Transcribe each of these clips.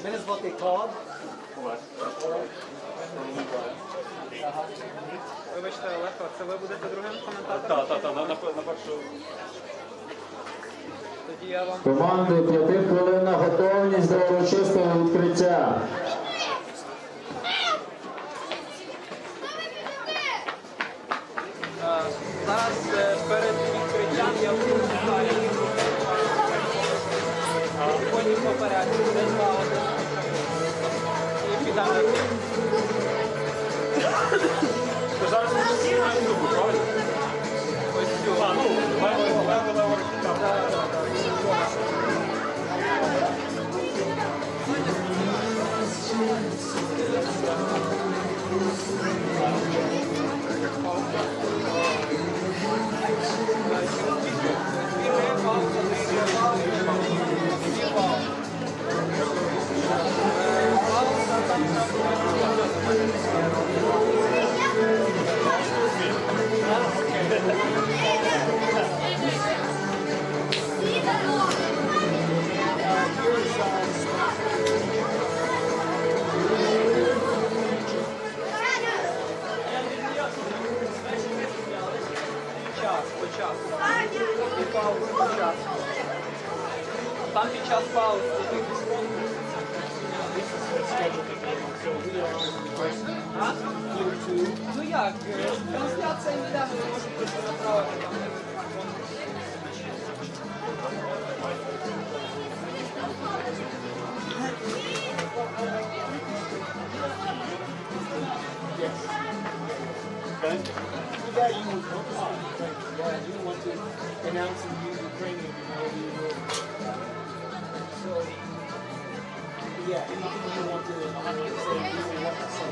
Мене звати Клод. Вибачте, Олег, це ви будете другим коментатором? Так, на першу. Тоді я вам... Команди, 5 хвилин на готовність до урочистого відкриття. Зараз перед відкриттям я буду читати. Потім попереду буде 2-1. І підемо на бій. То зараз ми всі маємо зубу, правильно? Ось цю. Леви. Там під час пауз. Ну як, трансляція йде, ви можете направити там. Yeah, you want to announce and use Ukrainian, you will. So, yeah, anything you want to say, you want to say.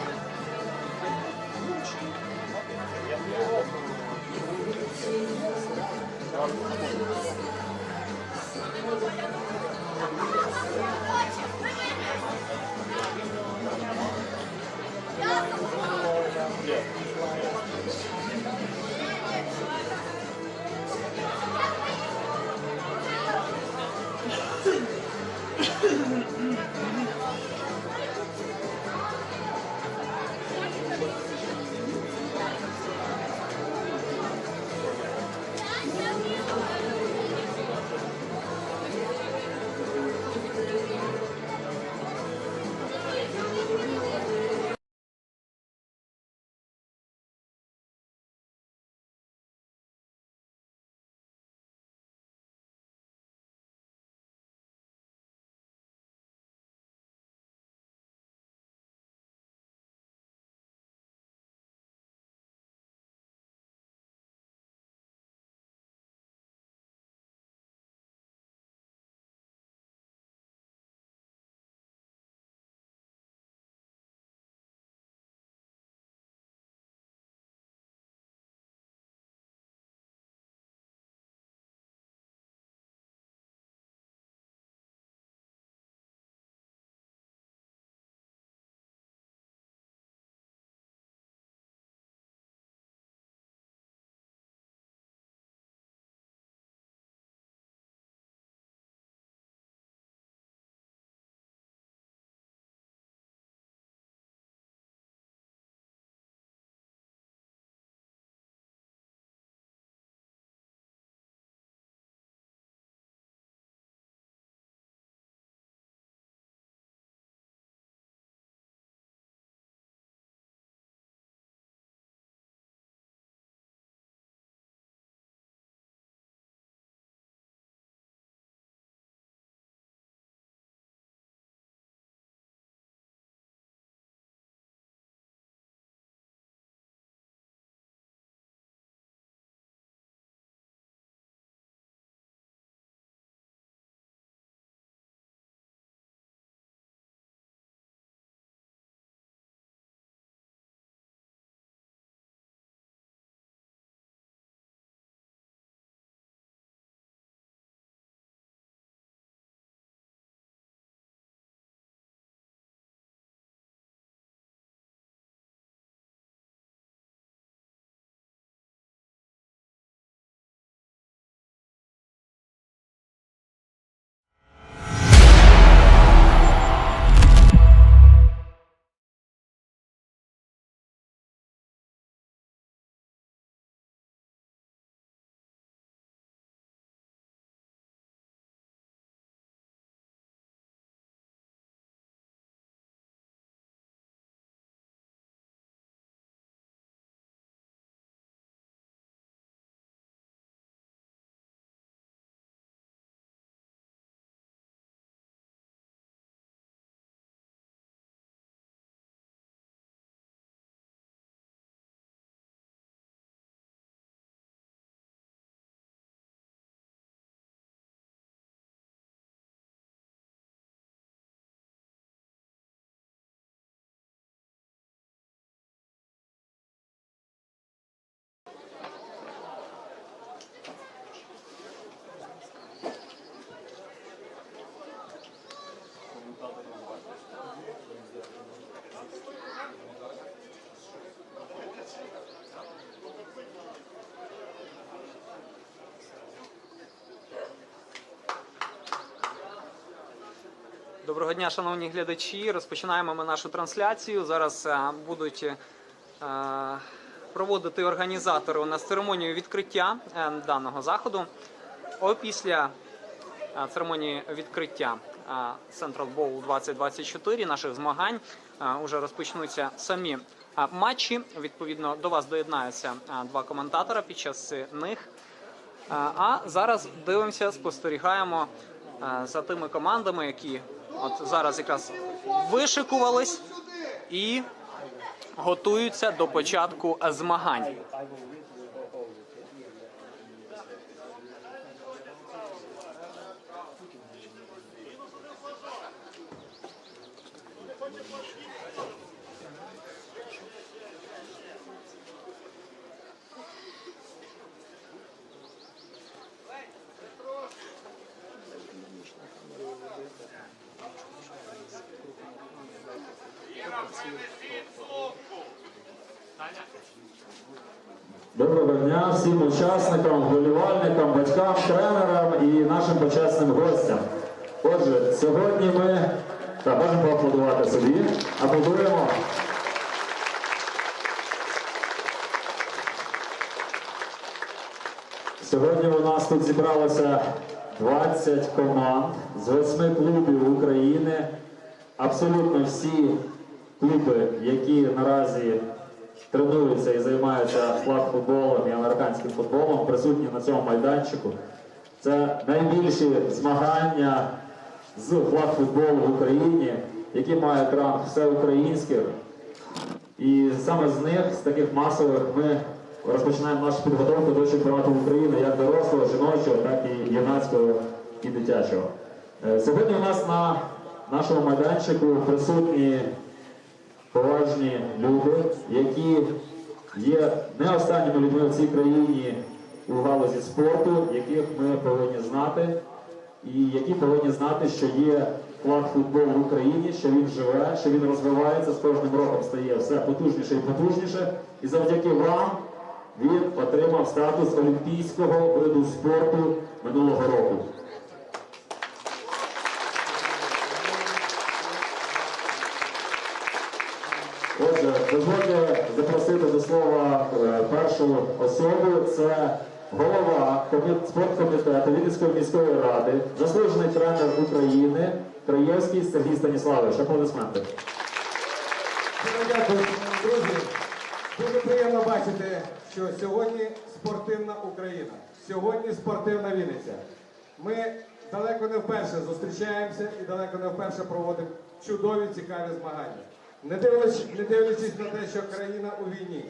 Доброго дня, шановні глядачі. Розпочинаємо ми нашу трансляцію. Зараз будуть проводити організатори у нас церемонію відкриття даного заходу. Після церемонії відкриття Central Bowl 2024 наших змагань вже розпочнуться самі матчі. Відповідно, до вас доєднаються два коментатора під час них. А зараз дивимося, спостерігаємо за тими командами, які от зараз якраз вишикувались і готуються до початку змагань. Доброго дня всім учасникам, вболівальникам, батькам, тренерам і нашим почесним гостям. Отже, сьогодні ми... Так, можемо поаплодувати собі. Аплодуємо. Сьогодні у нас тут зібралося 20 команд з 8 клубів України. Абсолютно всі клуби, які наразі тренуються і займаються флаг-футболом і американським футболом, присутні на цьому майданчику. Це найбільші змагання з флаг-футболу в Україні, які мають ранг всеукраїнських. І саме з них, з таких масових, ми розпочинаємо нашу підготовку до чемпіонату України як дорослого, жіночого, так і юнацького і дитячого. Сьогодні у нас на нашому майданчику присутні поважні люди, які є не останніми людьми в цій країні у галузі спорту, яких ми повинні знати, і які повинні знати, що є флаг-футбол в Україні, що він живе, що він розвивається, з кожним роком стає все потужніше і потужніше. І завдяки вам він отримав статус олімпійського виду спорту минулого року. Отже, дозвольте запросити до слова першу особу. Це голова спорткомітету Вінницької міської ради, заслужений тренер України, Краєвський Сергій Станіславович. Аплодисменти. Дуже дякую, друзі. Дуже приємно бачити, що сьогодні спортивна Україна, сьогодні спортивна Вінниця. Ми далеко не вперше зустрічаємося і далеко не вперше проводимо чудові, цікаві змагання. Не дивлячись на те, що країна у війні,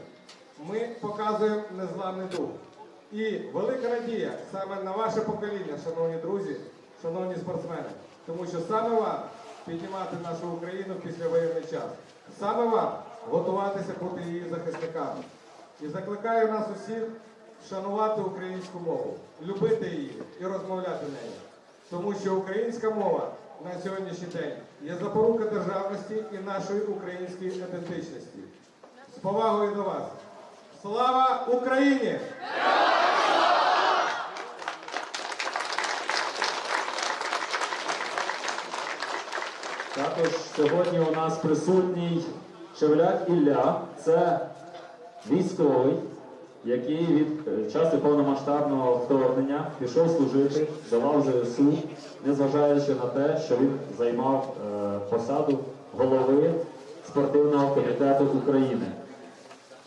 ми показуємо незламний дух. І велика надія саме на ваше покоління, шановні друзі, шановні спортсмени. Тому що саме вам піднімати нашу Україну в післявоєнний час. Саме вам готуватися бути її захисниками. І закликаю нас усіх шанувати українську мову, любити її і розмовляти нею. Тому що українська мова на сьогоднішній день є запорука державності і нашої української ідентичності. З повагою до вас. Слава Україні! Також сьогодні у нас присутній Шевляк Ілля. Це військовий, який від часу повномасштабного вторгнення пішов служити, давав ЗСУ, незважаючи на те, що він займав посаду голови спортивного комітету України.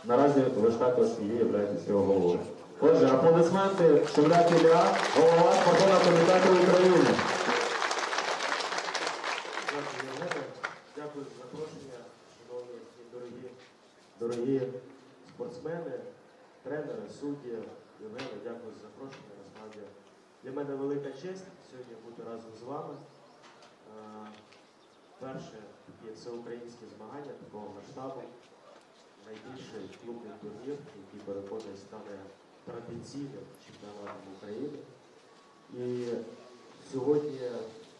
Наразі ви ж також і являєтесь його головою. Отже, аплодисменти Шевляк Ілля, голова спортивного комітету України. Дякую за запрошення, шановні і дорогі спортсмени, тренери, судді, Леви, дякую за запрошення. Насправді для мене велика честь сьогодні бути разом з вами. Перше такі всеукраїнські змагання такого масштабу, найбільший клубний турнір, який, переконаний, стане традиційним чемпіонатом України. І сьогодні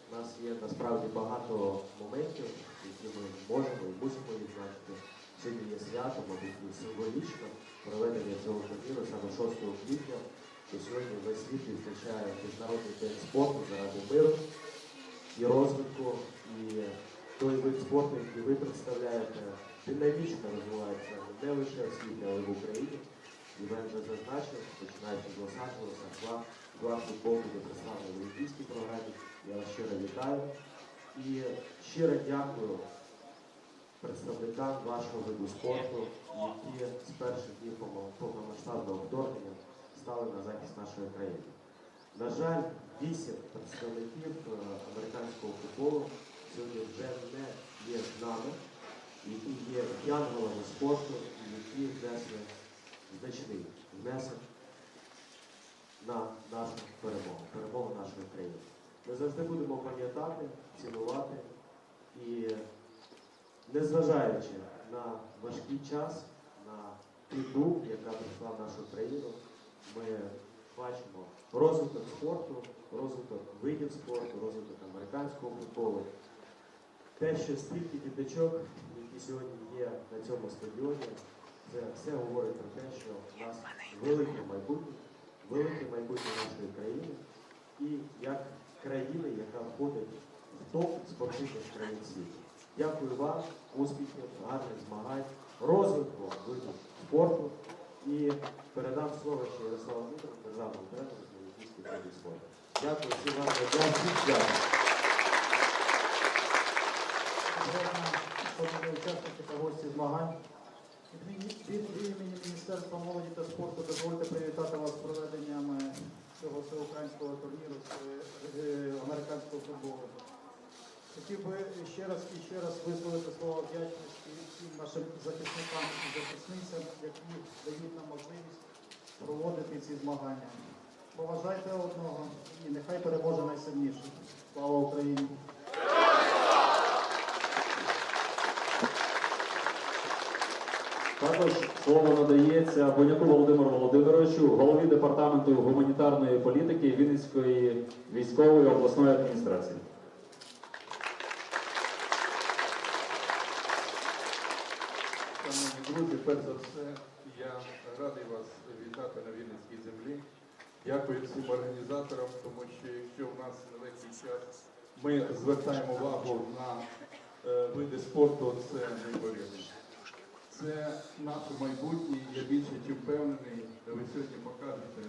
у нас є насправді багато моментів, які ми можемо і мусимо відзначити. Сьогодні є свято, мабуть, і символічно проведення цього турніру саме 6 квітня, що сьогодні весь світ відзначає Міжнародний день спорту заради миру. і розвитку, і той вид спорту, який ви представляєте, динамічно розвивається не лише в світі, але й в Україні. І ви вже зазначив, починаючи з Лос-Анджелеса, ваш футбол буде представлений в олімпійській програмі. Я вас щиро вітаю. І щиро дякую представникам вашого виду спорту, які з перших днів повномасштабного вторгнення стали на захист нашої країни. На жаль, 8 представників американського футболу сьогодні вже не є з нами, які є янголами спорту і які внесли значний внесок на нашу перемогу, перемогу нашої країни. Ми завжди будемо пам'ятати, цінувати і, незважаючи на важкий час, на біду, яка прийшла в нашу країну, ми бачимо розвиток спорту, розвиток видів спорту, розвиток американського футболу. Те, що стільки діточок, які сьогодні є на цьому стадіоні, це все говорить про те, що в нас велике майбутнє нашої країни і як країни, яка входить в топ спортивних країн світу. Дякую вам, успіхів, гарних змагань, розвитку виду спорту і передам слово ще Ярославу Дмитрову, державному тренеру з олімпійських видів спорту. Дякую всім вам, дякую. Шановні учасники та гості змагань, від імені Міністерства молоді та спорту дозвольте привітати вас з проведенням цього всеукраїнського турніру з американського футболу. Хотів би ще раз висловити слова вдячності всім нашим захисникам і захисницям, які дають нам можливість проводити ці змагання. Поважайте одного і нехай переможе найсильніший. Слава Україні! Також слово надається Боняку Володимиру Володимировичу, голові Департаменту гуманітарної політики Вінницької військової обласної адміністрації. Шановні друзі, перш за все, я радий вас вітати на Вінницькій землі. Дякую всім організаторам, тому що якщо в нас нелегкий час, ми звертаємо увагу на види спорту, це неймовірно. Це наше майбутнє, я більше чи впевнений, ви сьогодні покажете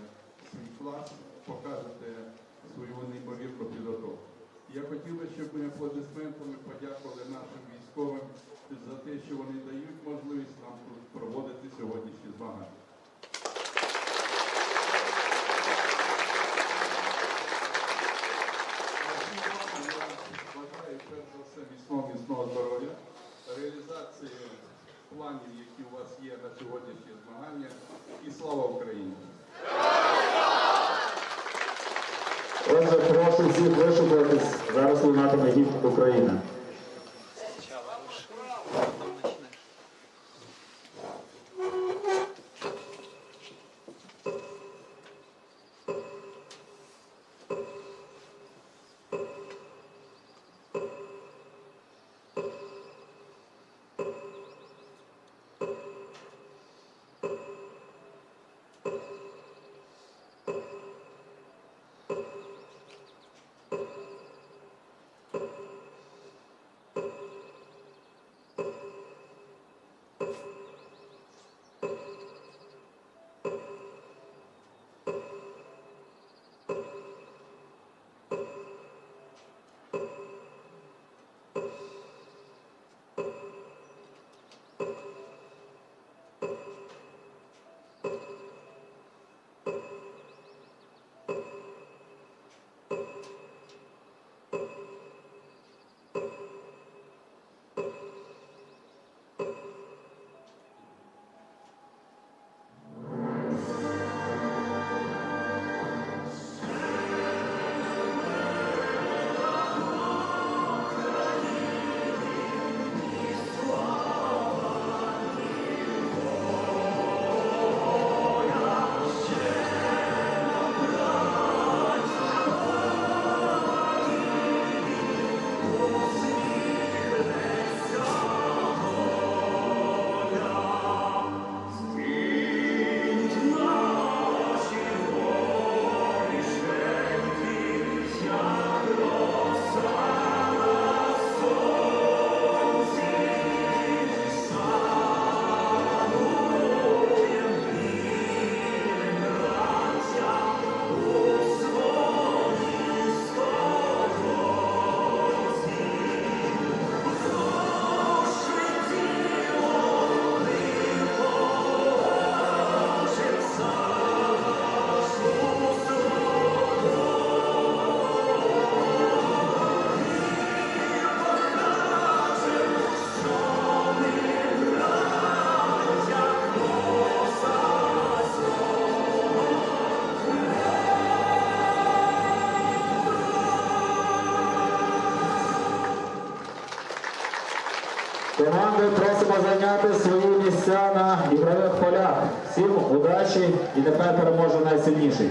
свій клас, покажете свою неймовірну підготовку. Я хотів би, щоб ми аплодисментами подякували нашим військовим за те, що вони дають можливість нам тут проводити сьогоднішні змагання. Я бажаю перш за все міцного здоров'я, реалізації планів, які у вас є на сьогоднішні змагання. І слава Україні! Отже, прошу всіх вишукуватись. Зараз лунатиме гімн України. зайняти свої місця на ігрових полях. Всім удачі і тепер переможе найсильніший.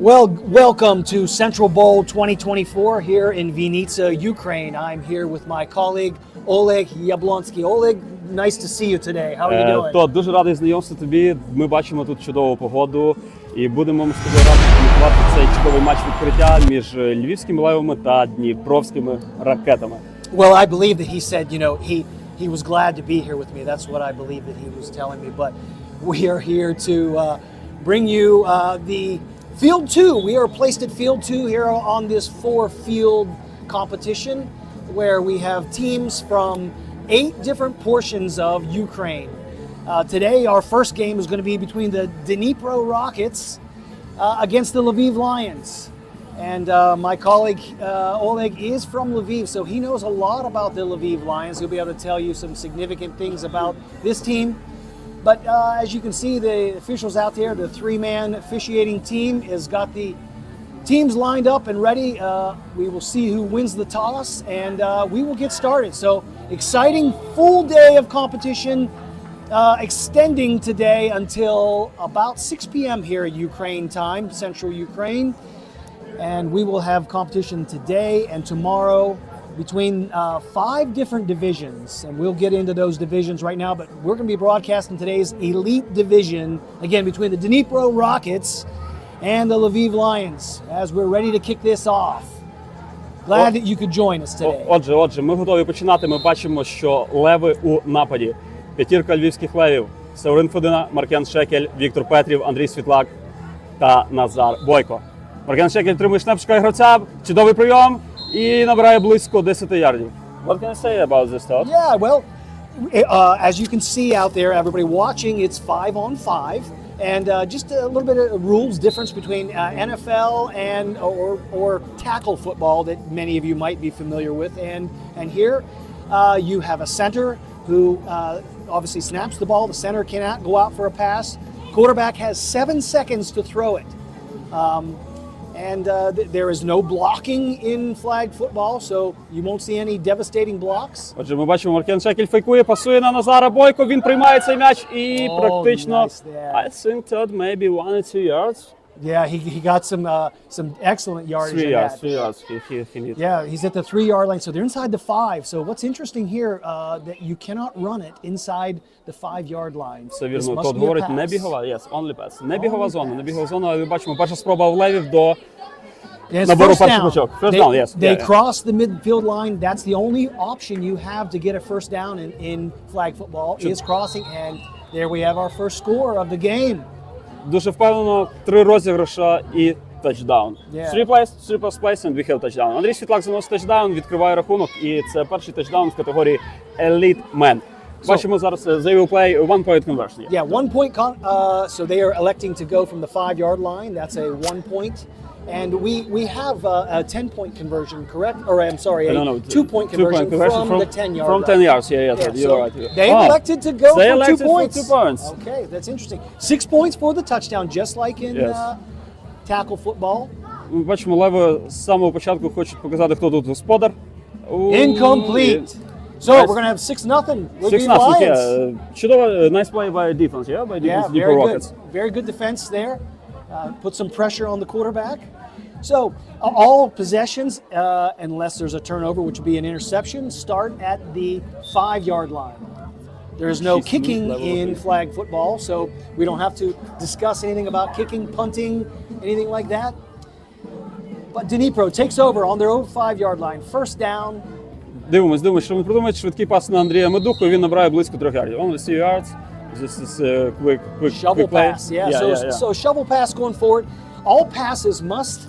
Well, welcome to Central Bowl 2024 here in Vinnytsia, Ukraine. I'm here with my colleague Oleg Yablonsky. Oleg, nice to see you today. How are you doing? То дуже радий знайомству тобі. Ми бачимо тут чудову погоду і будемо з тобою разом коментувати цей чудовий матч відкриття між львівськими левами та дніпровськими ракетами. Well, I believe that he said, you know, he was glad to be here with me. That's what I believe that he was telling me. But we are here to bring you the Field 2. We are placed at Field 2 here on this 4-field competition where we have teams from 8 different portions of Ukraine. Today, our first game is going to be between the Dnipro Rockets against the Lviv Lions. And my colleague Oleg is from Lviv, so he knows a lot about the Lviv Lions. He'll be able to tell you some significant things about this team. But as you can see, the officials out there, the 3-man officiating team has got the teams lined up and ready. We will see who wins the toss, and we will get started. So exciting full day of competition, extending today until about 6 p.m. here at Ukraine time, Central Ukraine. And we will have competition today and tomorrow between 5 different divisions, and we'll get into those divisions right now, but we're going to be broadcasting today's elite division, again, between the Dnipro Rockets and the Lviv Lions, as we're ready to kick this off. Glad that you could join us today. Отже, ми готові починати. Ми бачимо, що леви у нападі. П'ятірка львівських левів. Северин Федина, Маркен Шекель, Віктор Петрів, Андрій Світлак та Назар Бойко. Маркен Шекель тримає шнеп, шукає гравця, чудовий прийом. І набирає близько 10 ярдів. What can I say about this stuff? Yeah, well, as you can see out there, everybody watching, it's 5-on-5, and just a little bit of rules difference between NFL and or tackle football that many of you might be familiar with. And here you have a center who obviously snaps the ball. The center cannot go out for a pass. Quarterback has 7 seconds to throw it. And there is no blocking in flag football, so you won't see any devastating blocks. Отже, ми бачимо, Маркен Шекель фейкує, пасує на Назара Бойко, він приймає цей м'яч і практично, nice I think that maybe 1 or 2 yards. Yeah, he got some excellent yardage. 3 in yards, that. 3 yards he needs. Yeah, he's at the 3-yard line, so they're inside the 5. So what's interesting here, that you cannot run it inside the 5-yard line. Все This вірно, must тут be a говорить pass. не бігова, yes, only pass. Не бігова зона, не бігова зона, але бачимо, перша спроба в левів до It's набору first перших down. очок. First They, down, yes. they Yeah, yeah. cross the midfield line. That's the only option you have to get a first down in flag football is crossing. And there we have our first score of the game. Дуже впевнено, 3 розіграша і тачдаун. Yeah. 3 pass plays and we have touchdown. Андрій Світлак заносить тачдаун, відкриває рахунок, і це перший тачдаун в категорії Elite Men. Бачимо зараз, they will play 1-point conversion. Yeah, 1 point. So they are electing to go from the 5-yard line. That's a 1 point. And we have a 10-point conversion, correct? Or I'm sorry, a 2-point conversion from the 10-yard From line. 10 yards, yeah, Yeah, you're so right. they elected to go They for 2 elected points. for 2 points. Okay, that's interesting. 6 points for the touchdown, just like in Yes. tackle football. Ми бачимо, Леви з самого початку хочуть показати, хто тут господар. Incomplete. So we're going to have 6-0. 6-0, yeah. Чудово, nice play by defense, yeah? By defense, Yeah, Dnipro very good. Rockets. Very good defense there. Put some pressure on the quarterback. So all possessions, unless there's a turnover, which would be an interception, start at the 5-yard line. There is no kicking in flag football, so we don't have to discuss anything about kicking, punting, anything like that. But Dnipro takes over on their own 5-yard line. First down. Дивимось, що він придумає. Швидкий пас на Андрія Медуху, він набирає близько 3 ярдів. Only 2 yards. This is a quick Shovel play. pass, yeah. So shovel pass going forward. All passes must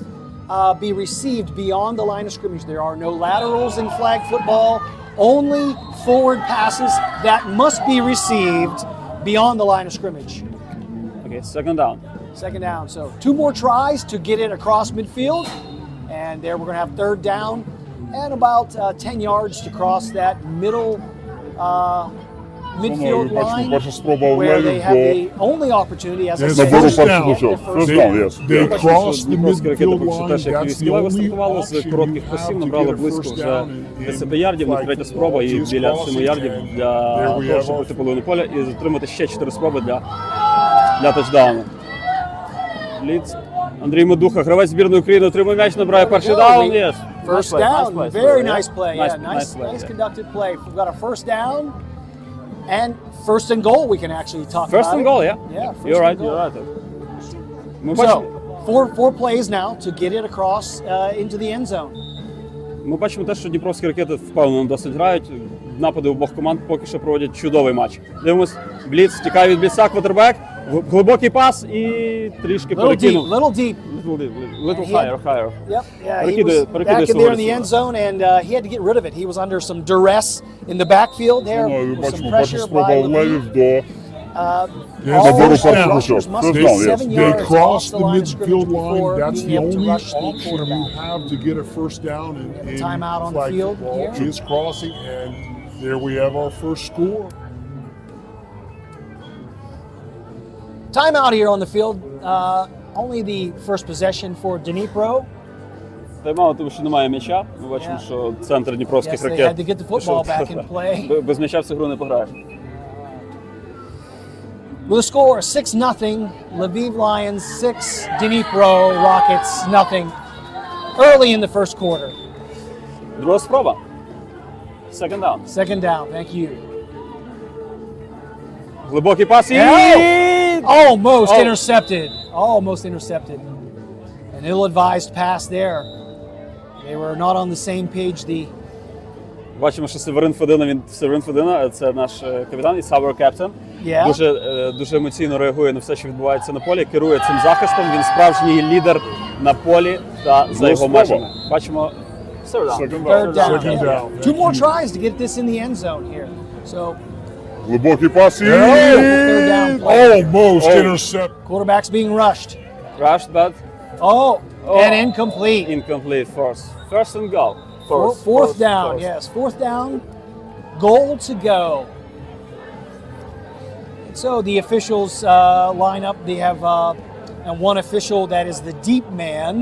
be received beyond the line of scrimmage. There are no laterals in flag football. Only forward passes that must be received beyond the line of scrimmage. Okay, second down. Second down. So 2 more tries to get it across midfield. And there we're going to have third down and about 10 yards to cross that middle midfield line where they have the only opportunity, as I said, First to down. get their first They, down. they cross the Дніпровські ракети midfield поки що line. теж як That's львівські the Леви only стартували з option коротких you пасів, have to набрали get a близько first вже down in 10 ярдів, на flag третя спроба і football. біля Crossing 7 ярдів and для there we того, have щоб our- пройти половину поля і затримати ще 4 спроби для тачдауну. Ліц. Андрій Медуха, гравець збірної України, отримує м'яч, набирає перший даун. Yes. First Nice play, down, nice play, very yeah. nice play. Nice conducted play. We've got a first down and first and goal. We can actually talk First about and it. goal, yeah. Yeah, first You're right, and goal. you're right. Ми бачимо, So four plays now to get it across into the end zone. ми бачимо те, що дніпровські ракети впевнено досить грають. Напади обох команд поки що проводять чудовий матч. Дивимось, Бліц тікає від Бліца, квотербек, глибокий пас і трішки перекинув. Little deep. Little higher. Yep. Yeah, he Перекидує was back in свого there in the end zone, and he had to get rid of it. He was under some duress in the backfield there with some pressure by Levi. All First down. rushers must be 7 They yards cross off the the line of scrimmage midfield line. before That's being the able to only rush the option you quarterback. have to get a first down in timeout on the flag field football here. is crossing, and there we have our first score. Timeout here on the field. Only the first possession for Dnipro. Тайм-аут, тому що немає м'яча. Ми бачимо, що центр дніпровських Yes, they ракет. had to get the football back in play. Без м'яча в цю гру не пограєш. With a score of 6-0, Lviv Lions 6, Dnipro Rockets nothing. Early in the first quarter. Друга спроба. Second down. Second down, thank you. Глибокий пас і... Almost intercepted. Almost intercepted. An ill-advised pass there. They were not on the same page. Бачимо, що Северин Федина, це наш капітан і our captain. Yeah. Дуже емоційно реагує на все, що відбувається на полі, керує цим захистом. Він справжній лідер на полі та за його межами. Бачимо Third down. 2 more tries to get this in the end zone here. So Глибокий пас і third down play. almost intercept. Quarterback's being rushed. Rushed, but And incomplete. incomplete force. First and goal. Fourth down, yes. Fourth down, goal to go. So the officials line up. They have and one official that is the deep man.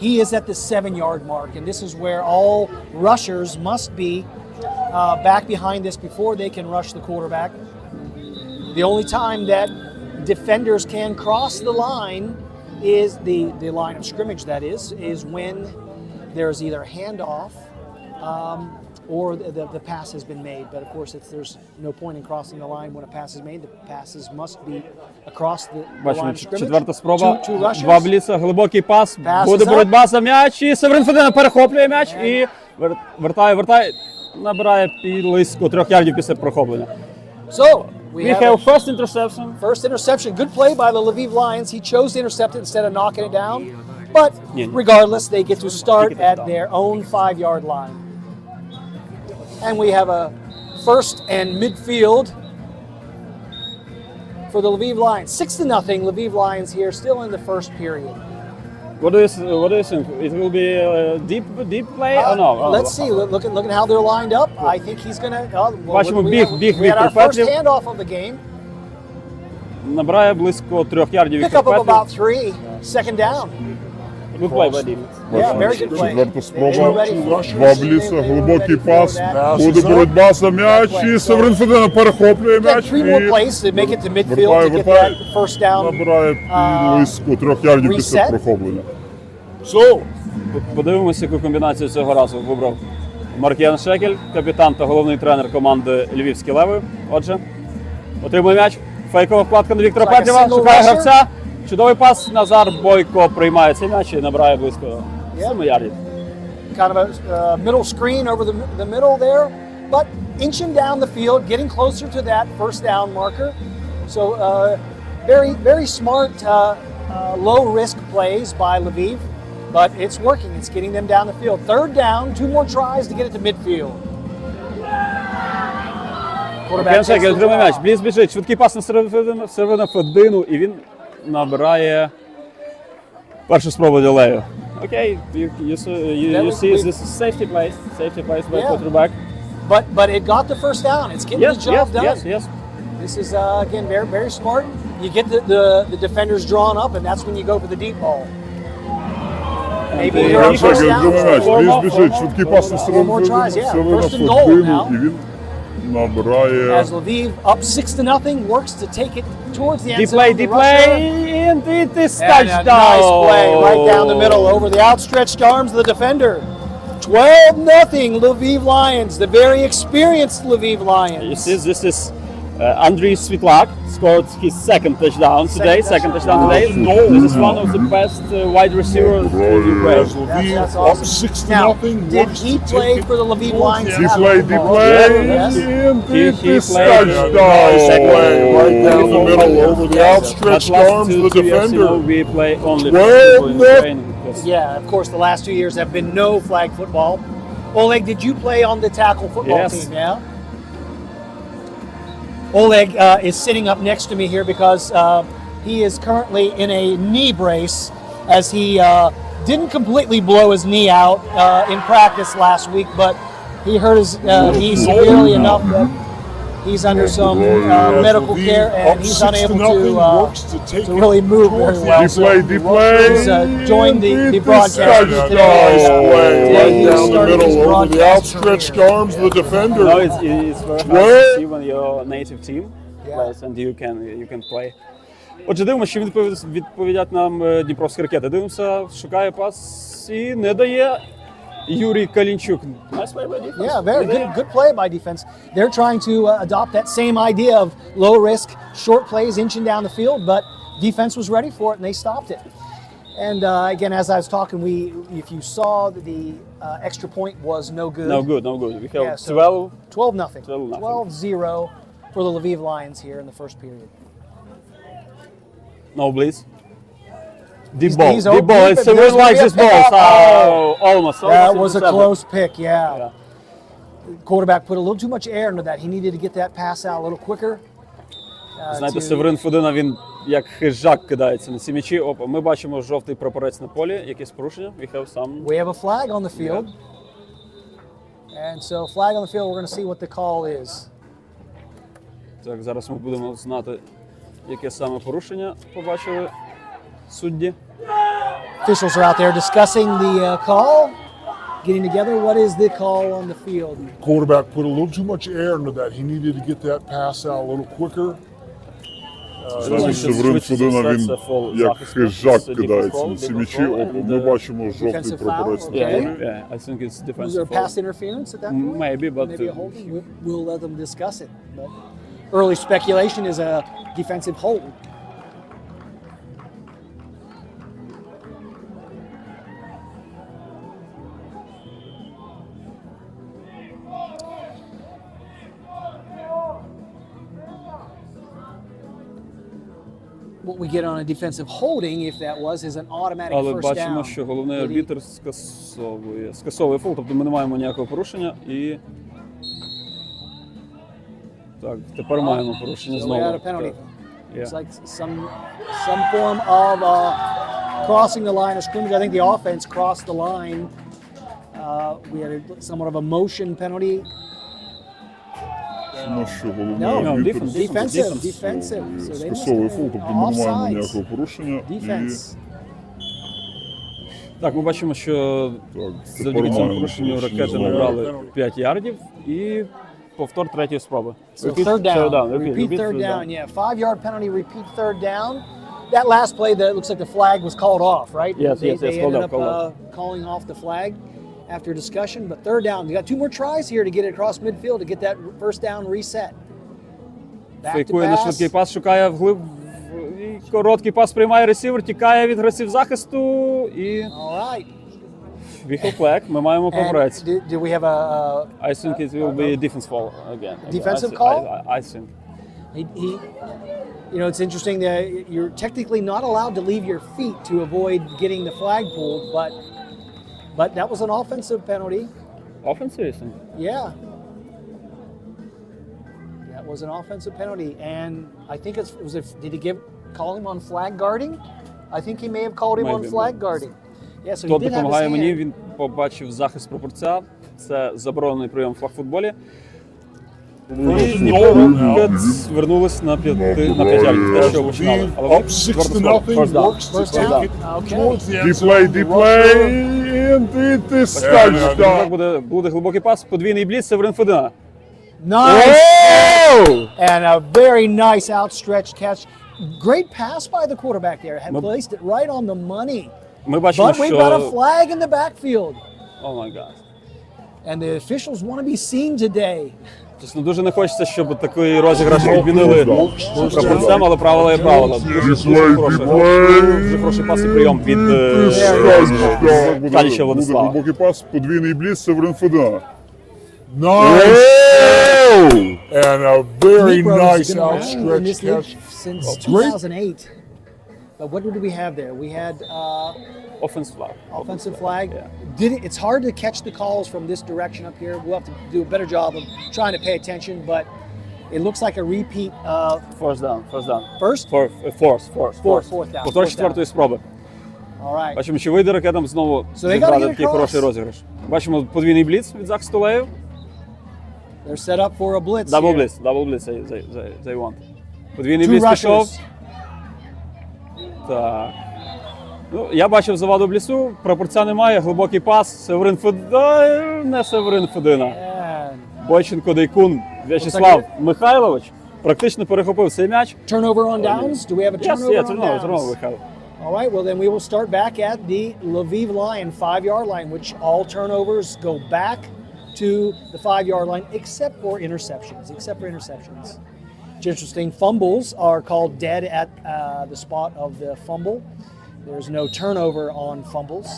He is at the 7-yard mark, and this is where all rushers must be back behind this before they can rush the quarterback. The only time that defenders can cross the line is the line of scrimmage, that is when there's either handoff or the pass has been made. But of course, there's no point in crossing the line when a pass is made. The passes must be across the line Бачимо, of scrimmage. четверта спроба, Two rushers. два бліца, глибокий пас, Pass буде is up. боротьба за м'яч, і Северин Федина перехоплює м'яч і вертає, набирає близько 3 ярдів після прохоплення. So we We have have first interception. first interception. Good play by the Lviv Lions. He chose to intercept it instead of knocking it down. But regardless, they get to start at their own 5-yard line. And we have a first and midfield for the Lviv Lions. 6-0 Lviv Lions here, still in the first period. What do you think? It will be a deep play or no? Let's see. Look at how they're lined up. I think he's going to... Бачимо we біг had our first Петрів. handoff of the game. Набирає близько 3 ярдів Pick Віктор up of Петрів. about 3. Second down. Good play by defense. Yeah, very good play. Четверта They were спроба, ready for it. два бліца, глибокий They were ready пас, for that. буде боротьба за м'яч, і Северин Федина перехоплює Get м'яч 3 more і plays to make it to midfield to get вертає, that first down. набирає близько 3 ярдів після reset. прохоплення. Подивимося, яку комбінацію цього разу вибрав Маркен Шекель, капітан та головний тренер команди Львівські Леви. Отже, отримує м'яч. Фейкова вкладка на Віктора It's like a Петріва. single Шукає rusher. гравця. Чудовий пас. Назар Бойко приймає цей м'яч і набирає близько 7 ярдів. Kind of a middle screen over the middle there, but inching down the field, getting closer to that first down marker. So very smart, low risk plays by Lviv, but it's working. It's getting them down the field. Third down, 2 more tries to get it to midfield. Маркен Шекель отримує м'яч. Бліз біжить. Швидкий пас на Северина Федину, і він набирає першу спробу для Леви. Окей, you see this is safety place by quarterback. But it got the first down. It's getting the job done. Yes. This is again very smart. You get the defenders drawn up, and that's when you go for the deep ball. Maybe you're on Маркен first Шекель down. отримує м'яч, бліз біжить, швидкий пас на Four more tries, yeah. Северина First and goal Федину, now. і він набирає... As Lviv up 6-0 works to take it towards the end Deep zone. play, The deep rusher. play, and it is And touchdown. a nice play right down the middle over the outstretched arms of the defender. 12-0 Lviv Lions, the very experienced Lviv Lions. You see, this is Andriy Svitlak scored his second touchdown today. This is one of the best wide receivers in Ukraine. That's Up awesome. 6 Now, nothing. did he play for the Lviv Lions? He tackle played, football? Yes. and He it is played, touchdown. Right down the middle over the But outstretched last arms of the 2 years, you know, defender. we play only 12 football in Ukraine. because- Yeah, of course, the last 2 years have been no flag football. Oleg, did you play on the tackle football Yes. team? Yeah. Oleg is sitting up next to me here because he is currently in a knee brace as he didn't completely blow his knee out in practice last week, but he hurt his knee severely enough that he's under some medical care and he's unable to really move very well. He played, He's joined the broadcast today. Right he down the started his middle over the broadcast outstretched arms of the defender. No, it's very hard to see when your native team plays and you can play. Отже, дивимося, що відповідять нам дніпровські ракети. Дивимося, шукає пас і не дає Юрій Калінчук. Nice play by defense. Yeah, very good play by defense. They're trying to adopt that same idea of low risk, short plays inching down the field, but defense was ready for it and they stopped it. And again, as I was talking, if you saw the extra point was no good. No good. We have Yeah, so 12. 12-0. 12-0 for the Lviv Lions here in the first period. No, please. Deep He's ball. deep, It's and there's like gonna this be a ball. pickup. Almost. That was a intercepted. close pick, yeah. Quarterback put a little too much air into that. He needed to get that pass out a little quicker. Знаєте, Северин Федина, він як хижак кидається на ці м'ячі. Опа, ми бачимо жовтий прапорець на полі. Якесь порушення? We have a flag on the field. And so flag on the field, we're going to see what the call is. Так, зараз ми будемо знати, яке саме порушення побачили судді. Officials are out there discussing the call, getting together. What is the call on the field? Quarterback put a little too much air into that. He needed to get that pass out a little quicker. Северин Фудина, він як хижак кидається на ці м'ячі. Ми бачимо жовтий прапорець на полі. Yeah, I think it's Was defensive there foul. pass interference at that point? Maybe, but Maybe a holding. We'll let them discuss it. But early speculation is a defensive hold. What we get on a defensive holding, if that was, is an automatic Але first бачимо, down. що головний арбітр скасовує фол, тобто ми не маємо ніякого порушення і... Так, тепер маємо порушення So we знову. had a penalty. Yeah. It's like some form of crossing the line of scrimmage. I think the offense crossed the line. We had somewhat of a motion penalty. Тому що головний No, арбітр defensive. So they скасовує фол, тобто ми не маємо offsides. ніякого порушення. Defense. Так, ми бачимо, що завдяки цьому порушенню ракети набрали 5 ярдів і повтор третьої спроби. So third down. Repeat third down. Yeah, 5-yard penalty. Repeat third down. That last play, that looks like the flag was called off, right? Yes, they called ended off, called up calling off the flag after discussion. But third down, you got 2 more tries here to get it across midfield to get that first down reset. Back to Фейкує на pass. швидкий пас, шукає вглиб. І короткий пас приймає ресівер, тікає від гравців захисту і... All right. Віхов флег, ми маємо And поборець. do we have a I think it will be a defense foul again. Defensive call? I think. you know, it's interesting that you're technically not allowed to leave your feet to avoid getting the flag pulled, but that was an offensive penalty. Offensive, I think. Yeah. That was an offensive penalty, and I think did he call him on flag guarding? I think he may have called him on Maybe. flag guarding. Yeah, so he Хто did have his допомагає мені, hand. він побачив захист прапорця. Це заборонений прийом в флагфутболі. І Рокетс вернулись на 5 ярдів, те, що починали. Але вони твердо first down. Okay. Деплей, and it is touchdown. Буде глибокий пас, подвійний бліц, Северин Фудина. Nice. And a very nice outstretched catch. Great pass by the quarterback there. Had placed it right on the money. Ми бачимо, But we've got a що... flag in the backfield. О май гад. And the officials want to be seen today. Чесно, дуже не хочеться, щоб такий розіграш відмінили прапорцем, але правила є правила. Дуже хороший пас і прийом від Каліча Владислава. Глибокий пас, подвійний бліц, Северин Фудина. And a very Negroes nice have been around in outstretched this league catch. since 2008. But what did we have there? We had Offensive flag. offensive flag. Yeah. It's hard to catch the calls from this direction up here. We'll have to do a better job of trying to pay attention, but it looks like a repeat of First down. first. Fourth down. Повтор четвертої спроби. All right. Бачимо, чи вийде ракетам знову So they gotta зіграти get такий across. хороший розіграш. Бачимо подвійний бліц від захисту Левів. They're set up for a blitz. Double here. blitz, they want. Подвійний Two бліц пішов. rushers. Так. Ну, я бачив заваду блісу, прапорця немає, глибокий пас, Северин Фудина, не Северин Фудина. And Бойченко Дейкун, В'ячеслав Михайлович практично перехопив цей м'яч. turnover on downs. Do we have a turnover on downs? Turnover, Михайло. All right, well then we will start back at the Lviv line, 5-yard line, which all turnovers go back to the 5-yard line, except for interceptions. It's interesting, fumbles are called dead at the spot of the fumble. There's no turnover on fumbles.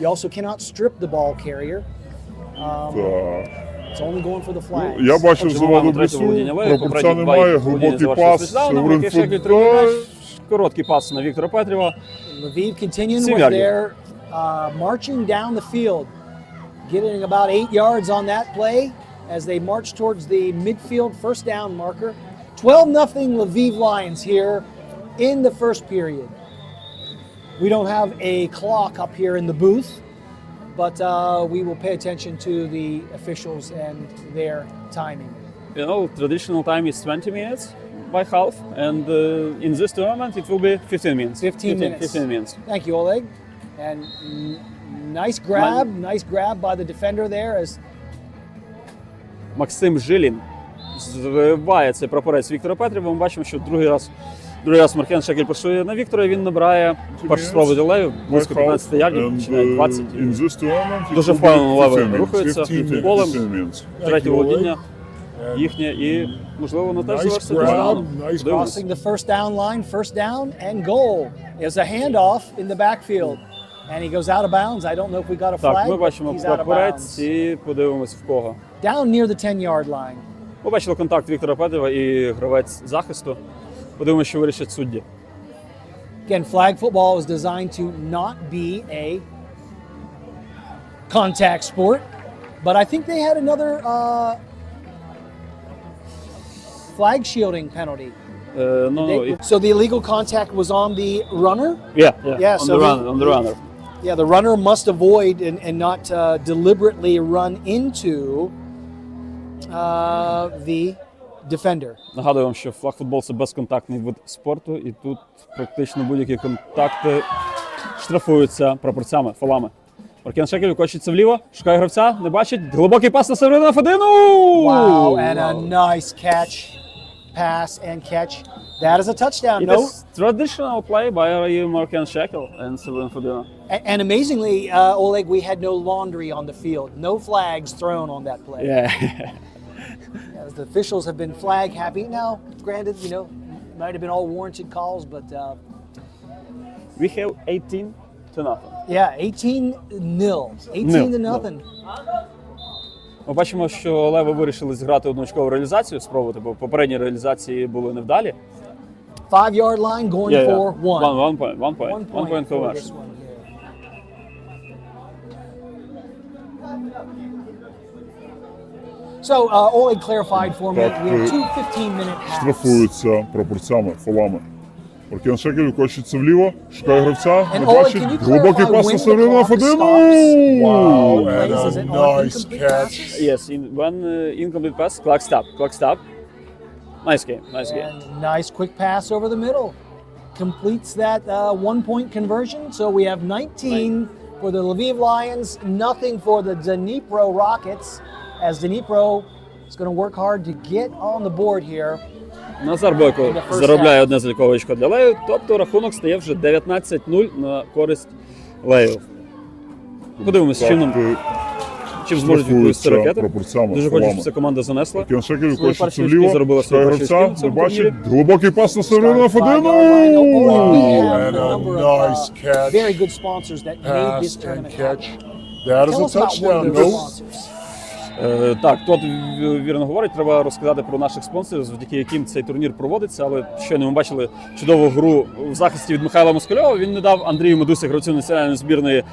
You also cannot strip the ball carrier. It's only going for the flags. Я бачив Отже, заваду маємо третє блісу, володіння Леви, прапорця попередні два немає, їх володіння глибокий завершились пас, тачдауном, Северин який Шекель тримає Фудина. м'яч. Короткий пас на Віктора Петрєва. Lviv continuing 7 with yard. their marching down the field, getting about 8 yards on that play as they march towards the midfield first down marker. 12-0 Lviv Lions here in the first period. We don't have a clock up here in the booth, but we will pay attention to the officials and their timing. You know, traditional time is 20 minutes by half, and in this tournament it will be 15 minutes. 15 minutes. 15 minutes. Thank you, Oleg. And nice grab by the defender there as Максим Жилін зриває цей прапорець Віктора Петрєва. Ми бачимо, що другий раз Другий раз Маркен Шекель пасує на Віктора, він набирає першу спробу для Левів, близько 15 ярдів, чи навіть 20. Дуже впевнено Леви рухаються під полем, третє володіння їхнє і, можливо, воно теж завершиться тачдауном. Crossing the first down line, first down and goal. There's a handoff in the backfield. And he goes out of bounds. I don't know if we got a flag, Так, ми but бачимо he's out of прапорець bounds. і подивимось в кого. Down near the 10-yard line. Ми бачили контакт Віктора Петріва і гравець захисту. Подивимось, що вирішать судді. Again, flag football is designed to not be a contact sport, but I think they had another flag shielding penalty. So the illegal contact was on the runner? Yeah, so on the runner. Yeah, the runner must avoid and not deliberately run into the defender. Нагадую вам, що флагфутбол – це безконтактний вид спорту, і тут практично будь-які контакти штрафуються прапорцями, фолами. Маркен Шекель викочується вліво, шукає гравця, не бачить, глибокий пас на середину Федину! Wow, and a nice catch, pass and catch. That is a touchdown. It is traditional play by Marken Шекель and Severin Fedina. And amazingly, Oleg, we had no laundry on the field. No flags thrown on that play. Yeah. As the officials have been flag happy. Now, granted, might have been all warranted calls, but... We have 18 to nothing. Yeah, 18-0. 18 to nothing. Ми бачимо, що Леви вирішили зіграти одноочкову реалізацію, спробувати, бо попередні реалізації були невдалі. 5-yard line going for one. One point conversion. So, Oleg clarified for me, we have 2 15-minute halves. Штрафуються прапорцями, фолами. Маркен Шекель викочується вліво, шукає гравця, не And бачить, Oleg, can you глибокий clarify пас на when the середину clock Федину! stops? Plays, is it on Nice incomplete catch. passes? Yes, when incomplete pass, clock stop. Nice game. And nice quick pass over the middle. Completes that 1-point conversion. So we have 19 for the Lviv Lions, nothing for the Dnipro Rockets, as Dnipro is going to work hard to get on the board here. Назар Бойко заробляє одне залікове очко для Левів, тобто рахунок стає вже 19-0 на користь Левів. Подивимося, чим зможуть відповісти ракети. Дуже хочу, щоб ця команда занесла. Маркен Шекель Свої викочується перші очки вліво, заробила шукає свої перші гравця, очки в не цьому бачить, турнірі. глибокий пас на середину Федину! Very good sponsors that made this tournament happen. That is Tell a us about one of touchdown. those sponsors. Так, тот вірно говорить, треба розказати про наших спонсорів, завдяки яким цей турнір проводиться, але щойно ми бачили чудову гру в захисті від Михайла Москальова, він не дав Андрію Медусі, гравцю національної збірної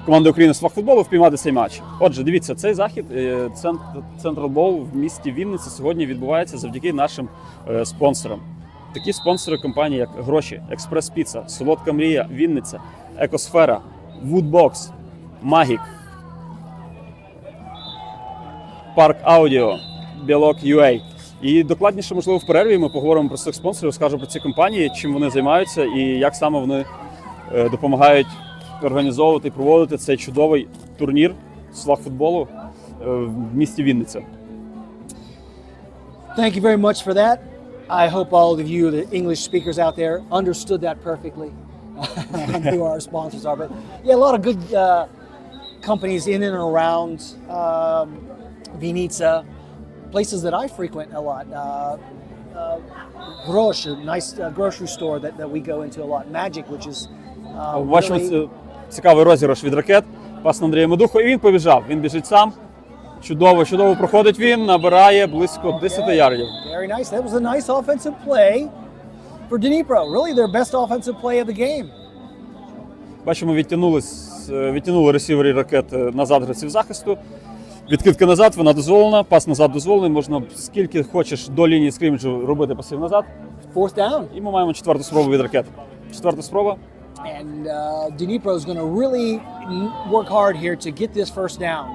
команди України з флагфутболу, впіймати цей матч. Отже, дивіться, цей захід, Central Bowl в місті Вінниця сьогодні відбувається завдяки нашим спонсорам. Такі спонсори компанії, як Гроші, Експрес Піца, Солодка Мрія, Вінниця, Екосфера, Woodbox, Магік, Парк Аудіо, Білок UA. І докладніше, можливо, в перерві ми поговоримо про цих спонсорів, розкажемо про ці компанії, чим вони займаються і як саме вони допомагають організовувати і проводити цей чудовий турнір з флагфутболу в місті Вінниця. Thank you very much for that. I hope all of you, the English speakers out there, understood that perfectly. Who our sponsors are, but yeah, a lot of good companies in and around Vinica, places that I frequent a lot. Grosh, a nice grocery store that we go into a lot. Magic, which is Бачимо цікавий розіграш від ракет. Пас на Андрія Медуху, і він побіжав. Він біжить сам. Чудово проходить він, набирає близько 10 ярдів. Very nice. That was a nice offensive play for Dnipro. Really their best offensive play of the game. Бачимо, відтягнули ресівері ракет назад гравців захисту. Відкидка назад, вона дозволена, пас назад дозволений, можна скільки хочеш до лінії скриміджу робити пасів назад. Fourth down. І ми маємо четверту спробу від ракет. Четверта спроба. And Dnipro is going to really work hard here to get this first down.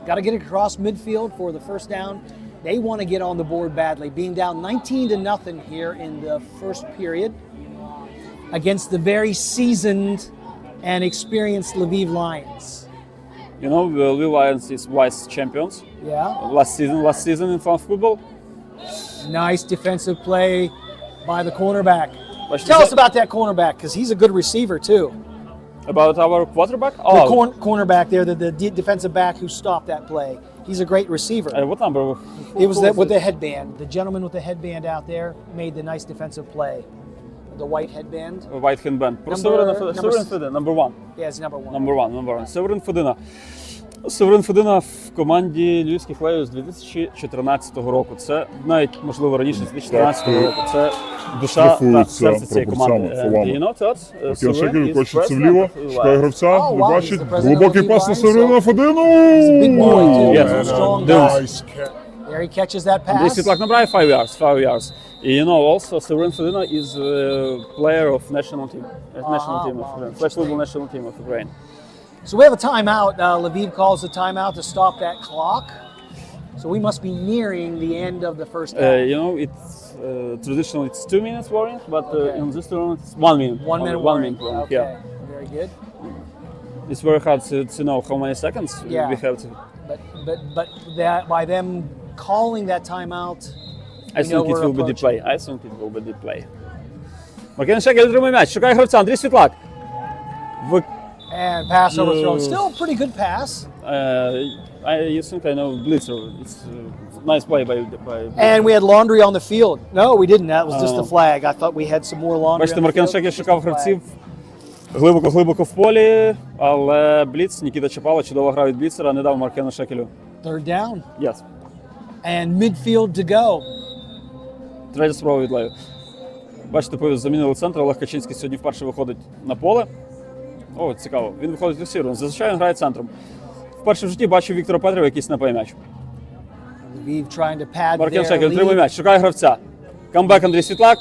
Got to get it across midfield for the first down. They want to get on the board badly, being down 19-0 here in the first period against the very seasoned and experienced Lviv Lions. You know, the Lviv Lions is vice champions. Yeah. Last season in flag football. Nice defensive play by the cornerback. Tell us about that cornerback, because he's a good receiver too. About our quarterback? The cornerback there, the defensive back who stopped that play. He's a great receiver. What number? It was with the headband. The gentleman with the headband out there made the nice defensive play. The white headband. White headband. Северин Федина, number one. Yeah, it's number one. Number one. Северин Федина. Северин Федина в команді Львівських Левів з 2014 року. Це навіть, можливо, раніше, з 2014 року. Це душа та серце цієї команди. Маркен Шекель хочеться вліво, шукає гравця, не бачить. Глибокий пас на Северина Федину. There he catches that pass. Андрій Світлак набирає 5 yards. And also Severin Fedina is a player of national team of Ukraine, flash football national team of Ukraine. So we have a timeout. Lviv calls the timeout to stop that clock. So we must be nearing the end of the first half. It's traditionally it's 2 minutes warning, but in this tournament it's 1 minute. 1 minute warning. Okay, yeah. Very good. It's very hard to know how many seconds we have to. But that, by them calling that timeout, I think it will be deep play. Маркен Шекель отримує м'яч, шукає гравця, Андрій Світлак. And pass overthrow. Still a pretty good pass. I think I know Blitzer. It's nice play by. And we had laundry on the field. No, we didn't. That was just a flag. I thought we had some more laundry. Бачите, Маркен Шекель шукав гравців глибоко в полі, але Бліц, Нікіта Чапало, чудово грав від Бліцера, не дав Маркену Шекелю. Third down. Yes. And midfield to go. Третя спроба від Левів. Бачите, замінили центр, Олег Качинський сьогодні вперше виходить на поле. О, цікаво. Він виходить ресівером. Зазвичай він грає центром. Вперше в житті бачив Віктора Петрова, який снапає м'яч. Маркен Шекель отримує м'яч, шукає гравця. Камбек Андрій Світлак.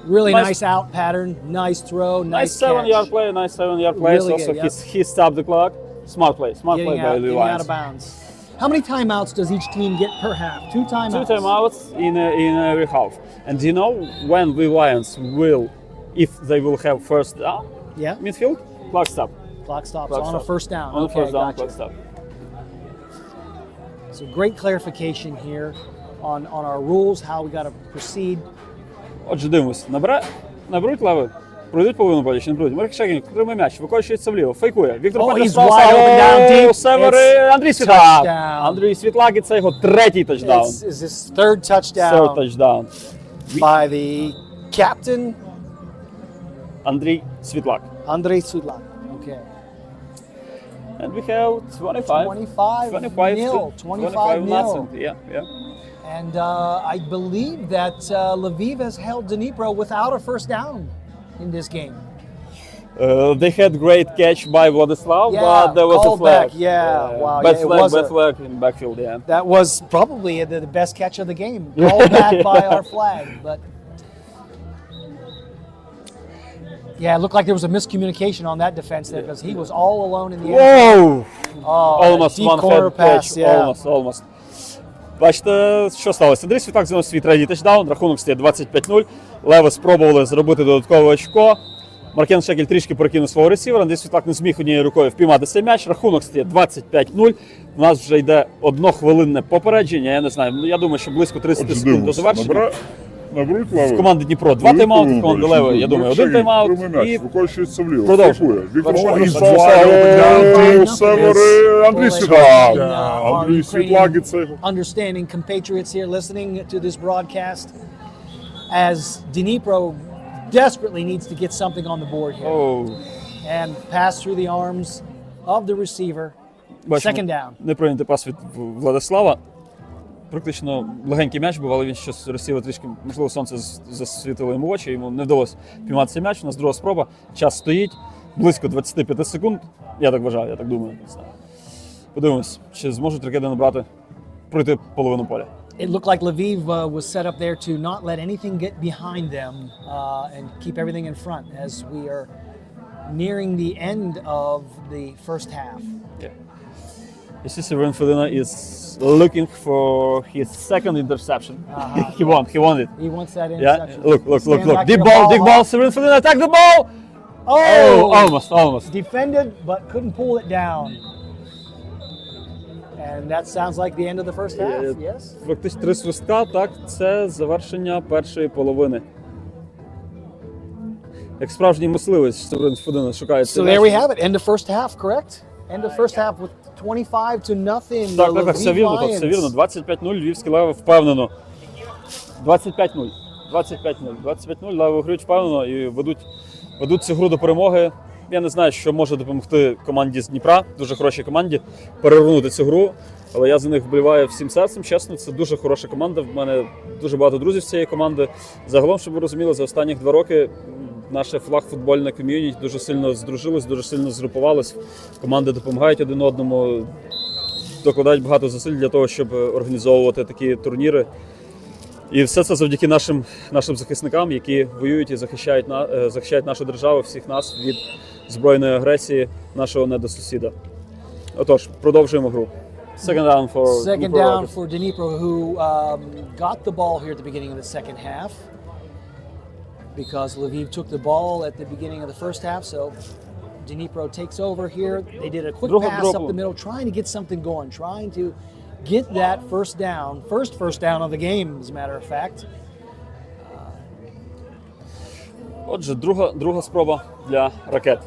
Really nice out pattern, nice throw, nice catch. 7-yard play, nice 7-yard play. Really Also, good, he stopped the clock. Smart play by the Getting Lions. out of bounds. How many timeouts does each team get per half? 2 timeouts. 2 timeouts in every half. And do you know when the Lions will, if they will have first down? Yeah. Midfield? Clock stop. Clock stops Clock on stop. a first down. On the first down, gotcha. clock stop. So great clarification here on our rules, how we got to proceed. Отже, дивимось. Наберуть Леви? Пройдуть половину поля чи не пройдуть? Маркен Шекель отримує м'яч, виконується вліво, фейкує. Віктор Петров Андрій Світлак. Андрій Світлак, і це його третій тачдаун. Is this third touchdown by the captain? Андрій Світлак. Андрій Світлак. Okay. And we have 25 nothing. Yeah. And I believe that Lviv has held Dnipro without a first down in this game. They had great catch by Vladislav, but there was a flag. Wow. Bad flag in backfield, yeah. That was probably the best catch of the game. Called back by our flag, but yeah, it looked like there was a miscommunication on that defense there because he was all alone in the end. Whoa! Almost one hand catch. Almost. Бачите, що сталося? Андрій Світлак зробив свій третій тачдаун, рахунок стає 25-0. Леви спробували зробити додаткове очко. Маркен Шекель трішки перекинув свого ресівера, Андрій Світлак не зміг однією рукою впіймати цей м'яч. Рахунок стає 25-0. У нас вже йде 1-хвилинне попередження. Я не знаю, я думаю, що близько 30 секунд до завершення. В команди Дніпро 2 тайм-аути, в команди Леви, я думаю, 1 тайм-аут. І виконується вліво. Продовжує. Андрій Світлак. Андрій Світлак і це його. Understanding compatriots here listening to this broadcast as Dnipro desperately needs to get something on the board here. And pass through the arms of the receiver. Second down. Не прийнятий пас від Владислава. Практично легенький м'яч був, але він щось ресівер трішки, можливо, сонце засвітило йому очі, йому не вдалося піймати цей м'яч. У нас друга спроба, час стоїть, близько 25 секунд, я так вважаю, я так думаю. Подивимось, чи зможуть ракети набрати, пройти половину поля. It looked like Lviv was set up there to not let anything get behind them and keep everything in front as we are nearing the end of the first half. Yeah. You see, Severin Fedina is looking for his second interception. He wants it. He wants that interception. Yeah, look. Deep ball, Severin Fedina, attack the ball! Almost. Defended, but couldn't pull it down. And that sounds like the end of the first half, yes? Фактично 3 свистка, так, це завершення першої половини. як справжній мисливець, Федина шукає. So there we have it. End of first half, correct? End of first half with 25-0. Так, все вірно, так, все вірно. 25-0, львівські Леви впевнено. 25-0. 25-0, Леви виграють впевнено і ведуть цю гру до перемоги. Я не знаю, що може допомогти команді з Дніпра, дуже хорошій команді, перевернути цю гру. Але я за них вболіваю всім серцем, чесно, це дуже хороша команда. В мене дуже багато друзів з цієї команди. Загалом, щоб ви розуміли, за останні 2 роки наше флагфутбольне ком'юніті дуже сильно здружилось, дуже сильно згрупувалось. Команди допомагають один одному, докладають багато зусиль для того, щоб організовувати такі турніри. І все це завдяки нашим захисникам, які воюють і захищають нашу державу, всіх нас від збройної агресії нашого недосусіда. Отож, продовжуємо гру. Second down for Dnipro, who got the ball here at the beginning of the second half, because Lviv took the ball at the beginning of the first half. So Dnipro takes over here. They did a quick pass up the middle, trying to get something going, trying to get that first down of the game, as a matter of fact. Отже, друга спроба для ракет.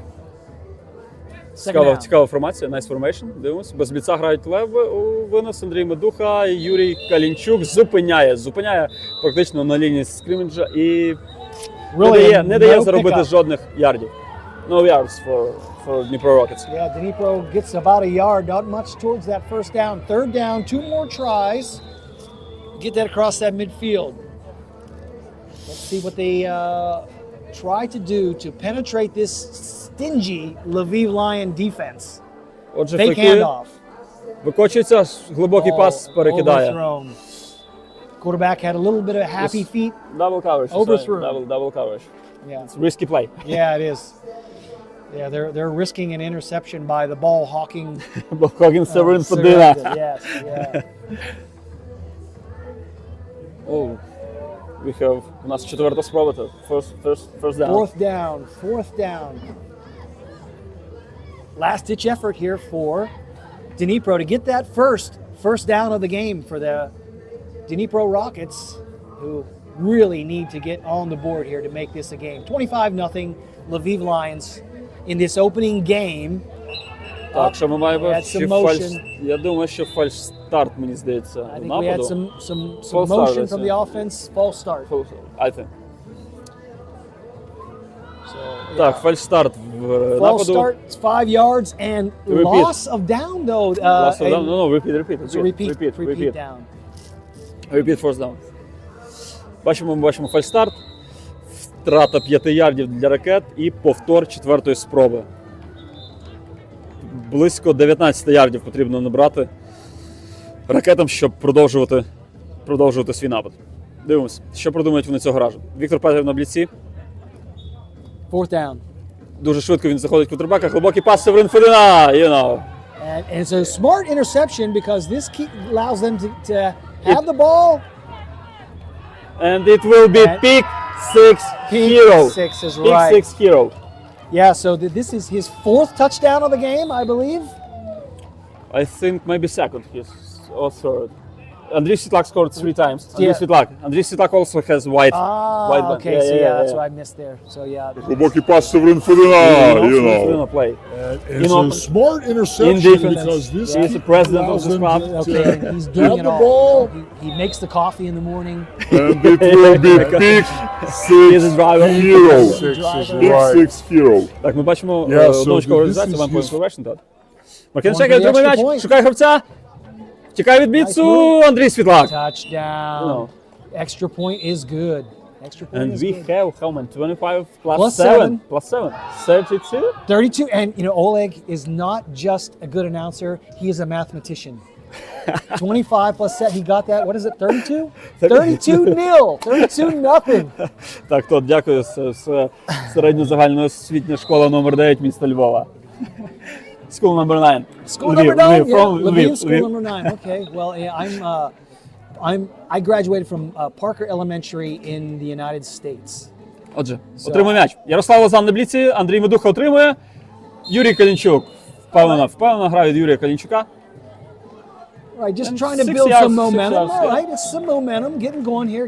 Цікава формація, nice formation, дивимося. Без бліца грають Леви у винос, Андрій Медуха, Юрій Калінчук зупиняє практично на лінії скриміджа і не дає заробити жодних ярдів. No yards for Dnipro Rockets. Yeah, Dnipro gets about a yard, not much towards that first down. Third down, 2 more tries. Get that across that midfield. Let's see what they try to do to penetrate this stingy Lviv Lion defense. Отже, fake handoff. Викочується, глибокий пас перекидає. Overthrown. Quarterback had a little bit of happy feet. Double coverage. Overthrown. Double coverage. Yeah. It's a risky play. Yeah, it is. Yeah, they're risking an interception by the ball hawking. Severin Fedina. Yes, yeah. Oh, у нас четверта спроба. First down. Fourth down. Last ditch effort here for Dnipro to get that first down of the game for the Dnipro Rockets, who really need to get on the board here to make this a game. 25-0 Lviv Lions in this opening game. Так, що ми маємо ще я думаю, що фальш-старт, мені здається, I think нападу. we had some motion from the offense, false start. I think. So, Так, фальш-старт в false нападу. start, 5 yards, and loss of down though. Loss of down? No, repeat. Repeat down. Repeat first down. Ми бачимо фальш-старт, втрата 5 ярдів для ракет і повтор 4-ї спроби. Близько 19 ярдів потрібно набрати ракетам, щоб продовжувати свій напад. Дивимось, що продумають вони цього разу. Віктор Петрів на бліці. Fourth down. Дуже швидко він заходить в квотербека. Глибокий пас Северин Федина, And it's a smart interception because this allows them to have the ball. And it will be pick six hero. Six is right. Pick six hero. Yeah, so this is his 4th touchdown of the game, I believe. I think maybe second, or third. Andriy Svitlak scored 3 times. Andriy Svitlak also has wide band. Okay, so that's what I missed there. So yeah. Глибокий пас Северин Федина, play. It's a smart interception because this he's the president of the club. Okay, he's doing it all. He makes the coffee in the morning. And it will be pick six hero. Pick six hero. Так, ми бачимо одну очкову реалізацію, вам point progression, так. Маркен Шекель, другий м'яч, шукає гравця. Тікає від бліцу, Андрій Світлак. Touchdown. Extra point is good. And we have how many? 25 plus 7. Plus 7. 32? 32. And you know, Oleg is not just a good announcer, he is a mathematician. 25 plus 7, he got that, what is it, 32? 32-0. 32-0. Так, то дякую. Це середньозагальноосвітня школа номер 9 міста Львова. School number 9. School number 9. Lviv, school number 9. Okay. Well, yeah, I graduated from Parker Elementary in the United States. Отже, отримує м'яч. Ярослав Лозан на бліці, Андрій Медуха отримує. Юрій Калінчук. Впевнено гра від Юрія Калінчука. Right, just trying to build some momentum. All right, it's some momentum, getting going here,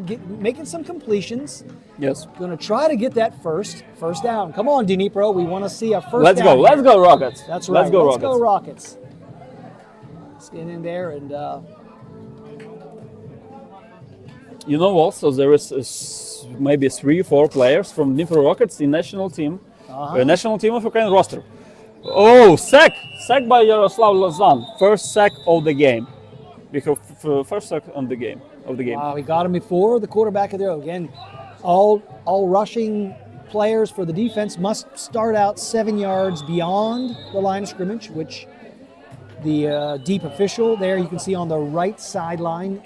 making some completions. Yes. Going to try to get that first down. Come on, Dnipro. We want to see a first Let's down. go. Let's go, Rockets. That's right. Let's go, Let's Rockets. go, Rockets. Let's get in there and. You know, also there is maybe 3-4 players from Dnipro Rockets in national team, national team of Ukraine roster. Oh, sack by Yaroslav Lozan. First sack of the game. Because first sack on the game of the game. Wow, he got him before the quarterback of the row. Again, all rushing players for the defense must start out 7 yards beyond the line of scrimmage, which the deep official there you can see on the right sideline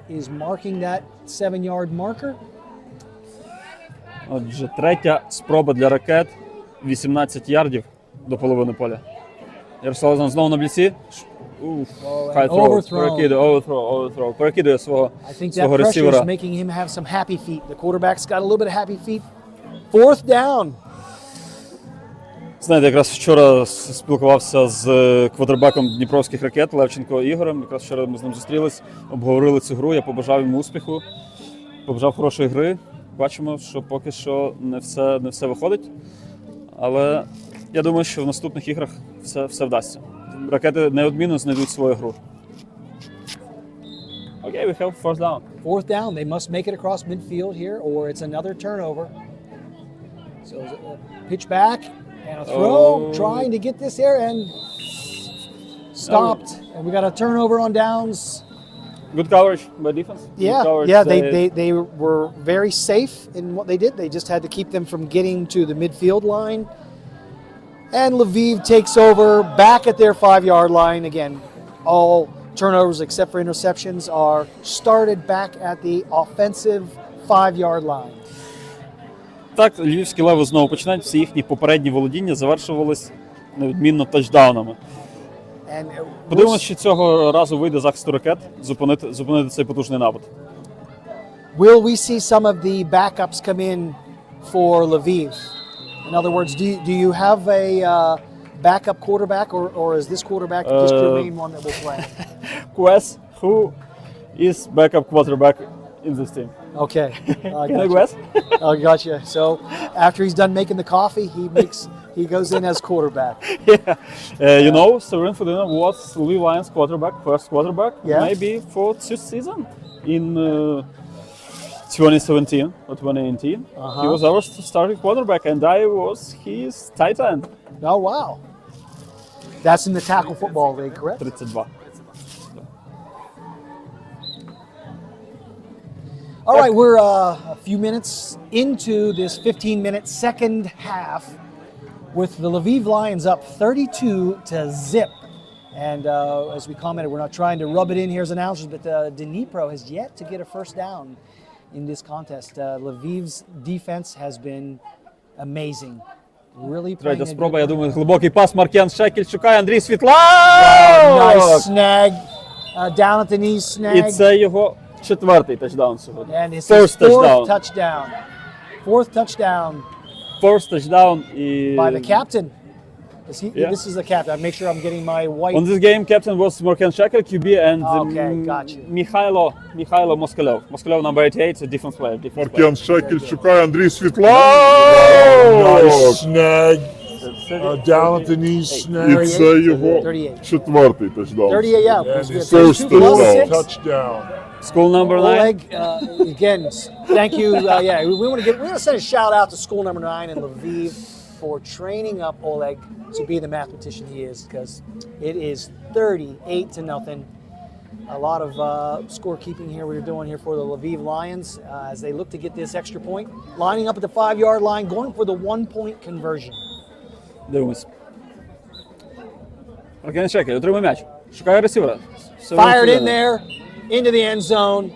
is marking that 7-yard marker. Отже, третя спроба для ракет. 18 ярдів до половини поля. Ярослав Лозан знову на бліці. High throw, overthrow. Перекидує свого I think that pressure is ресівера. making him have some happy feet. The quarterback's got a little bit of happy feet. Fourth down. Знаєте, якраз вчора спілкувався з квотербеком дніпровських ракет Левченко Ігорем. Якраз вчора ми з ним зустрілись, обговорили цю гру, я побажав йому успіху, побажав хорошої гри. Бачимо, що поки що не все виходить, але я думаю, що в наступних іграх все вдасться. Ракети неодмінно знайдуть свою гру. Okay, we have fourth down. Fourth down. They must make it across midfield here, or it's another turnover. So a pitch back and a throw, trying to get this here and stopped. And we got a turnover on downs. Good coverage by defense. Yeah, coverage. yeah. They were very safe in what they did. They just had to keep them from getting to the midfield line. And Lviv takes over back at their 5-yard line. Again, all turnovers except for interceptions are started back at the offensive 5-yard line. Так, львівські леви знову починають. Всі їхні попередні володіння завершувались неодмінно тачдаунами. Подивимося, чи цього разу вийде захисту ракет зупинити цей потужний напад. Will we see some of the backups come in for Lviv? In other words, do you have a backup quarterback, or is this quarterback just your main one that will play? Quest, who is backup quarterback in this team? Okay. Can I guess? I gotcha. So after he's done making the coffee, he goes in as quarterback. Yeah. You know, Severin Fudina was Lviv Lions first quarterback, maybe for this season in 2017 or 2018. He was our starting quarterback, and I was his tight end. Oh, wow. That's in the tackle football league, correct? 32. All right, we're a few minutes into this 15-minute second half with the Lviv Lions up 32-0. And as we commented, we're not trying to rub it in here as announcers, but Dnipro has yet to get a first down in this contest. Lviv's defense has been amazing. Really playing Третя a спроба, good я думаю, глибокий пас. Маркен Шекель шукає Андрій Світлак! Nice snag, down at the knees snag. І це його четвертий тачдаун сьогодні. And it's his fourth touchdown. Fourth touchdown. First touchdown і... By the captain. This is the captain. Make sure I'm getting my white. On this game, captain was Marken Shekel, QB, and gotcha. Mikhailo Moskalev. Moskalev number 88, a different player. Маркен Шекель шукає Андрій Світлак! Nice snag. Down at the knees snag. І це його четвертий тачдаун. 38, yeah. First touchdown. School number 9. Oleg, again, thank you. We want to send a shout out to school number 9 in Lviv for training up Oleg to be the mathematician he is, because it is 38-0. A lot of scorekeeping here we're doing here for the Lviv Lions as they look to get this extra point. Lining up at the 5-yard line, going for the 1-point conversion. Дивимось. Маркен Шекель отримує м'яч. Шукає ресівера. Fired in there, into the end zone.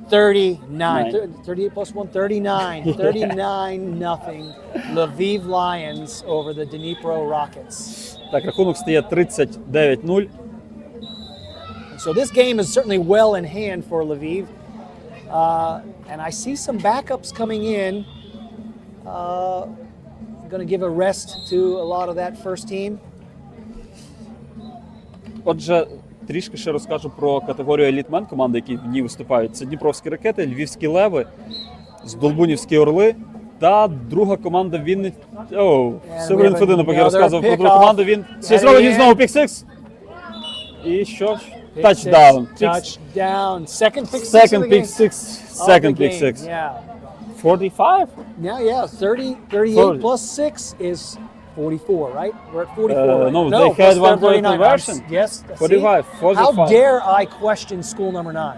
39. 38 plus 1, 39. 39-0. Lviv Lions over the Dnipro Rockets. Так, рахунок стає 39-0. So this game is certainly well in hand for Lviv. And I see some backups coming in. Going to give a rest to a lot of that first team. Отже, трішки ще розкажу про категорію елітмен, команди, які в ній виступають. Це дніпровські ракети, львівські леви. Здолбунівські Орли та друга команда Вінниці. Северин Федина поки розказував про другу команду. Він зробив знову пік-6. І що ж? Touchdown. Touchdown. Second pick six. Second pick-6. Second pick-6. Yeah. 45? Yeah. 38 plus 6 is 44, right? We're at 44. No, right? they had plus one point 39. conversion. Yes. 45. How dare I question school number 9?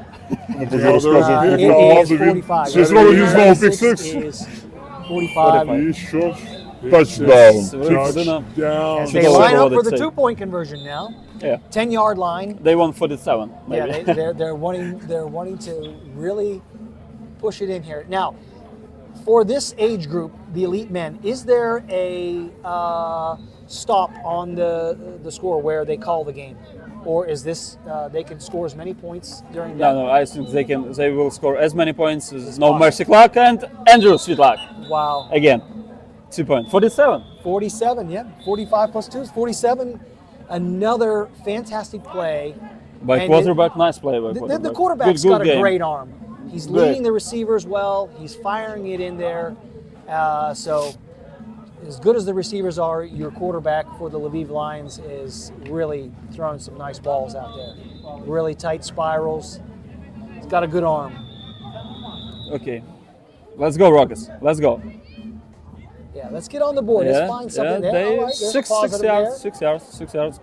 Поки розказував. It is 45. Ще зробив знову пік-6. Is 45. І що ж? Touchdown. Северин Федина. They line up for the 2-point conversion now. Yeah. 10-yard line. They won 47. Maybe. Yeah, they're wanting to really push it in here. Now, for this age group, the elite men, is there a stop on the score where they call the game, or is this they can score as many points during that? No, I think they will score as many points as No Mercy Clark and Andrew Sweetluck. Wow. Again, 2 points. 47. 47, yeah. 45 plus 2 is 47. Another fantastic play. By And quarterback, nice play by quarterback. The quarterback's Good got a game. great arm. He's leading the receivers well. He's firing it in there. So as good as the receivers are, your quarterback for the Lviv Lions is really throwing some nice balls out there. Really tight spirals. He's got a good arm. Okay. Let's go, Rockets. Let's go. Yeah, let's get on the board. Let's find something there. All right, there's a positive there. 6 yards.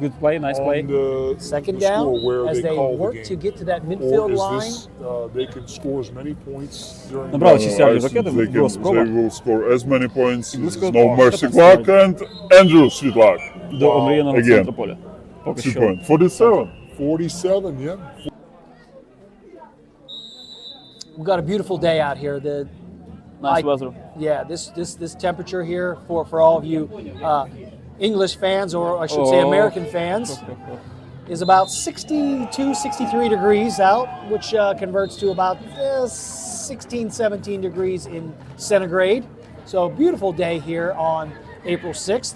Good play, nice play. On the Second the down, score where as they call the work game. to get to that Or midfield is line. this, they can score as many points during Набрали the 6 I ярдів think ракети, they була спроба. will score as many points Близько as No Mercy 15 Clark and Andrew Sweetluck. До омріяного Again. центру поля. Поки 2 що. points. 47. 47, yeah. We've got a beautiful day out here. Nice weather. Yeah, this temperature here for all of you English fans, or I should say American fans, is about 62, 63 degrees out, which converts to about 16, 17 degrees in centigrade. So a beautiful day here on April 6th.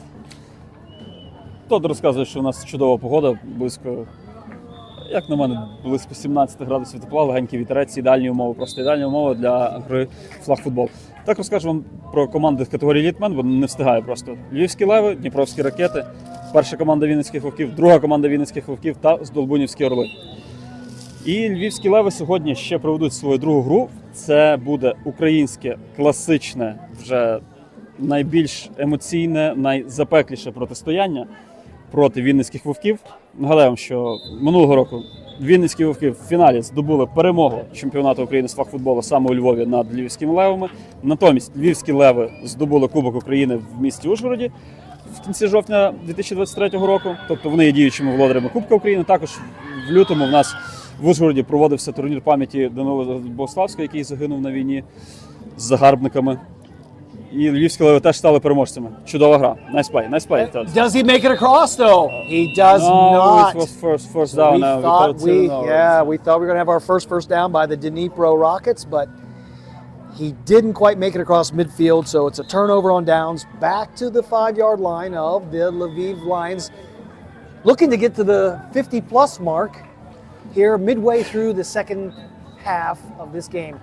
Тот розказує, що у нас чудова погода, близько, як на мене, близько 17 градусів тепла, легенький вітерець, ідеальні умови, просто ідеальні умови для гри флагфутбол. Так розкажу вам про команди з категорії літмен, бо не встигаю просто. Львівські Леви, Дніпровські Ракети, перша команда Вінницьких Вовків, друга команда Вінницьких Вовків та Здолбунівські Орли. І Львівські Леви сьогодні ще проведуть свою другу гру. Це буде українське, класичне, вже найбільш емоційне, найзапекліше протистояння проти Вінницьких Вовків. Нагадаю вам, що минулого року Вінницькі Вовки в фіналі здобули перемогу чемпіонату України з флагфутболу саме у Львові над Львівськими Левами. Натомість Львівські Леви здобули Кубок України в місті Ужгороді в кінці жовтня 2023 року. Тобто вони є діючими володарями Кубка України. Також в лютому в нас в Ужгороді проводився турнір пам'яті Данила Богославського, який загинув на війні з загарбниками. І Львівські Леви теж стали переможцями. Чудова гра. Nice play. Nice play. Does he make it across though? He does not. It was first down. We thought we were going to have our first down by the Dnipro Rockets, but he didn't quite make it across midfield, so it's a turnover on downs back to the 5-yard line of the Lviv Lions, looking to get to the 50-plus mark here midway through the second half of this game.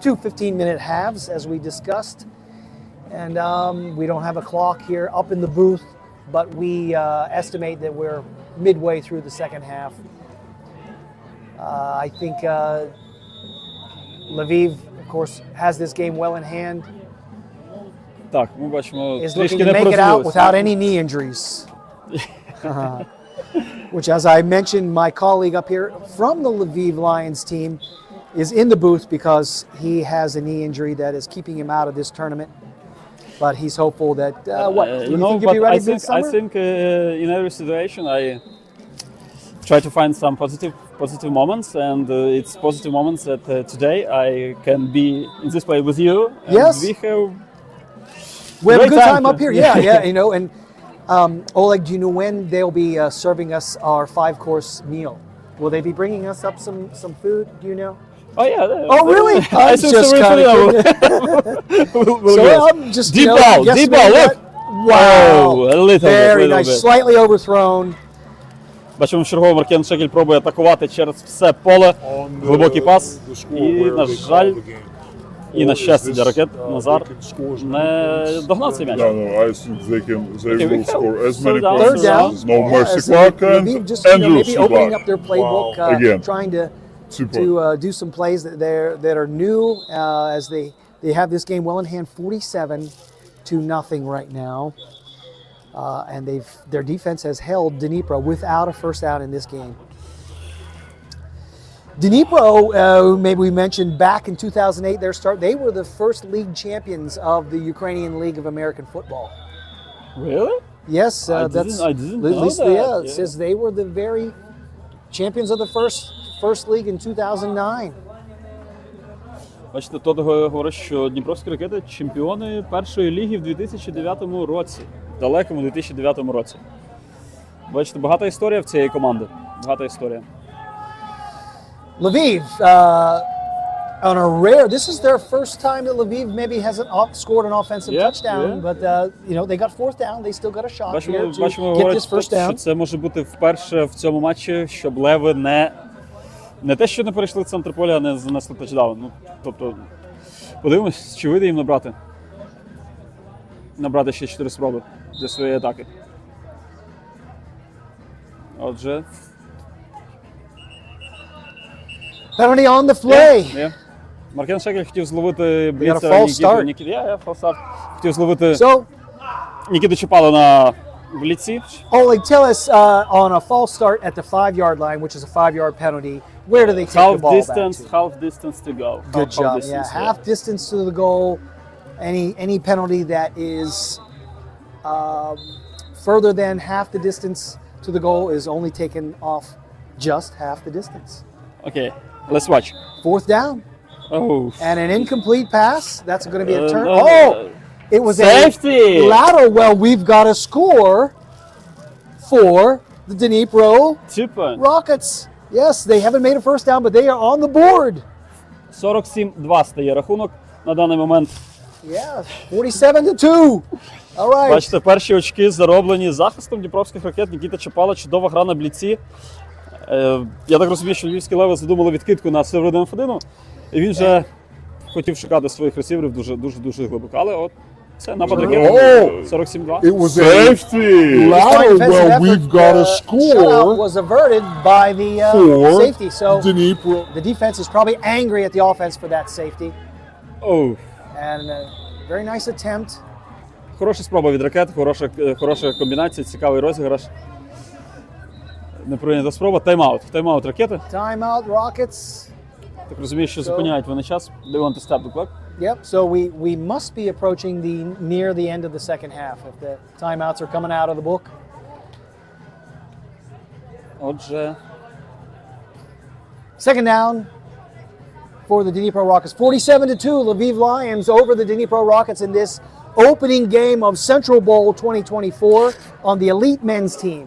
2 15-minute halves, as we discussed. And we don't have a clock here up in the booth, but we estimate that we're midway through the second half. I think Lviv, of course, has this game well in hand. Так, ми бачимо, Is трішки looking не to make it out проснулися. without any knee injuries. Which, as I mentioned, my colleague up here from the Lviv Lions team is in the booth because he has a knee injury that is keeping him out of this tournament. But he's hopeful that, do you think you'll be ready midsummer? I think in every situation I try to find some positive moments, and it's positive moments that today I can be in this play with you. And Yes. We have a good time up here. Yeah, you know. And Oleg, do you know when they'll be serving us our 5-course meal? Will they be bringing us up some food? Do you know? Oh yeah. Oh really? I think just kind of so I'm just deep ball, look. Wow, a little very bit, nice, slightly overthrown. Бачимо, чергово Маркен Шекель пробує атакувати через все поле. Глибокий пас. І, на жаль, І на щастя для ракет Назар не догнав цей м'яч. No, I think they will score as many down. points Third down. as no mercy As clock and Lviv just Andrew maybe opening up their Sivak. playbook, Again. trying to Super. do some plays that are new as they have this game well in hand, 47-0 right now, and their defense has held Dnipro without a first down in this game. Dnipro, maybe we mentioned back in 2008, they were the first league champions of the Ukrainian League of American Football. Really? Yes, I that's didn't at know least that. yeah, it Yeah. says they were the very champions of the first league in 2009. Бачите, Тодо говорить, що дніпровські ракети – чемпіони першої ліги в 2009 році. В далекому 2009 році. Бачите, багата історія в цієї команди. Багата історія. Lviv, on a rare, this is their first time that Lviv maybe hasn't scored an offensive touchdown, but they got fourth down. They still got a shot here to get this first down. Що це може бути вперше в цьому матчі, щоб Леви не те, що не перейшли в центр поля, а не занесли тачдаун. Ну, тобто, подивимось, чи вийде їм набрати ще 4 спроби для своєї атаки. Отже, Penalty on the play. Маркен Шекель хотів зловити They got a бліца false start. Нікіту. Хотів зловити So, Нікіту Чапало на бліці. Oleg, tell us on a false start at the 5-yard line, which is a 5-yard penalty, where do they take the ball back to? Half distance to go. Good job. Half distance to the goal. Any penalty that is further than half the distance to the goal is only taken off just half the distance. Okay, let's watch. Fourth down. Oh. And an incomplete pass. That's going to be a turn. No. Oh, it was Safety. a lateral. Well, we've got a score for the Dnipro 2 points. Rockets. Yes, they haven't made a first down, but they are on the board. 47-2 стає рахунок на даний момент. Yeah, 47-2. All right. Бачите, перші очки зароблені захистом дніпровських ракет. Нікіта Чапало, чудова гра на бліці. Я так розумію, що львівські Леви задумали відкидку на Северину Федину, і він вже хотів шукати своїх ресіверів дуже глибоко. Але от це напад ракет 47-2. It was a Safety! lateral where we've got a Shutout score was averted by the for safety. So Dnipro. the defense is probably angry at the offense for that safety. Oh. And a very nice attempt. Хороша спроба від ракет, хороша комбінація, цікавий розіграш. Не прийнята спроба. Тайм-аут ракети. Timeout, Rockets. Так розумію, що зупиняють вони час. They want to stop the clock. Yep, so we must be approaching near the end of the second half if the timeouts are coming out of the book. Отже, Second down for the Dnipro Rockets. 47-2, Lviv Lions over the Dnipro Rockets in this opening game of Central Bowl 2024 on the elite men's team.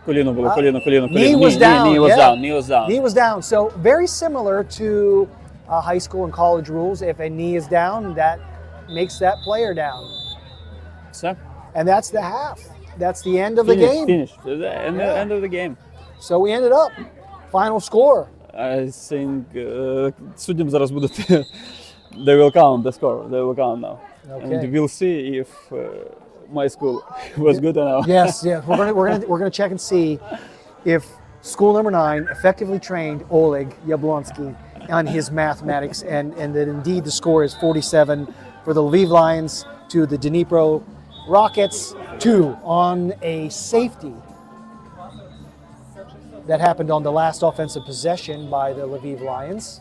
коліно було, коліно. Knee was down. Knee was yeah. down, knee was down. Knee was down. So very similar to high school and college rules. If a knee is down, that makes that player down. Все. And that's the half. That's the end of the game. Finish. End of the game. So we ended up. Final score. I think суддям зараз буде they will count the score. They will count now. Okay. And we'll see if my school was good enough. Yes, yeah. We're gonna check and see if school number 9 effectively trained Oleg Yablonsky on his mathematics, and that indeed the score is 47 for the Lviv Lions to the Dnipro Rockets 2 on a safety that happened on the last offensive possession by the Lviv Lions.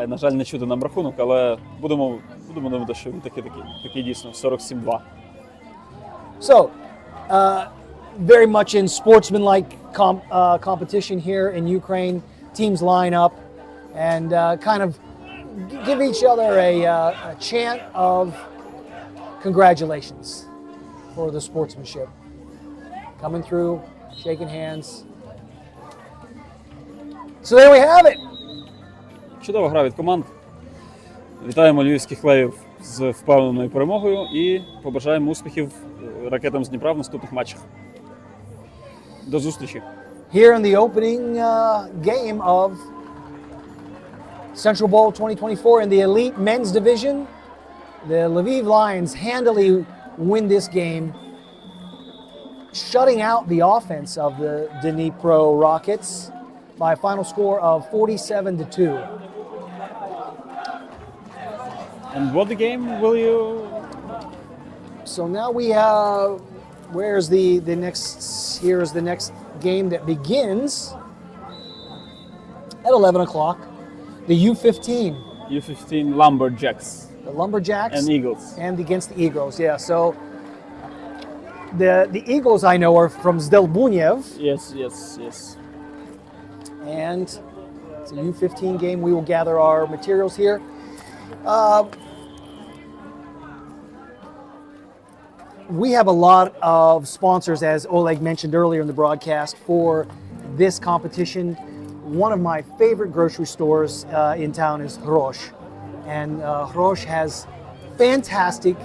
На жаль, не чути нам рахунок, але будемо думати, що він такий дійсно 47-2. So, very much in sportsmanlike competition here in Ukraine. Teams line up and kind of give each other a chant of congratulations for the sportsmanship. Coming through, shaking hands. So there we have it. Чудова гра від команд. Вітаємо львівських левів з впевненою перемогою і побажаємо успіхів ракетам з Дніпра в наступних матчах. До зустрічі. Here in the opening game of Central Bowl 2024 in the elite men's division. The Lviv Lions handily win this game, shutting out the offense of the Dnipro Rockets by a final score of 47-2. And what the game will you? So now we have, where's the next, here's the next game that begins at 11 o'clock. The U15. U15 Lumberjacks. The Lumberjacks. And Eagles. And against the Eagles, yeah. So the Eagles I know are from Zdelbuniev. Yes, yes, yes. And it's a U15 game. We will gather our materials here. We have a lot of sponsors, as Oleg mentioned earlier in the broadcast, for this competition. One of my favorite grocery stores in town is Hrosh. And Hrosh has fantastic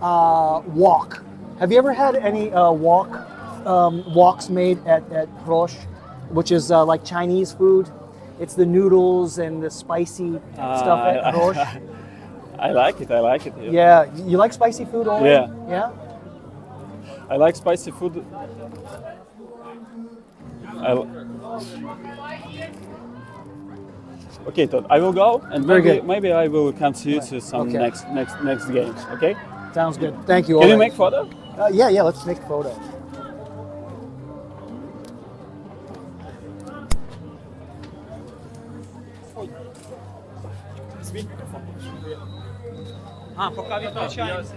wok. Have you ever had any woks made at Hrosh, which is like Chinese food? It's the noodles and the spicy stuff at Hrosh. I like it, Yeah, you like spicy food, Oleg? Yeah. Yeah? I like spicy food. Okay, Todd, I will go, and maybe I will come to you to some next games. Okay? Sounds good. Thank you. Can Oleg. you make photo? Yeah. Let's make a photo. Поки відключаємося.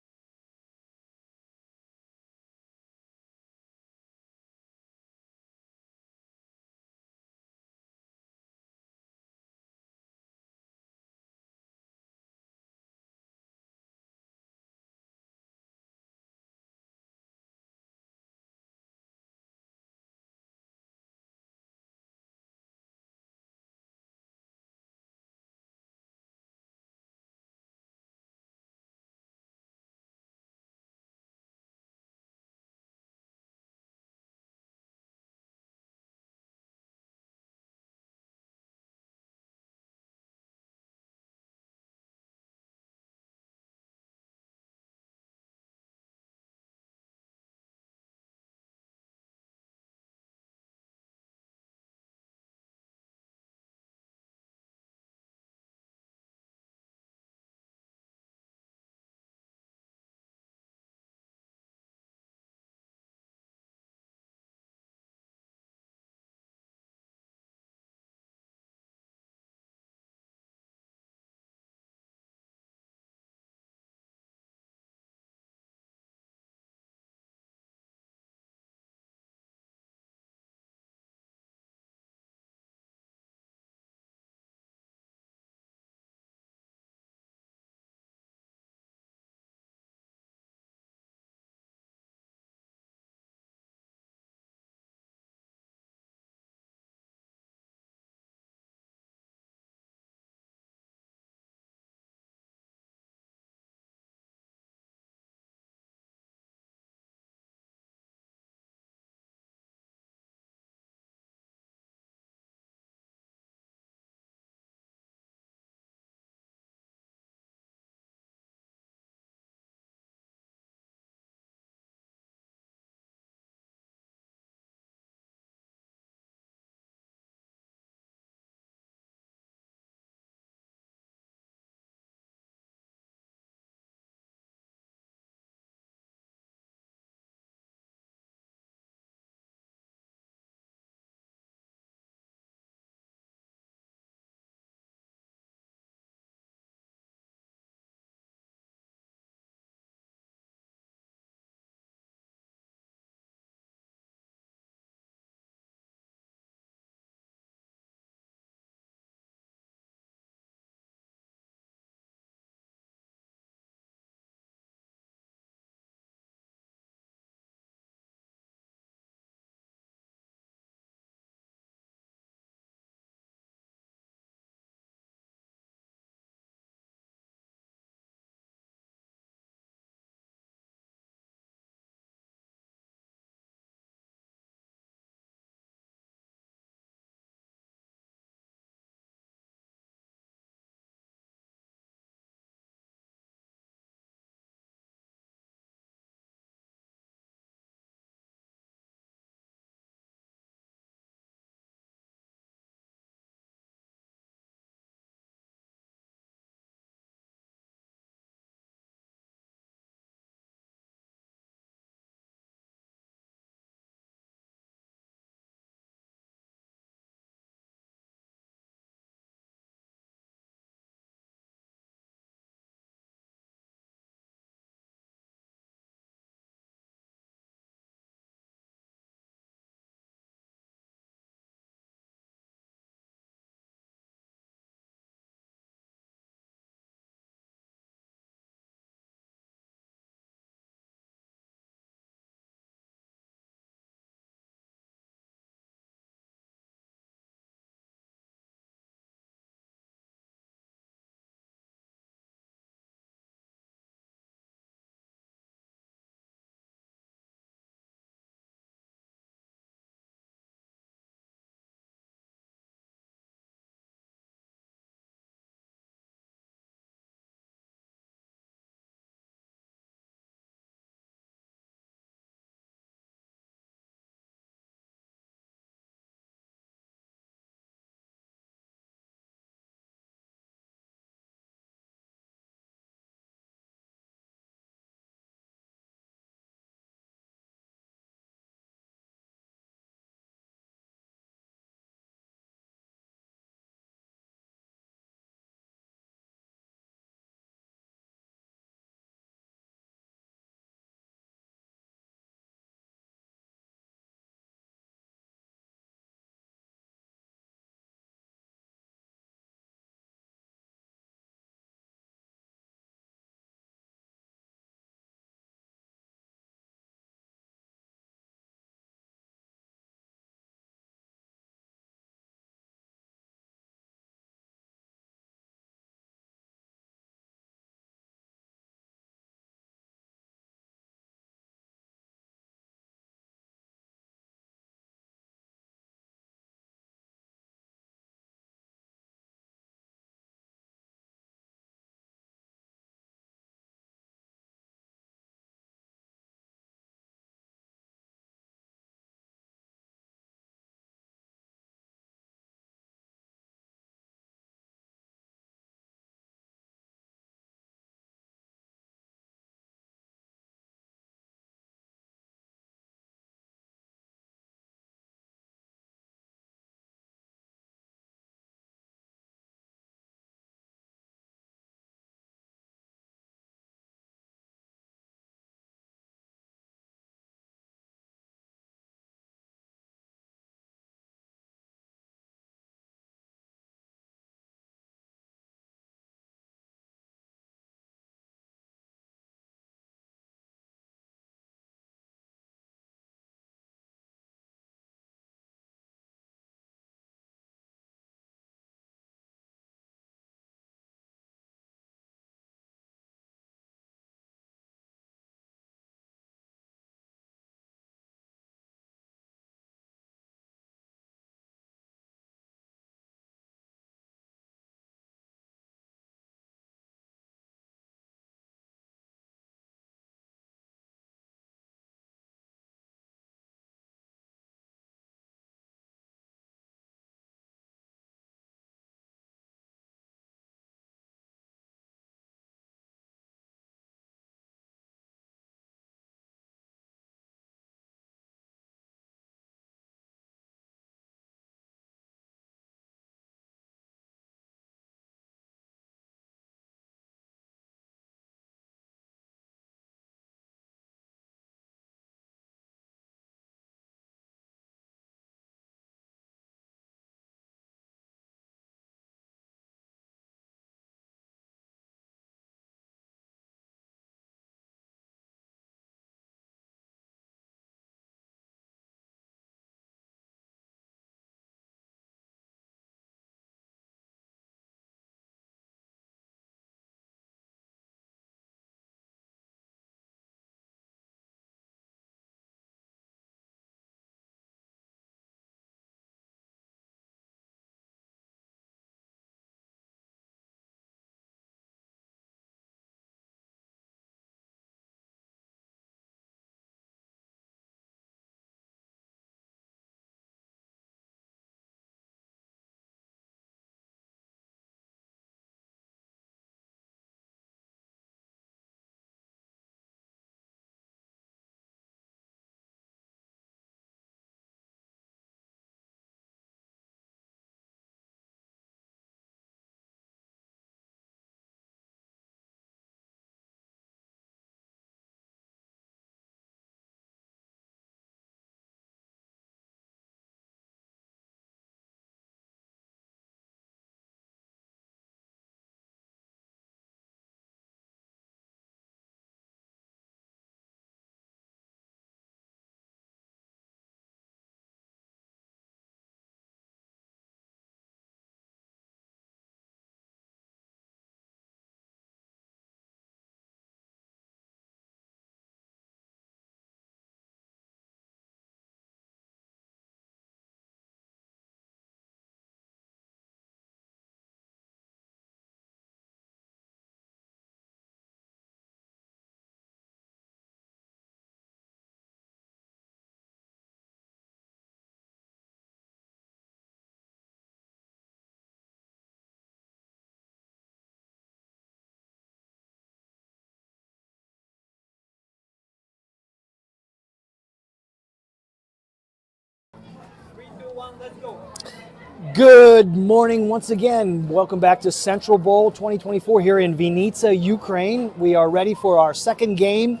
Good morning once again. Welcome back to Central Bowl 2024 here in Vinica, Ukraine. We are ready for our second game,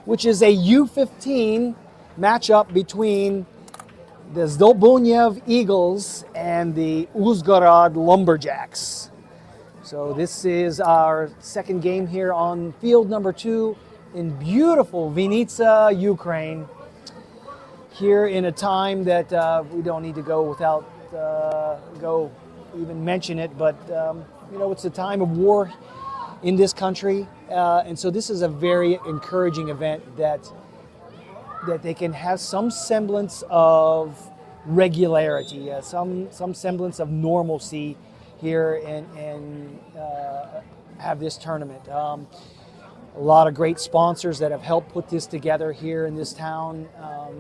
which is a U15 matchup between the Zdolbunyev Eagles and the Uzhgorod Lumberjacks. So this is our second game here on field number 2 in beautiful Vinica, Ukraine. Here in a time that we don't need to go without even mention it, but you know, it's a time of war in this country, and so this is a very encouraging event that they can have some semblance of regularity, some semblance of normalcy here and have this tournament. A lot of great sponsors that have helped put this together here in this town.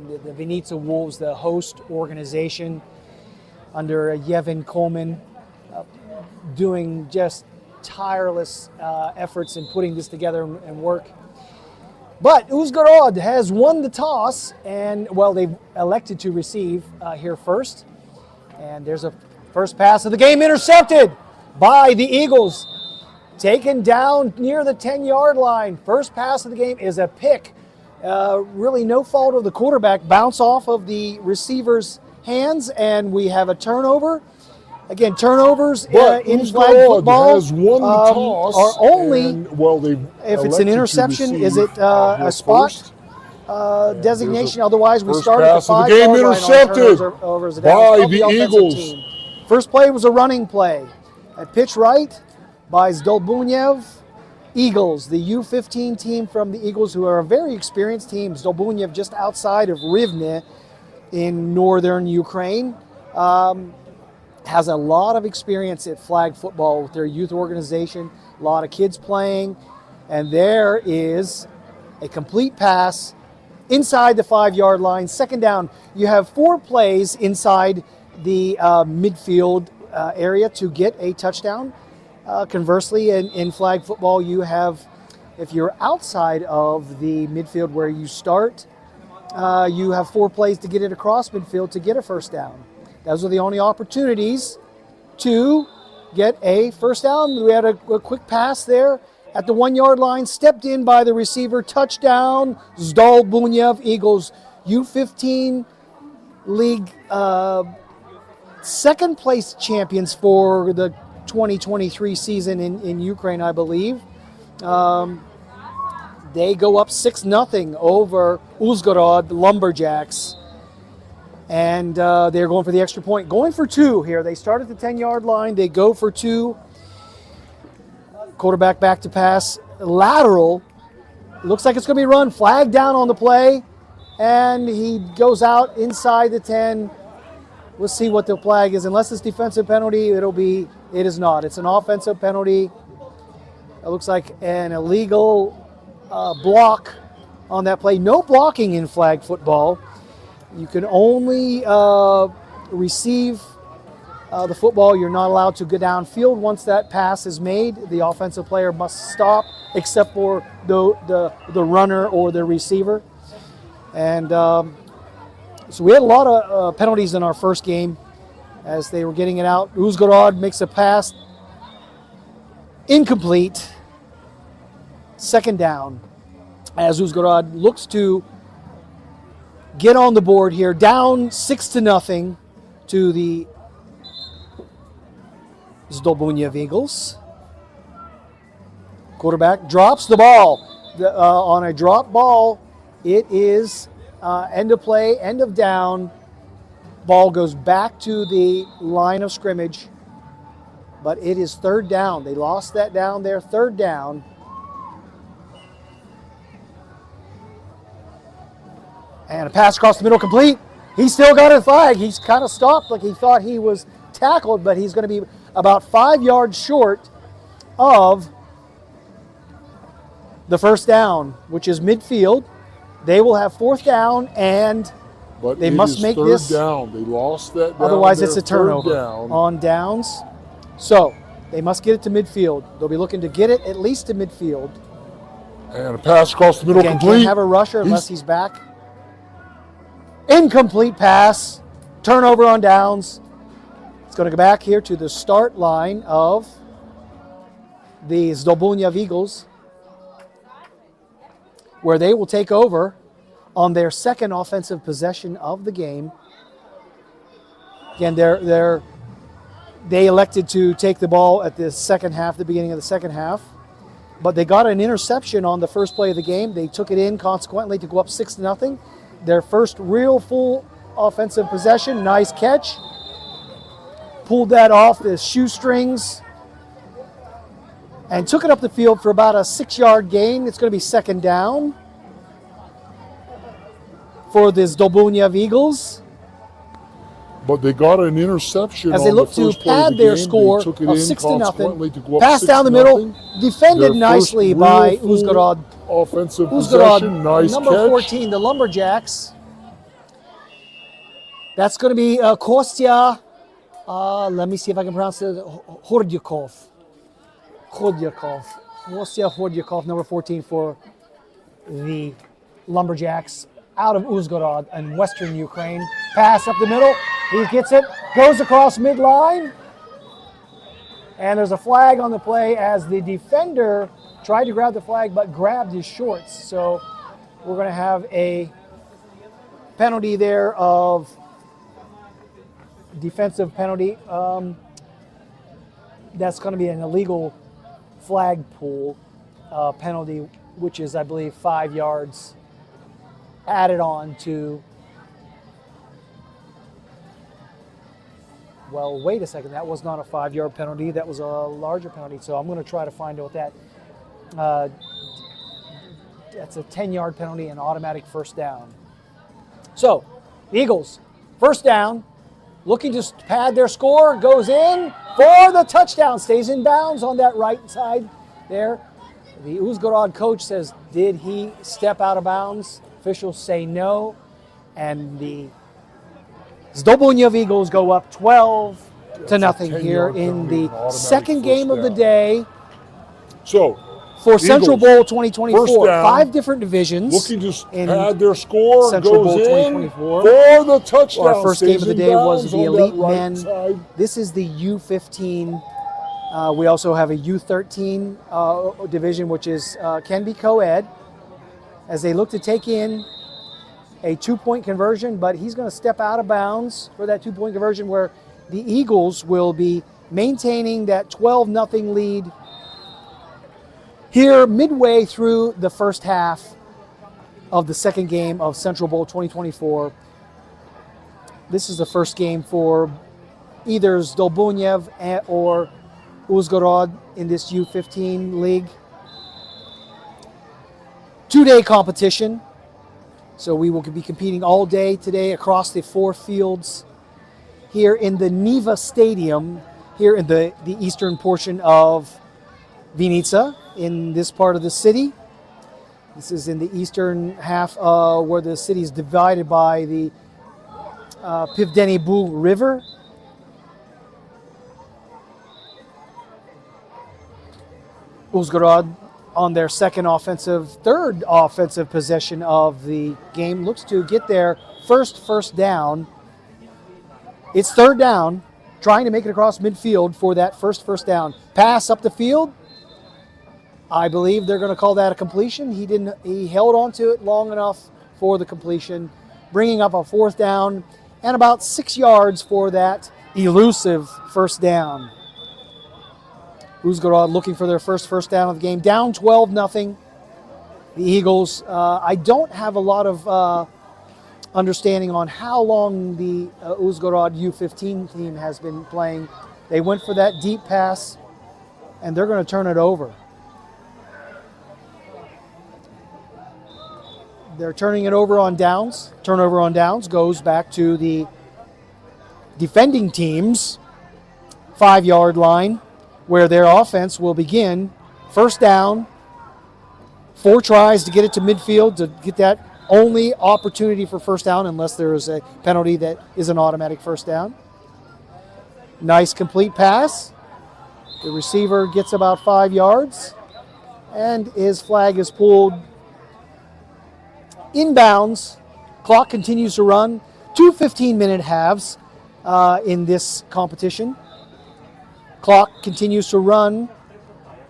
The Vinica Wolves, the host organization, under Yevin Coleman, doing just tireless efforts in putting this together and work. But Uzhgorod has won the toss, and well, they've elected to receive here first. And there's a first pass of the game intercepted by the Eagles. Taken down near the 10-yard line. First pass of the game is a pick. Really no fault of the quarterback. Bounce off of the receiver's hands, and we have a turnover. Again, turnovers in flag football has won the toss, are only, and, if it's an interception, is it a spot designation? Otherwise, we start at the 5-yard line on turnovers by the Eagles. Team. First play was a running play. A pitch right by Zdolbunyev Eagles, the U15 team from the Eagles, who are a very experienced team. Zdolbunyev just outside of Rivne in northern Ukraine. Has a lot of experience at flag football with their youth organization, a lot of kids playing, and there is a complete pass inside the 5-yard line, second down. You have 4 plays inside the midfield area to get a touchdown. Conversely, in flag football, you have, if you're outside of the midfield where you start, you have 4 plays to get it across midfield to get a first down. Those are the only opportunities to get a first down. We had a quick pass there at the 1-yard line, stepped in by the receiver, touchdown, Zdolbunyev Eagles, U15 League second place champions for the 2023 season in Ukraine, I believe. They go up 6-0 over Uzhgorod Lumberjacks. And they're going for the extra point. Going for 2 here. They start at the 10-yard line. They go for 2. Quarterback back to pass. Lateral. Looks like it's going to be run. Flag down on the play. And he goes out inside the 10. We'll see what the flag is. Unless it's defensive penalty, it is not. It's an offensive penalty. It looks like an illegal block on that play. No blocking in flag football. You can only receive the football. You're not allowed to go downfield once that pass is made. The offensive player must stop, except for the runner or the receiver. And so we had a lot of penalties in our first game as they were getting it out. Uzhgorod makes a pass. Incomplete. Second down as Uzhgorod looks to get on the board here, down 6-0 to the Zdolbunyev Eagles. Quarterback drops the ball. On a drop ball, it is end of play, end of down. Ball goes back to the line of scrimmage, but it is third down. They lost that down there, third down. And a pass across the middle complete. He still got a flag. He's kind of stopped like he thought he was tackled, but he's going to be about 5 yards short of the first down, which is midfield. They will have fourth down, and they must make this. Down. They lost that down. Otherwise, it's a turnover on downs. So they must get it to midfield. They'll be looking to get it at least to midfield. And a pass across the middle complete. Can't have a rusher unless he's back. Incomplete pass turnover on downs. It's going to go back here to the start line of the Zdolbunyev Eagles, where they will take over on their second offensive possession of the game. Again, they elected to take the ball at the second half, the beginning of the second half, but they got an interception on the first play of the game. They took it in consequently to go up 6-0. Their first real full offensive possession, nice catch. Pulled that off the shoestrings and took it up the field for about a 6-yard gain. It's going to be second down for the Zdolbunyev Eagles. But they got an interception as they on look the to first play pad of the their game. score They took it of in 6-0. consequently to go up Pass down the middle, 6-0. defended Their nicely first by real full Uzhgorod. Offensive possession, nice number catch. 14, the Lumberjacks. That's going to be Kostya. Let me see if I can pronounce it. Hordyakov. Kostya Hordyakov, number 14 for the Lumberjacks out of Uzhgorod in western Ukraine. Pass up the middle. He gets it, goes across midline. And there's a flag on the play as the defender tried to grab the flag but grabbed his shorts. So we're going to have a penalty there of defensive penalty. That's going to be an illegal flag pull penalty, which is, I believe, 5 yards added on to. Well, wait a second. That was not a 5-yard penalty. That was a larger penalty. So I'm going to try to find out that. That's a 10-yard penalty and automatic first down. So, the Eagles, first down, looking to pad their score, goes in for the touchdown, stays in bounds on that right side there. The Uzhgorod coach says, did he step out of bounds? Officials say no, and the Zdolbunyev Eagles go up 12-0 here in the second game of the day. So, for Central Eagles, Bowl 2024, down, 5 different divisions. Looking to in pad their score, Central goes Bowl in 2024. for the touchdown. Our first game of the day was the Elite Men. Side. This is the U15. We also have a U13 division, which is can be co-ed, as they look to take in a 2-point conversion, but he's going to step out of bounds for that 2-point conversion, where the Eagles will be maintaining that 12-0 lead here midway through the first half of the second game of Central Bowl 2024. This is the first game for either Zdolbunyev or Uzhgorod in this U15 league. 2-day competition. So we will be competing all day today across the 4 fields here in the Niva Stadium, here in the eastern portion of Vinica, in this part of the city. This is in the eastern half where the city is divided by the Pivdeni Bug River. Uzhgorod on their third offensive possession of the game, looks to get their first down. It's third down, trying to make it across midfield for that first down. Pass up the field. I believe they're going to call that a completion. He held on to it long enough for the completion, bringing up a 4th down and about 6 yards for that elusive first down. Uzhgorod looking for their first down of the game, down 12-0. The Eagles, I don't have a lot of understanding on how long the Uzhgorod U15 team has been playing. They went for that deep pass, and they're going to turn it over. They're turning it over on downs. Turnover on downs goes back to the defending team's 5-yard line, where their offense will begin. First down, 4 tries to get it to midfield to get that only opportunity for first down, unless there is a penalty that is an automatic first down. Nice complete pass. The receiver gets about 5 yards, and his flag is pulled inbounds. Clock continues to run. 2 15-minute halves in this competition. Clock continues to run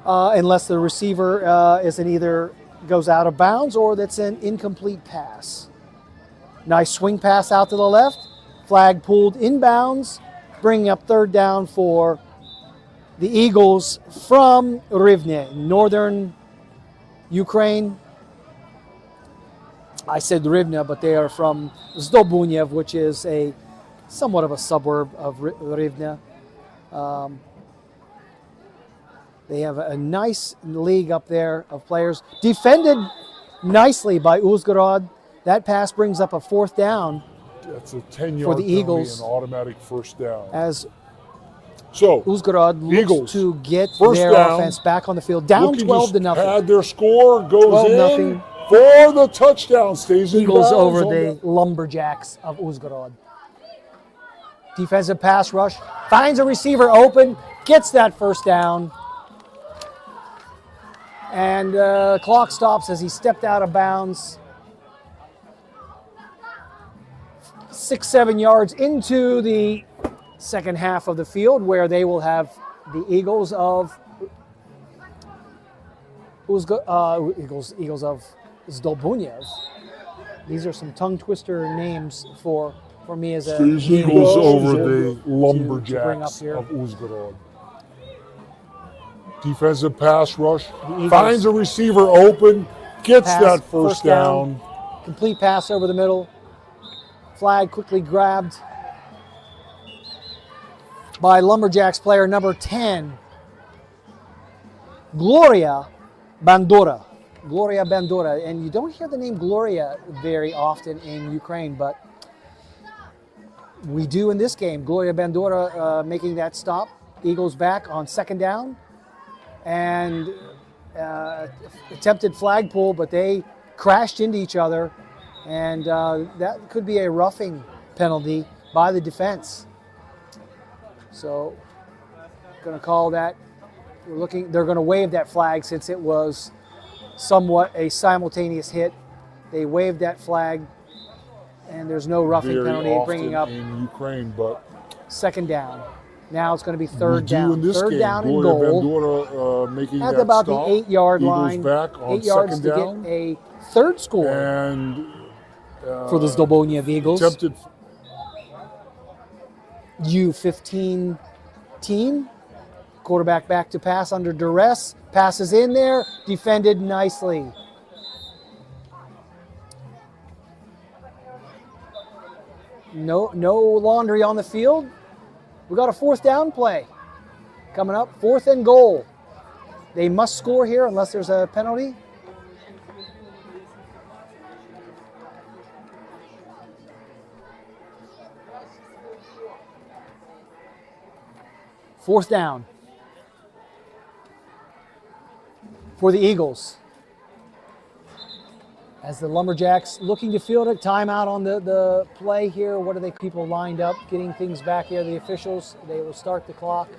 unless the receiver isn't either goes out of bounds or that's an incomplete pass. Nice swing pass out to the left. Flag pulled inbounds, bringing up third down for the Eagles from Rivne, northern Ukraine. I said Rivne, but they are from Zdobunyev, which is a somewhat of a suburb of Rivne. They have a nice league up there of players. Defended nicely by Uzhgorod. That pass brings up a fourth down. That's a 10-yard for the Eagles, an automatic first down. As so Uzhgorod looks Eagles, to get first their down, offense back on the field. Down 12-0. Had their score, goes in 12-0. for the touchdown. Stays in Eagles bounds over on the Lumberjacks of Uzhgorod. Defensive pass rush. Finds a receiver open. Gets that first down. And clock stops as he stepped out of bounds. 6-7 yards into the second half of the field, where they will have the Eagles of Eagles of Zdobunyev. These are some tongue twister names for me as a Eagles over the to Lumberjacks of Uzhgorod. Defensive pass rush. Finds a receiver open. Gets that first down. Complete pass over the middle. Flag quickly grabbed by Lumberjacks player number 10, Gloria Bandura. Gloria Bandura. And you don't hear the name Gloria very often in Ukraine, but we do in this game. Gloria Bandura making that stop. Eagles back on second down. And attempted flag pull, but they crashed into each other. And that could be a roughing penalty by the defense. So, going to call that. They're going to wave that flag since it was somewhat a simultaneous hit. They waved that flag, and there's no roughing penalty. Bringing up in Ukraine, but second down. Now it's going to be third down. Third game, down and goal. Bandura, making at that about stop. the 8-yard Eagles line. back on 8 yards second to down. get a third score And for the Zdobunyev Eagles. Attempted U15 team. Quarterback back to pass under duress. Passes in there. Defended nicely. No laundry on the field. We got a fourth down play coming up. 4th and goal. They must score here unless there's a penalty. Fourth down for the Eagles. As the Lumberjacks looking to field it, timeout on the play here. What are they? People lined up, getting things back here. The officials, they will start the clock.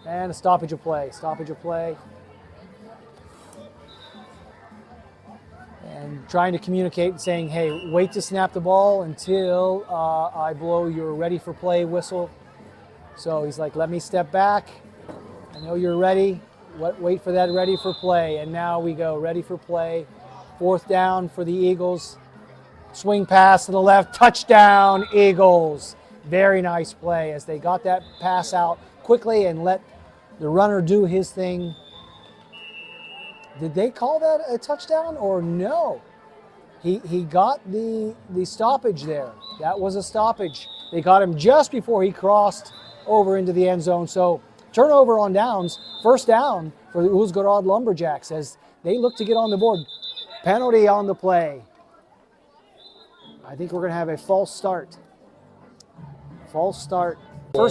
And a stoppage of play. And trying to communicate and saying, hey, wait to snap the ball until I blow your ready for play whistle. So he's like, let me step back. I know you're ready. Wait for that ready for play. And now we go ready for play. 4th down for the Eagles. Swing pass to the left. Touchdown, Eagles. Very nice play as they got that pass out quickly and let the runner do his thing. Did they call that a touchdown or no? He got the stoppage there. That was a stoppage. They got him just before he crossed over into the end zone. So turnover on downs, first down for the Uzhgorod Lumberjacks as they look to get on the board. Penalty on the play. I think we're going to have a false start. First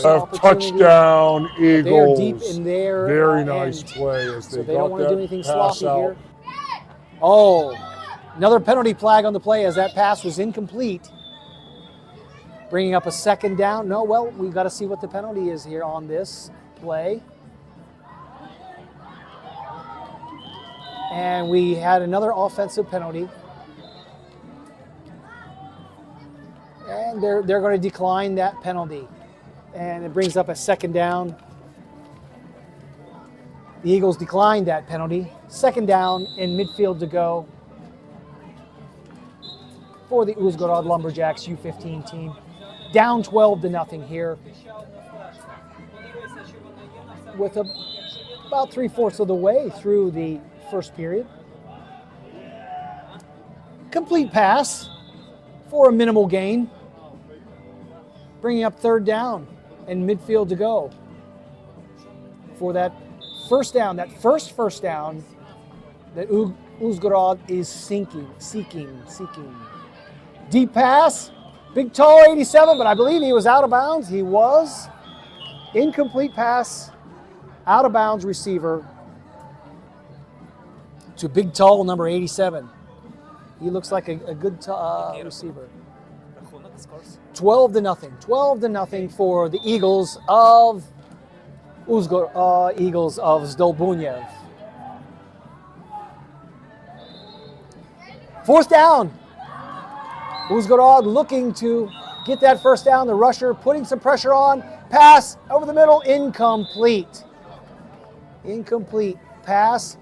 opportunity. Touchdown, Eagles. They are deep in their very nice end. play as they So they got don't want to do that anything pass sloppy out. here. Oh, another penalty flag on the play as that pass was incomplete. Bringing up a second down. No, well, we got to see what the penalty is here on this play. And we had another offensive penalty. And they're going to decline that penalty. And it brings up a second down. The Eagles declined that penalty. Second down in midfield to go for the Uzhgorod Lumberjacks U15 team. Down 12-0 here, with about 3/4 of the way through the first period. Complete pass for a minimal gain, bringing up third down and midfield to go for that first down, that first down that Uzhgorod is seeking. Deep pass, big tall 87, but I believe he was out of bounds. He was. Incomplete pass, out of bounds receiver to big tall number 87. He looks like a good receiver. 12-0. 12-0 for the Eagles of Zdolbunyev. Fourth down. Uzhgorod looking to get that first down. The rusher putting some pressure on. Pass over the middle. Incomplete. Incomplete pass.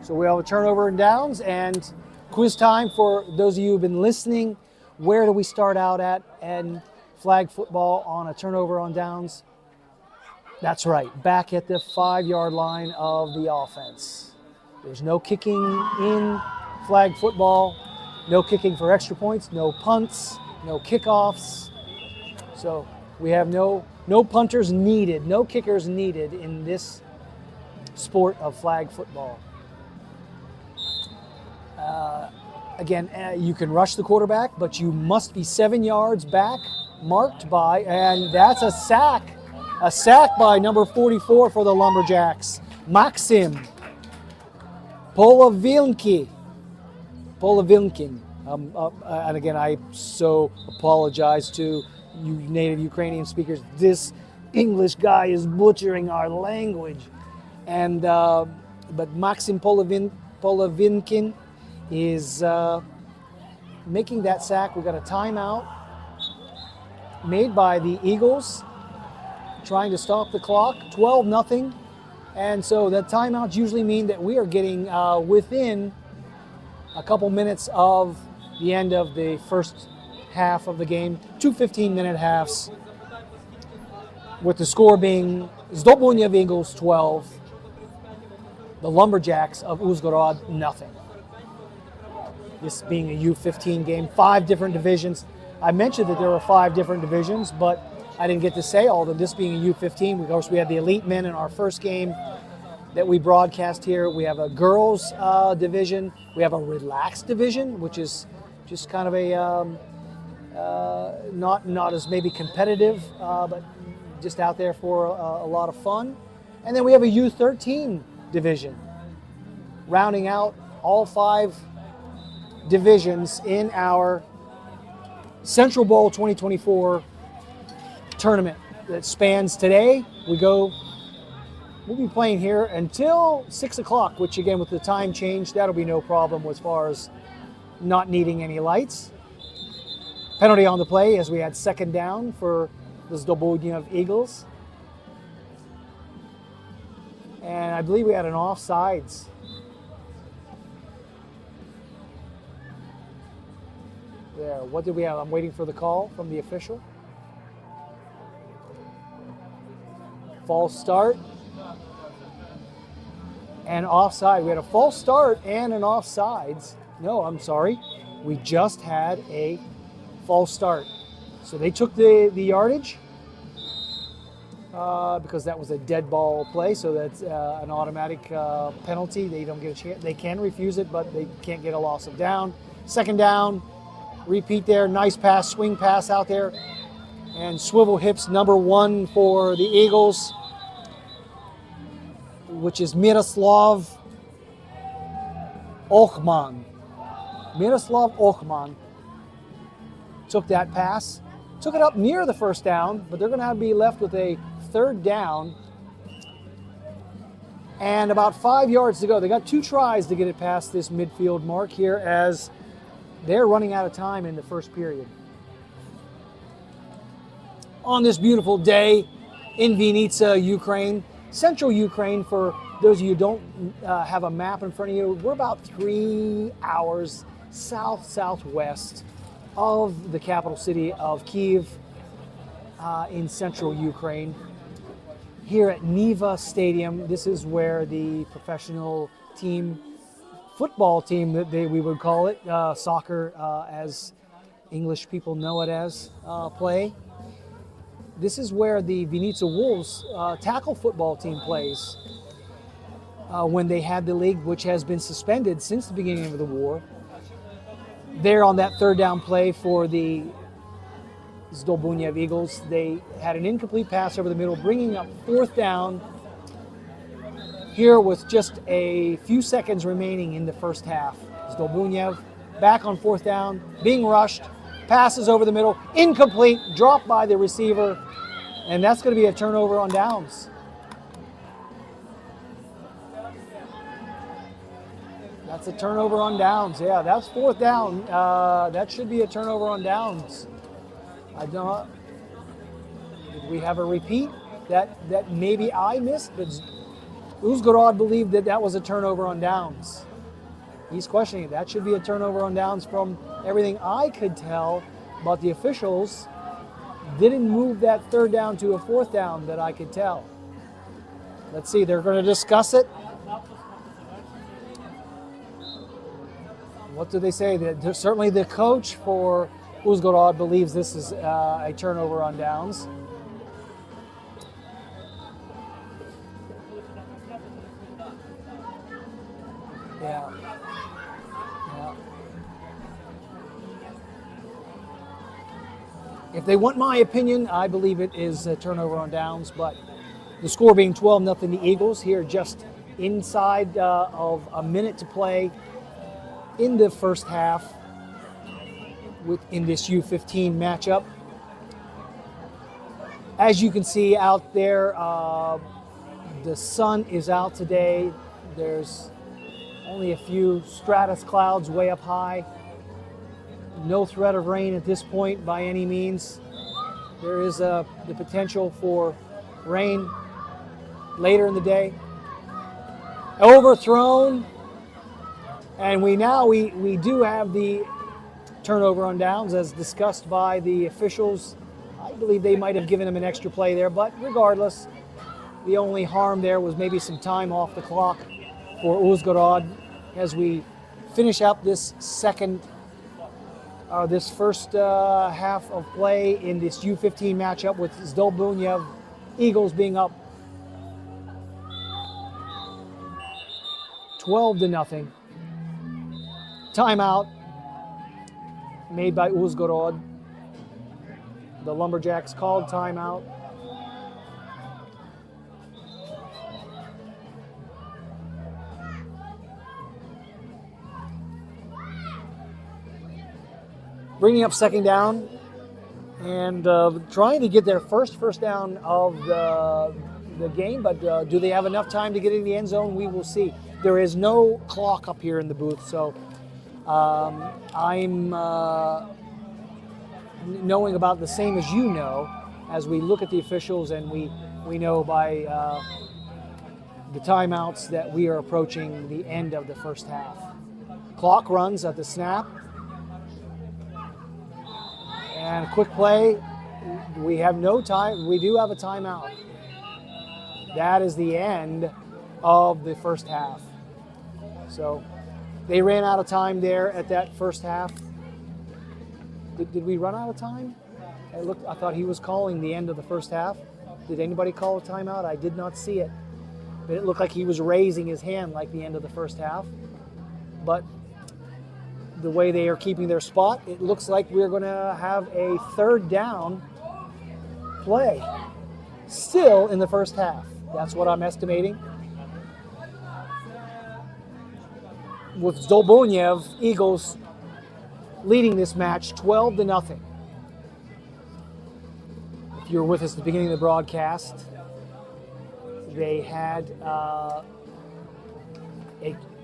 So we have a turnover and downs. And quiz time for those of you who've been listening. Where do we start out at and flag football on a turnover on downs? That's right. Back at the 5-yard line of the offense. There's no kicking in flag football. No kicking for extra points, no punts, no kickoffs. So we have no punters needed, no kickers needed in this sport of flag football. Again, you can rush the quarterback, but you must be 7 yards back, marked by, and that's a sack. A sack by number 44 for the Lumberjacks, Maxim Polovinkin. And again, I so apologize to you native Ukrainian speakers. This English guy is butchering our language. And but Maxim Polovinkin is making that sack. We've got a timeout made by the Eagles, trying to stop the clock. 12-0. And so that timeouts usually mean that we are getting within a couple minutes of the end of the first half of the game. 2 15-minute halves, with the score being Zdolbunyev Eagles 12, the Lumberjacks of Uzhgorod nothing. This being a U15 game, 5 different divisions. I mentioned that there were 5 different divisions, but I didn't get to say all of them. This being a U15, of course, we had the elite men in our first game that we broadcast here. We have a girls division. We have a relaxed division, which is just kind of a not as maybe competitive, but just out there for a lot of fun. And then we have a U13 division, rounding out all 5 divisions in our Central Bowl 2024 tournament that spans today. We'll be playing here until 6 o'clock, which again, with the time change, that'll be no problem as far as not needing any lights. Penalty on the play as we had second down for the Zdolbunyev Eagles. And I believe we had an offsides. There, what did we have? I'm waiting for the call from the official. False start. And offside. We had a false start and an offsides. No, I'm sorry. We just had a false start. So they took the yardage because that was a dead ball play. So that's an automatic penalty. They don't get a chance. They can refuse it, but they can't get a loss of down. Second down. Repeat there. Nice pass, swing pass out there. And swivel hips number 1 for the Eagles, which is Miroslav Ochman. Miroslav Ochman took that pass, took it up near the first down, but they're going to be left with a third down and about 5 yards to go. They got 2 tries to get it past this midfield mark here as they're running out of time in the first period. on this beautiful day in Vinica, Ukraine. Central Ukraine, for those of you who don't have a map in front of you, we're about 3 hours southwest of the capital city of Kyiv in central Ukraine. Here at Niva Stadium, this is where the professional team, football team that we would call it, soccer as English people know it as, play. This is where the Vinica Wolves tackle football team plays when they had the league, which has been suspended since the beginning of the war. There on that third down play for the Zdolbunyev Eagles, they had an incomplete pass over the middle, bringing up fourth down here with just a few seconds remaining in the first half. Zdolbunyev back on fourth down, being rushed, passes over the middle, incomplete, dropped by the receiver, and that's going to be a turnover on downs. That's a turnover on downs. Yeah, that's fourth down. That should be a turnover on downs. I don't. Did we have a repeat that maybe I missed? But Uzgorod believed that was a turnover on downs. He's questioning it. That should be a turnover on downs from everything I could tell, but the officials didn't move that third down to a fourth down that I could tell. Let's see, they're going to discuss it. What do they say? Certainly the coach for Uzgorod believes this is a turnover on downs. Yeah. If they want my opinion, I believe it is a turnover on downs, but the score being 12-0, the Eagles here just inside of a minute to play in the first half in this U15 matchup. As you can see out there, the sun is out today. There's only a few stratus clouds way up high. No threat of rain at this point by any means. There is the potential for rain later in the day. Overthrown, and we do have the turnover on downs as discussed by the officials. I believe they might have given him an extra play there, but regardless, the only harm there was maybe some time off the clock for Uzgorod as we finish up this first half of play in this U15 matchup with Zdolbunyev Eagles being up 12-0. Timeout made by Uzgorod. The Lumberjacks called timeout. Bringing up second down and trying to get their first down of the game, but do they have enough time to get in the end zone? We will see. There is no clock up here in the booth, so I'm knowing about the same as you know as we look at the officials, and we know by the timeouts that we are approaching the end of the first half. Clock runs at the snap. And a quick play, we have no time, we do have a timeout. That is the end of the first half. So they ran out of time there at that first half. Did we run out of time? I thought he was calling the end of the first half. Did anybody call a timeout? I did not see it. But it looked like he was raising his hand like the end of the first half. But the way they are keeping their spot, it looks like we're going to have a third down play still in the first half. That's what I'm estimating. With Zdolbunyev Eagles leading this match 12-0. If you were with us at the beginning of the broadcast, they had a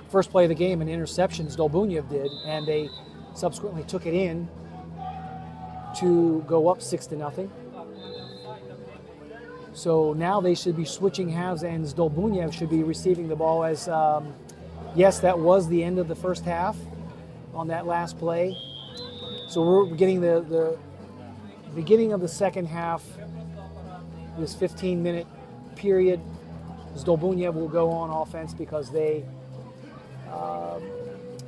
first play of the game, an interception, Zdolbunyev did, and they subsequently took it in to go up 6-0. So now they should be switching halves, and Zdolbunyev should be receiving the ball as, yes, that was the end of the first half on that last play. So we're getting the beginning of the second half, this 15-minute period. Zdolbunyev will go on offense because they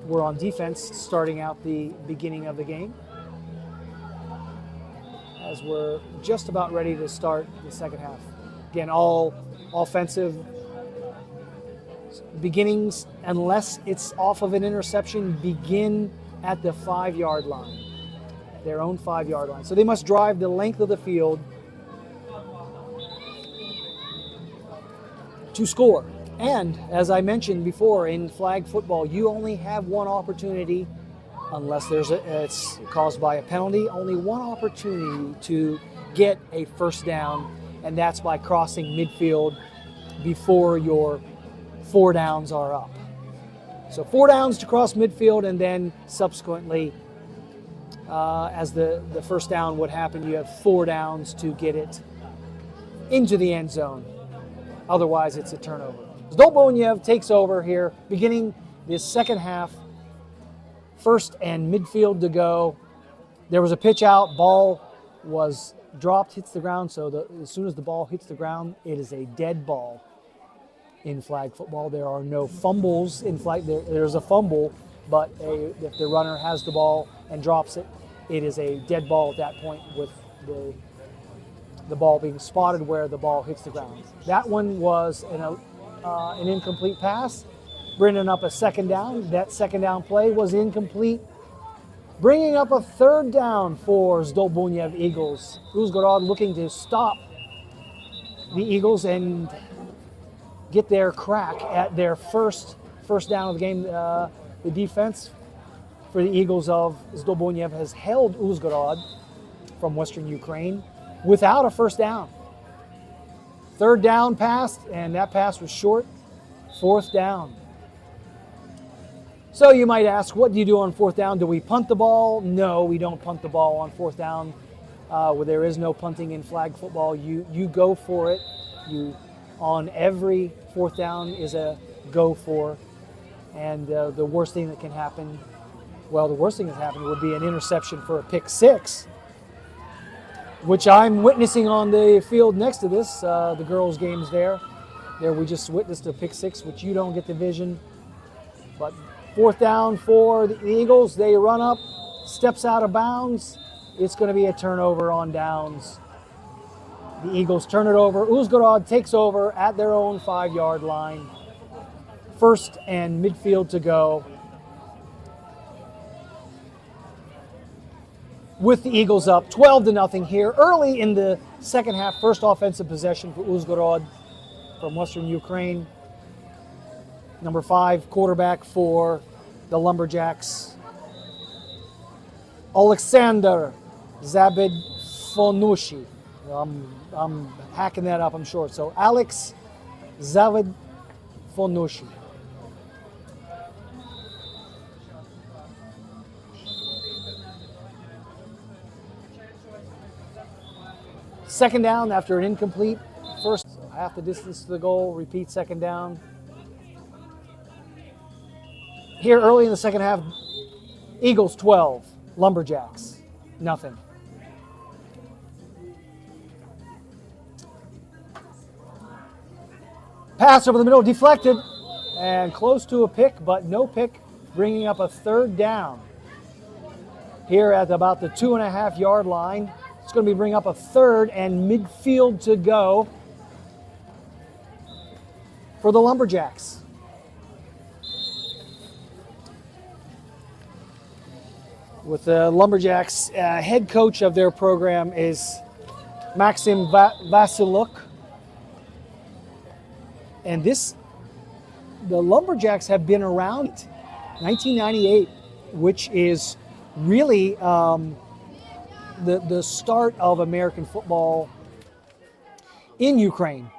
were on defense starting out the beginning of the game. As we're just about ready to start the second half. Again, all offensive beginnings, unless it's off of an interception, begin at the 5-yard line, their own 5-yard line. So they must drive the length of the field to score. And as I mentioned before, in flag football, you only have one opportunity, unless it's caused by a penalty, only one opportunity to get a first down, and that's by crossing midfield before your 4 downs are up. So 4 downs to cross midfield, and then subsequently, as the first down would happen, you have 4 downs to get it into the end zone. Otherwise, it's a turnover. Zdolbunyev takes over here, beginning this second half. First and midfield to go. There was a pitch out, ball was dropped, hits the ground, so as soon as the ball hits the ground, it is a dead ball in flag football. There are no fumbles in flag. There's a fumble, but if the runner has the ball and drops it, it is a dead ball at that point with the ball being spotted where the ball hits the ground. That one was an incomplete pass, bringing up a second down. That second down play was incomplete, bringing up a third down for Zdolbunyev Eagles. Uzhgorod looking to stop the Eagles and get their crack at their first down of the game. The defense for the Eagles of Zdolbunyev has held Uzhgorod from Western Ukraine without a first down. Third down pass, and that pass was short. 4th down. So you might ask, what do you do on 4th down? Do we punt the ball? No, we don't punt the ball on 4th down. Where there is no punting in flag football. You go for it. On every 4th down is a go for. And the worst thing that can happen, well, the worst thing that happened would be an interception for a pick 6, which I'm witnessing on the field next to this, the girls' games there. There we just witnessed a pick 6, which you don't get the vision. But 4th down for the Eagles. They run up, steps out of bounds. It's going to be a turnover on downs. The Eagles turn it over. Uzhgorod takes over at their own 5-yard line. First and midfield to go. With the Eagles up 12-0 here early in the second half. First offensive possession for Uzhgorod from Western Ukraine. Number 5 quarterback for the Lumberjacks, Alexander Zabidfonushi. I'm hacking that up, I'm sure. So Alex Zabidfonushi. Second down after an incomplete first. So half the distance to the goal, repeat second down. Here early in the second half, Eagles 12, Lumberjacks nothing. Pass over the middle, deflected, and close to a pick, but no pick, bringing up a third down. Here at about the 2.5-yard line, it's going to be bringing up a third and midfield to go for the Lumberjacks. With the Lumberjacks, head coach of their program is Maxim Vasiluk. And the Lumberjacks have been around 1998, which is really the start of American football in Ukraine.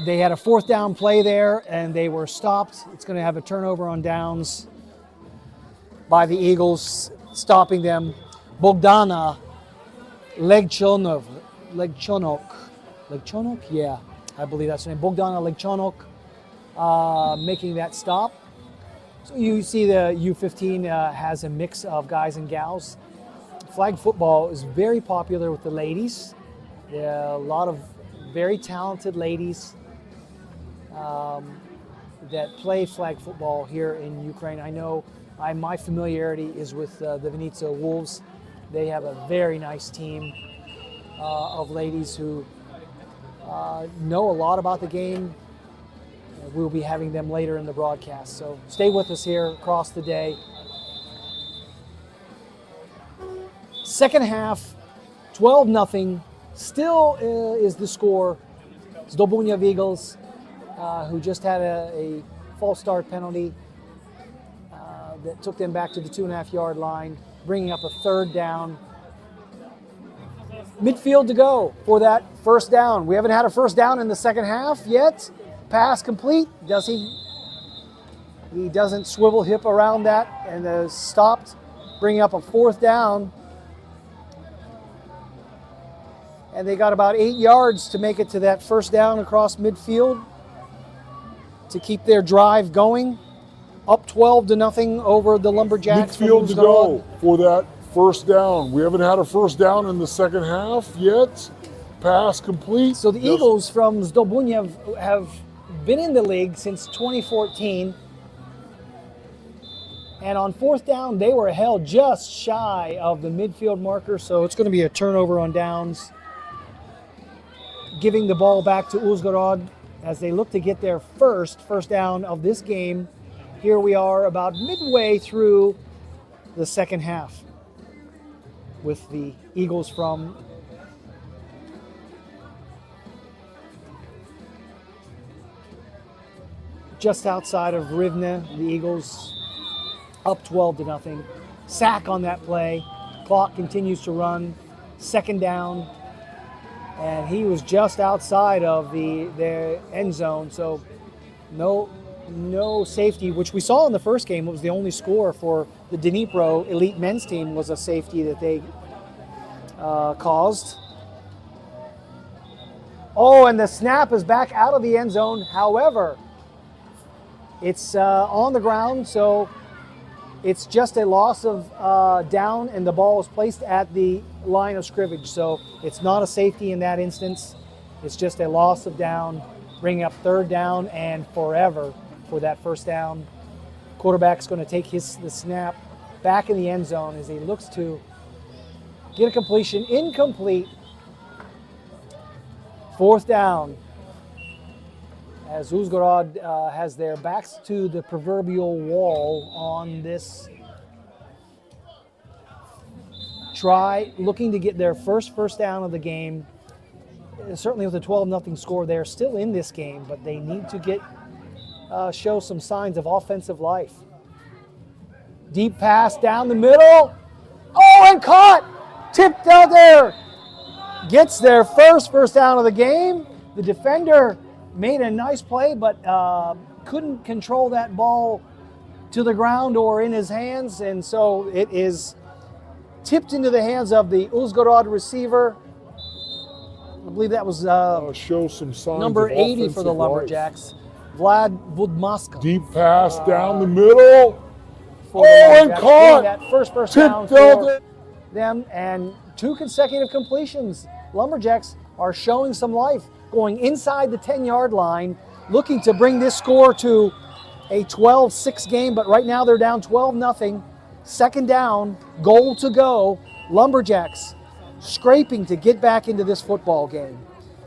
They had a 4th down play there, and they were stopped. It's going to have a turnover on downs by the Eagles, stopping them. Bogdana Legchonov Legchonok. Legchonok? Yeah, I believe that's the name. Bogdana Legchonok making that stop. So you see the U15 has a mix of guys and gals. Flag football is very popular with the ladies. There are a lot of very talented ladies that play flag football here in Ukraine. I know my familiarity is with the Vinnytsia Wolves. They have a very nice team of ladies who know a lot about the game. We'll be having them later in the broadcast. So stay with us here across the day. Second half, 12-0. Still is the score. Zdobunia Vigils, who just had a false start penalty that took them back to the 2.5-yard line, bringing up a third down. Midfield to go for that first down. We haven't had a first down in the second half yet. Pass complete. Does he? He doesn't swivel hip around that and stopped, bringing up a fourth down. And they got about 8 yards to make it to that first down across midfield to keep their drive going. Up 12-0 over the Lumberjacks. Midfield to go for that first down. We haven't had a first down in the second half yet. Pass complete. So the Eagles from Zdobunia have been in the league since 2014. And on fourth down, they were held just shy of the midfield marker. So it's going to be a turnover on downs. Giving the ball back to Uzhgorod as they look to get their first down of this game. Here we are about midway through the second half with the Eagles from just outside of Rivne. The Eagles up 12-0. Sack on that play. Clock continues to run. Second down. And he was just outside of their end zone, so no safety, which we saw in the first game. It was the only score for the Dnipro elite men's team was a safety that they caused. Oh, and the snap is back out of the end zone. However, it's on the ground, so it's just a loss of down, and the ball is placed at the line of scrimmage. So it's not a safety in that instance. It's just a loss of down, bringing up third down and forever for that first down. Quarterback's going to take the snap back in the end zone as he looks to get a completion. Incomplete. Fourth down. As Uzhgorod has their backs to the proverbial wall on this try, looking to get their first down of the game. Certainly with a 12-0 score, they're still in this game, but they need to show some signs of offensive life. Deep pass down the middle. Oh, and caught! Tipped out there. Gets their first down of the game. The defender made a nice play, but couldn't control that ball to the ground or in his hands, and so it is tipped into the hands of the Uzhgorod receiver. I believe that was show some signs number of 80 for the Lumberjacks, Vlad Budmaska. Deep pass down the middle. And caught! That first down for them, and 2 consecutive completions. Lumberjacks are showing some life, going inside the 10-yard line, looking to bring this score to a 12-6 game, but right now they're down 12-0. Second down, goal to go. Lumberjacks scraping to get back into this football game.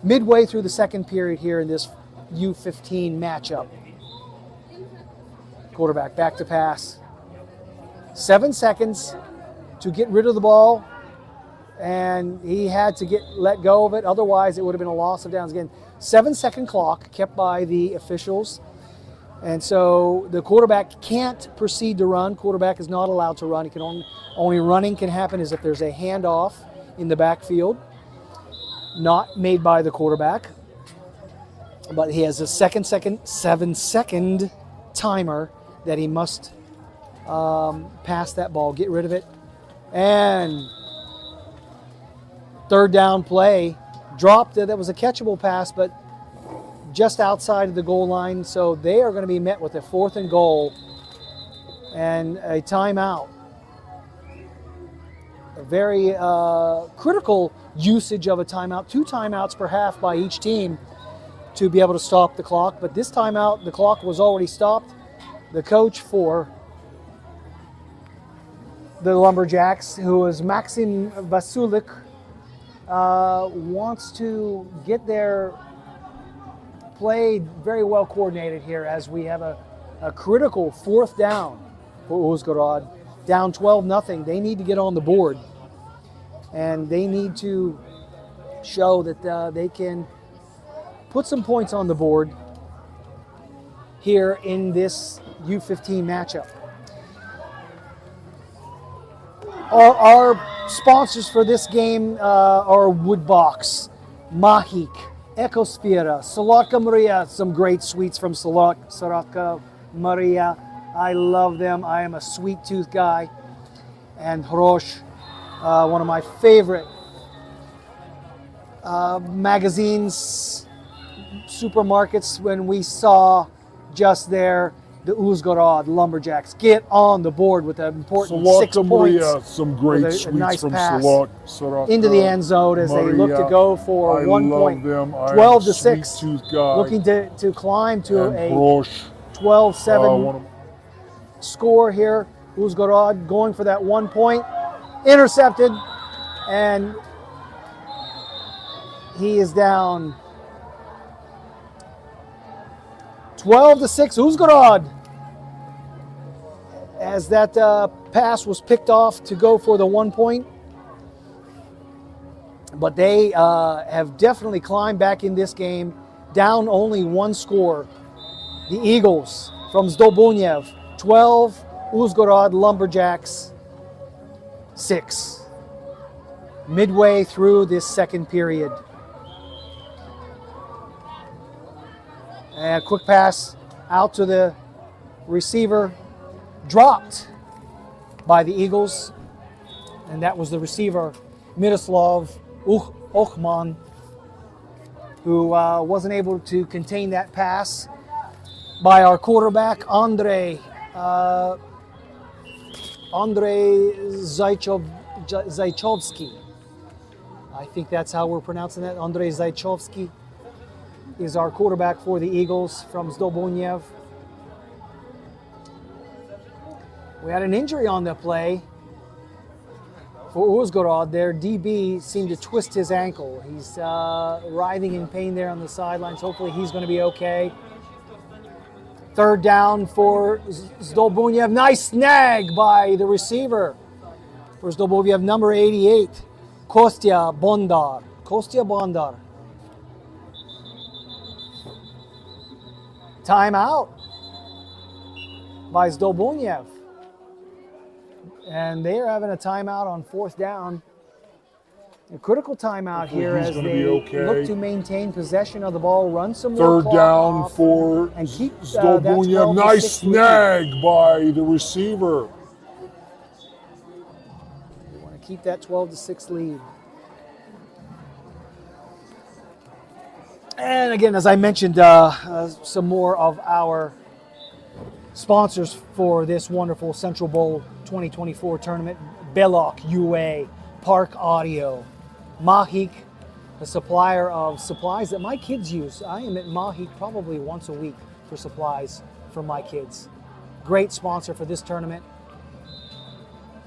Midway through the second period here in this U15 matchup. Quarterback back to pass. 7 seconds to get rid of the ball, and he had to let go of it. Otherwise, it would have been a loss of downs. Again, 7-second clock kept by the officials. And so the quarterback can't proceed to run. Quarterback is not allowed to run. He can only running can happen is if there's a handoff in the backfield, not made by the quarterback. But he has a 7-second timer that he must pass that ball, get rid of it. And third down play dropped. That was a catchable pass, but just outside of the goal line. So they are going to be met with a 4th and goal and a timeout. A very critical usage of a timeout. 2 timeouts per half by each team to be able to stop the clock. But this timeout, the clock was already stopped. The coach for the Lumberjacks, who is Maxim Vasulik, wants to get their play very well coordinated here as we have a critical 4th down for Uzhgorod. Down 12-0. They need to get on the board. And they need to show that they can put some points on the board here in this U15 matchup. Our sponsors for this game are Woodbox, Mahik, Ecosphere, Salotka Maria, some great sweets from Salotka Maria. I love them. I am a sweet tooth guy. And Hrosh, one of my favorite magazines, supermarkets, when we saw just there the Uzhgorod Lumberjacks get on the board with an important 6 points. Some great sweets nice from pass Salotka into the end zone as they look to go for 1 point. 12-6, looking to climb to a 12-7 score here. Uzhgorod going for that 1 point, intercepted, and he is down 12-6. Uzhgorod, as that pass was picked off to go for the 1 point. But they have definitely climbed back in this game, down only 1 score. The Eagles from Zdolbunyev, 12, Uzhgorod Lumberjacks, 6. Midway through this second period. And a quick pass out to the receiver, dropped by the Eagles, and that was the receiver, Miroslav Ochman, who wasn't able to contain that pass by our quarterback, Andrei Zaychovsky. I think that's how we're pronouncing that. Andrei Zaychovsky is our quarterback for the Eagles from Zdolbunyev. We had an injury on the play for Uzhgorod. Their DB seemed to twist his ankle. He's writhing in pain there on the sidelines. Hopefully he's going to be okay. 3rd down for Zdolbunyev. Nice snag by the receiver for Zdolbunyev, number 88, Kostya Bondar. Timeout by Zdolbunyev. And they are having a timeout on 4th down. A critical timeout here as they look to maintain possession of the ball, run some more 3rd down for and keep Zdolbunyev. Nice snag by the receiver. We want to keep that 12-6 lead. And again, as I mentioned, some more of our sponsors for this wonderful Central Bowl 2024 tournament: Belloc UA, Park Audio, Mahik, a supplier of supplies that my kids use. I am at Mahik probably once a week for supplies for my kids. Great sponsor for this tournament.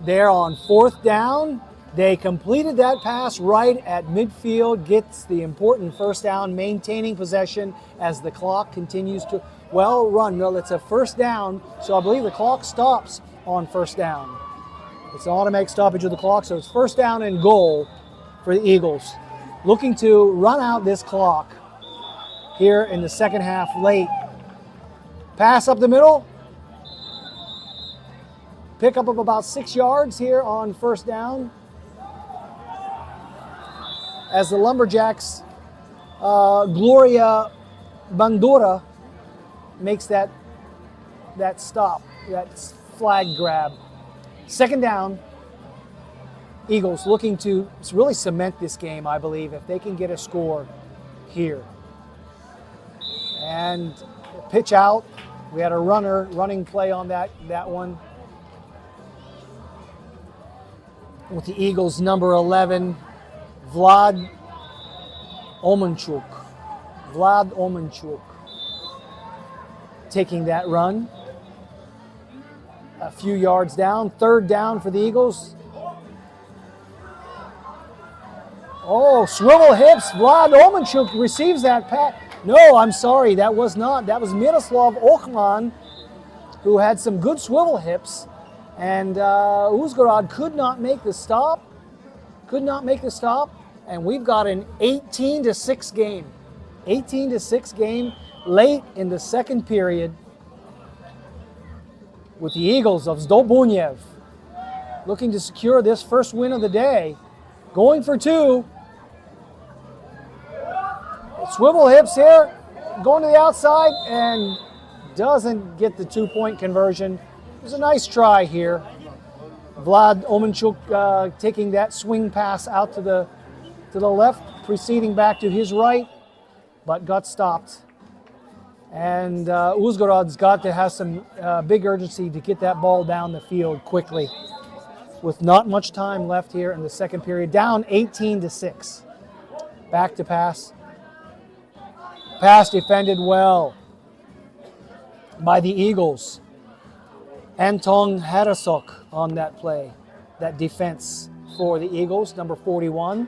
They're on 4th down. They completed that pass right at midfield, gets the important 1st down, maintaining possession as the clock continues to run. Well, it's a 1st down, so I believe the clock stops on 1st down. It's an automatic stoppage of the clock, so it's 1st down and goal for the Eagles. Looking to run out this clock here in the second half late. Pass up the middle. Pickup of about 6 yards here on 1st down. As the Lumberjacks, Gloria Bandura makes that stop, that flag grab. 2nd down. Eagles looking to really cement this game, I believe, if they can get a score here. And pitch out. We had a running play on that one. With the Eagles, number 11, Vlad Omenchuk. Vlad Omenchuk taking that run. A few yards down, third down for the Eagles. Oh, swivel hips. Vlad Omenchuk receives that pass. No, I'm sorry, that was not. That was Miroslav Ochman, who had some good swivel hips. And Uzgorod could not make the stop. Could not make the stop. And we've got an 18-6 game. 18-6 game late in the second period with the Eagles of Zdolbunyev looking to secure this first win of the day. Going for two. Swivel hips here, going to the outside, and doesn't get the 2-point conversion. It was a nice try here. Vlad Omenchuk taking that swing pass out to the left, proceeding back to his right, but got stopped. And Uzgorod's got to have some big urgency to get that ball down the field quickly, with not much time left here in the second period. Down 18-6. Back to pass. Pass defended well by the Eagles. Anton Harasok on that play, that defense for the Eagles, number 41.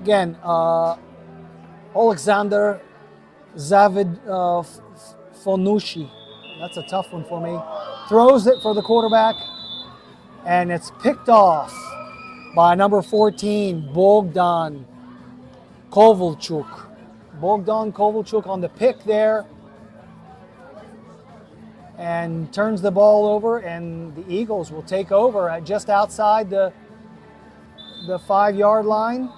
Again, Alexander Fonushi, that's a tough one for me, throws it for the quarterback, and it's picked off by number 14, Bogdan Kovalchuk. Bogdan Kovalchuk on the pick there, and turns the ball over, and the Eagles will take over at just outside the 5-yard line.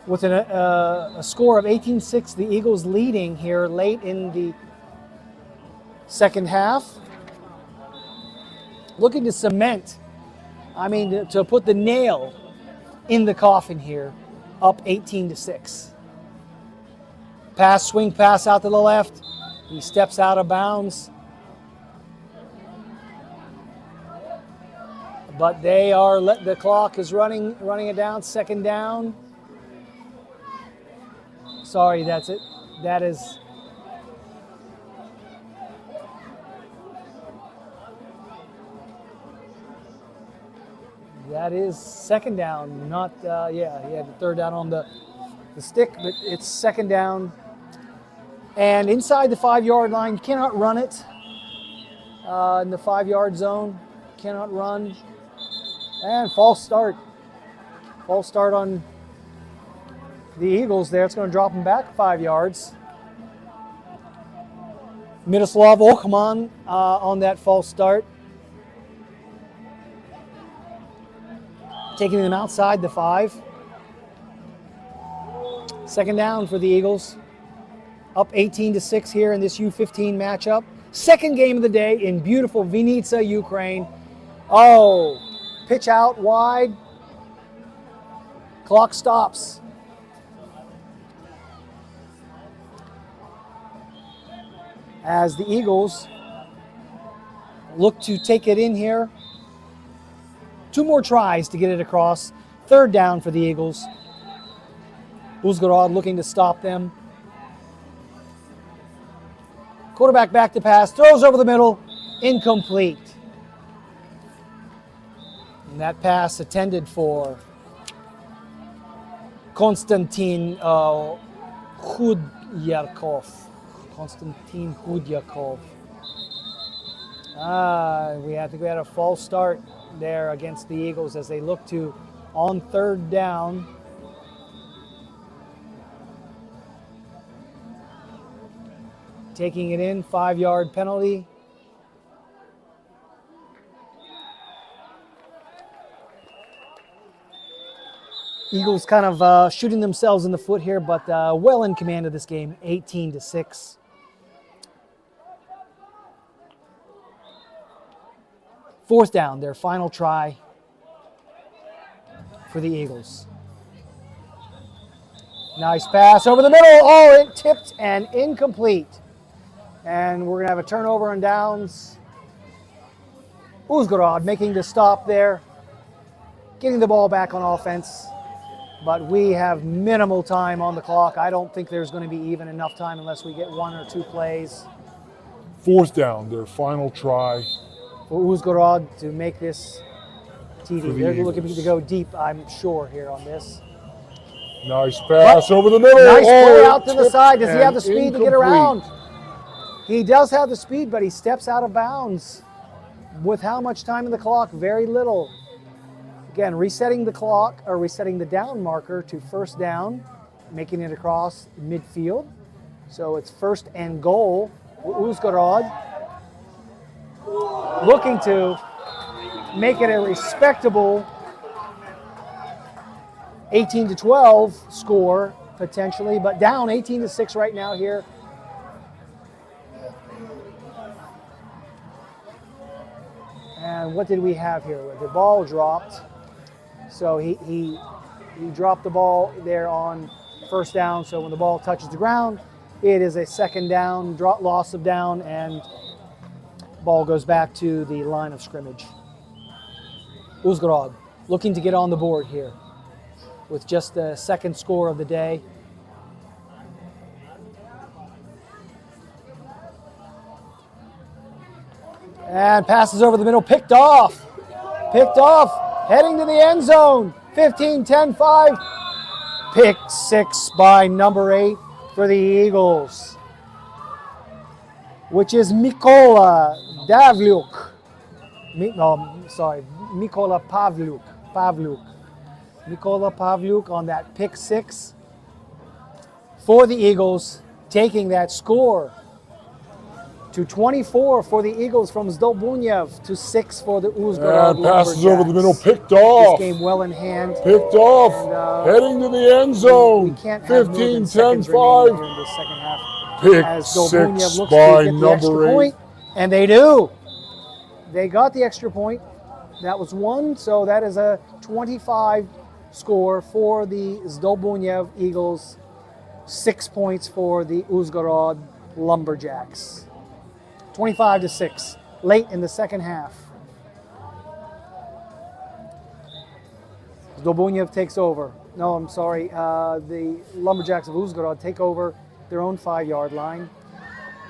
With a score of 18-6, the Eagles leading here late in the second half. Looking to cement, to put the nail in the coffin here, up 18-6. Swing pass out to the left. He steps out of bounds. But the clock is running it down, second down. Sorry, that's it. That is second down. Not he had the third down on the stick, but it's second down. And inside the 5-yard line, you cannot run it. In the 5-yard zone, cannot run. And false start. False start on the Eagles there. It's going to drop them back 5 yards. Miroslav Ochman on that false start. Taking them outside the 5. Second down for the Eagles. Up 18-6 here in this U15 matchup. Second game of the day in beautiful Vinnytsia, Ukraine. Oh, pitch out wide. Clock stops. As the Eagles look to take it in here. 2 more tries to get it across. Third down for the Eagles. Uzgorod looking to stop them. Quarterback back to pass, throws over the middle, incomplete. And that pass intended for Konstantin Khudyakov. Konstantin Khudyakov. I think we had a false start there against the Eagles as they look to, on third down, taking it in, 5-yard penalty. Eagles kind of shooting themselves in the foot here, but well in command of this game, 18-6. 4th down, their final try for the Eagles. Nice pass over the middle. Oh, it tipped and incomplete. And we're going to have a turnover on downs. Uzhgorod making the stop there, getting the ball back on offense. But we have minimal time on the clock. I don't think there's going to be even enough time unless we get 1 or 2 plays. 4th down, their final try. For Uzhgorod to make this TD. For the They're looking Eagles. to go deep, I'm sure, here on this. Nice pass over the middle. Nice play Oh, out to the tipped side. Does he have and the speed to get incomplete. around? He does have the speed, but he steps out of bounds. With how much time in the clock? Very little. Again, resetting the clock, or resetting the down marker to 1st down, making it across midfield. So it's 1st and goal. Uzhgorod looking to make it a respectable 18-12 score potentially, but down 18-6 right now here. And what did we have here? The ball dropped. So he dropped the ball there on 1st down. So when the ball touches the ground, it is a 2nd down, loss of down, and ball goes back to the line of scrimmage. Uzhgorod looking to get on the board here with just the 2nd score of the day. And passes over the middle, picked off, heading to the end zone. 15-10-5, pick 6 by number 8 for the Eagles, which is Mikola Davlyuk. Mikola Pavlyuk. Mikola Pavlyuk on that pick 6 for the Eagles, taking that score to 24 for the Eagles from Zdolbunyev to 6 for the Uzhgorod And passes Lumberjacks. over the middle, picked off. This game well in hand. Picked off, And, heading to the end zone. We can't have more than 15-10-5. seconds remaining here in the second half. Pick As 6 Zdolbunyev looks by to get the extra number 8. point, and they do. They got the extra point. That was 1, so that is a 25 score for the Zdolbunyev Eagles. 6 points for the Uzhgorod Lumberjacks. 25-6, late in the second half. Zdolbunyev takes over. No, I'm sorry. The Lumberjacks of Uzhgorod take over their own 5-yard line.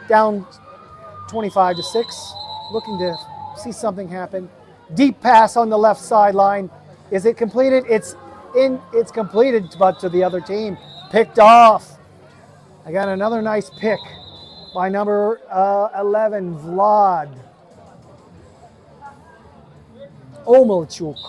Down 25-6, looking to see something happen. Deep pass on the left sideline. Is it completed? It's completed, but to the other team. Picked off. I got another nice pick by number 11, Vlad Omelchuk.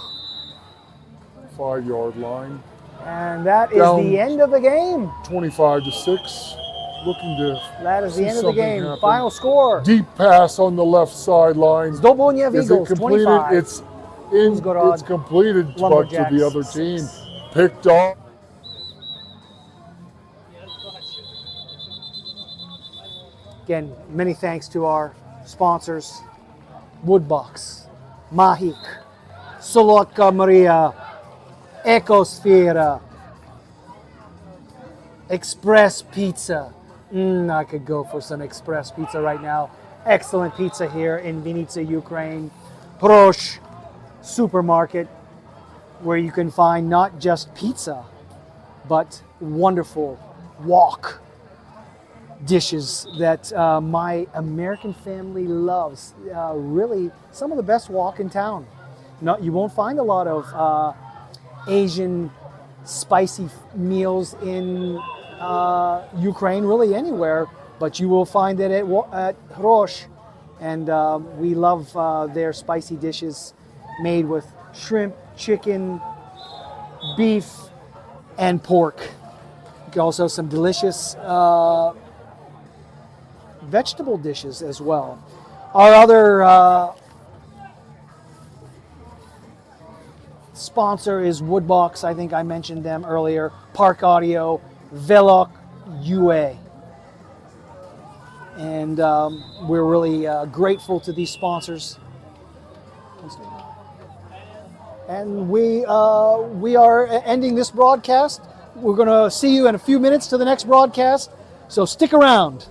5-yard line. And that is Down the end of the game. 25-6. Looking to That is see the end of the something game. happen. Final score. Deep pass on the left sideline. Zdolbunyev Is it Eagles, completed? 25. Uzhgorod It's completed, but to Lumberjacks, the other 6. team. Picked off. Again, many thanks to our sponsors, Woodbox, Mahik, Solotka Maria, Ecosphere, Express Pizza. I could go for some Express Pizza right now. Excellent pizza here in Vinnytsia, Ukraine. Prosh Supermarket, where you can find not just pizza, but wonderful wok dishes that my American family loves. Really, some of the best wok in town. No, you won't find a lot of Asian spicy meals in Ukraine, really anywhere, but you will find it at Rosh, and we love their spicy dishes made with shrimp, chicken, beef, and pork. Also some delicious vegetable dishes as well. Our other sponsor is Woodbox. I think I mentioned them earlier. Park Audio, Velok UA. And we're really grateful to these sponsors. Wednesday night. And we are ending this broadcast. We're going to see you in a few minutes to the next broadcast, so stick around.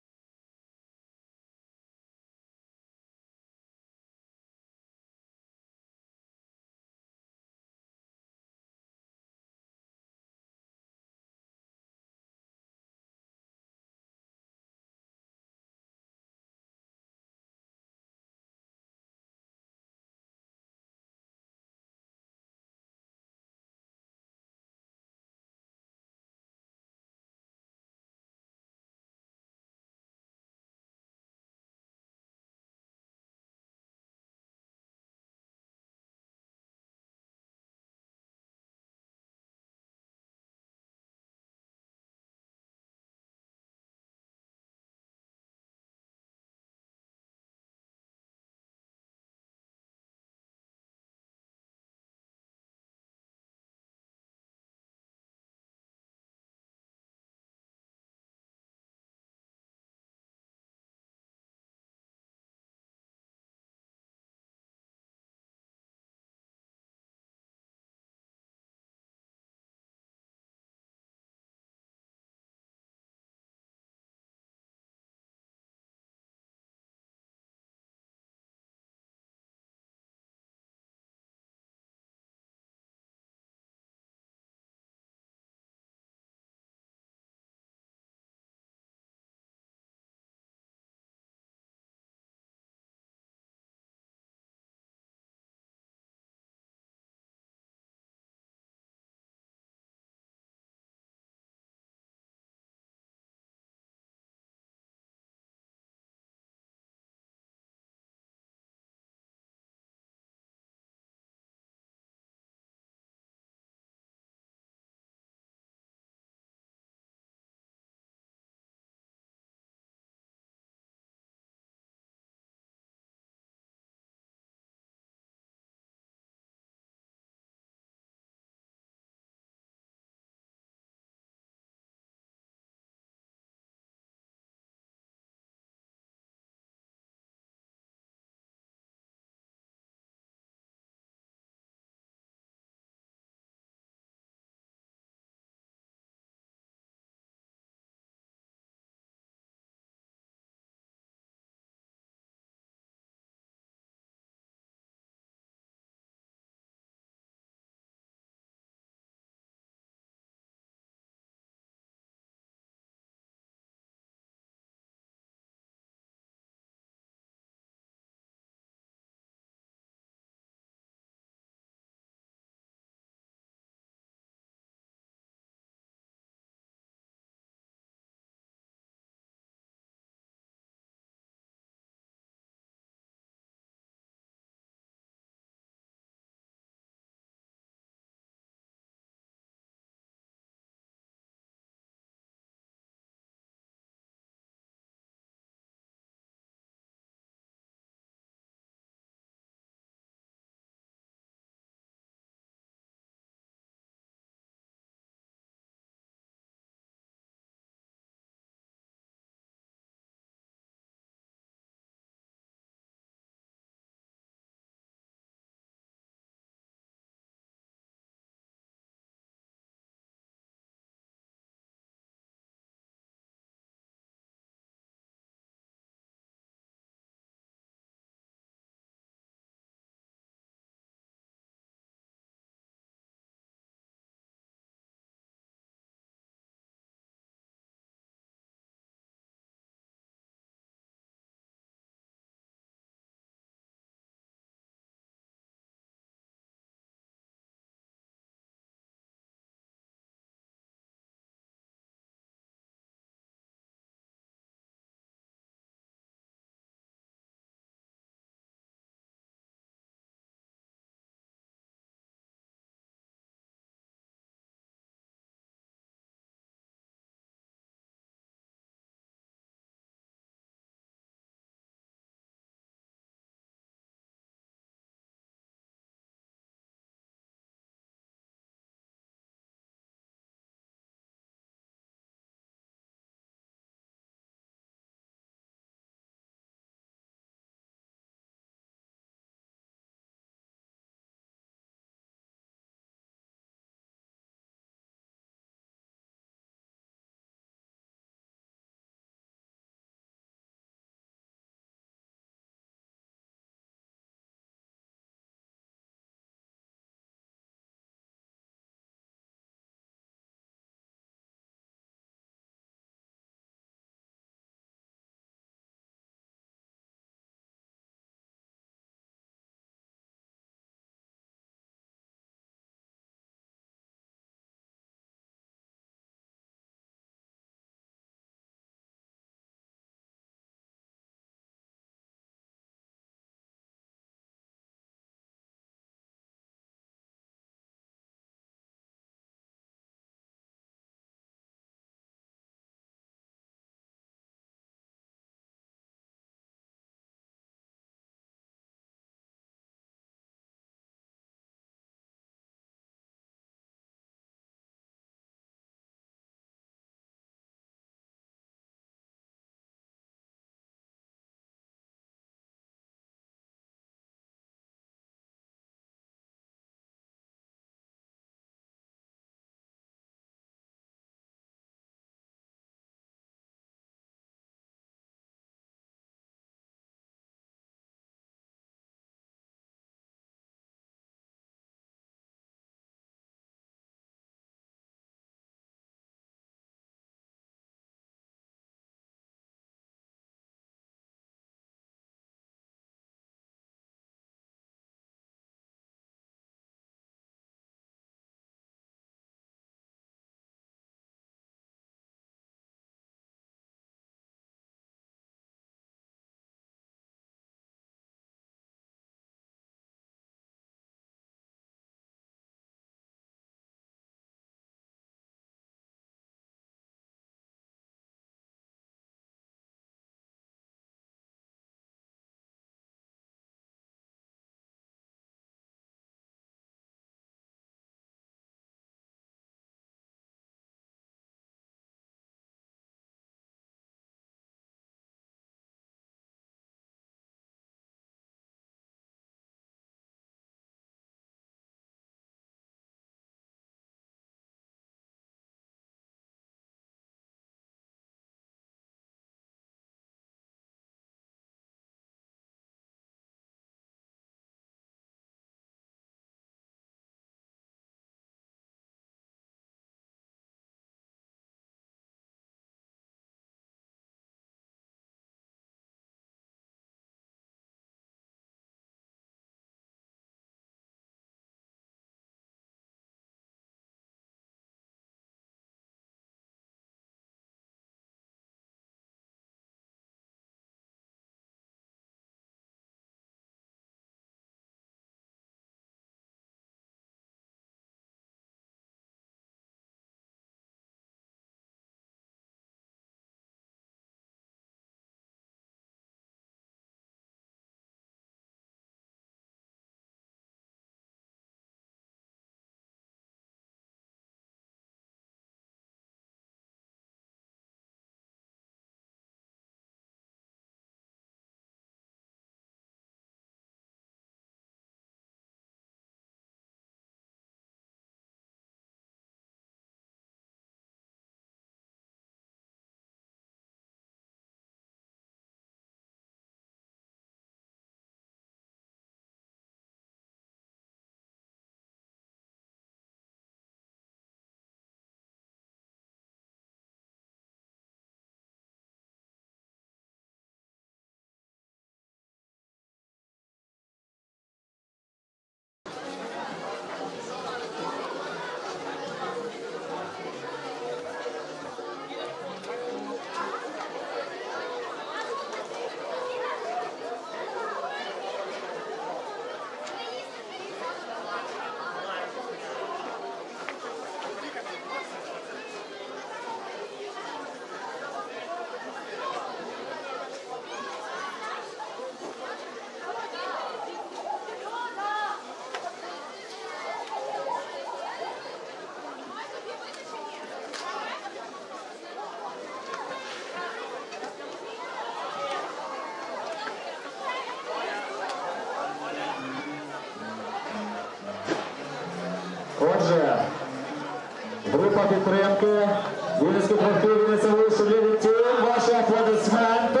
Вовки U15 Шерлі Тім, ваші аплодисменти.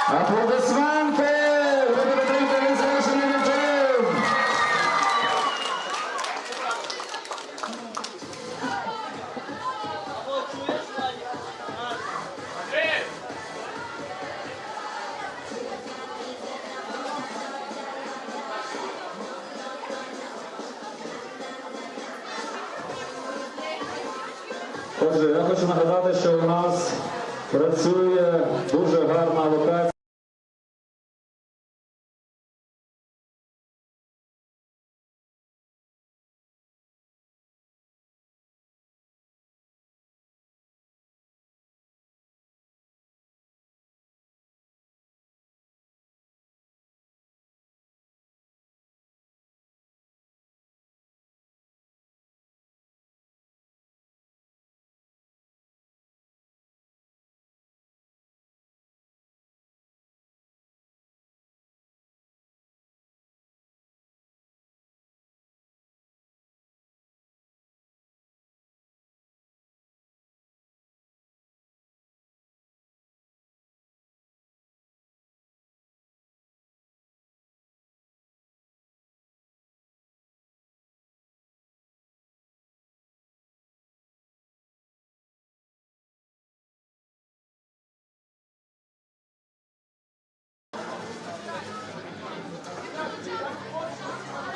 Аплодисменти! Ви підтримуєте Лісоруби Тім! Отже, я хочу нагадати, що у нас працює дуже гарна локація.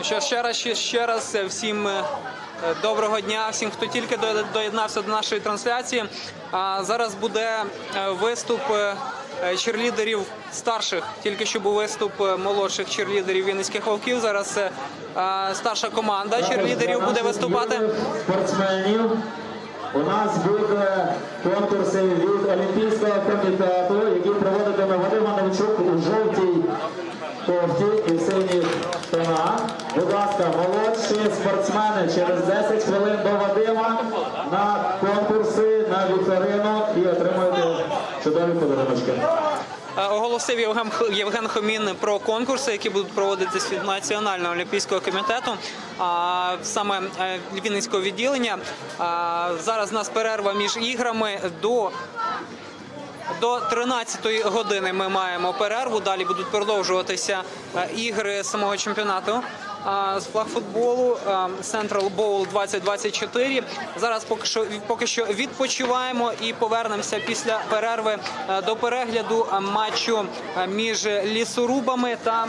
Що ще раз всім доброго дня, всім, хто тільки доєднався до нашої трансляції. Зараз буде виступ черлідерів старших. Тільки що був виступ молодших черлідерів вінницьких Вовків. Зараз старша команда черлідерів буде виступати. Спортсменів. У нас буде конкурси від Олімпійського комітету, які проводитиме Вадим Ановчук у жовтій кофті і в синіх тонах. Будь ласка, молодші спортсмени через 10 хвилин до Вадима на конкурси, на вікторину і отримуєте чудові подарунки. Оголосив Євген Хомін про конкурси, які будуть проводитись від Національного олімпійського комітету, саме Вінницького відділення. Зараз у нас перерва між іграми до До 13-ї години ми маємо перерву. Далі будуть продовжуватися ігри самого чемпіонату з флагфутболу Central Bowl 2024. Зараз поки що відпочиваємо і повернемося після перерви до перегляду матчу між лісорубами та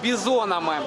бізонами.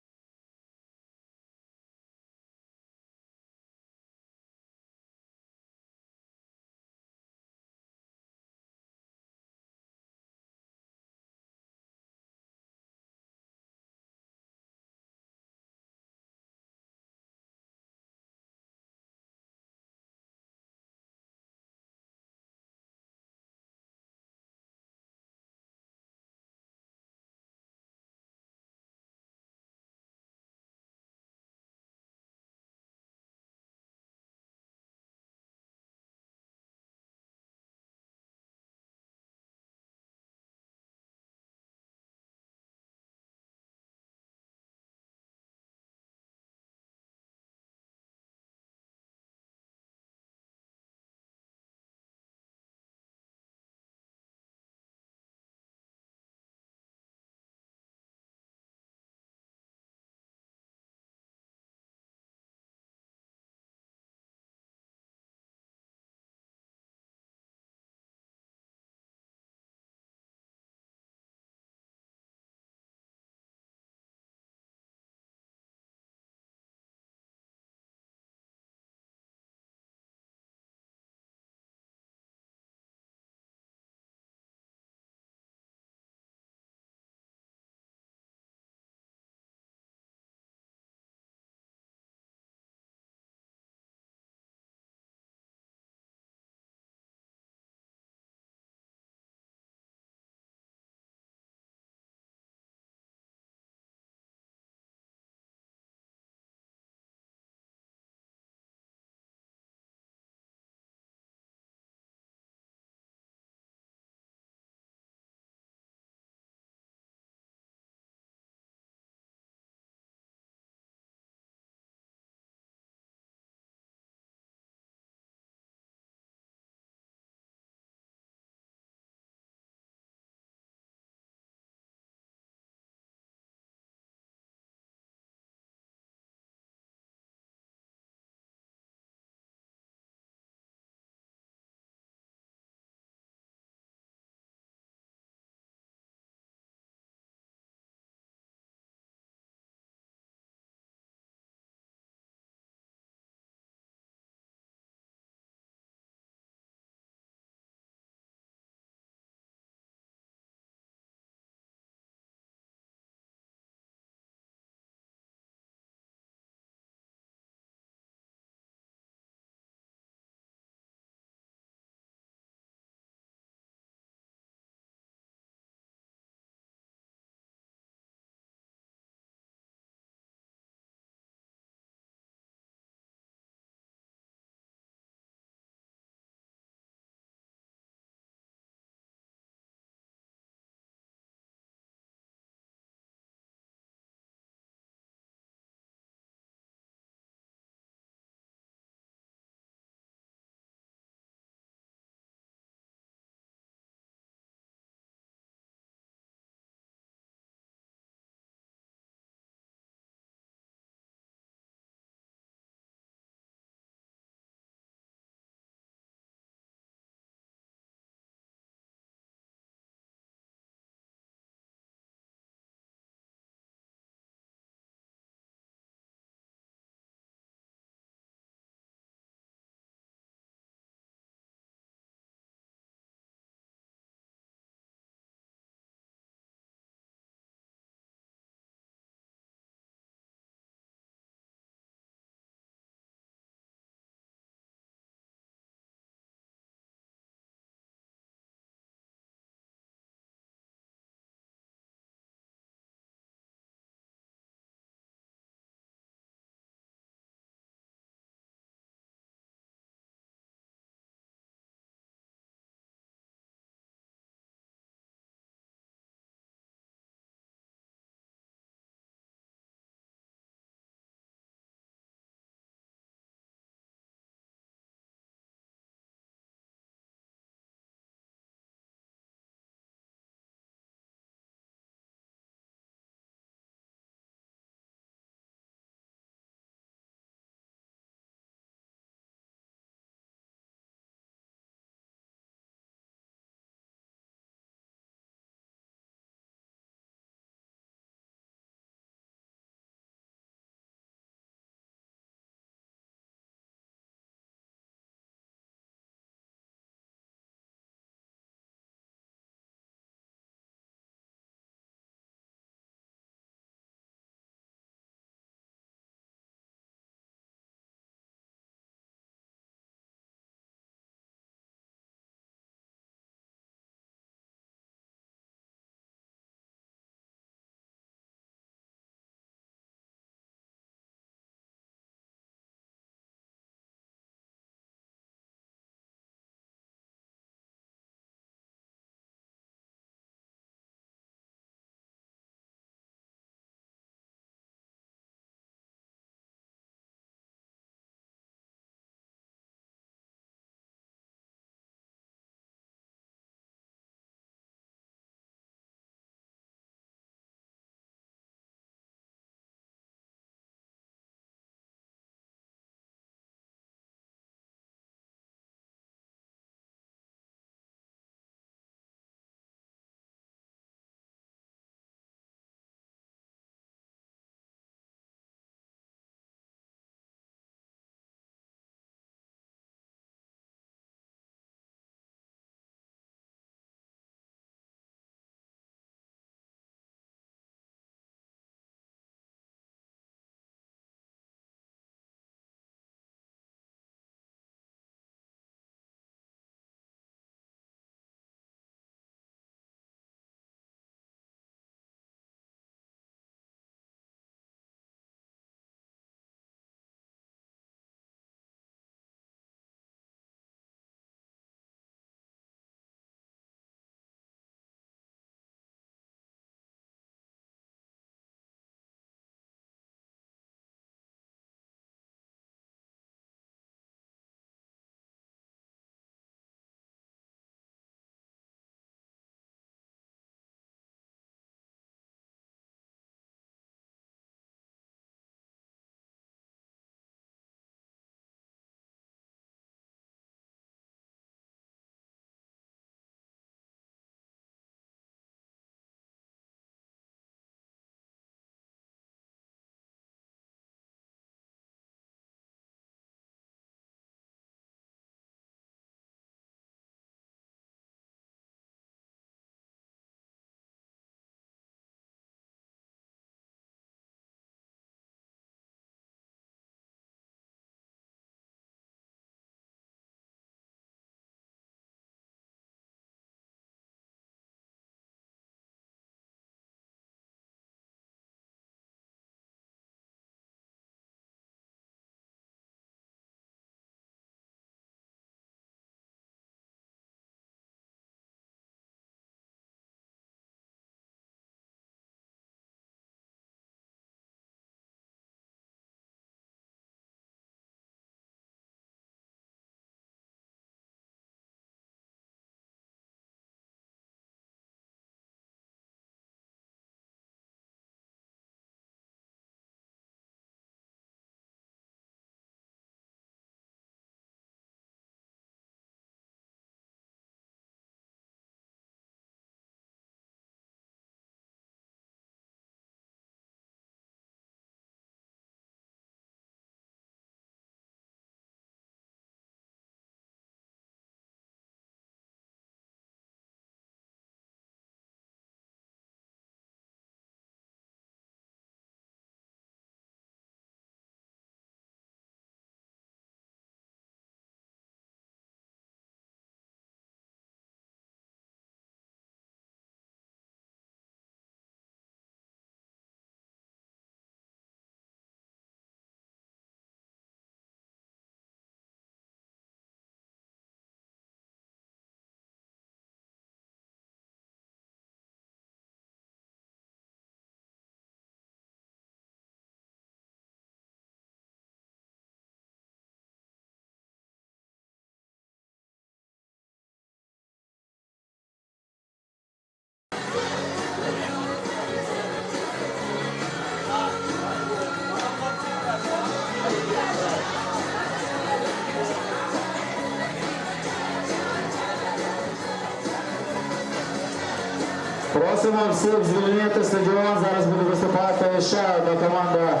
Просимо всіх звільнити стадіон. Зараз буде виступати ще одна команда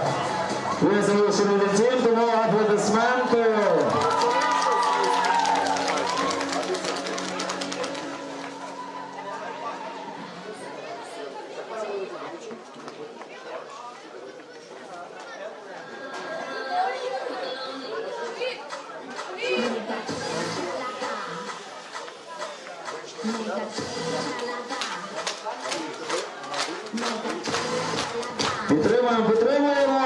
Лісоруби U18, тому аплодисменти. Підтримуємо, підтримуємо!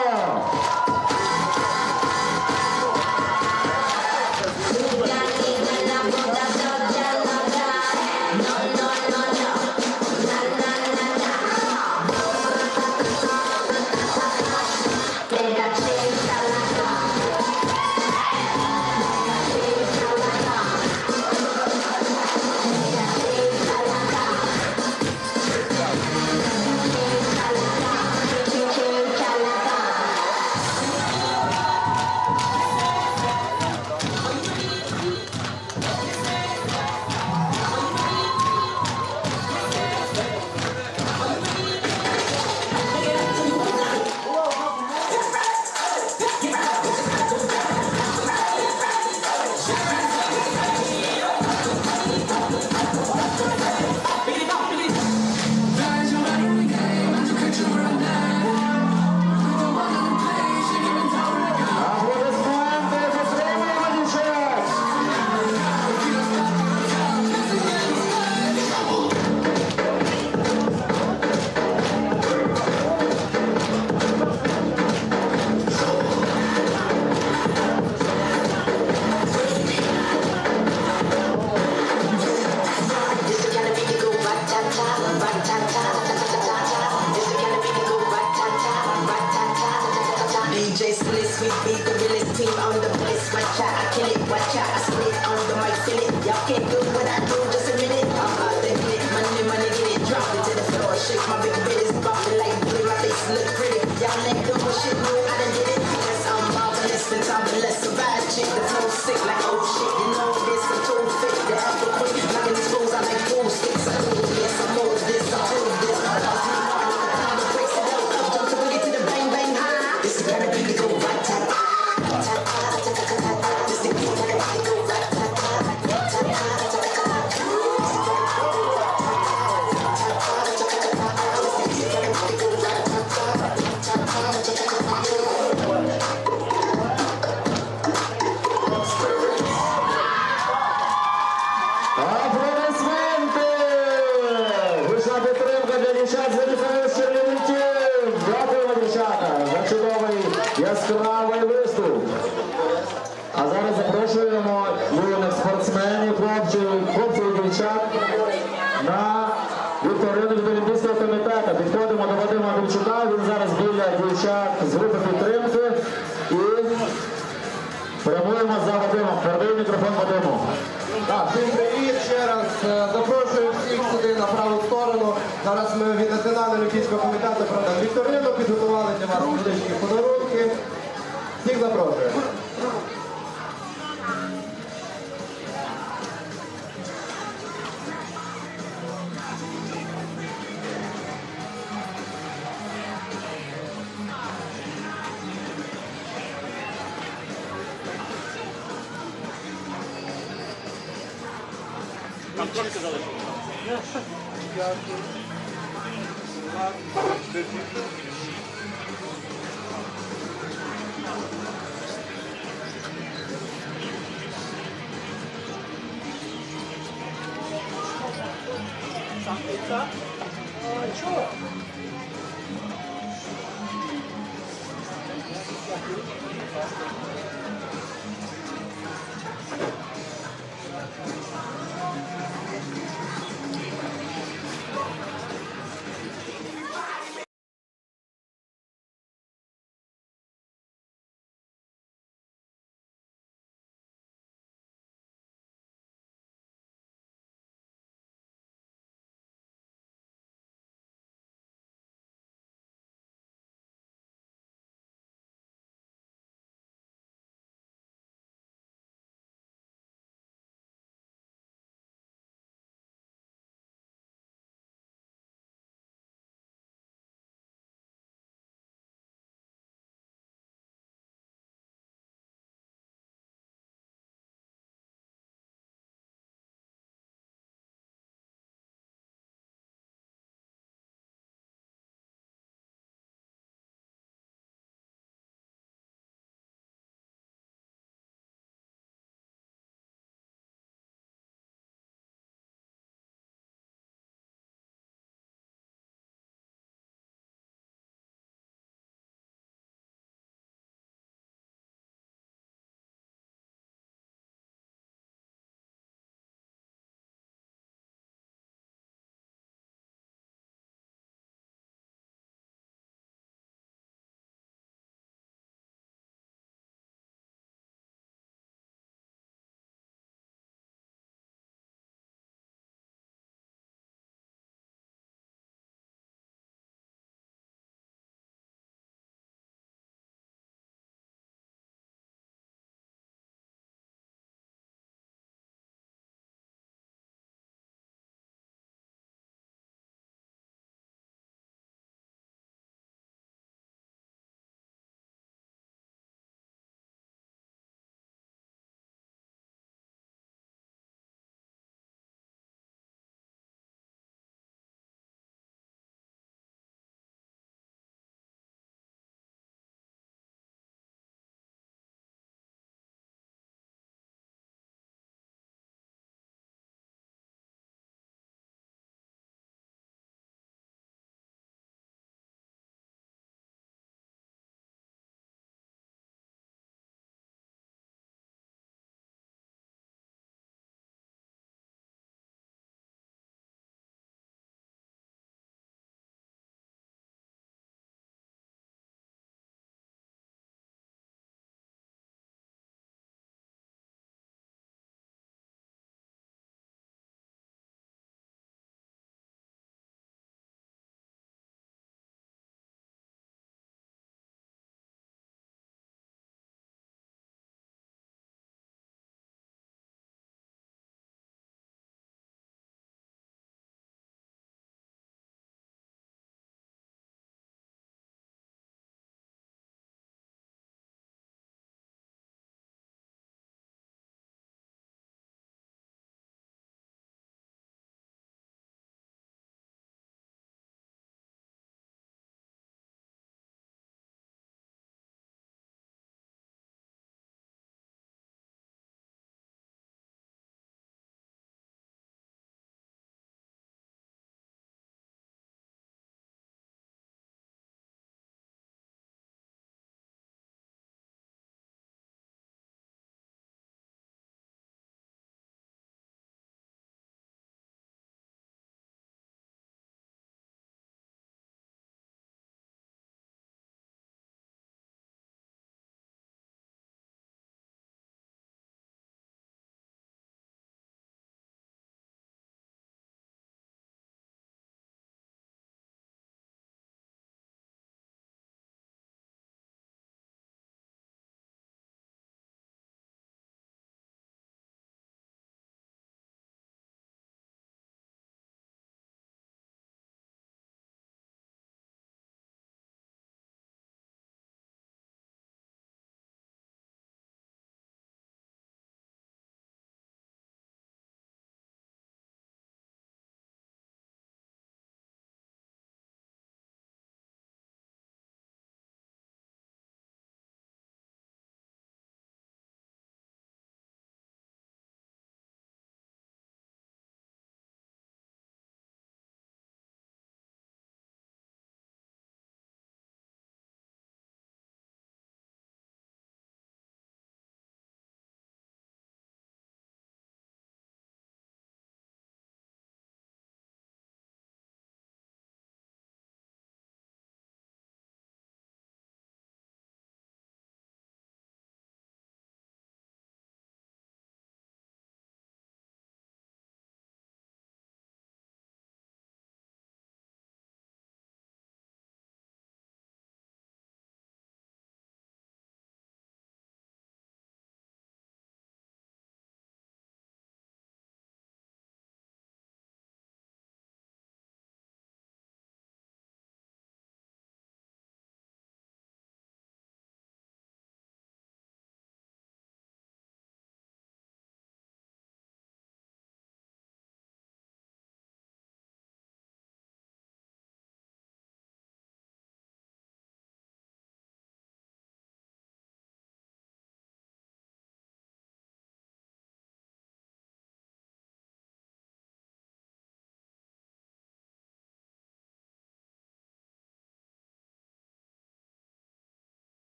Яскравий виступ. А зараз запрошуємо юних спортсменів, хлопців і дівчат на вікторину від Олімпійського комітету. Підходимо до Вадима Вовчука, він зараз біля дівчат з групи підтримки і прямуємо за Вадимом. Передаю мікрофон Вадиму. Так, всім привіт, ще раз запрошую всіх сюди на праву сторону. Зараз ми від Національного олімпійського комітету проведемо вікторину, підготували для вас невеличкі подарунки. Всіх запрошую. Там трошки залишилося. Чого?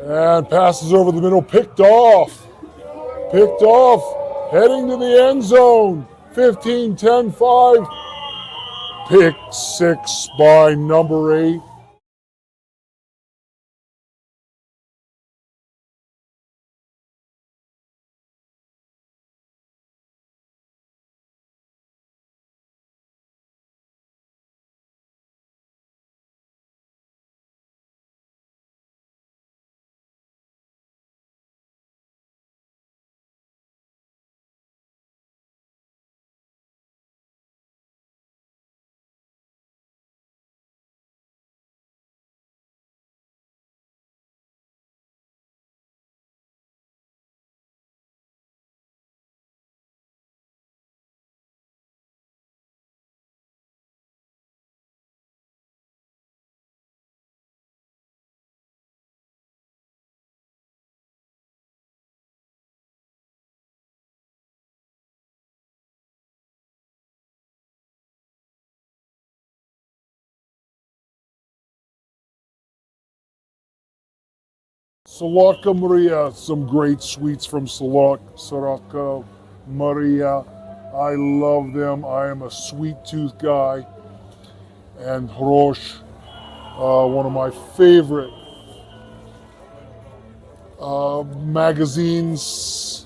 And passes over the middle, picked off, heading to the end zone. 15, 10, 5. Pick 6 by number 8. Salotka Maria, some great sweets from Salotka Maria. I love them. I am a sweet tooth guy. And Hrosh, one of my favorite magazines.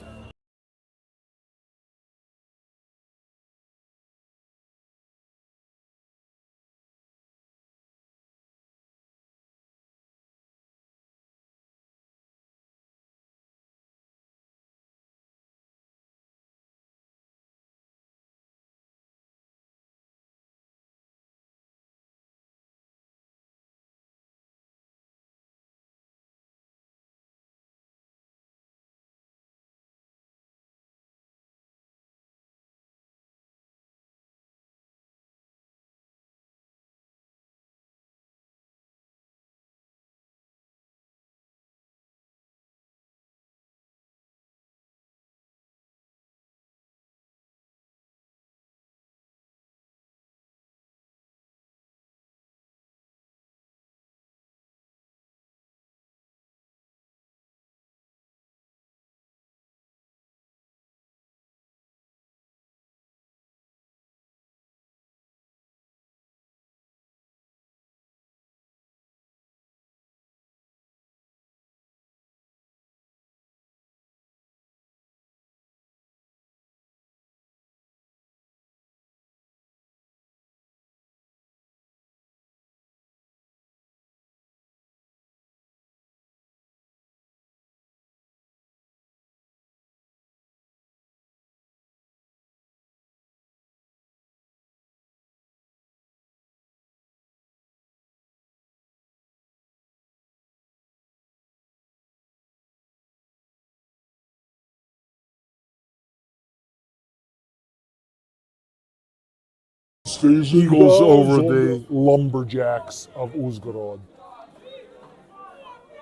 Eagles over the Lumberjacks of Uzhgorod.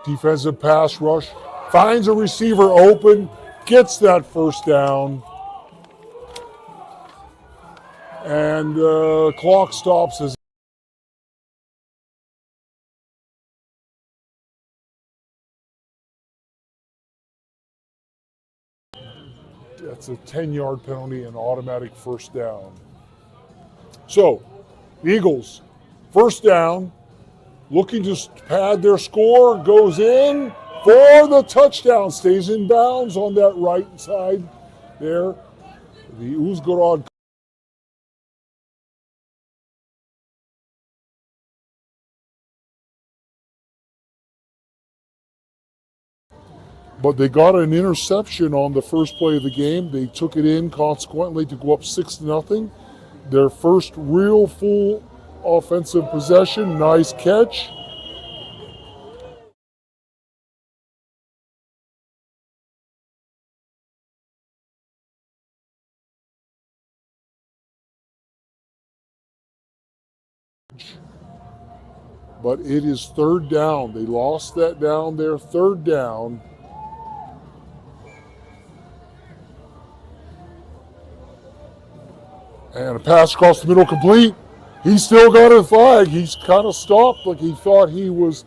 Defensive pass rush, finds a receiver open, gets that first down, and clock stops as that's a 10-yard penalty and automatic first down. So, Eagles, first down, looking to pad their score, goes in for the touchdown, stays in bounds on that right side there. The Uzhgorod but they got an interception on the first play of the game. They took it in consequently to go up 6-0. Their first real full offensive possession. Nice catch. But it is third down. They lost that down there. Third down. And a pass across the middle complete. He still got a flag. He's kind of stopped like he thought he was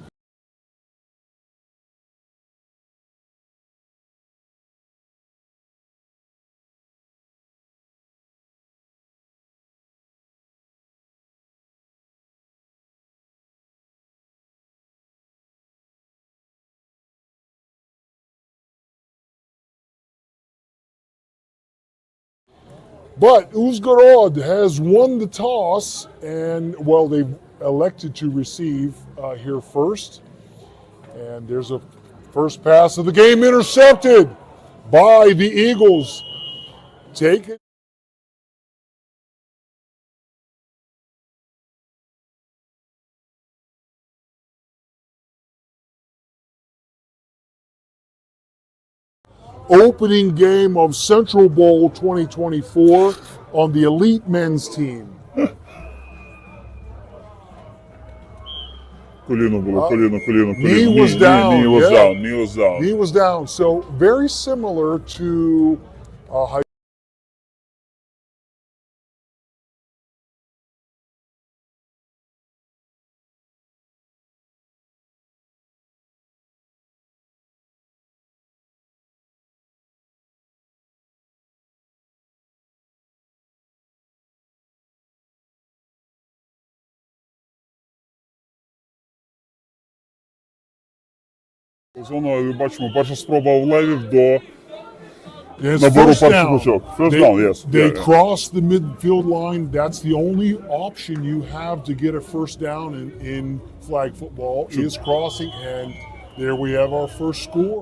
But Uzgorod has won the toss, and well, they've elected to receive here first. And there's a first pass of the game intercepted by the Eagles. Take it. Opening game of Central Bowl 2024 on the elite men's team. Коліно було, коліно. Knee was down. Knee was yeah. down, knee was down. Knee was down. So very similar to high. Зону, ми бачимо, перша спроба у Левів до It's набору first перших down. очок. First They, down, yes. they Yeah. cross the midfield line. That's the only option you have to get a first down in flag football is crossing. And there we have our first score.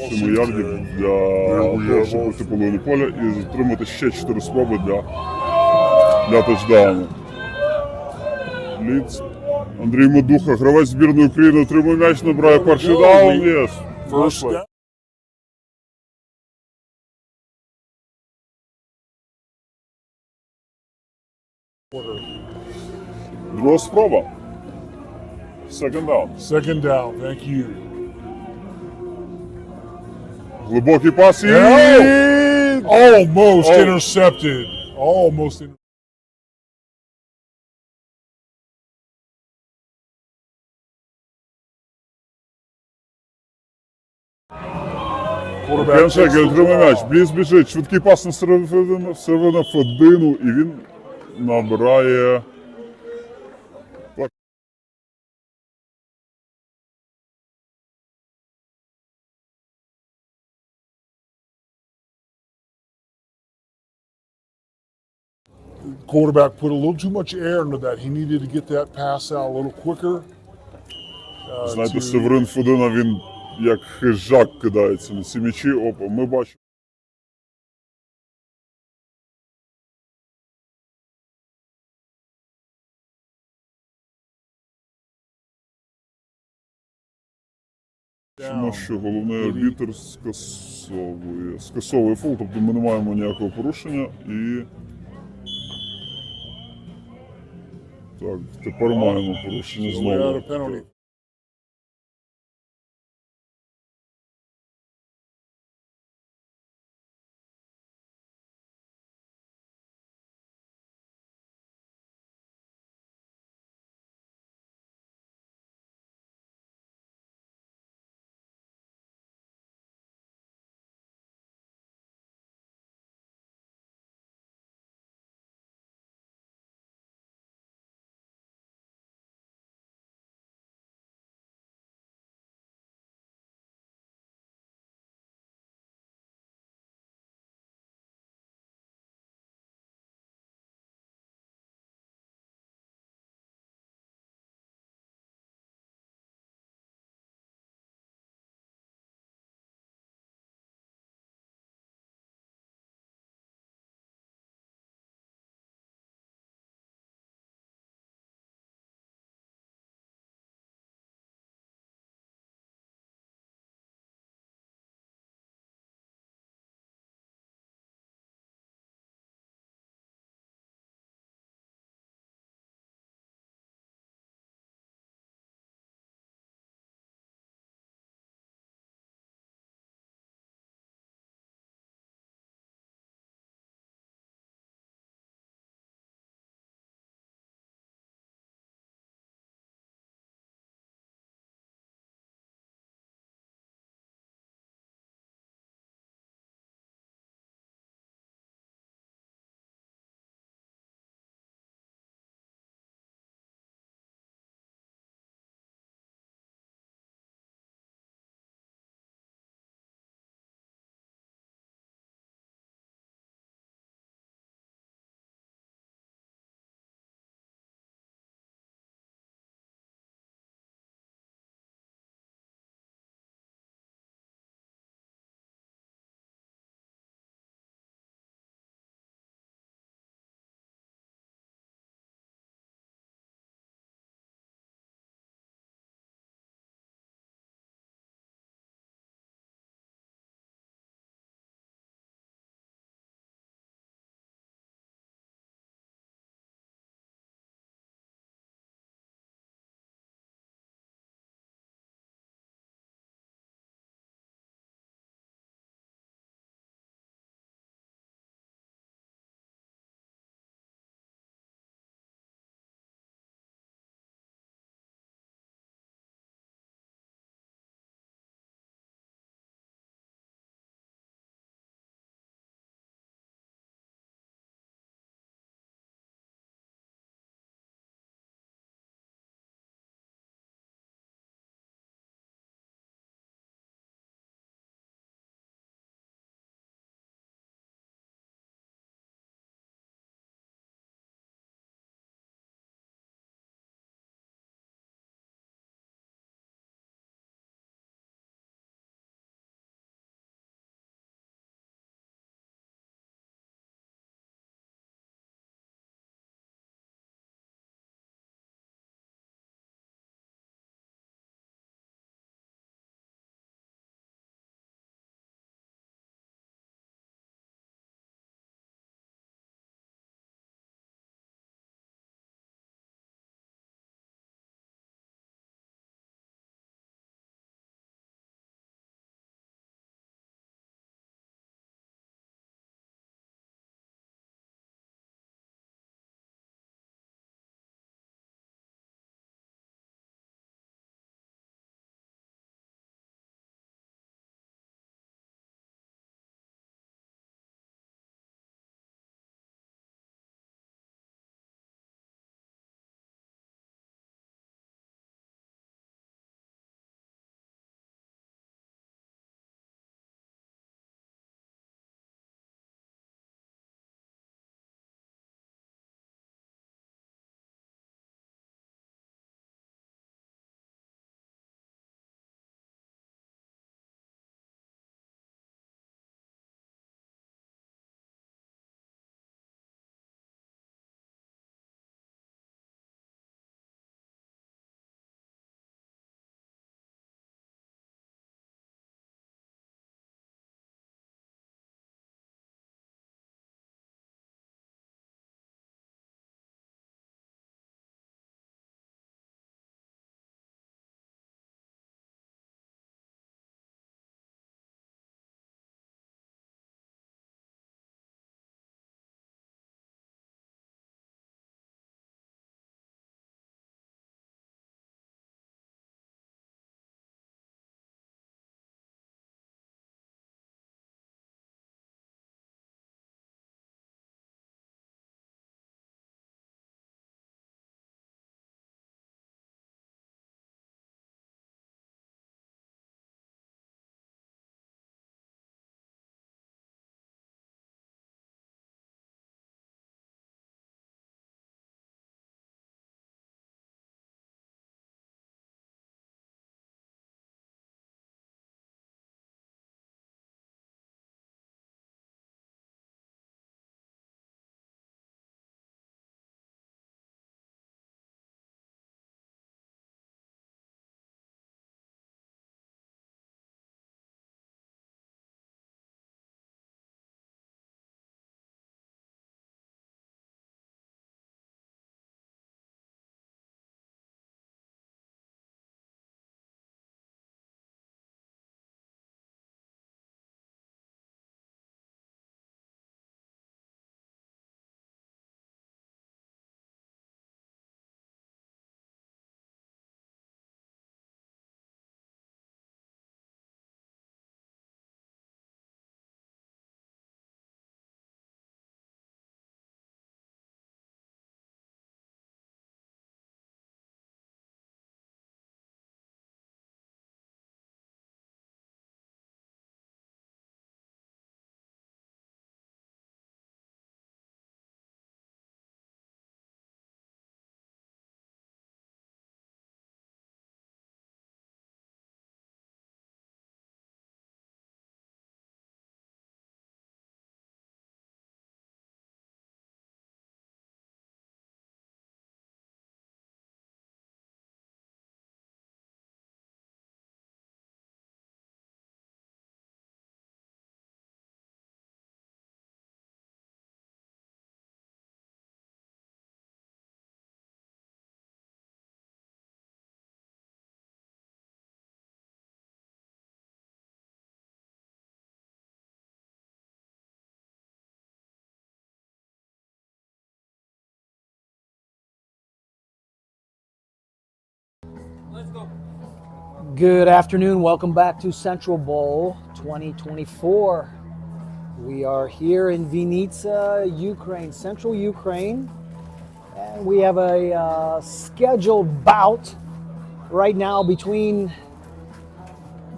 7 ярдів для того, щоб пройти половину поля і отримати ще 4 спроби для тачдауну. Ліц. Андрій Медуха, гравець збірної України, отримує м'яч, набирає перший даун. Yes. First down. Друга спроба. Second down. Second down. Thank you. Глибокий пас і... Almost intercepted. Almost intercepted. Quarterback отримує м'яч. Бліз біжить. Швидкий пас на середину Федину і він набирає... Quarterback put a little too much air into that. He needed to get that pass out a little quicker. Знаєте, Северин Федина, він як хижак кидається на ці м'ячі. Опа, ми бачимо. Тому що головний арбітр скасовує фол, тобто ми не маємо ніякого порушення і... Так, тепер маємо порушення знову. Good afternoon. Welcome back to Central Bowl 2024. We are here in Vinnytsia, Ukraine, central Ukraine. And we have a scheduled bout right now between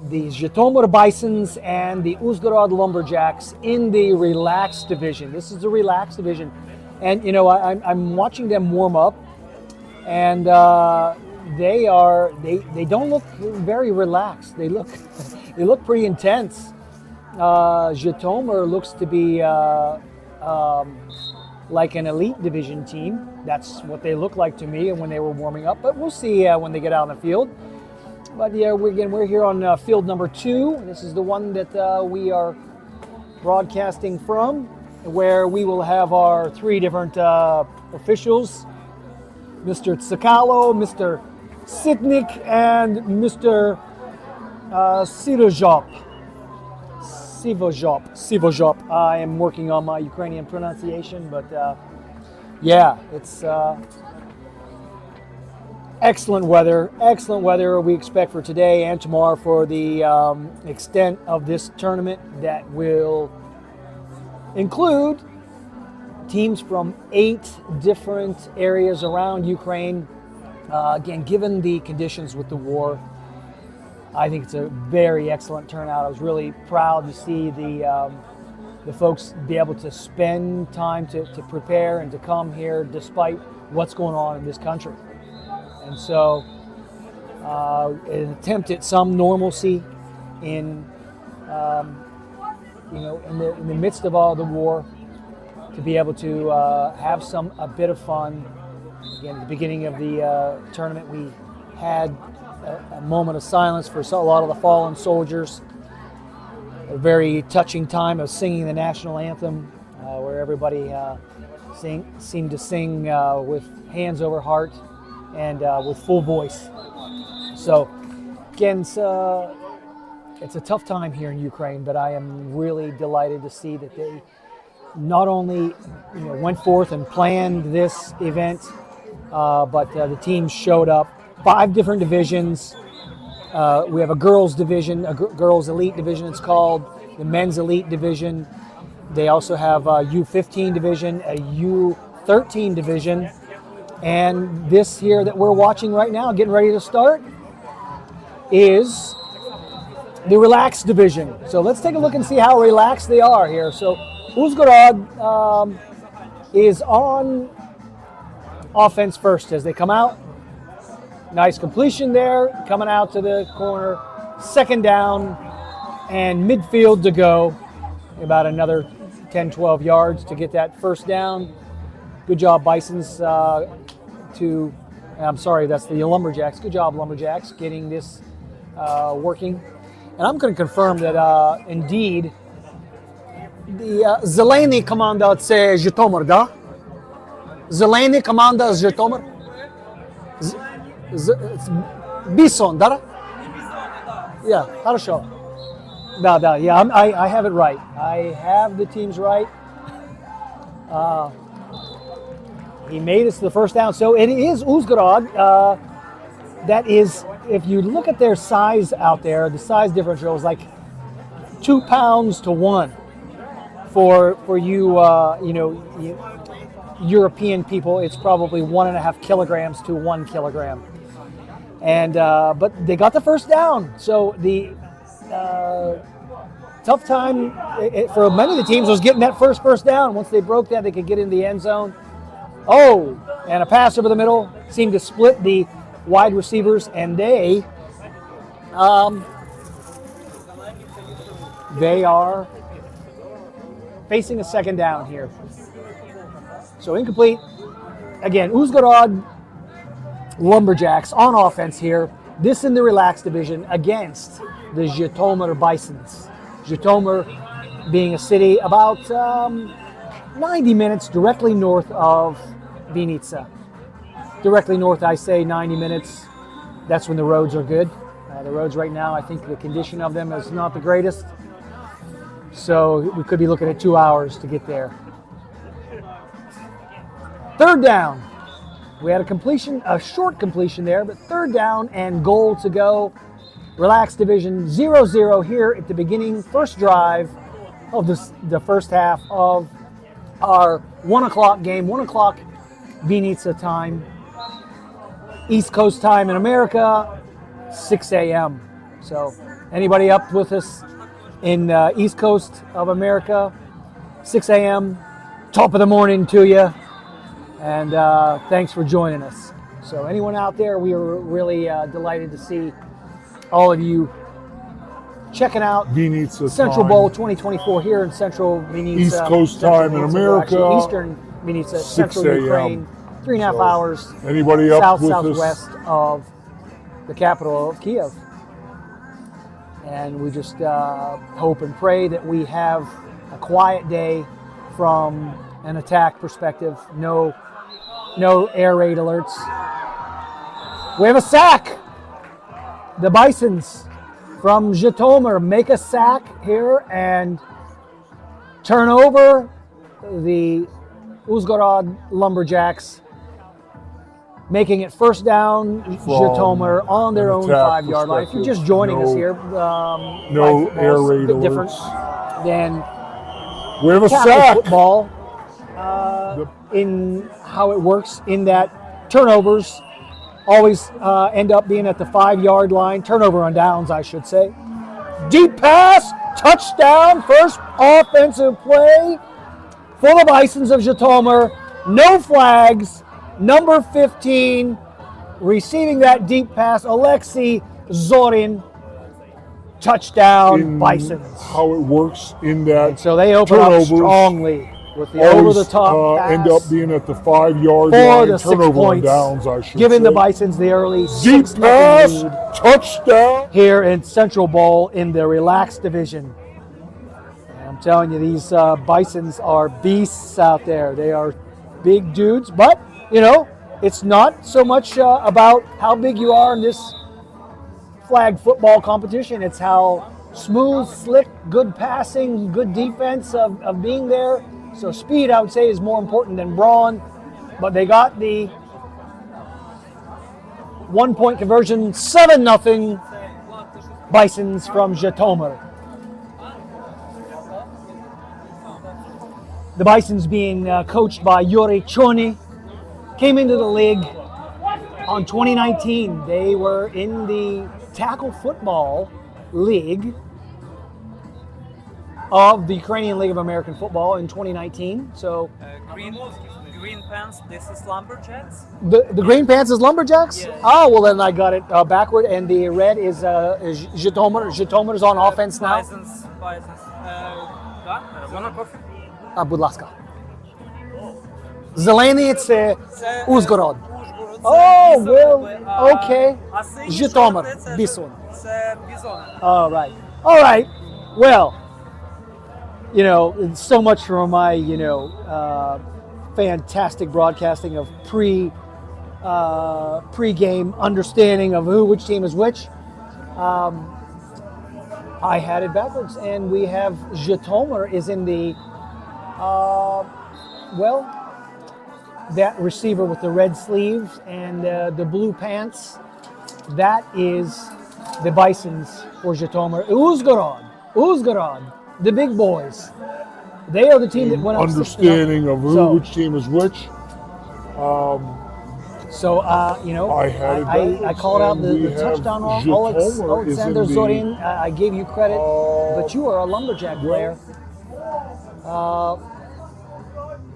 the Zhytomyr Bisons and the Uzhgorod Lumberjacks in the relaxed division. This is the relaxed division. And, you know, I'm watching them warm up, and they don't look very relaxed. They look pretty intense. Zhytomyr looks to be like an elite division team. That's what they look like to me and when they were warming up, but we'll see when they get out on the field. But yeah, we're here on field number 2. This is the one that we are broadcasting from, where we will have our 3 different officials, Mr. Tsakalo, Mr. Sitnik, and Mr. Sivozhop. I am working on my Ukrainian pronunciation, but yeah, it's excellent weather we expect for today and tomorrow for the extent of this tournament that will include teams from 8 different areas around Ukraine. Again, given the conditions with the war, I think it's a very excellent turnout. I was really proud to see the folks be able to spend time to prepare and to come here despite what's going on in this country. And so an attempt at some normalcy in in the midst of all the war, to be able to have a bit of fun. Again, at the beginning of the tournament, we had a moment of silence for a lot of the fallen soldiers. A very touching time of singing the national anthem, where everybody seemed to sing with hands over heart and with full voice. So, again, it's a tough time here in Ukraine, but I am really delighted to see that they not only went forth and planned this event, but the teams showed up. 5 different divisions. We have a girls division, a girls elite division it's called, the men's elite division. They also have a U15 division, a U13 division, and this here that we're watching right now, getting ready to start, is the relaxed division. So let's take a look and see how relaxed they are here. So Uzhgorod is on offense first as they come out. Nice completion there, coming out to the corner. 2nd down and midfield to go. About another 10, 12 yards to get that 1st down. Good job, Bisons. I'm sorry, that's the Lumberjacks. Good job, Lumberjacks, getting this working. And I'm going to confirm that indeed the Zeleny команда це Житомир, да? Zeleny команда Житомир. Bison, да? Yeah, хорошо. Да, yeah, I have it right. I have the teams right. He made us to the 1st down. So it is Uzhgorod. That is, if you look at their size out there, the size differential is like 2 pounds to 1 for you, European people. It's probably 1.5 kilograms to 1 kilogram. And but they got the 1st down. So the tough time for many of the teams was getting that first down. Once they broke that, they could get in the end zone. Oh, and a pass over the middle seemed to split the wide receivers, and they are facing a 2nd down here. So incomplete. Again, Uzhgorod Lumberjacks on offense here. This in the relaxed division against the Zhytomyr Bisons. Zhytomyr being a city about 90 minutes directly north of Vinnytsia. Directly north, I say 90 minutes. That's when the roads are good. The roads right now, I think the condition of them is not the greatest. So we could be looking at 2 hours to get there. 3rd down. We had a short completion there, but third down and goal to go. Relaxed division 0-0 here at the beginning, first drive of the first half of our 1 o'clock game, 1 o'clock Vinica time. East Coast time in America, 6 a.m. So anybody up with us in East Coast of America, 6 a.m., top of the morning to you. And thanks for joining us. So anyone out there, we are really delighted to see all of you checking out Vinica Central time. Bowl 2024 here in Central Vinica. East Coast Central time in Vinica, America, actually Eastern Vinica, 6 Central a.m. Ukraine, 3.5 hours Anybody up with us? southwest of the capital of Kiev. And we just hope and pray that we have a quiet day from an attack perspective. No air raid alerts. We have a sack. The Bisons from Zhytomyr make a sack here and turn over the Uzhgorod Lumberjacks, making it first down, Zhytomyr on their own 5-yard line. If you're just joining us here, no air raid a bit different alerts. than We have a tackle sack. football in how it works, in that turnovers always end up being at the 5-yard line. Turnover on downs, I should say. Deep pass, touchdown, first offensive play for the Bisons of Zhytomyr. No flags. Number 15 receiving that deep pass, Alexei Zorin. Touchdown, Bisons. How it works in that And so they open up strongly with the always, over-the-top pass end up being at the 5-yard for line. the 6 Turnover on points, downs, I should giving say. the Bisons the early Deep 6-0 pass, lead touchdown. here in Central Bowl in the relaxed division. And I'm telling you, these Bisons are beasts out there. They are big dudes, but, you know, it's not so much about how big you are in this flag football competition. It's how smooth, slick, good passing, good defense of being there. So speed, I would say, is more important than brawn. But they got the 1-point conversion, 7-0 Bisons from Zhytomyr. The Bisons being coached by Yuri Chony, came into the league on 2019. They were in the tackle football league of the Ukrainian League of American Football in 2019. So Green pants, this is Lumberjacks. the green pants is Lumberjacks? Yeah. Oh, well then I got it backward, and the red is Zhytomyr. Zhytomyr is on offense now. Bisons. Можна кофе? Будь ласка. Зелений – це Ужгород. Oh, well, okay. Zhytomyr, Bison. Це бізони. All right. All right. Well, you know, so much for my, you know, fantastic broadcasting of pre-game understanding of which team is which. I had it backwards, and we have Zhytomyr is in the, well, that receiver with the red sleeves and the blue pants. That is the Bisons for Zhytomyr. Uzhgorod, the big boys. They are the team that went up. Understanding of which team is which. So, you know, I called out the touchdown on Alexander Zorin. I gave you credit, but you are a Lumberjack player.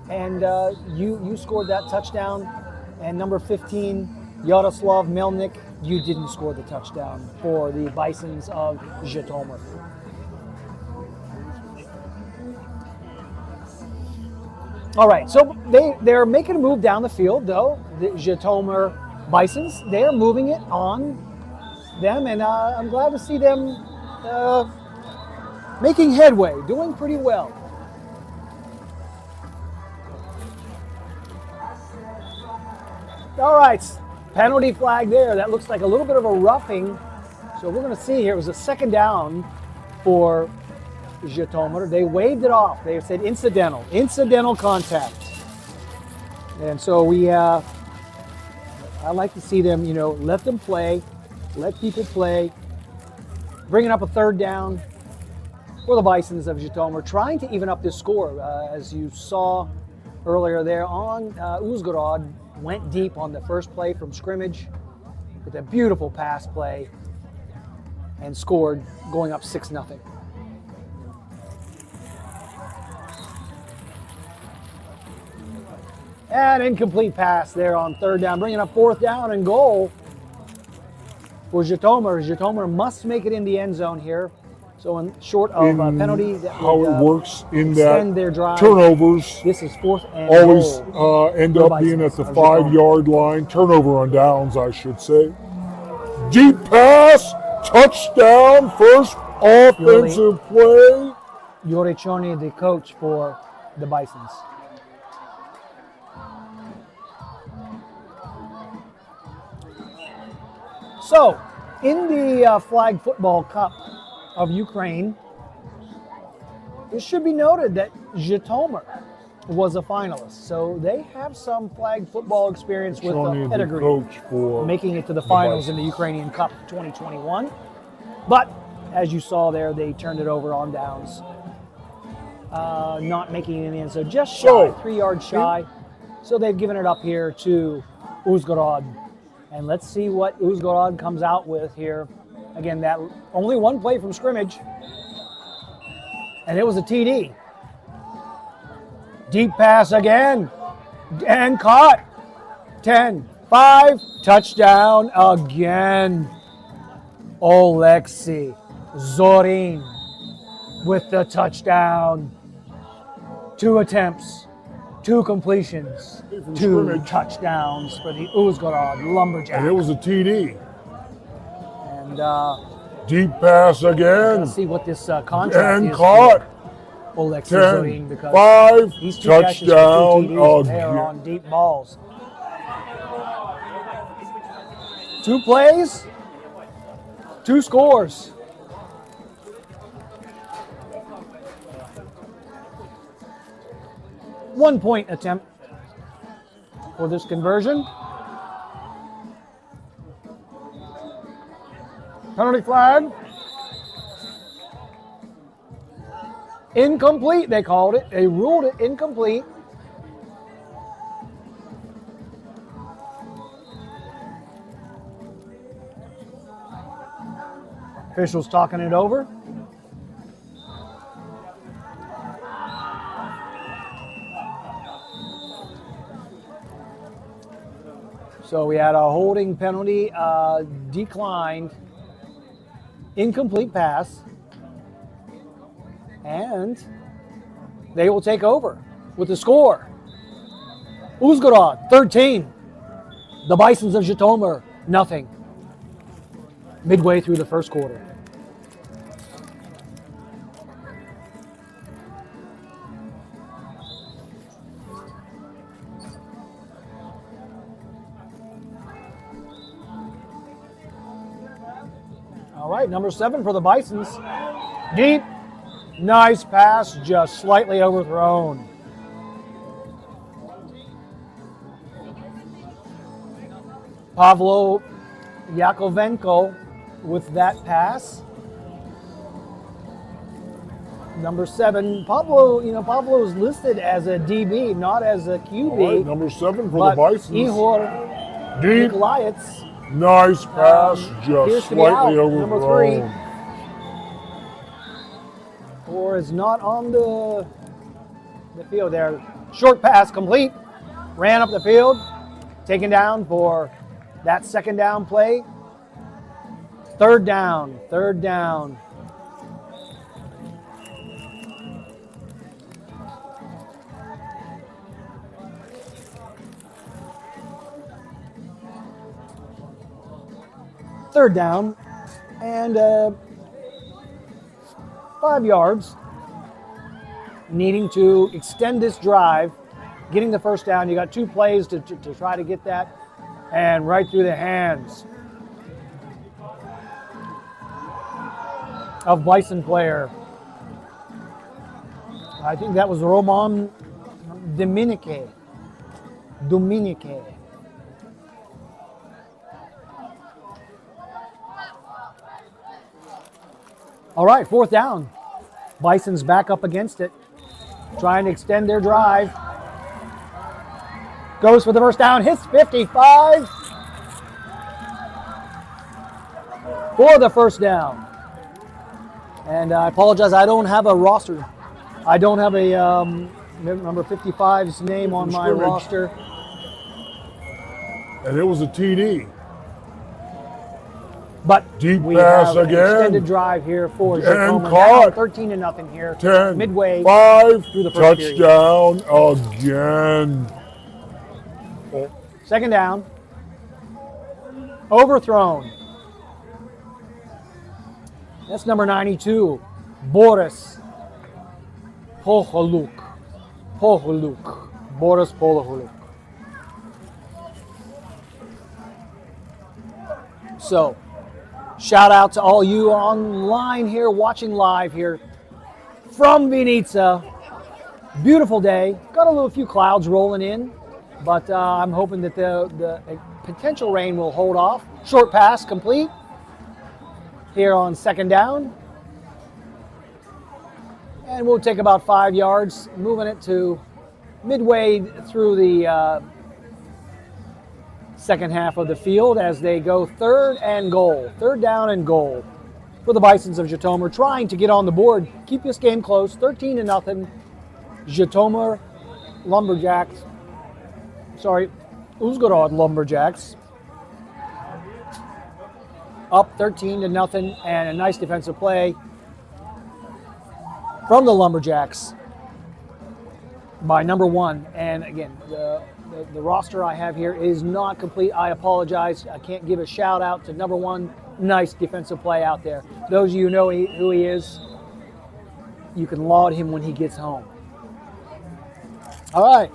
And you scored that touchdown. And number 15, Yaroslav Melnik, you didn't score the touchdown for the Bisons of Zhytomyr. All right, so they're making a move down the field, though. The Zhytomyr Bisons, they are moving it on them, and I'm glad to see them making headway, doing pretty well. All right, penalty flag there. That looks like a little bit of a roughing. So we're going to see here. It was a second down for Zhytomyr. They waved it off. They said incidental contact. And so we I like to see them, let them play, let people play, bringing up a third down for the Bisons of Zhytomyr, trying to even up this score. As you saw earlier there on, Uzhgorod went deep on the first play from scrimmage with a beautiful pass play and scored, going up 6-0. An incomplete pass there on third down, bringing up fourth down and goal for Zhytomyr. Zhytomyr must make it in the end zone here. So in short of a penalty that how would, it works in extend that their drive, turnovers this is fourth and always goal end for up being at the Bisons of Zhytomyr. 5-yard line. Turnover on downs, I should say. Deep pass, touchdown, first offensive play. Yorechoni, the coach for the Bisons. So, in the Flag Football Cup of Ukraine, it should be noted that Zhytomyr was a finalist. So they have some flag football experience with Johnny, a the pedigree, coach for making it to the finals in the Ukrainian Cup 2021. But as you saw there, they turned it over on downs, not making it in the end. So just shy, 3 yards shy. So they've given it up here to Uzhgorod. And let's see what Uzhgorod comes out with here. Again, that only one play from scrimmage. And it was a TD. Deep pass again. And caught. 10-5. Touchdown again. Oleksiy Zorin with the touchdown. 2 attempts. 2 completions, 2 touchdowns for the Uzhgorod Lumberjacks. And it was a TD. And deep pass again. Let's see what this contract and is caught. for Oleksiy Zorin, because 5, these 2 catches for 2 touchdown TDs, they are on deep balls. 2 plays, 2 scores. One-point attempt for this conversion. Penalty flag. Incomplete, they called it. They ruled it incomplete. Officials talking it over. So we had a holding penalty, declined, incomplete pass, and they will take over with the score. Uzhgorod, 13. The Bisons of Zhytomyr, nothing. Midway through the first quarter. All right, number 7 for the Bisons. Deep, nice pass, just slightly overthrown. Pavlo Yakovenko with that pass. Number 7, Pavlo is listed as a DB, not as a QB. All right, number 7 for the Bisons. Igor Deep. Nikolaitz. Nice pass, just slightly overthrown. Number 3. Or is not on the field there. Short pass complete. Ran up the field. Taken down for that second down play. Third down. Third down and 5 yards. Needing to extend this drive, getting the first down. You got 2 plays to try to get that, and right through the hands of Bison player. I think that was Roman Dominique. All right, 4th down. Bison's back up against it, trying to extend their drive. Goes for the first down, hits 55 for the first down. And I apologize, I don't have a roster. I don't have a number 55's name on my roster. And it was a TD. But Deep we pass have an again. extended drive here for And Tacoma. caught. 13-0 here. 10, Midway 5, through the first period. touchdown again. 2nd down. Overthrown. That's number 92, Boris Poholuk. Boris Poholuk. So, shout out to all you online here, watching live here from Vinica. Beautiful day. Got a few clouds rolling in, but I'm hoping that the potential rain will hold off. Short pass complete here on 2nd down. And we'll take about 5 yards, moving it to midway through the second half of the field as they go 3rd and goal. 3rd down and goal for the Bisons of Zhytomyr, trying to get on the board, keep this game close. 13-0. Zhytomyr Lumberjacks. Sorry, Uzhgorod Lumberjacks. Up 13-0, and a nice defensive play from the Lumberjacks by number 1. And again, the roster I have here is not complete. I apologize. I can't give a shout out to number 1. Nice defensive play out there. Those of you who know who he is, you can laud him when he gets home. All right,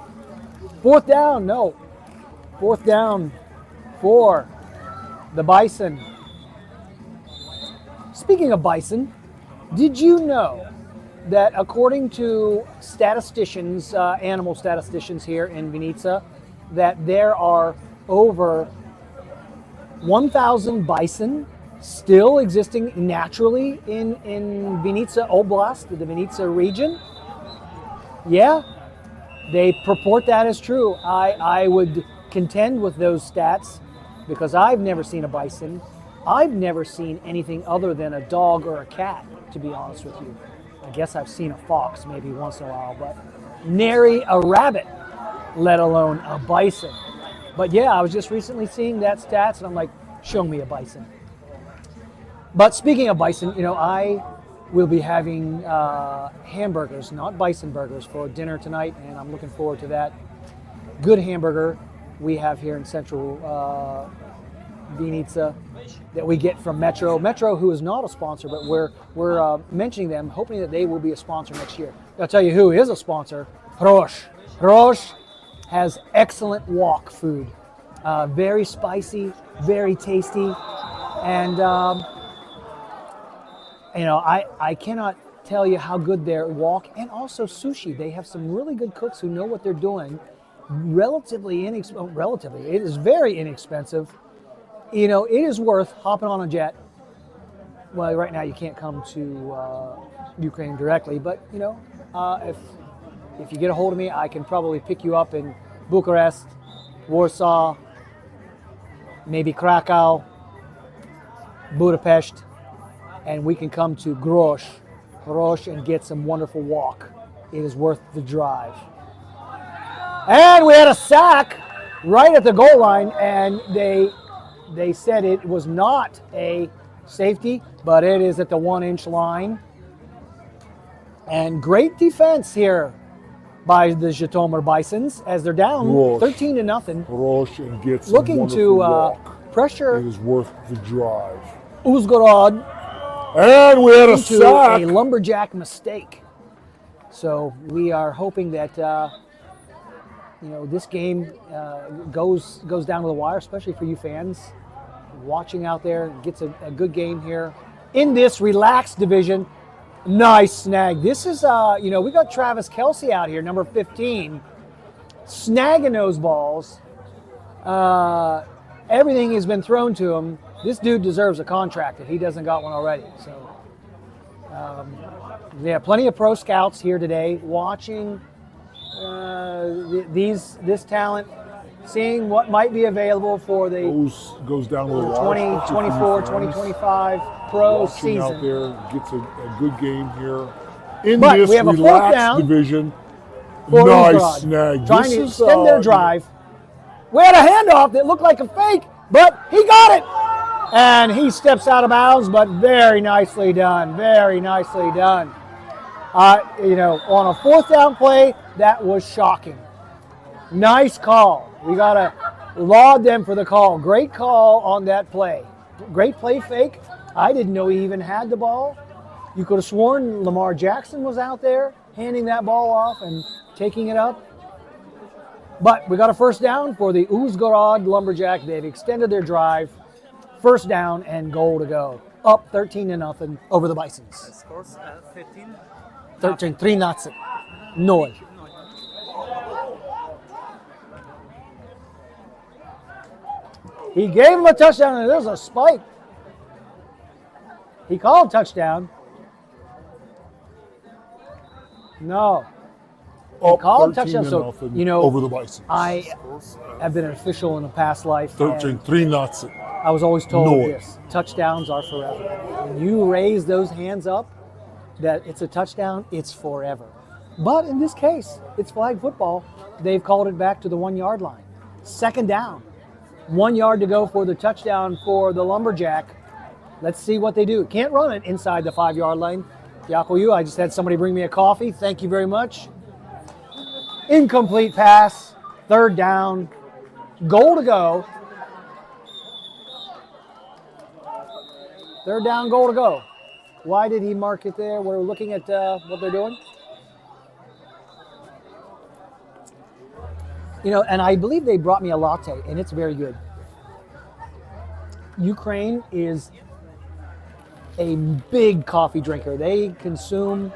4th down. No, 4th down for the Bison. Speaking of bison, did you know that according to statisticians, animal statisticians here in Vinica, that there are over 1,000 bison still existing naturally in Vinica Oblast, the Vinica region? Yeah, they purport that as true. I would contend with those stats because I've never seen a bison. I've never seen anything other than a dog or a cat, to be honest with you. I guess I've seen a fox maybe once in a while, but nary a rabbit, let alone a bison. But yeah, I was just recently seeing that stats, and I'm like, show me a bison. But speaking of bison, you know, I will be having hamburgers, not bison burgers, for dinner tonight, and I'm looking forward to that. Good hamburger we have here in central Vinica that we get from Metro. Metro, who is not a sponsor, but we're mentioning them, hoping that they will be a sponsor next year. I'll tell you who is a sponsor, Roche. Roche has excellent wok food. Very spicy, very tasty, and you know, I cannot tell you how good their wok and also sushi. They have some really good cooks who know what they're doing. Relatively, it is very inexpensive. You know, it is worth hopping on a jet. Well, right now you can't come to Ukraine directly, but you know, if you get a hold of me, I can probably pick you up in Bucharest, Warsaw, maybe Krakow, Budapest, and we can come to Grosz and get some wonderful wok. It is worth the drive. And we had a sack right at the goal line, and they said it was not a safety, but it is at the 1-inch line. And great defense here by the Zhytomyr Bisons as they're down 13-0. Roche and gets looking to pressure. It is worth the drive. Uzhgorod. And we had a sack. A lumberjack mistake. So we are hoping that you know, this game goes down to the wire, especially for you fans watching out there. Gets a good game here in this relaxed division. Nice snag. This is, you know, we got Travis Kelsey out here, number 15, snagging those balls. Everything has been thrown to him. This dude deserves a contract if he doesn't got one already. So Yeah, plenty of pro scouts here today watching this talent, seeing what might be available for the goes down a little 2024, 2025 pro Watching season. out there, gets a good game here in But this we have a fourth relaxed down division. for Nice Rozklad, snag. trying This to is, extend their drive. We had a handoff that looked like a fake, but he got it. And he steps out of bounds, but very nicely done. Very nicely done. On a fourth down play, that was shocking. Nice call. We got to laud them for the call. Great call on that play. Great play fake. I didn't know he even had the ball. You could have sworn Lamar Jackson was out there handing that ball off and taking it up. But we got a first down for the Uzhgorod Lumberjack. They've extended their drive. First down and goal to go. Up 13-0 over the Bisons. Scores 13-13. No. He gave him a touchdown, and there's a spike. He called touchdown. No. He called touchdown. So, over the Bisons. I have been an official in a past life. 13-3. I was always told No. this: touchdowns are forever. When you raise those hands up, that it's a touchdown, it's forever. But in this case, it's flag football. They've called it back to the 1 yard line. Second down. 1 yard to go for the touchdown for the Lumberjack. Let's see what they do. Can't run it inside the 5 yard line. Yaku, I just had somebody bring me a coffee. Thank you very much. Incomplete pass. Third down. Goal to go. Third down, goal to go. Why did he mark it there? We're looking at what they're doing. And I believe they brought me a latte, and it's very good. Ukraine is a big coffee drinker. They consume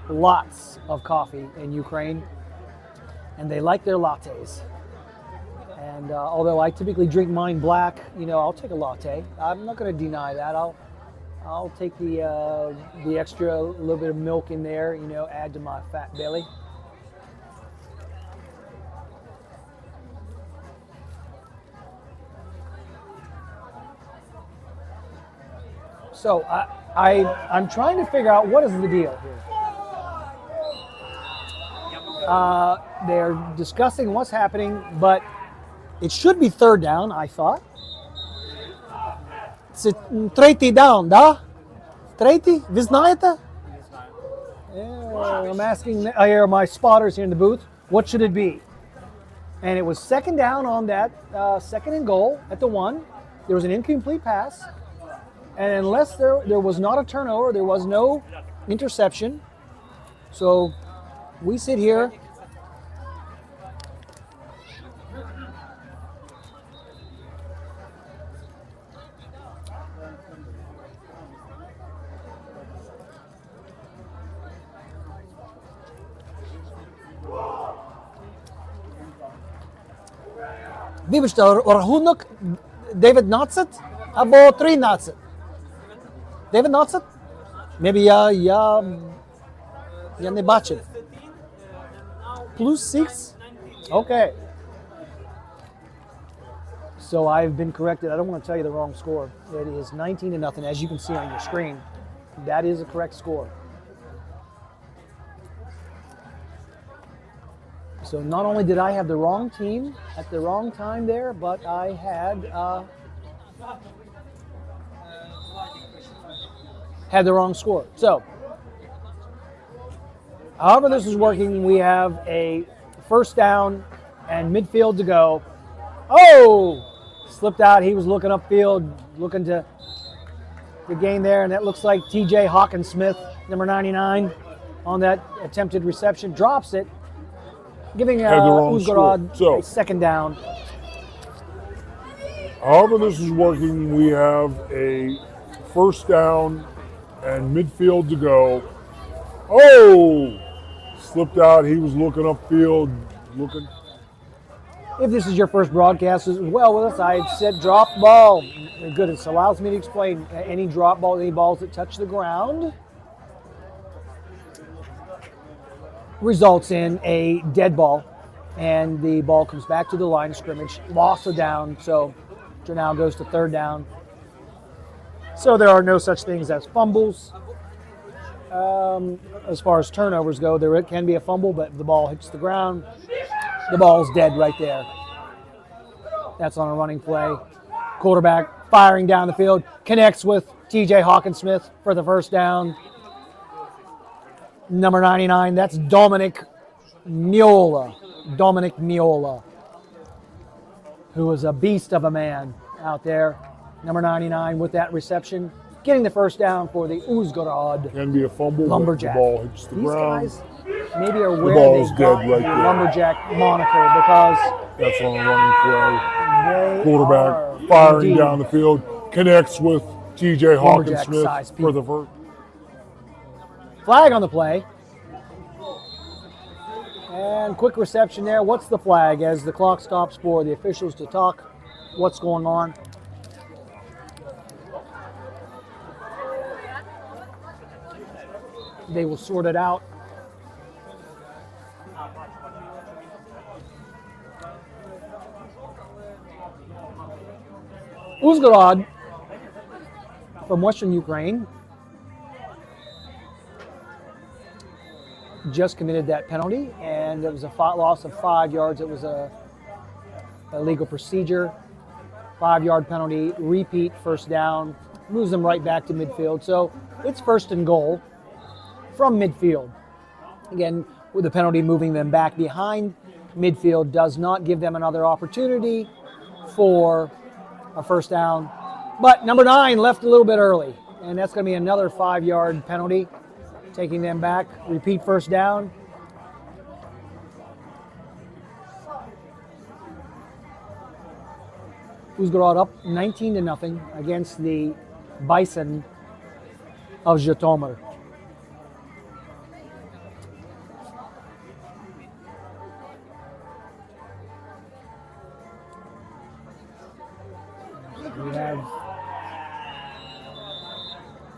lots of coffee in Ukraine, and they like their lattes. And although I typically drink mine black, I'll take a latte. I'm not going to deny that. I'll take the extra little bit of milk in there, add to my fat belly. So I'm trying to figure out what is the deal here. They're discussing what's happening, but it should be third down, I thought. It's третий down, да? Третий? Вы знаете? Yeah, I'm asking here my spotters here in the booth, what should it be? And it was second down on that second and goal at the 1. There was an incomplete pass. And unless there was not a turnover, there was no interception. So we sit here. Вибачте, рахунок 19 або 13? 19? Maybe я не бачив. Plus 6? Okay. So I've been corrected. I don't want to tell you the wrong score. It is 19-0, as you can see on your screen. That is a correct score. So not only did I have the wrong team at the wrong time there, but I had the wrong score. So, however this is working, we have a first down and midfield to go. Oh! Slipped out. He was looking upfield, looking to gain there, and that looks like TJ Hawkinsmith, number 99, on that attempted reception. Drops it, giving Uzhgorod a second down. However this is working, we have a first down and midfield to go. Oh! Slipped out. He was looking upfield, looking. If this is your first broadcast as well with us, I said drop ball. Good, it allows me to explain any drop ball, any balls that touch the ground results in a dead ball, and the ball comes back to the line of scrimmage, loss of down, so now goes to third down. So there are no such things as fumbles. As far as turnovers go, there can be a fumble, but if the ball hits the ground, the ball's dead right there. That's on a running play. Quarterback firing down the field, connects with TJ Hawkinsmith for the first down. Number 99, that's Dominic Miola. Dominic Miola, who was a beast of a man out there. Number 99 with that reception, getting the first down for the Uzhgorod Can be a fumble, Lumberjack. but the ball hits the These ground. guys maybe are The where ball's they dead got right the there. Lumberjack moniker, because That's on a running play. they Quarterback are firing indeed down the field, connects with TJ Lumberjack-sized Hawkinsmith for the first. flag on the play. And quick reception there. What's the flag as the clock stops for the officials to talk what's going on? They will sort it out. Uzhgorod from Western Ukraine just committed that penalty, and it was a loss of 5 yards. It was a legal procedure. 5-yard penalty, repeat, first down, moves them right back to midfield. So it's first and goal from midfield. Again, with the penalty moving them back behind midfield does not give them another opportunity for a first down. But number 9 left a little bit early, and that's going to be another 5-yard penalty, taking them back. Repeat first down. Uzhgorod up 19-0 against the Bison of Zhytomyr. We have,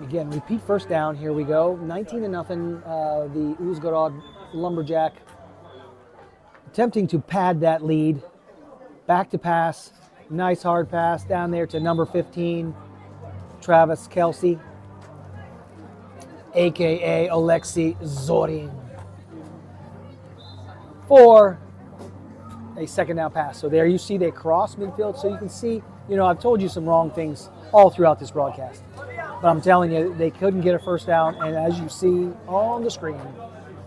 again, repeat first down. Here we go. 19-0. The Uzhgorod Lumberjack attempting to pad that lead. Back to pass. Nice hard pass down there to number 15, Travis Kelsey, a.k.a. Alexei Zorin, for a second down pass. So there you see they cross midfield. So you can see, I've told you some wrong things all throughout this broadcast. But I'm telling you, they couldn't get a first down. And as you see on the screen,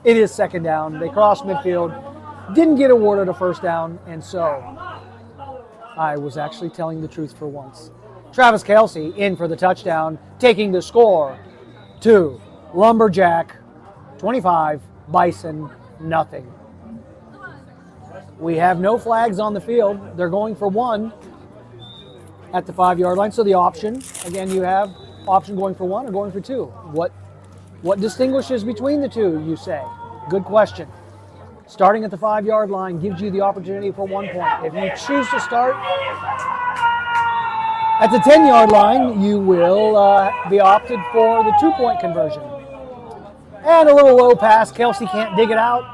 it is second down. They crossed midfield, didn't get awarded a first down. And so I was actually telling the truth for once. Travis Kelsey in for the touchdown, taking the score to Lumberjack 25, Bison nothing. We have no flags on the field. They're going for one at the 5-yard line. So the option, again, you have option going for one or going for two. What distinguishes between the two, you say? Good question. Starting at the 5-yard line gives you the opportunity for 1 point. If you choose to start at the 10-yard line, you will be opted for the 2-point conversion. And a little low pass. Kelsey can't dig it out.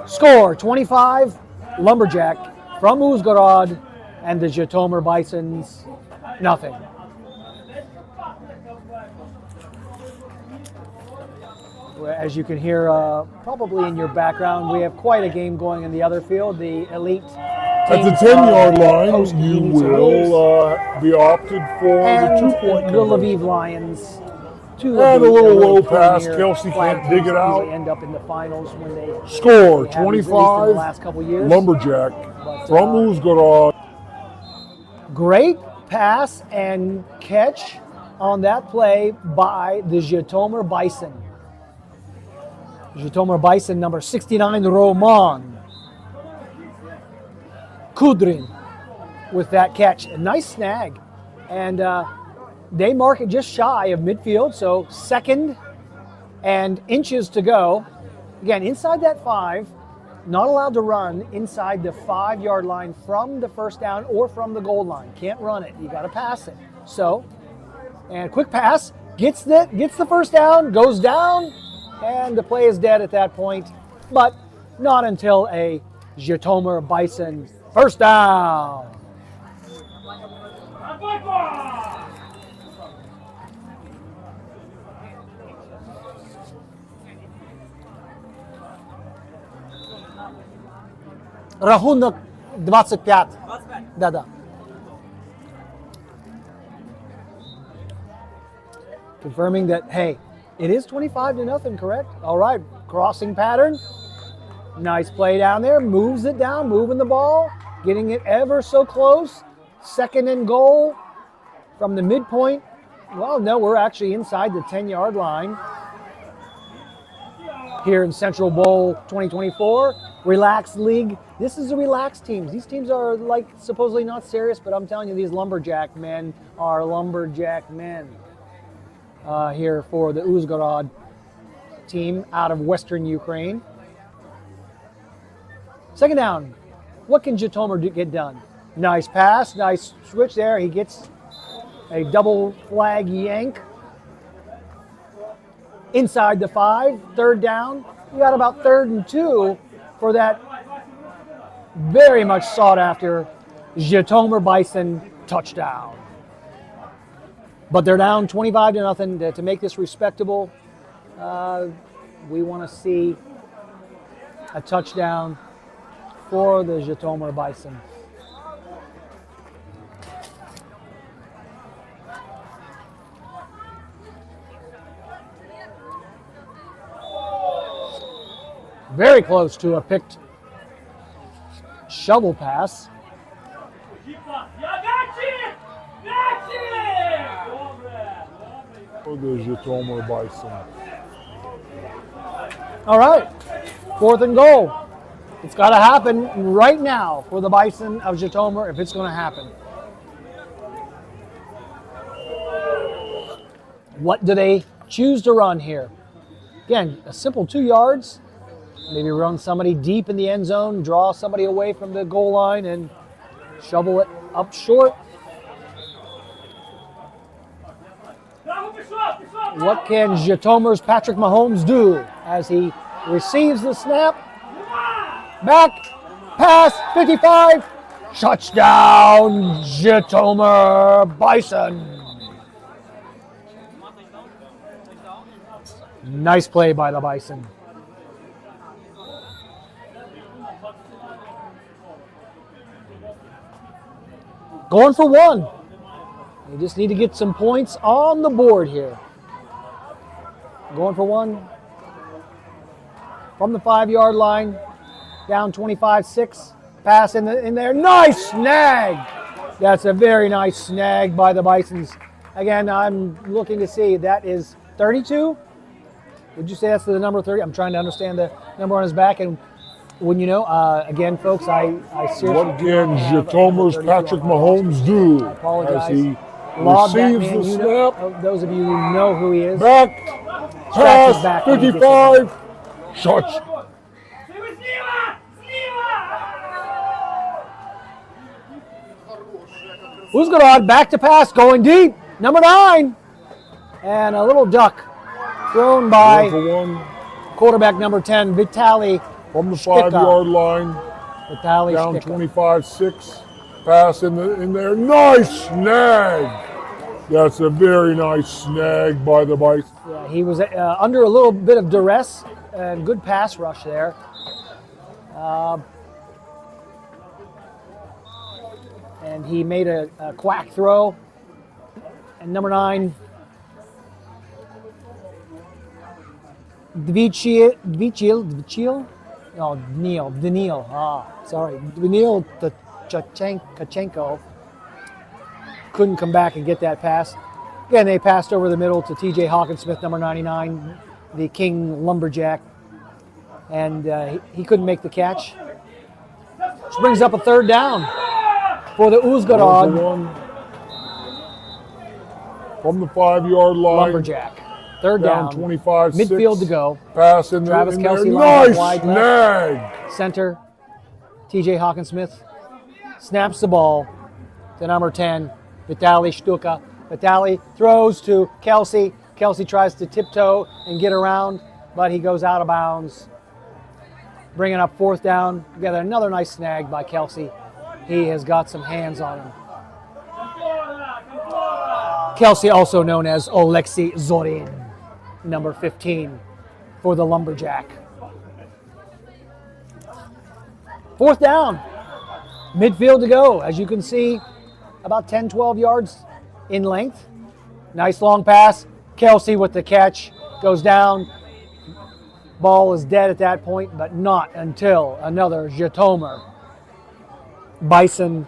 Score 25, Lumberjack from Uzhgorod, and the Zhytomyr Bisons nothing. As you can hear probably in your background, we have quite a game going in the other field. The elite at the 10-yard line, you will be opted for the 2-point the conversion. Lviv Lions. And a little low pass. Kelsey can't dig it out. End up in the finals when they Score they have 25, in the last couple years. Lumberjack from Uzhgorod. Great pass and catch on that play by the Zhytomyr Bison. Zhytomyr Bison number 69, Roman Kudrin with that catch. A nice snag. And they mark it just shy of midfield, so second and inches to go. Again, inside that 5, not allowed to run inside the 5-yard line from the first down or from the goal line. Can't run it. You got to pass it. So, and quick pass, gets the first down, goes down, and the play is dead at that point. but not until a Zhytomyr Bison first down. Рахунок 25. Да-да. Confirming that, hey, it is 25-0, correct? All right, crossing pattern. Nice play down there, moves it down, moving the ball, getting it ever so close. Second and goal from the midpoint. Well, no, we're actually inside the 10-yard line here in Central Bowl 2024. Relaxed league. This is a relaxed team. These teams are like supposedly not serious, but I'm telling you, these lumberjack men are lumberjack men. Here for the Uzhgorod team out of Western Ukraine. Second down. What can Zhytomyr get done? Nice pass, nice switch there. He gets a double flag yank. Inside the 5, third down. You got about 3rd and 2 for that very much sought after Zhytomyr Bison touchdown. But they're down 25-0 to make this respectable. We want to see a touchdown for the Zhytomyr Bison. Very close to a picked shovel pass. For the Zhytomyr Bison. All right, 4th and goal. It's got to happen right now for the Bison of Zhytomyr if it's going to happen. What do they choose to run here? Again, a simple 2 yards. Maybe run somebody deep in the end zone, draw somebody away from the goal line, and shovel it up short. What can Zhytomyr's Patrick Mahomes do as he receives the snap? Back, pass, 55, touchdown, Zhytomyr Bison. Nice play by the Bison. Going for 1. You just need to get some points on the board here. Going for 1 from the 5-yard line, down 25-6. Pass in there. Nice snag. That's a very nice snag by the Bisons. Again, I'm looking to see, that is 32. Would you say that's the number 30? I'm trying to understand the number on his back. And when you know, again, folks, I seriously. What can Zhytomyr's Patrick Mahomes do as he receives the snap? Those of you who know who he is. Back, pass, 55, touch. Uzhgorod back to pass, going deep. Number 9. And a little duck thrown by quarterback number 10, Vitaly. From the 5-yard line, Vitaly down 25-6. Pass in there. Nice snag. That's a very nice snag by the Bison. Yeah, he was under a little bit of duress and good pass rush there. And he made a quack throw. And number 9, Daniil. Daniil Tkachenko couldn't come back and get that pass. Again, they passed over the middle to TJ Hawkinsmith, number 99, the King Lumberjack. And he couldn't make the catch. Which brings up a 3rd down for the Uzhgorod. From the 5-yard line. Lumberjack. 3rd down. 25-6. Midfield to go. Pass in Travis there. Kelce Nice wide snag. left. Center. TJ Hawkinsmith snaps the ball to number 10, Vitaly Shtuka. Vitaly throws to Kelce. Kelce tries to tiptoe and get around, but he goes out of bounds bringing up 4th down. We got another nice snag by Kelsey. He has got some hands on him. Kelsey, also known as Oleksiy Zorin, number 15 for the Lumberjack. 4th down, midfield to go. As you can see, about 10, 12 yards in length. Nice long pass. Kelsey with the catch, goes down. Ball is dead at that point, but not until another Zhytomyr. Bison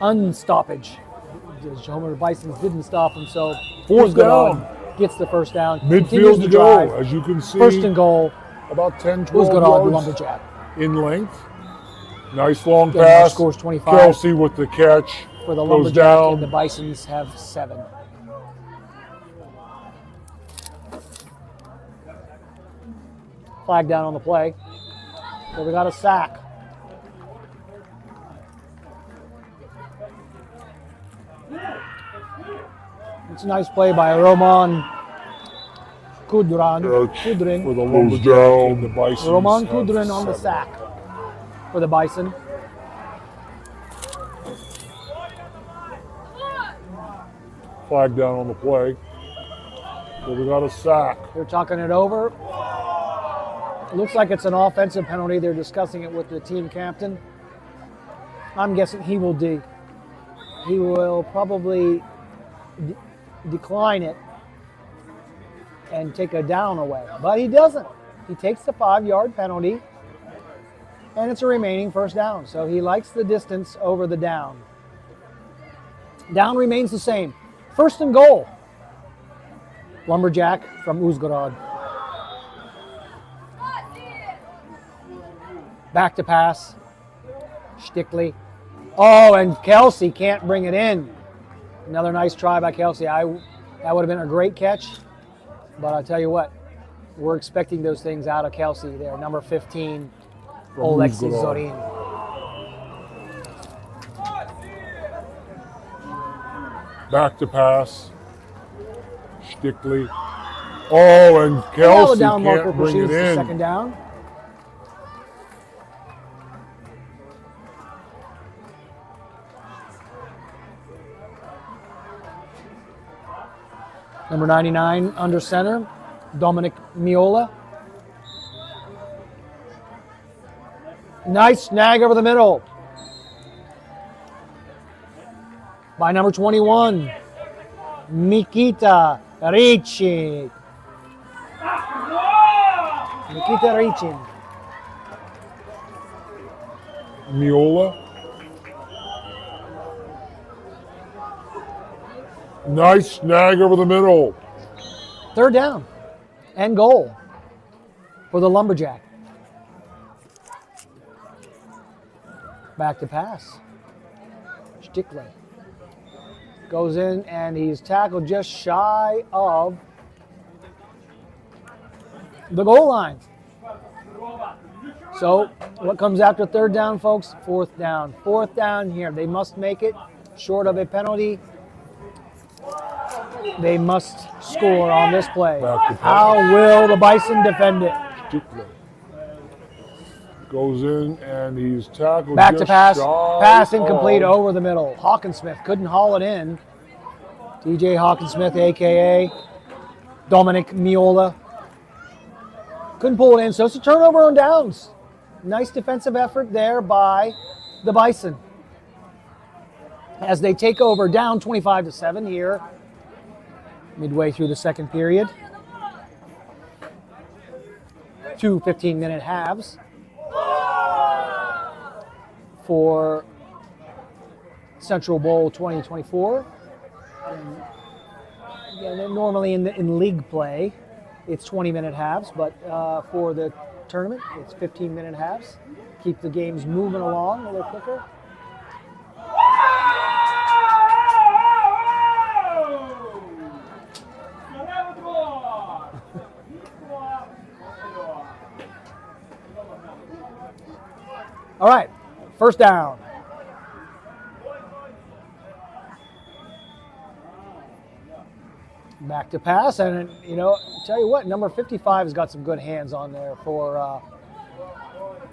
unstoppage. The Zhytomyr Bisons didn't stop him, so 4th down. Gets the 1st down. Midfield to go, as you can see. 1st and goal. About 10, 12 yards. yards Lumberjack. in length. Nice long Denmark pass. scores 25. Kelsey with the catch. For the goes Lumberjack, down. and the Bisons have 7. Flag down on the play. So we got a sack. It's a nice play by Roman Kudrin. For the Lumberjack and the Bison. Roman Kudrin on the sack for the Bison. Flag down on the play. So we got a sack. They're talking it over. It looks like it's an offensive penalty. They're discussing it with the team captain. I'm guessing he will probably decline it and take a down away. But he doesn't. He takes the 5-yard penalty, and it's a remaining 1st down. So he likes the distance over the down. Down remains the same. 1st and goal. Lumberjack from Uzhgorod. Back to pass. Stickley. Oh, and Kelsey can't bring it in. Another nice try by Kelsey. That would have been a great catch. But I'll tell you what, we're expecting those things out of Kelsey there. Number 15, Oleksiy Zorin. Back to pass. Stickley. Oh, and Kelsey down marker can't bring it proceeds to in. 2nd down. Number 99 under center, Dominic Miola. Nice snag over the middle by number 21, Nikita Ricci. Nikita Ricci. Miola. Nice snag over the middle. 3rd down and goal for the Lumberjack. Back to pass. Stickley goes in and he's tackled just shy of the goal line. So what comes after 3rd down, folks? 4th down. 4th down here. They must make it short of a penalty. They must score on this play. How will the Bison defend it? Goes in and he's tackled. Back to pass. Pass of incomplete over the middle. Hawkinsmith couldn't haul it in. TJ Hawkinsmith, a.k.a. Dominic Miola. Couldn't pull it in, so it's a turnover on downs. Nice defensive effort there by the Bison. As they take over down 25-7 here, midway through the 2nd period. 2 15-minute halves for Central Bowl 2024. And normally in league play, it's 20-minute halves, but for the tournament, it's 15-minute halves. Keep the games moving along a little quicker. All right, 1st down. Back to pass, and tell you what, number 55 has got some good hands on there for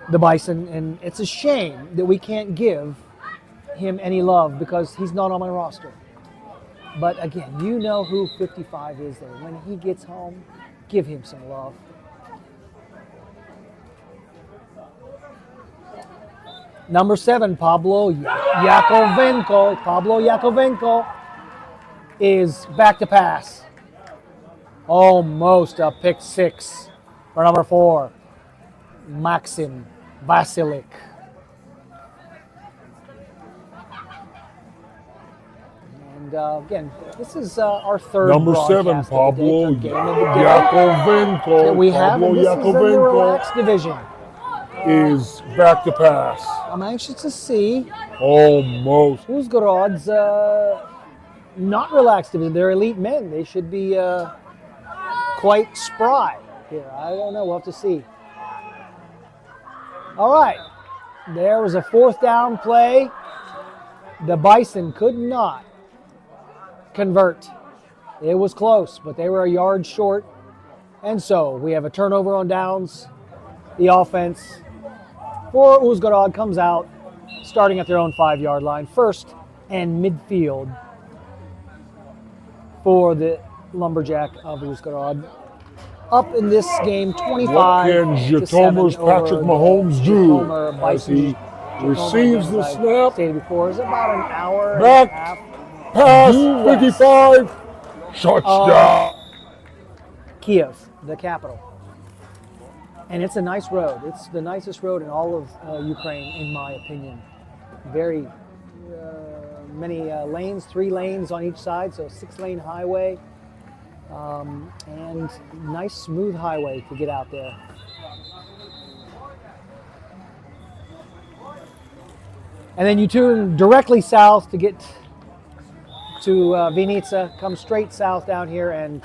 the Bison, and it's a shame that we can't give him any love because he's not on my roster. But again, you know who 55 is there. When he gets home, give him some love. Number 7, Pablo Yakovenko. Pablo Yakovenko is back to pass. Almost a pick 6 for number 4, Maxim Vasilik. And again, this is our third Number 7, broadcast Pablo of the day, third game of the day Yakovenko. that we have, Pablo and this is in the Yakovenko relaxed division. is back to pass. I'm anxious to see Almost. Uzgorod's not relaxed division. They're elite men. They should be quite spry here. I don't know. We'll have to see. All right. There was a 4th down play. The Bison could not convert. It was close, but they were a yard short. And so we have a turnover on downs. The offense for Uzgorod comes out starting at their own 5-yard line. First and midfield for the Lumberjack of Uzgorod. Up in this game, 25 What can to 7 Jitomer's over Patrick the Mahomes do Jitomer as Bison. he Jitomer, receives again, the as I snap? stated before, is about an hour Back, and a half pass, due west 55, touchdown. Kiev, the capital. And it's a nice road. It's the nicest road in all of Ukraine, in my opinion. Very many lanes, 3 lanes on each side, so 6-lane highway. And nice smooth highway to get out there. And then you turn directly south to get to Vinica, come straight south down here, and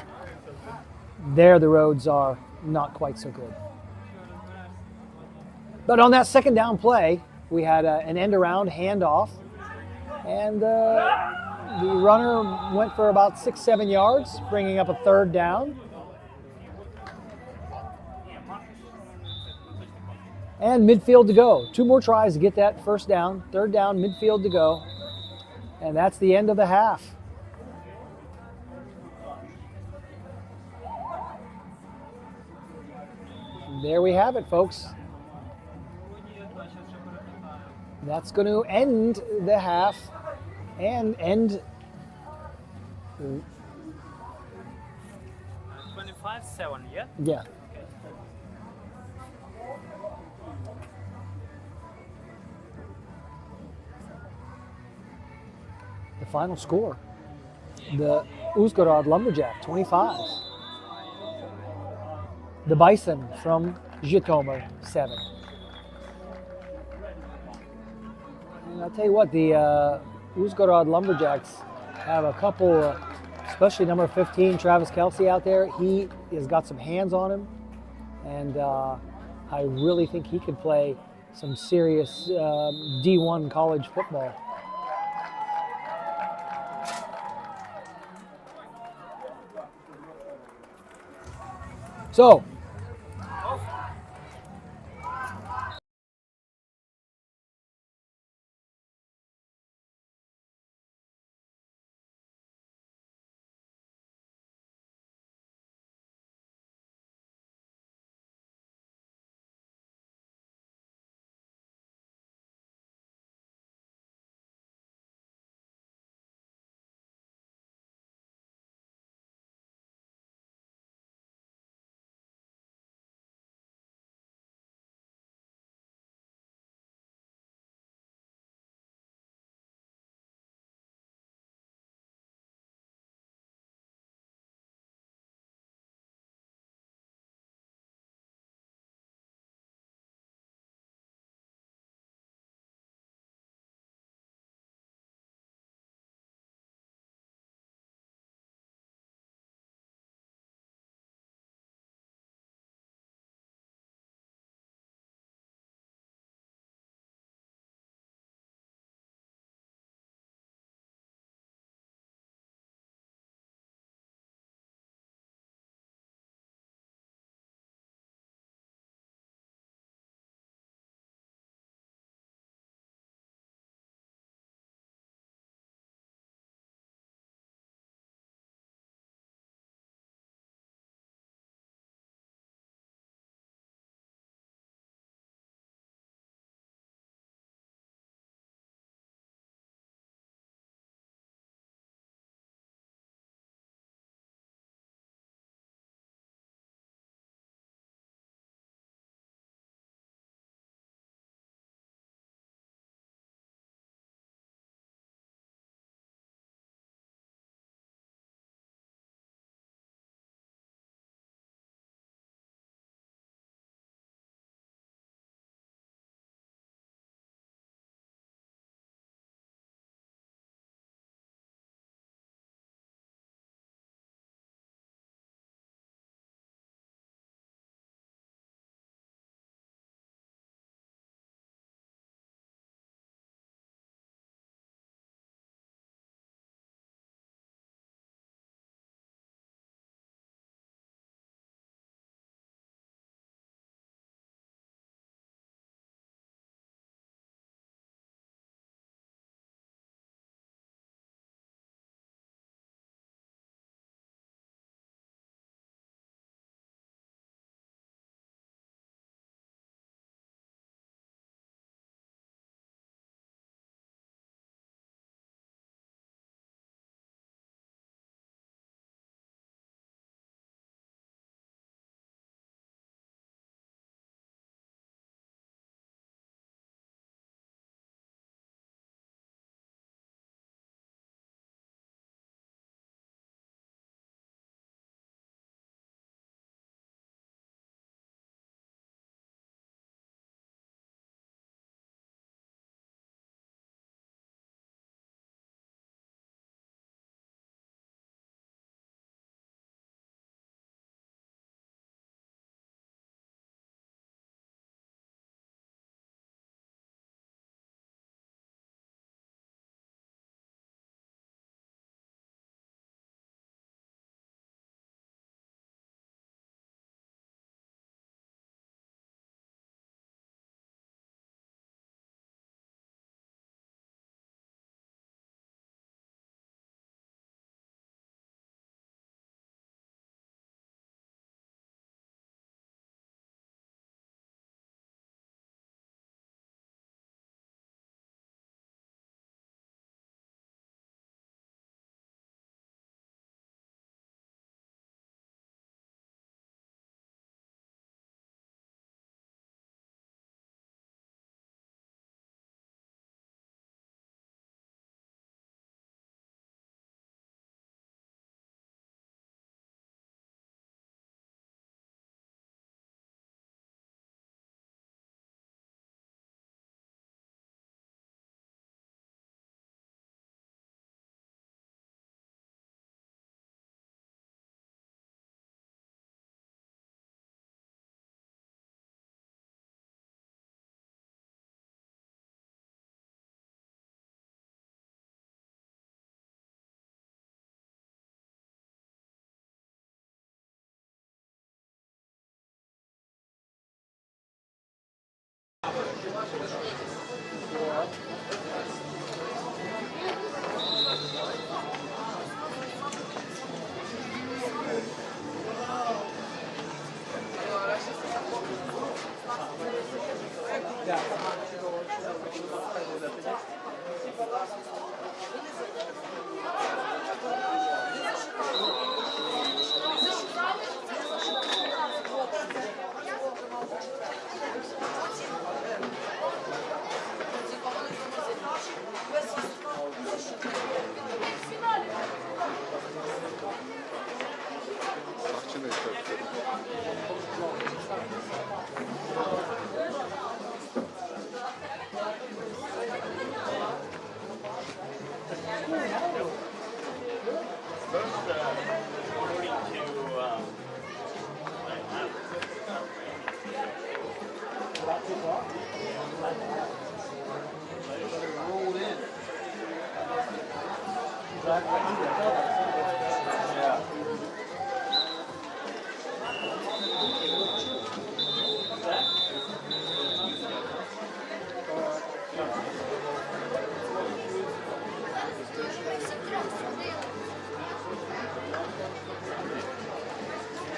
there the roads are not quite so good. But on that 2nd down play, we had an end around handoff, and the runner went for about 6-7 yards, bringing up a 3rd down. And midfield to go. 2 more tries to get that 1st down. 3rd down, midfield to go. And that's the end of the half. There we have it, folks. That's going to end the half and end 25-7, yeah? Yeah. The final score. The Uzgorod Lumberjack, 25. The Bison from Zhytomyr, 7. And I'll tell you what, the Uzgorod Lumberjacks have a couple, especially number 15, Travis Kelsey out there. He has got some hands on him, and I really think he could play some serious D1 college football. So,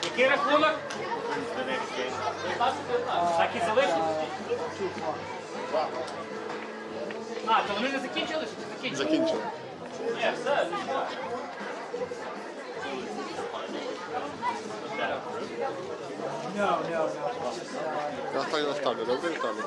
Який рахунок? Так і залишилось? А, то вони не закінчили? Чи закінчили? Закінчили. Ні, все, все. Я так наставлю, добре, Віталій?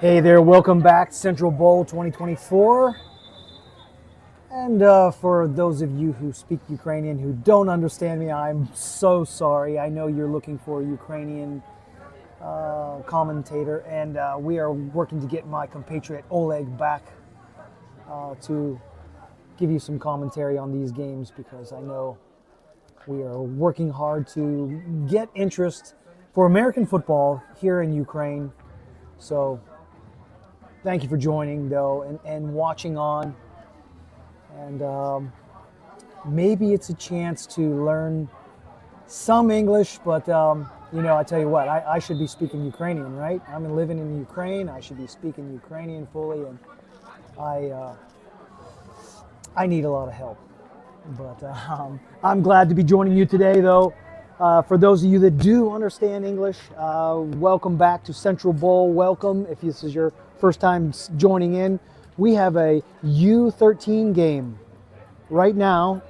Hey there, welcome back to Central Bowl 2024. And for those of you who speak Ukrainian who don't understand me, I'm so sorry. I know you're looking for a Ukrainian commentator, and we are working to get my compatriot Oleg back to give you some commentary on these games, because I know we are working hard to get interest for American football here in Ukraine. So thank you for joining, though, and watching on. And maybe it's a chance to learn some English, but you know, I tell you what, I should be speaking Ukrainian, right? I'm living in Ukraine. I should be speaking Ukrainian fully, and I need a lot of help. But I'm glad to be joining you today, though. For those of you that do understand English, welcome back to Central Bowl. Welcome if this is your first time joining in. We have a U13 game right now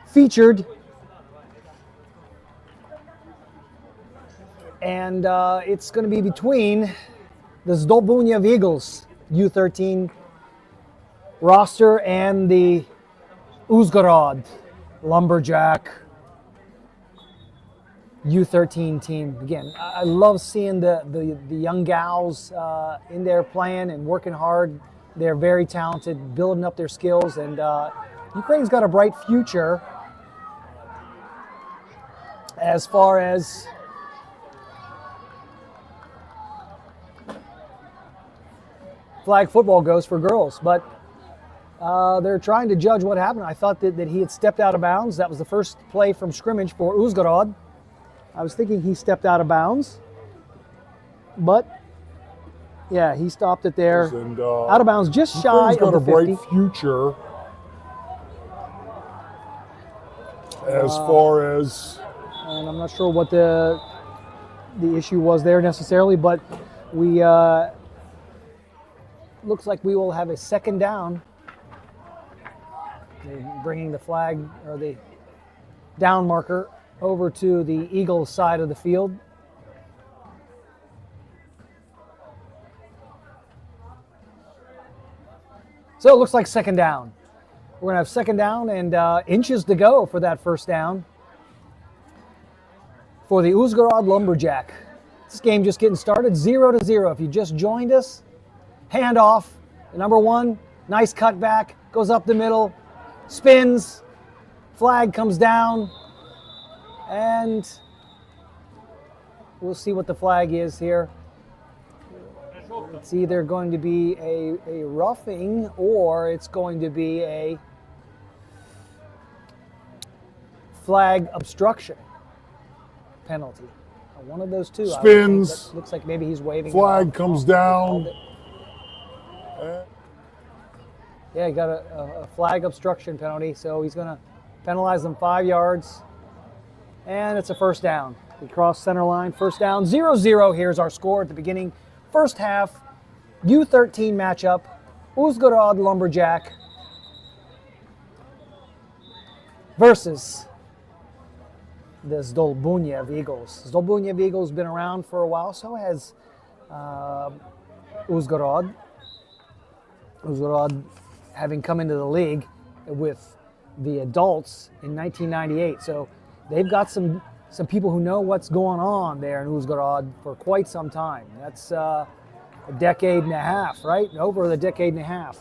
featured, and it's going to be between the Zdolbunya Eagles U13 roster and the Uzhgorod Lumberjack U13 team. Again, I love seeing the young gals in there playing and working hard. They're very talented, building up their skills, and Ukraine's got a bright future as far as flag football goes for girls. But they're trying to judge what happened. I thought that he had stepped out of bounds. That was the first play from scrimmage for Uzhgorod. I was thinking he stepped out of bounds, but yeah, he stopped it there. And, out of bounds, just shy of the 50. Got a bright future as far as. And I'm not sure what the issue was there necessarily, but we looks like we will have a second down. They're bringing the flag or the down marker over to the Eagles side of the field. So it looks like second down. We're going to have second down and inches to go for that first down for the Uzhgorod Lumberjack. This game just getting started, 0-0. If you just joined us, handoff, number one, nice cutback, goes up the middle, spins, flag comes down, and we'll see what the flag is here. It's either going to be a roughing or it's going to be a flag obstruction penalty. One of those two. Spins. Looks like maybe he's waving. Flag comes down. Yeah, he got a flag obstruction penalty, so he's going to penalize them 5 yards. And it's a first down. We cross center line, first down, 0-0. Here's our score at the beginning. First half, U13 matchup, Uzhgorod Lumberjack versus the Zdolbunya Eagles. Zdolbunya Eagles been around for a while, so has Uzhgorod. Uzhgorod having come into the league with the adults in 1998. So they've got some people who know what's going on there in Uzhgorod for quite some time. That's a decade and a half, right? Over the decade and a half.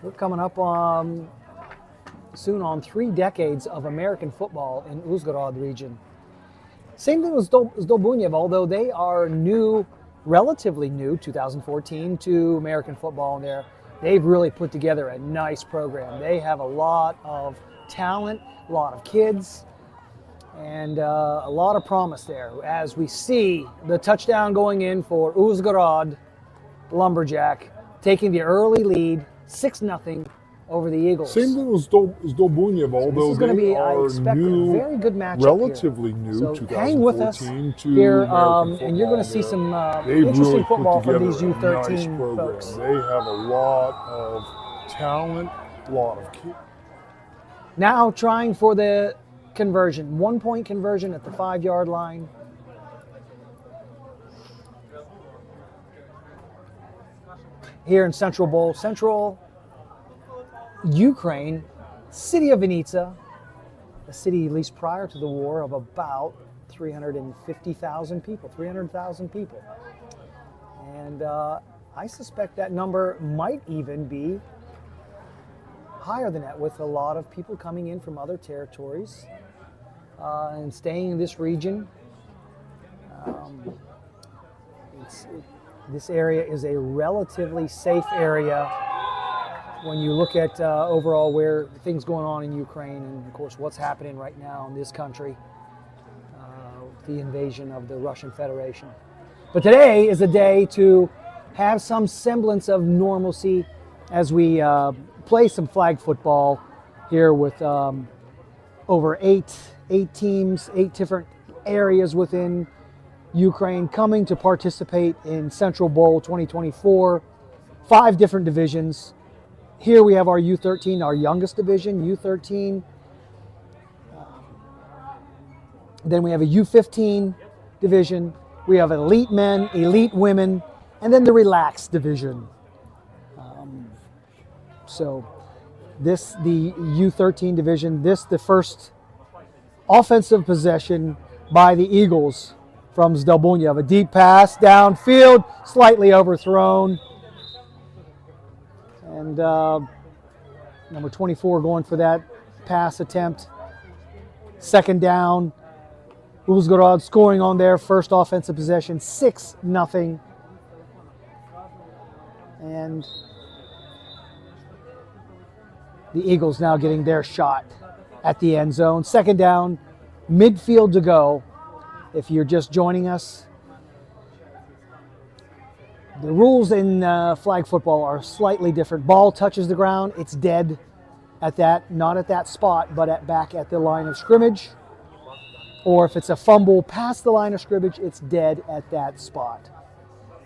We're coming up soon on 3 decades of American football in Uzhgorod region. Same thing with Zdolbunya, although they are new, relatively new, 2014 to American football, and they've really put together a nice program. They have a lot of talent, a lot of kids, and a lot of promise there. As we see the touchdown going in for Uzhgorod Lumberjack, taking the early lead, 6-0 over the Eagles. Same thing with Zdolbunya, although this is they be, are new, a very good matchup relatively here. new, So 2014 hang with us to here, American and you're going to football. see some They've interesting really football put from these together a U13 nice program. folks. They have a lot of talent, a lot of kids. Now trying for the conversion, 1-point conversion at the 5-yard line. here in Central Bowl, Central Ukraine, city of Vinnytsia, a city at least prior to the war of about 350,000 people, 300,000 people. And I suspect that number might even be higher than that, with a lot of people coming in from other territories and staying in this region. This area is a relatively safe area when you look at overall where things going on in Ukraine, and of course what's happening right now in this country, the invasion of the Russian Federation. But today is a day to have some semblance of normalcy as we play some flag football here with over eight teams, 8 different areas within Ukraine coming to participate in Central Bowl 2024, 5 different divisions. Here we have our U13, our youngest division, U13. Then we have a U15 division. We have elite men, elite women, and then the relaxed division. So this, the U13 division, the first offensive possession by the Eagles from Zdalbunyev. A deep pass downfield, slightly overthrown. And number 24 going for that pass attempt. Second down. Uzgorod scoring on their first offensive possession, 6-0. And the Eagles now getting their shot at the end zone. Second down, midfield to go. If you're just joining us, the rules in flag football are slightly different. Ball touches the ground, it's dead at that, not at that spot, but back at the line of scrimmage. Or if it's a fumble past the line of scrimmage, it's dead at that spot.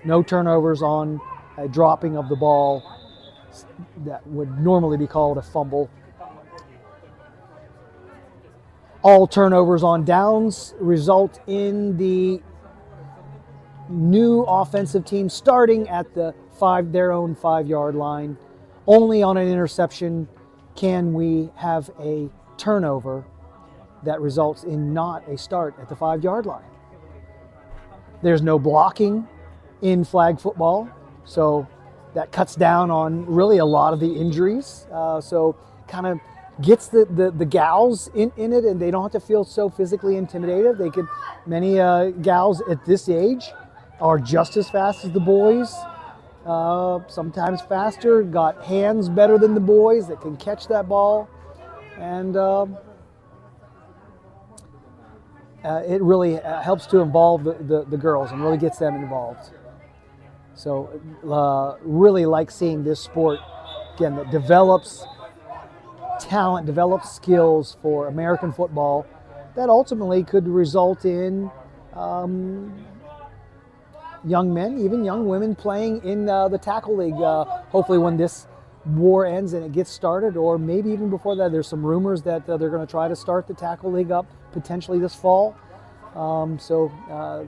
No turnovers on a dropping of the ball that would normally be called a fumble. All turnovers on downs result in the new offensive team starting at their own 5-yard line. Only on an interception can we have a turnover that results in not a start at the 5-yard line. There's no blocking in flag football, so that cuts down on really a lot of the injuries. So kind of gets the gals in it, and they don't have to feel so physically intimidated. Many gals at this age are just as fast as the boys, sometimes faster, got hands better than the boys that can catch that ball. And it really helps to involve the girls and really gets them involved. So really like seeing this sport, again, that develops talent, develops skills for American football that ultimately could result in young men, even young women playing in the tackle league. Hopefully when this war ends and it gets started, or maybe even before that. There's some rumors that they're going to try to start the tackle league up potentially this fall. A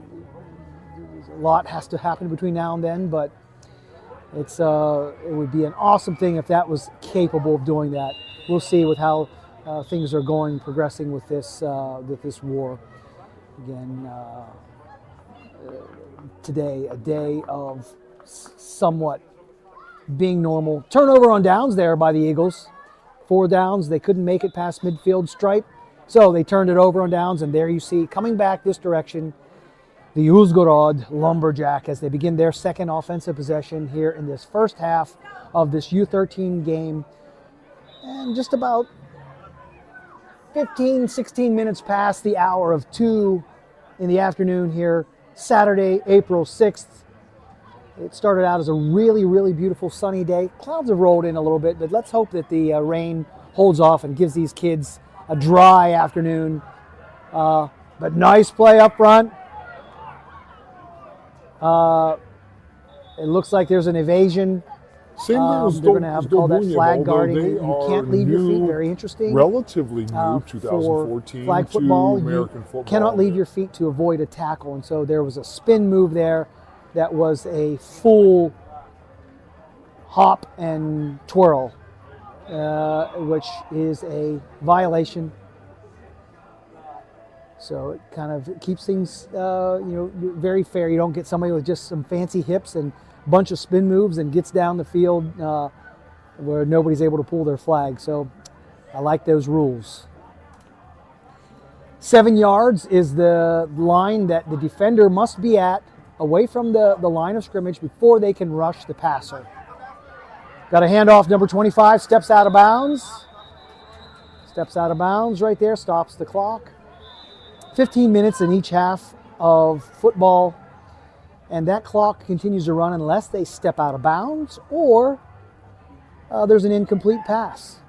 lot has to happen between now and then, but it would be an awesome thing if that was capable of doing that. We'll see with how things are progressing with this war. Again, today, a day of somewhat being normal. Turnover on downs there by the Eagles. 4 downs, they couldn't make it past midfield stripe, so they turned it over on downs, and there you see, coming back this direction, the Uzgorod Lumberjack as they begin their second offensive possession here in this first half of this U13 game. And just about 15, 16 minutes past the hour of 2 in the afternoon here, Saturday, April 6th. It started out as a really, really beautiful sunny day. Clouds have rolled in a little bit, but let's hope that the rain holds off and gives these kids a dry afternoon. But nice play up front. It looks like there's an evasion. Same thing as they're going to have called that flag guarding. You can't leave your feet. Very interesting. Relatively new, 2014 flag football, to American football. You cannot leave your feet to avoid a tackle, and so there was a spin move there that was a full hop and twirl, which is a violation. So it kind of keeps things, very fair. You don't get somebody with just some fancy hips and a bunch of spin moves and gets down the field where nobody's able to pull their flag. So I like those rules. 7 yards is the line that the defender must be at, away from the line of scrimmage, before they can rush the passer. Got a handoff, number 25, steps out of bounds. Steps out of bounds right there, stops the clock. 15 minutes in each half of football, and that clock continues to run unless they step out of bounds or there's an incomplete pass,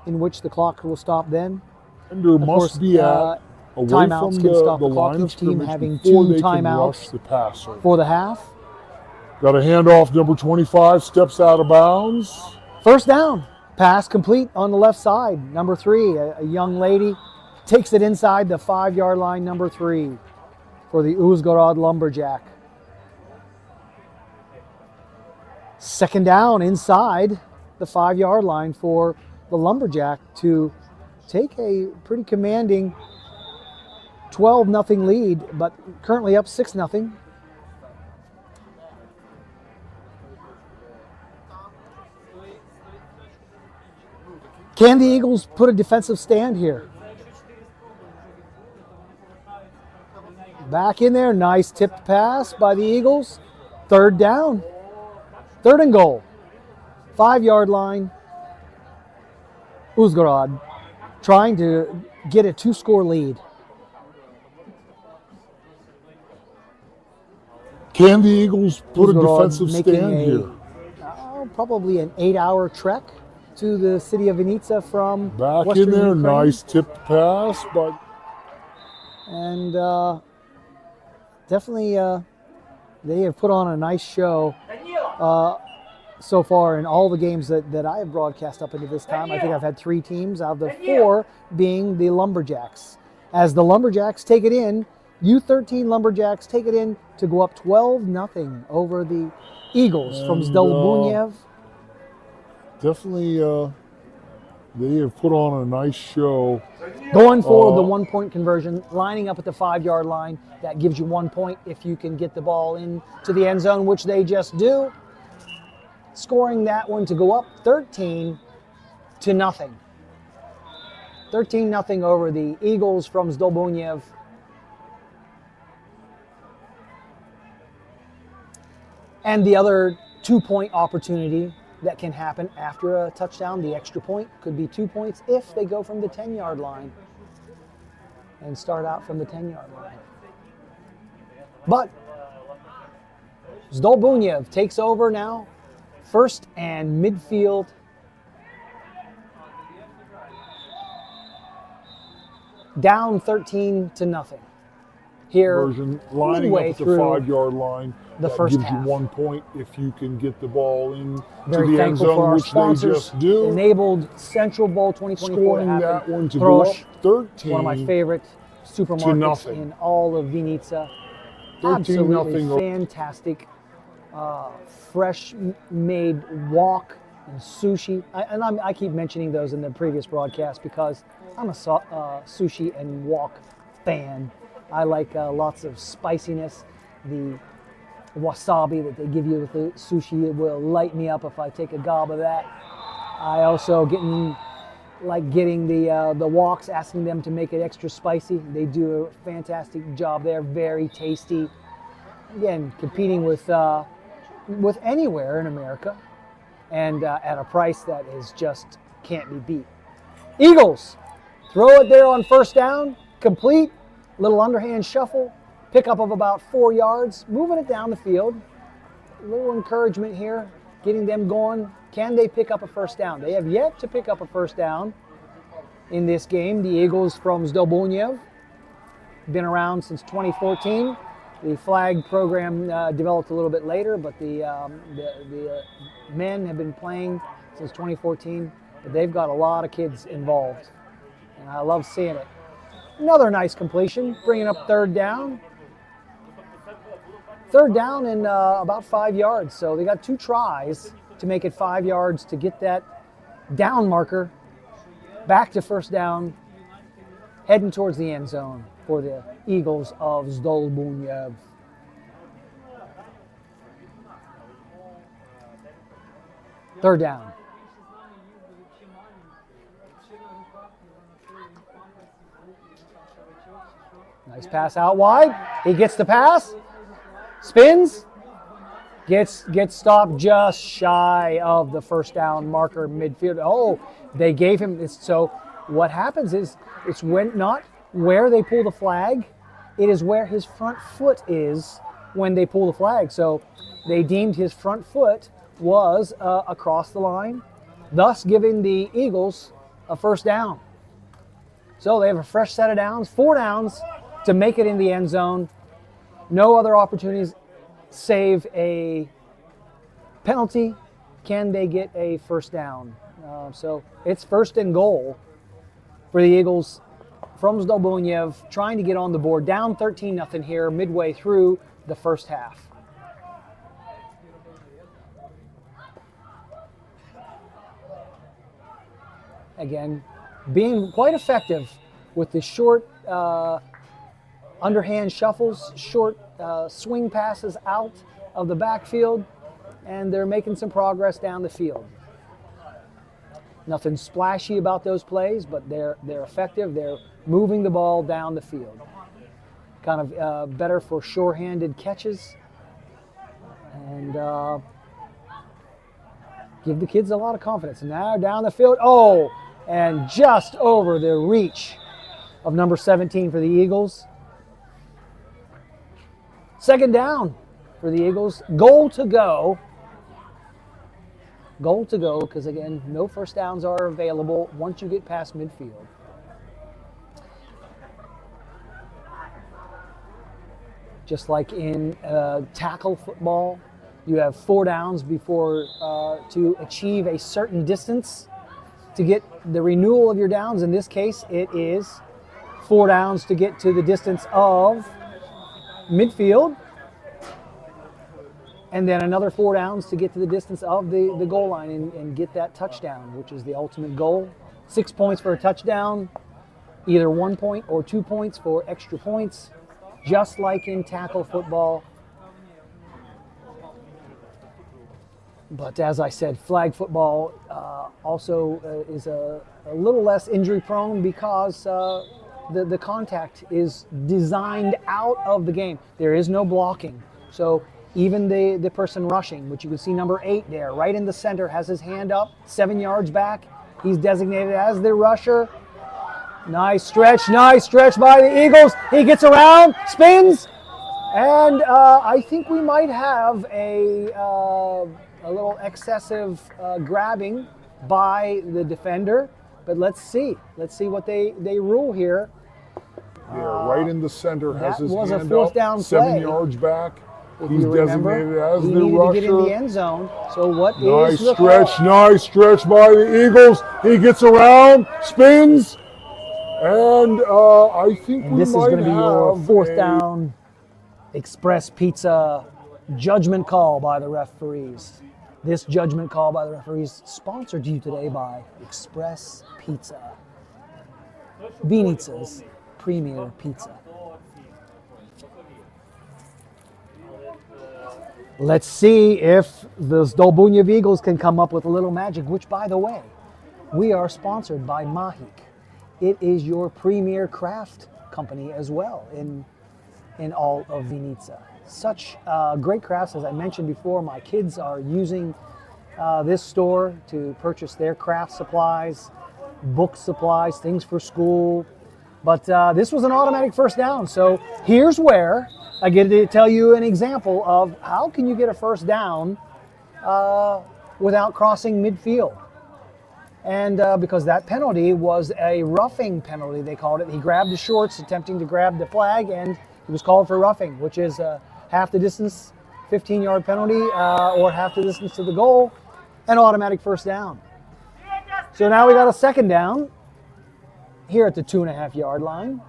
in which the clock will stop then. Defender must be at away timeouts from can stop the the clock. line of Each team scrimmage having before 2 they can rush timeouts the passer. for the half. Got a handoff, number 25, steps out of bounds. First down, pass complete on the left side. Number 3, a young lady takes it inside the 5-yard line, number 3, for the Uzhgorod Lumberjack. Second down inside the 5-yard line for the Lumberjack to take a pretty commanding 12-0 lead, but currently up 6-0. Can the Eagles put a defensive stand here? Back in there, nice tipped pass by the Eagles. Third down, 3rd and goal. 5-yard line. Uzhgorod trying to get a 2-score lead. Can the Eagles put a Uzhgorod defensive stand here? Probably an 8-hour trek to the city of Vinnitsa from Back Western in there, Ukraine. nice tipped pass, but And definitely they have put on a nice show so far in all the games that I have broadcast up into this time. I think I've had 3 teams out of the 4 being the Lumberjacks. As the Lumberjacks take it in, U13 Lumberjacks take it in to go up 12-0 over the Eagles from Zdolbunyev. definitely they have put on a nice show. Going for the 1-point conversion, lining up at the 5-yard line. That gives you 1 point if you can get the ball into the end zone, which they just do. Scoring that one to go up 13-0. 13-0 over the Eagles from Zdolbunyev. And the other 2-point opportunity that can happen after a touchdown, the extra point, could be 2 points if they go from the 10-yard line and start out from the 10-yard line. But Zdolbunyev takes over now, 1st and midfield. Down 13-0. Here, Version lining midway up at the through 5-yard line. the that first gives half. you 1 point if you can get the ball in Very to the end thankful for zone, our which they sponsors. just do. Enabled Central Bowl 2024 Scoring to happen. that one to go up 13 one of my favorite supermarkets nothing. in all of Vinnitsa. 13-0 Absolutely fantastic, fresh-made wok and sushi. I keep mentioning those in the previous broadcast because I'm a sushi and wok fan. I like lots of spiciness. The wasabi that they give you with the sushi, it will light me up if I take a gob of that. I also getting the woks, asking them to make it extra spicy. They do a fantastic job there, very tasty. Again, competing with anywhere in America, and at a price that is just can't be beat. Eagles throw it there on 1st down, complete, little underhand shuffle, pickup of about 4 yards, moving it down the field. A little encouragement here, getting them going. Can they pick up a 1st down? They have yet to pick up a 1st down in this game. The Eagles from Zdolbunyev, been around since 2014. The flag program developed a little bit later, but the men have been playing since 2014. But they've got a lot of kids involved, and I love seeing it. Another nice completion, bringing up 3rd down. 3rd down and about 5 yards. So they got 2 tries to make it 5 yards to get that down marker back to first down, heading towards the end zone for the Eagles of Zdolbunyev. Third down. Nice pass out wide. He gets the pass, spins, gets stopped just shy of the first down marker midfield. Oh, they gave him this. So what happens is it's when not where they pull the flag, it is where his front foot is when they pull the flag. So they deemed his front foot was across the line, thus giving the Eagles a first down. So they have a fresh set of downs, 4 downs to make it in the end zone. No other opportunities save a penalty. Can they get a first down? So it's first and goal for the Eagles from Zdolbunyev, trying to get on the board. Down 13-0 here midway through the first half. Again, being quite effective with the short underhand shuffles, short swing passes out of the backfield, and they're making some progress down the field. Nothing splashy about those plays, but they're effective. They're moving the ball down the field. Kind of better for sure-handed catches, and give the kids a lot of confidence. And now down the field, oh, and just over the reach of number 17 for the Eagles. Second down for the Eagles. Goal to go. Goal to go, because again, no first downs are available once you get past midfield. Just like in tackle football, you have 4 downs before to achieve a certain distance to get the renewal of your downs. In this case, it is 4 downs to get to the distance of midfield, and then another 4 downs to get to the distance of the goal line and get that touchdown, which is the ultimate goal. 6 points for a touchdown, either 1 point or 2 points for extra points, just like in tackle football. But as I said, flag football also is a little less injury prone because the contact is designed out of the game. There is no blocking. So even the person rushing, which you can see number 8 there, right in the center, has his hand up, 7 yards back. He's designated as the rusher. Nice stretch by the Eagles. He gets around, spins, and I think we might have a little excessive grabbing by the defender, but let's see what they rule here. Yeah, right in the center, has his was a hand fourth up, down 7 play. yards back. If He's you remember, designated as he the needed rusher. to get in the end zone. So what Nice is the stretch, call? nice stretch by the Eagles. He gets around, spins, and I think And this is going to be your fourth down express pizza judgment call by the referees. This judgment call by the referees sponsored to you today by Express Pizza, Vinitsa's premier pizza. Let's see if the Zdolbunyev Eagles can come up with a little magic, which, by the way, we are sponsored by Mahik. It is your premier craft company as well in all of Vinitsa. Such great crafts. As I mentioned before, my kids are using this store to purchase their craft supplies, book supplies, things for school. But this was an automatic first down. So here's where I get to tell you an example of how can you get a first down without crossing midfield. And because that penalty was a roughing penalty, they called it. He grabbed the shorts, attempting to grab the flag, and he was called for roughing, which is half the distance, 15-yard penalty, or half the distance to the goal, an automatic first down. So now we got a second down here at the 2.5-yard line.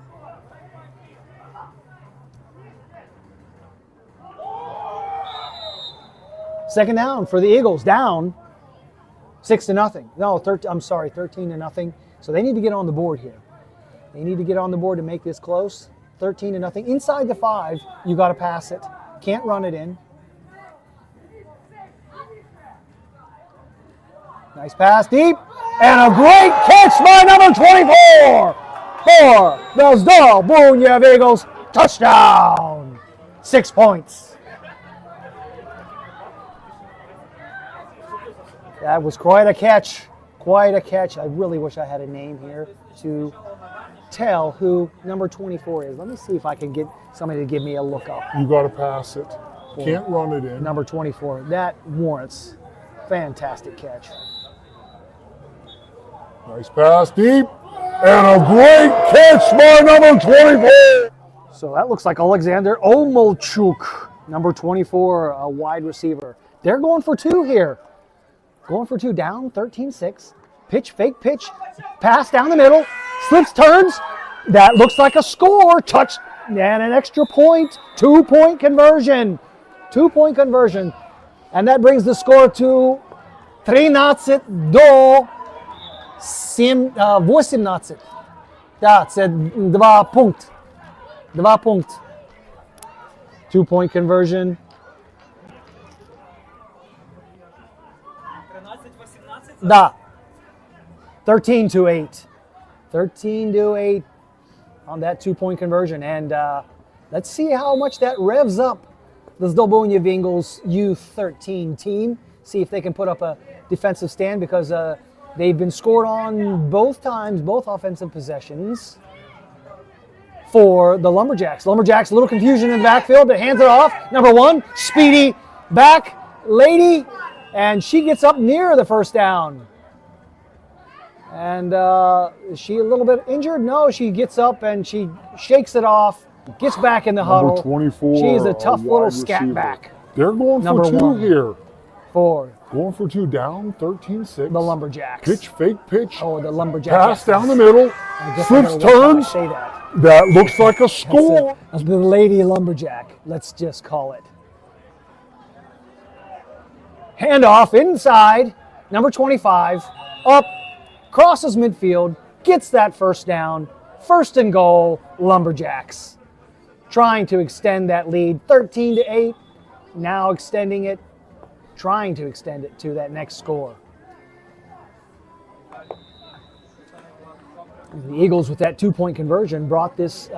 Second down for the Eagles, down 6-0. No, 13-0. So they need to get on the board here. They need to get on the board to make this close. 13-0. Inside the 5, you got to pass it. Can't run it in. Nice pass deep. And a great catch by number 24 for the Zdolbunjev Eagles. Touchdown. 6 points. That was quite a catch. Quite a catch. I really wish I had a name here to tell who number 24 is. Let me see if I can get somebody to give me a look up. You got to pass it. Can't run it in. Number 24. That warrants fantastic catch. Nice pass deep. And a great catch by number 24. So that looks like Alexander Omolchuk, number 24, a wide receiver. They're going for 2 here. Going for 2, down 13-6. Pitch, fake pitch, pass down the middle, slips, turns. That looks like a score. Touch and an extra point. 2-point conversion. 2-point conversion. And that brings the score to 13 do 18. Да, це 2 пункт. 2 пункт. 2-point conversion. 13-18? Да. 13-8. 13-8 on that 2-point conversion. And let's see how much that revs up the Zdolbunjev Eagles U13 team. See if they can put up a defensive stand, because they've been scored on both times, both offensive possessions for the Lumberjacks. Lumberjacks, a little confusion in the backfield, but hands it off. Number 1, speedy back lady, and she gets up near the first down. And is she a little bit injured? No, she gets up and she shakes it off, gets back in the huddle. Number 24. She's a tough little scat receiver. back. They're going Number for 2 1. here. For Going for 2, down 13-6. the Lumberjacks. Pitch, fake pitch. Oh, the Lumberjacks. Pass down the middle. I guess Slips, I'm gonna turns. say that. That looks like a score. That's the Lady Lumberjack, let's just call it. Handoff inside, number 25, up, crosses midfield, gets that first down, 1st and goal, Lumberjacks. Trying to extend that lead, 13-8, now extending it, trying to extend it to that next score. The Eagles, with that 2-point conversion, brought this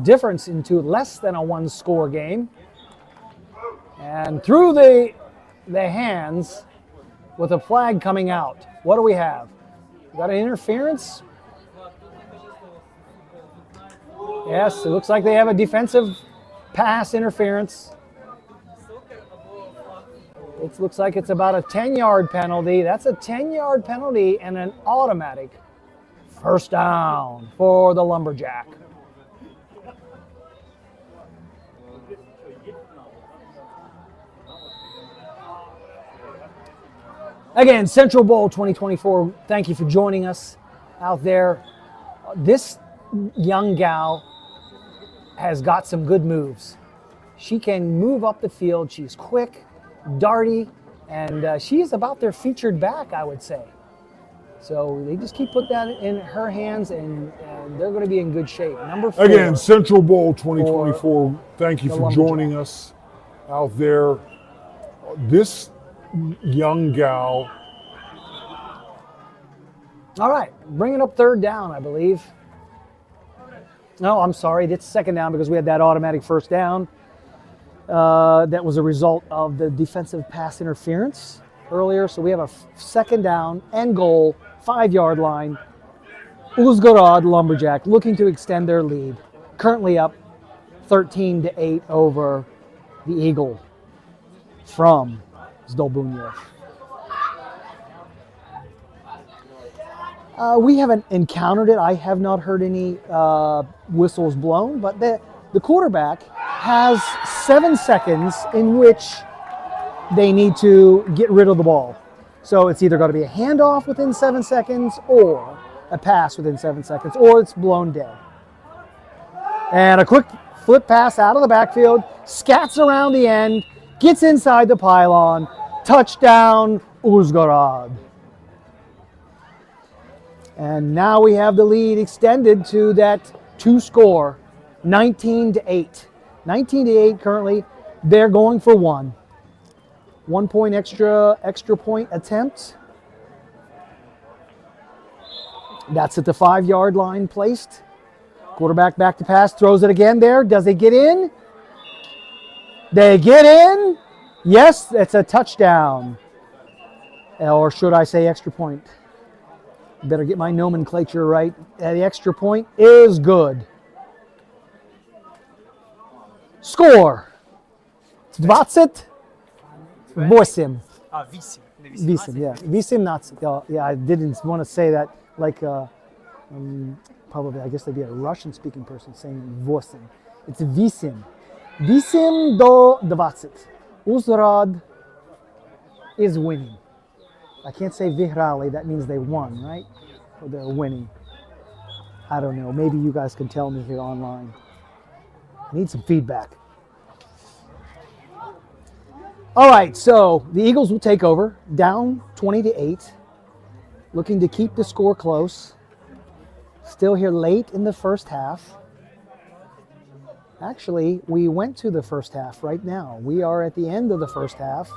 difference into less than a 1-score game. And through the hands with a flag coming out. What do we have? We got an interference? Yes, it looks like they have a defensive pass interference. It looks like it's about a 10-yard penalty. That's a 10-yard penalty and an automatic first down for the Lumberjack. Again, Central Bowl 2024, thank you for joining us out there. This young gal has got some good moves. She can move up the field. She's quick, darty, and she is about their featured back, I would say. So they just keep putting that in her hands, and they're going to be in good shape. Number 4. Again, Central Bowl 2024, thank you for joining us out there. This young gal. All right, bringing up 3rd down, I believe. No, I'm sorry, that's 2nd down because we had that automatic first down. That was a result of the defensive pass interference earlier. So we have a 2nd down and goal, 5-yard line. Uzhgorod Lumberjack looking to extend their lead. Currently up 13-8 over the Eagle from Zdolbunjev. We haven't encountered it. I have not heard any whistles blown, but the quarterback has 7 seconds in which they need to get rid of the ball. So it's either going to be a handoff within 7 seconds or a pass within 7 seconds, or it's blown dead. And a quick flip pass out of the backfield, scats around the end, gets inside the pylon, touchdown, Uzhgorod. And now we have the lead extended to that 2-score, 19-8. 19-8 currently. They're going for 1. 1 point extra point attempt. That's at the 5-yard line placed. Quarterback back to pass, throws it again there. Does it get in? They get in. Yes, it's a touchdown. Or should I say extra point? Better get my nomenclature right. The extra point is good. Score. 28. 8. Visim, yeah. 18. Yeah, I didn't want to say that like probably, I guess there'd be a Russian-speaking person saying Vosim. It's Visim. Visim do 20. Uzhgorod is winning. I can't say Vihrali, that means they won, right? Or they're winning. I don't know. Maybe you guys can tell me here online. I need some feedback. All right, so the Eagles will take over, down 20-8, looking to keep the score close. Still here late in the first half. Actually, we went to the first half right now. We are at the end of the first half.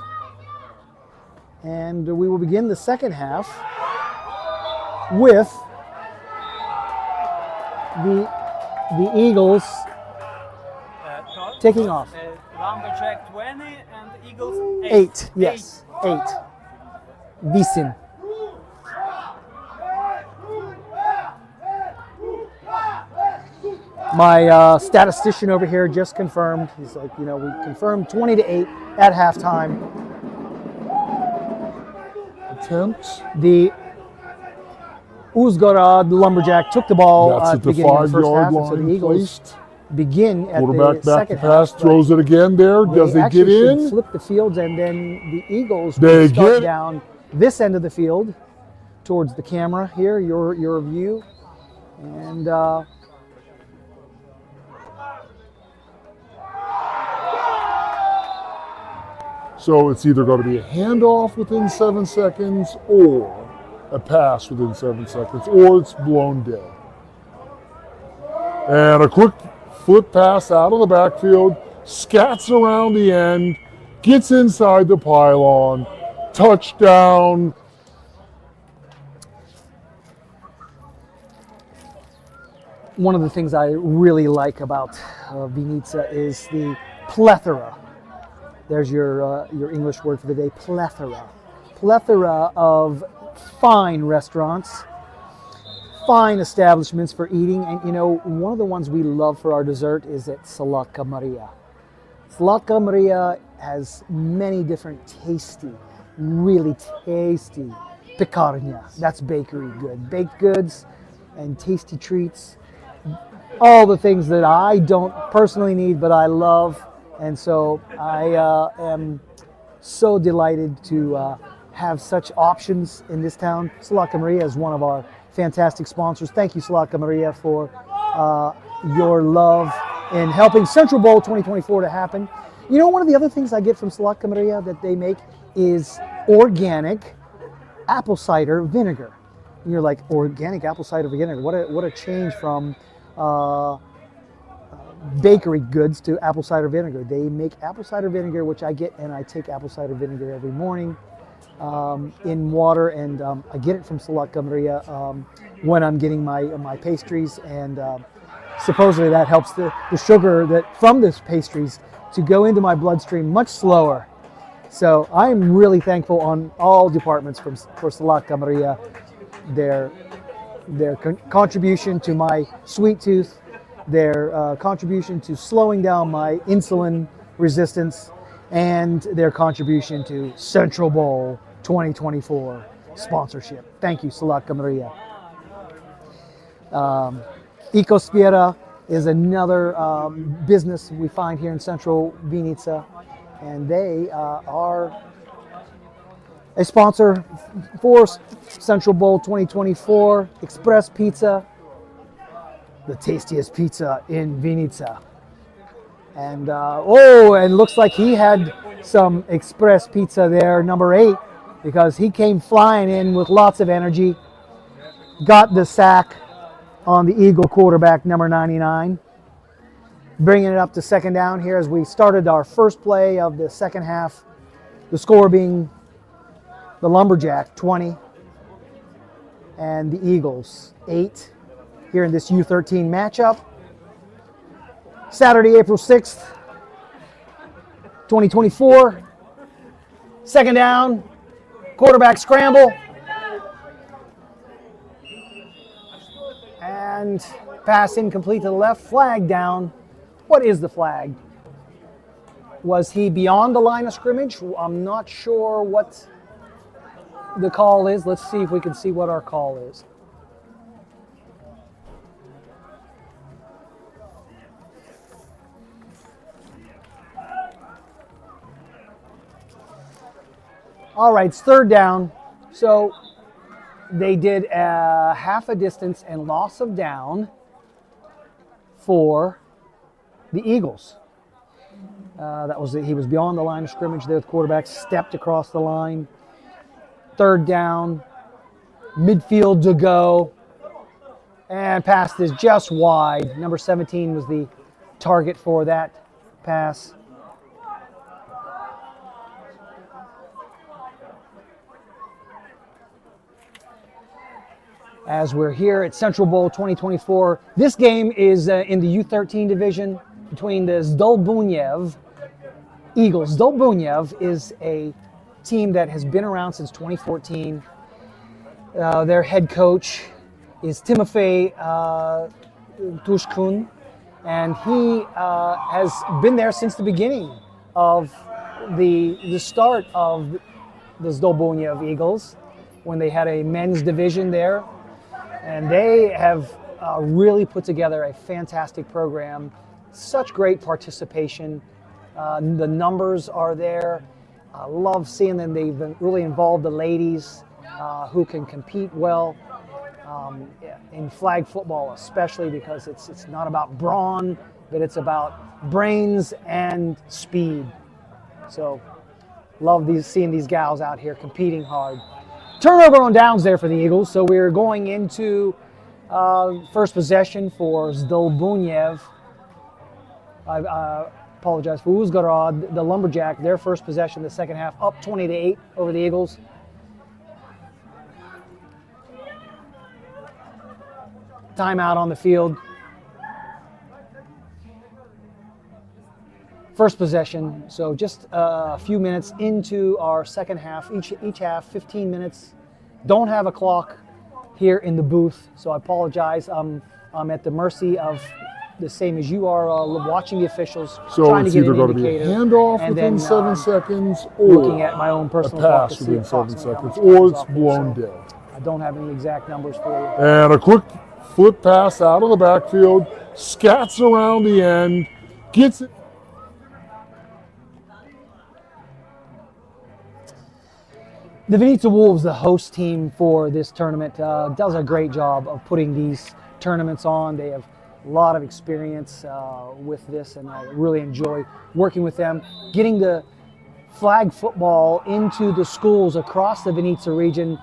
And we will begin the second half with the Eagles taking off. Lumberjack 20 and Eagles 8, yes, 8. Visim. My statistician over here just confirmed. He's like, we confirmed 20-8 at halftime. Attempts. The Uzhgorod Lumberjack took the ball That's at the beginning of the first half, line so the Eagles placed. begin at Quarterback the back second to pass, half. throws it again there. Does it get in? Flip the fields, and then the Eagles They will start get- down this end of the field towards the camera here, your view, and So it's either going to be a handoff within 7 seconds or a pass within 7 seconds, or it's blown dead. And a quick flip pass out of the backfield, scats around the end, gets inside the pylon, touchdown. one of the things I really like about Vinica is the plethora. There's your English word for the day, plethora. Plethora of fine restaurants, fine establishments for eating. And one of the ones we love for our dessert is at Sladka Maria. Sladka Maria has many different really tasty pekarnia. That's bakery good. Baked goods and tasty treats. All the things that I don't personally need, but I love. And so I am so delighted to have such options in this town. Sladka Maria is one of our fantastic sponsors. Thank you, Sladka Maria, for your love in helping Central Bowl 2024 to happen. One of the other things I get from Sladka Maria that they make is organic apple cider vinegar. And you're like, organic apple cider vinegar? What a change from bakery goods to apple cider vinegar. They make apple cider vinegar, which I get, and I take apple cider vinegar every morning in water, and I get it from Sladka Maria when I'm getting my pastries, and supposedly that helps the sugar that from this pastries to go into my bloodstream much slower. So I am really thankful on all departments for Sladka Maria, their contribution to my sweet tooth, their contribution to slowing down my insulin resistance, and their contribution to Central Bowl 2024 sponsorship. Thank you, Sladka Maria. Ecospira is another business we find here in Central Vinica, and they are a sponsor for Central Bowl 2024. Express Pizza, the tastiest pizza in Vinica. And and looks like he had some express pizza there, number 8, because he came flying in with lots of energy, got the sack on the Eagle quarterback, number 99, bringing it up to second down here as we started our first play of the second half, the score being the Lumberjack 20 and the Eagles 8 here in this U13 matchup. Saturday, April 6th, 2024. Second down, quarterback scramble. And pass incomplete to the left, flag down. What is the flag? Was he beyond the line of scrimmage? I'm not sure what the call is. Let's see if we can see what our call is. All right, it's third down. So they did half a distance and loss of down for the Eagles. He was beyond the line of scrimmage there. The quarterback stepped across the line. Third down, midfield to go, and pass is just wide. Number 17 was the target for that pass. As we're here at Central Bowl 2024, this game is in the U13 division between the Zdolbunyev Eagles. Zdolbunyev is a team that has been around since 2014. Their head coach is Timofey Tushkun, and he has been there since the beginning of the start of the Zdolbunyev Eagles when they had a men's division there. And they have really put together a fantastic program. Such great participation. The numbers are there. I love seeing them. They've really involved the ladies who can compete well in flag football, especially because it's not about brawn, but it's about brains and speed. So love seeing these gals out here competing hard. Turnover on downs there for the Eagles, so we're going into first possession for Zdolbunyev. I apologize for Uzgorod, the Lumberjack, their first possession the second half, up 20-8 over the Eagles. Timeout on the field. First possession, so just a few minutes into our second half, each half, 15 minutes. Don't have a clock here in the booth, so I apologize. I'm at the mercy of the same as you are, watching the officials, so trying to get an indicator. So it's either going to be a handoff within 7 seconds, or looking at my own personal a pass within 7 seconds, or it's blown dead. I don't have any exact numbers for you. And a quick flip pass out of the backfield, scats around the end, gets it. The Vinica Wolves, the host team for this tournament, does a great job of putting these tournaments on. They have a lot of experience with this, and I really enjoy working with them. Getting the flag football into the schools across the Vinica region,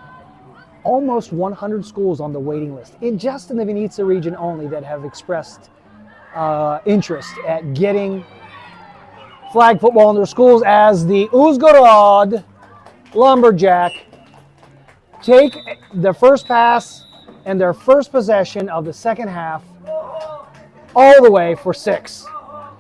almost 100 schools on the waiting list, just in the Vinica region only, that have expressed interest at getting flag football in their schools, as the Uzgorod Lumberjack take their first pass and their first possession of the second half all the way for 6.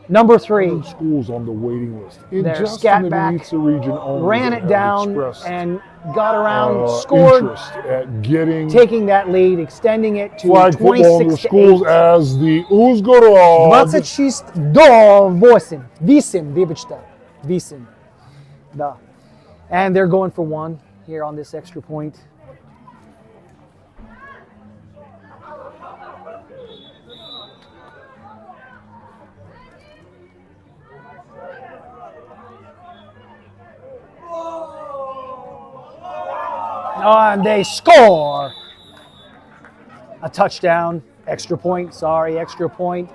Number 3. Schools on the waiting list. Their scat back region only ran it down and got around, scored, at getting taking that lead, extending it to flag 26 in to schools 8. As the Uzgorod 26-8, Visim. Da. And they're going for 1 here on this extra point. And they score! A touchdown, extra point, extra point.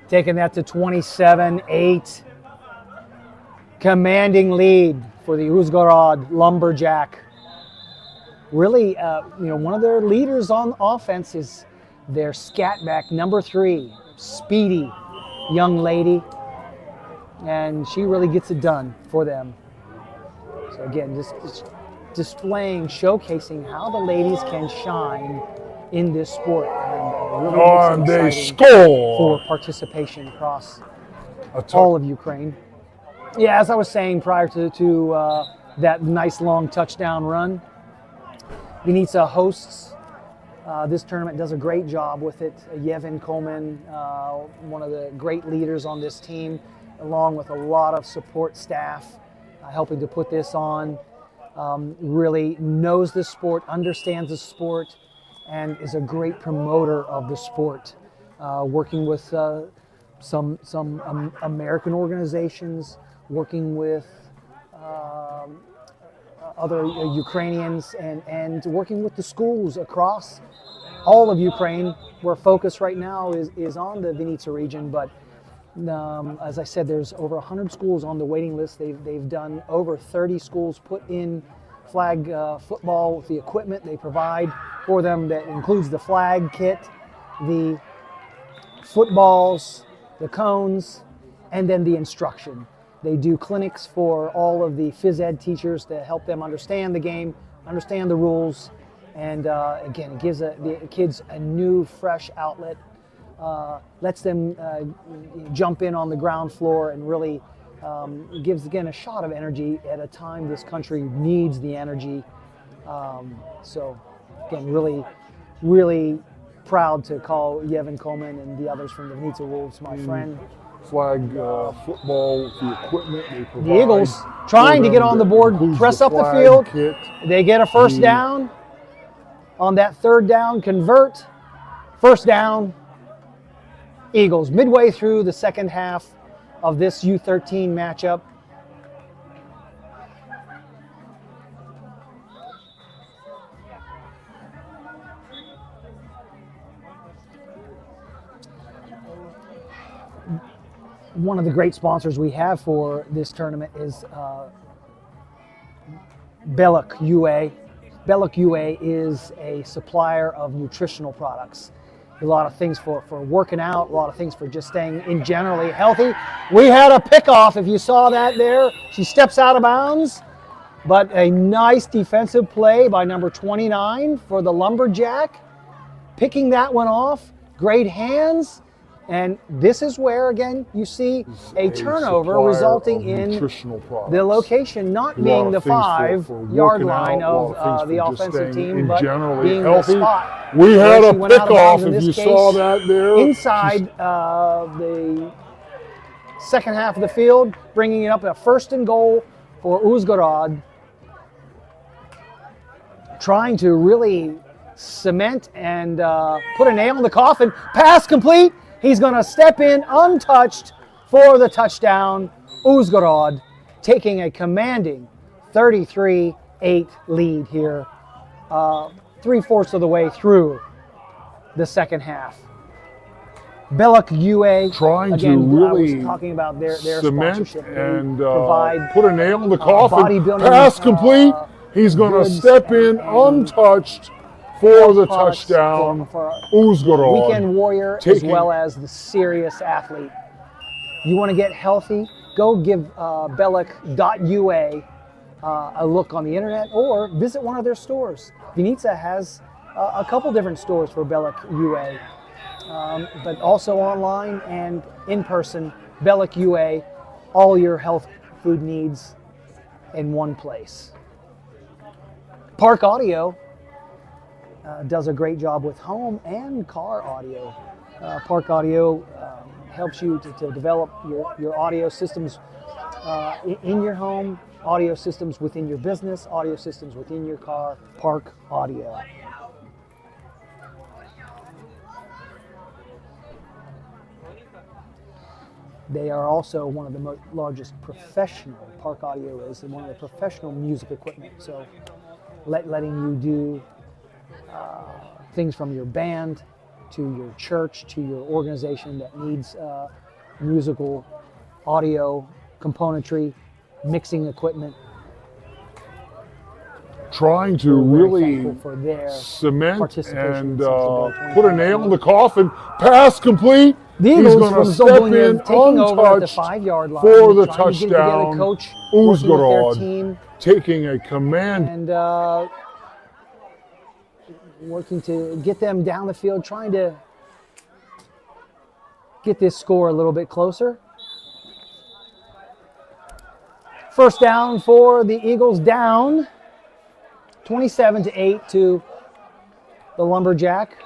Taking that to 27-8. Commanding lead for the Uzhgorod Lumberjack. Really, one of their leaders on offense is their scatback, number 3, speedy young lady. And she really gets it done for them. So again, just displaying, showcasing how the ladies can shine in this sport. And really they exciting score for participation across all of Ukraine. Yeah, as I was saying prior to that nice long touchdown run, Vinica hosts this tournament, does a great job with it. Yevhen Koman, one of the great leaders on this team, along with a lot of support staff helping to put this on, really knows the sport, understands the sport, and is a great promoter of the sport, working with some American organizations, working with other Ukrainians, and working with the schools across all of Ukraine, where focus right now is on the Vinica region. But as I said, there's over 100 schools on the waiting list. They've done over 30 schools put in flag football with the equipment they provide for them. That includes the flag kit, the footballs, the cones, and then the instruction. They do clinics for all of the phys ed teachers to help them understand the game, understand the rules, and again, it gives the kids a new, fresh outlet, lets them jump in on the ground floor, and really gives, again, a shot of energy at a time this country needs the energy. So, again, really, really proud to call Yevhen Koman and the others from the Vinica Wolves my friend. Flag football, the equipment they provide. The Eagles trying to get on the board, press up the field. Kit. They get a first down. On that third down, convert. First down, Eagles. Midway through the second half of this U13 matchup. One of the great sponsors we have for this tournament is Belloc UA. Belloc UA is a supplier of nutritional products. A lot of things for working out, a lot of things for just staying in generally healthy. We had a pickoff, if you saw that there. She steps out of bounds, but a nice defensive play by number 29 for the Lumberjack. Picking that one off, great hands. And this is where, again, you see a turnover resulting in the location not being the 5-yard line of the offensive team, but being the spot. We had a pickoff, if you saw that there. Inside the second half of the field, bringing it up a 1st and goal for Uzhgorod. Trying to really cement and put a nail in the coffin. Pass complete. He's going to step in untouched for the touchdown. Uzhgorod taking a commanding 33-8 lead here, 3/4 of the way through the second half. Belloc UA trying again, to really I was talking about their cement sponsorship and provide put a nail in the coffin. Bodybuilding, Pass complete. He's going to step in untouched for the touchdown. For Uzhgorod. Weekend warrior as well as the serious athlete. You want to get healthy? Go give Belloc.ua a look on the internet or visit one of their stores. Vinica has a couple different stores for Belloc UA, but also online and in person. Belloc UA, all your health food needs in one place. Park Audio does a great job with home and car audio. Park Audio helps you to develop your audio systems in your home, audio systems within your business, audio systems within your car. Park Audio. They are also one of the largest professional, Park Audio is, and one of the professional music equipment. So letting you do things from your band to your church to your organization that needs musical audio componentry. mixing equipment. Trying to We're very really thankful for their cement participation and in Super Bowl put a nail in the coffin. Pass complete. The He's Eagles going from to step Zdolbunyev in taking over at the untouched 5-yard line. for the trying to get it together. touchdown. Coach working with their Uzgorod team taking a command. and working to get them down the field, trying to get this score a little bit closer. First down for the Eagles, down 27-8 to the Lumberjack.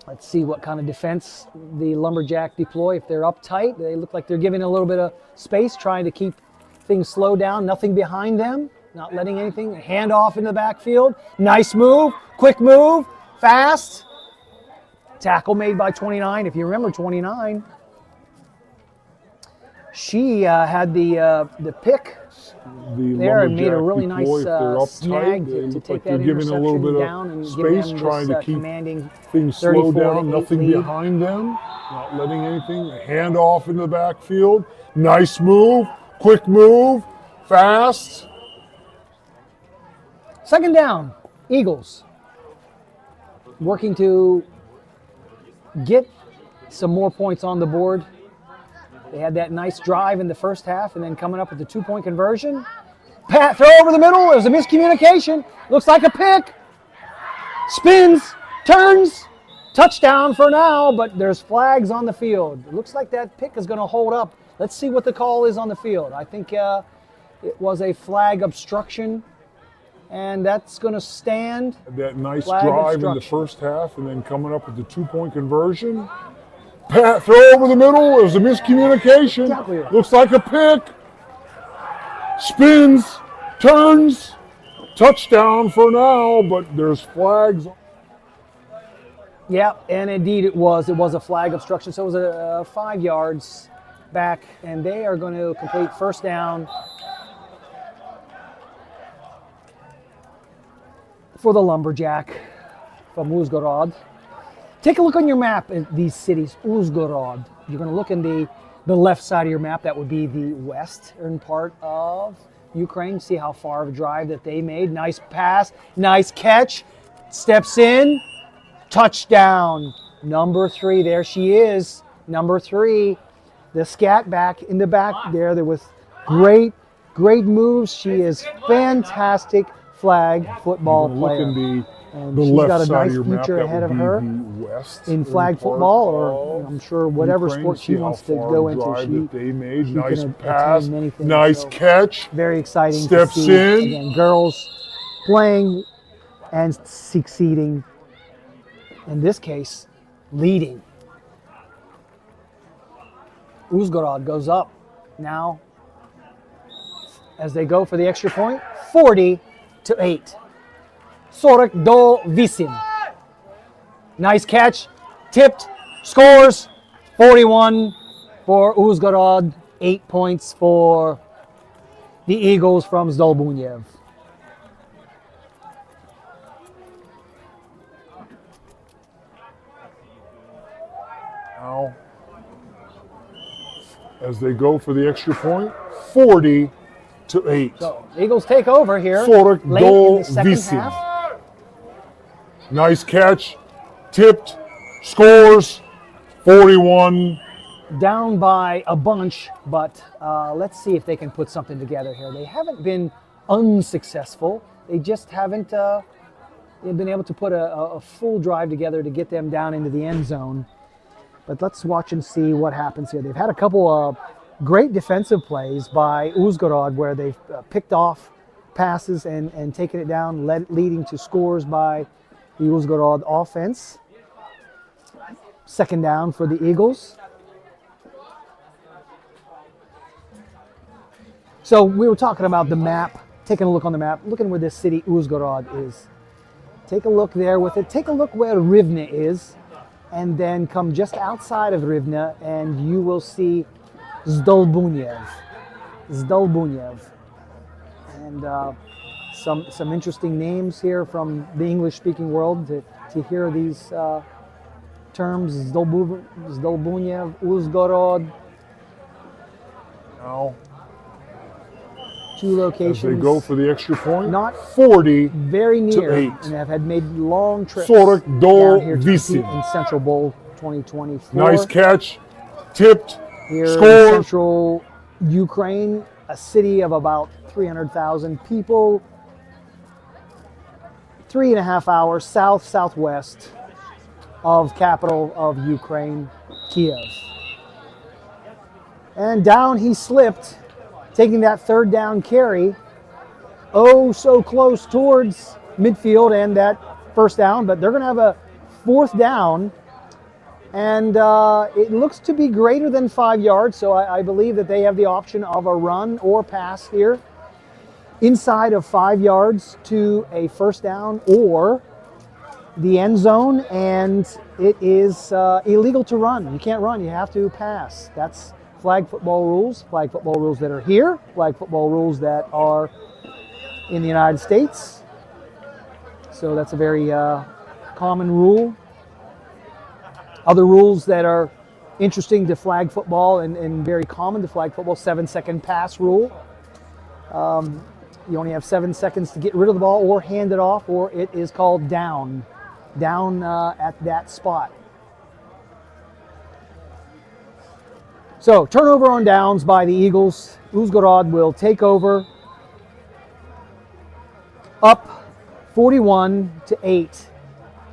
Let's see what kind of defense the Lumberjack deploy. If they're uptight, they look like they're giving a little bit of space, trying to keep things slow down, nothing behind them, not letting anything. Hand off in the backfield. Nice move, quick move, fast. Tackle made by 29. If you remember 29, she had the pick there and made a really nice snag to take that interception down and give them trying this to keep commanding things slow 34 down, to 8 nothing lead. behind them, not letting anything. Hand off in the backfield. Nice move, quick move, fast. Second down, Eagles working to get some more points on the board. They had that nice drive in the first half and then coming up with the 2-point conversion. Pat, throw over the middle. There's a miscommunication. Looks like a pick. Spins, turns, touchdown for now, but there's flags on the field. It looks like that pick is going to hold up. Let's see what the call is on the field. I think it was a flag obstruction, and that's going to stand. That nice Flag drive in the obstruction. first half and then coming up with the 2-point conversion. Pat, throw over the middle. There's a miscommunication. Exactly. Looks like a pick. Spins, turns, touchdown for now, but there's flags. Yeah, and indeed it was. It was a flag obstruction, so it was 5 yards back, and they are going to complete first down for the Lumberjack from Uzgorod. Take a look on your map at these cities. Uzgorod. You're going to look in the left side of your map. That would be the western part of Ukraine. See how far of a drive that they made. Nice pass, nice catch. Steps in, touchdown. Number 3, there she is. Number 3, the scat back in the back there. There was great moves. She is fantastic flag football player. And The she's left got a side nice of your map, future that ahead would of be her the west in flag part football, or of I'm sure whatever Ukraine. sport she See how wants to far go a into. drive that they made. She Nice can pass, attain many things. nice So catch. very exciting Steps to see. in. Again, girls playing and succeeding. In this case, leading. Uzgorod goes up now as they go for the extra point, 40-8. 42-8. Nice catch, tipped, scores, 41 for Uzgorod, 8 points for the Eagles from Zdolbunyev. Now, as they go for the extra point, 40-8. So Eagles take over here 40 late in the second visin. half. Nice catch, tipped, scores, 41. Down by a bunch, but let's see if they can put something together here. They haven't been unsuccessful. They just haven't been able to put a full drive together to get them down into the end zone. But let's watch and see what happens here. They've had a couple of great defensive plays by Uzgorod where they've picked off passes and taken it down, leading to scores by the Uzgorod offense. Second down for the Eagles. So we were talking about the map, taking a look on the map, looking where this city Uzgorod is. Take a look there with it. Take a look where Rivne is, and then come just outside of Rivne, and you will see Zdolbunyev. Zdolbunyev. And some interesting names here from the English-speaking world to hear these terms, Zdolbunyev, Uzhgorod. Now, Two locations. as they go for the extra point, Not 40 very to near, 8. and have had made long trips 40 down here to visim. compete in Central Bowl 2024. Nice catch, tipped, Here in score. central Ukraine, a city of about 300,000 people, 3.5 hours southwest of capital of Ukraine, Kiev. And down he slipped, taking that third down carry. Oh, so close towards midfield and that first down, but they're going to have a fourth down. And it looks to be greater than 5 yards, so I believe that they have the option of a run or pass here inside of 5 yards to a first down or the end zone, and it is illegal to run. You can't run, you have to pass. That's flag football rules that are here, flag football rules that are in the United States. So that's a very common rule. Other rules that are interesting to flag football and very common to flag football, 7-second pass rule. You only have 7 seconds to get rid of the ball or hand it off, or it is called down at that spot. So turnover on downs by the Eagles. Uzhgorod will take over, up 41-8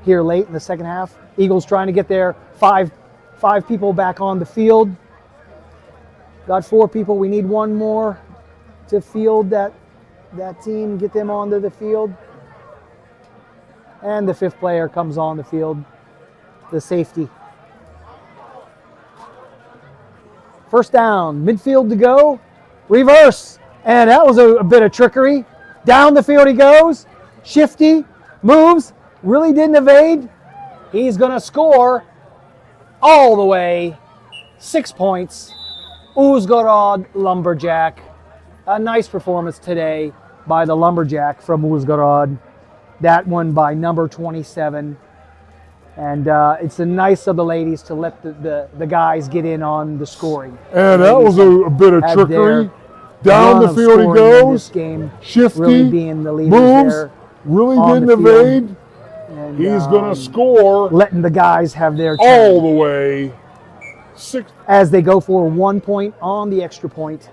here late in the second half. Eagles trying to get their five people back on the field. Got 4 people. We need 1 more to field that team, get them onto the field. And the 5th player comes on the field, the safety. First down, midfield to go, reverse, and that was a bit of trickery. Down the field he goes, shifty, moves, really didn't evade. He's going to score all the way, 6 points. Uzhgorod Lumberjack. A nice performance today by the Lumberjack from Uzhgorod. That one by number 27. And it's nice of the ladies to let the guys get in on the scoring. And that was a bit of trickery. Down the field he goes, shifty, really being the leaders moves, there really on didn't the field. evade. And, He's going to score letting the guys have their turn all the way. 6. as they go for 1 point on the extra point.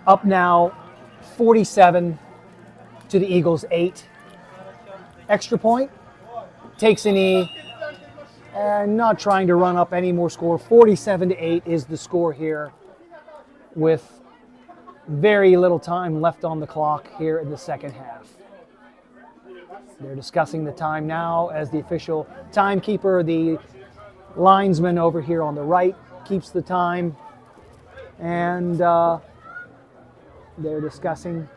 Up now 47 to the Eagles 8. Extra point, takes a knee, and not trying to run up any more score. 47-8 is the score here with very little time left on the clock here in the second half. They're discussing the time now as the official timekeeper, the linesman over here on the right, keeps the time. And they're discussing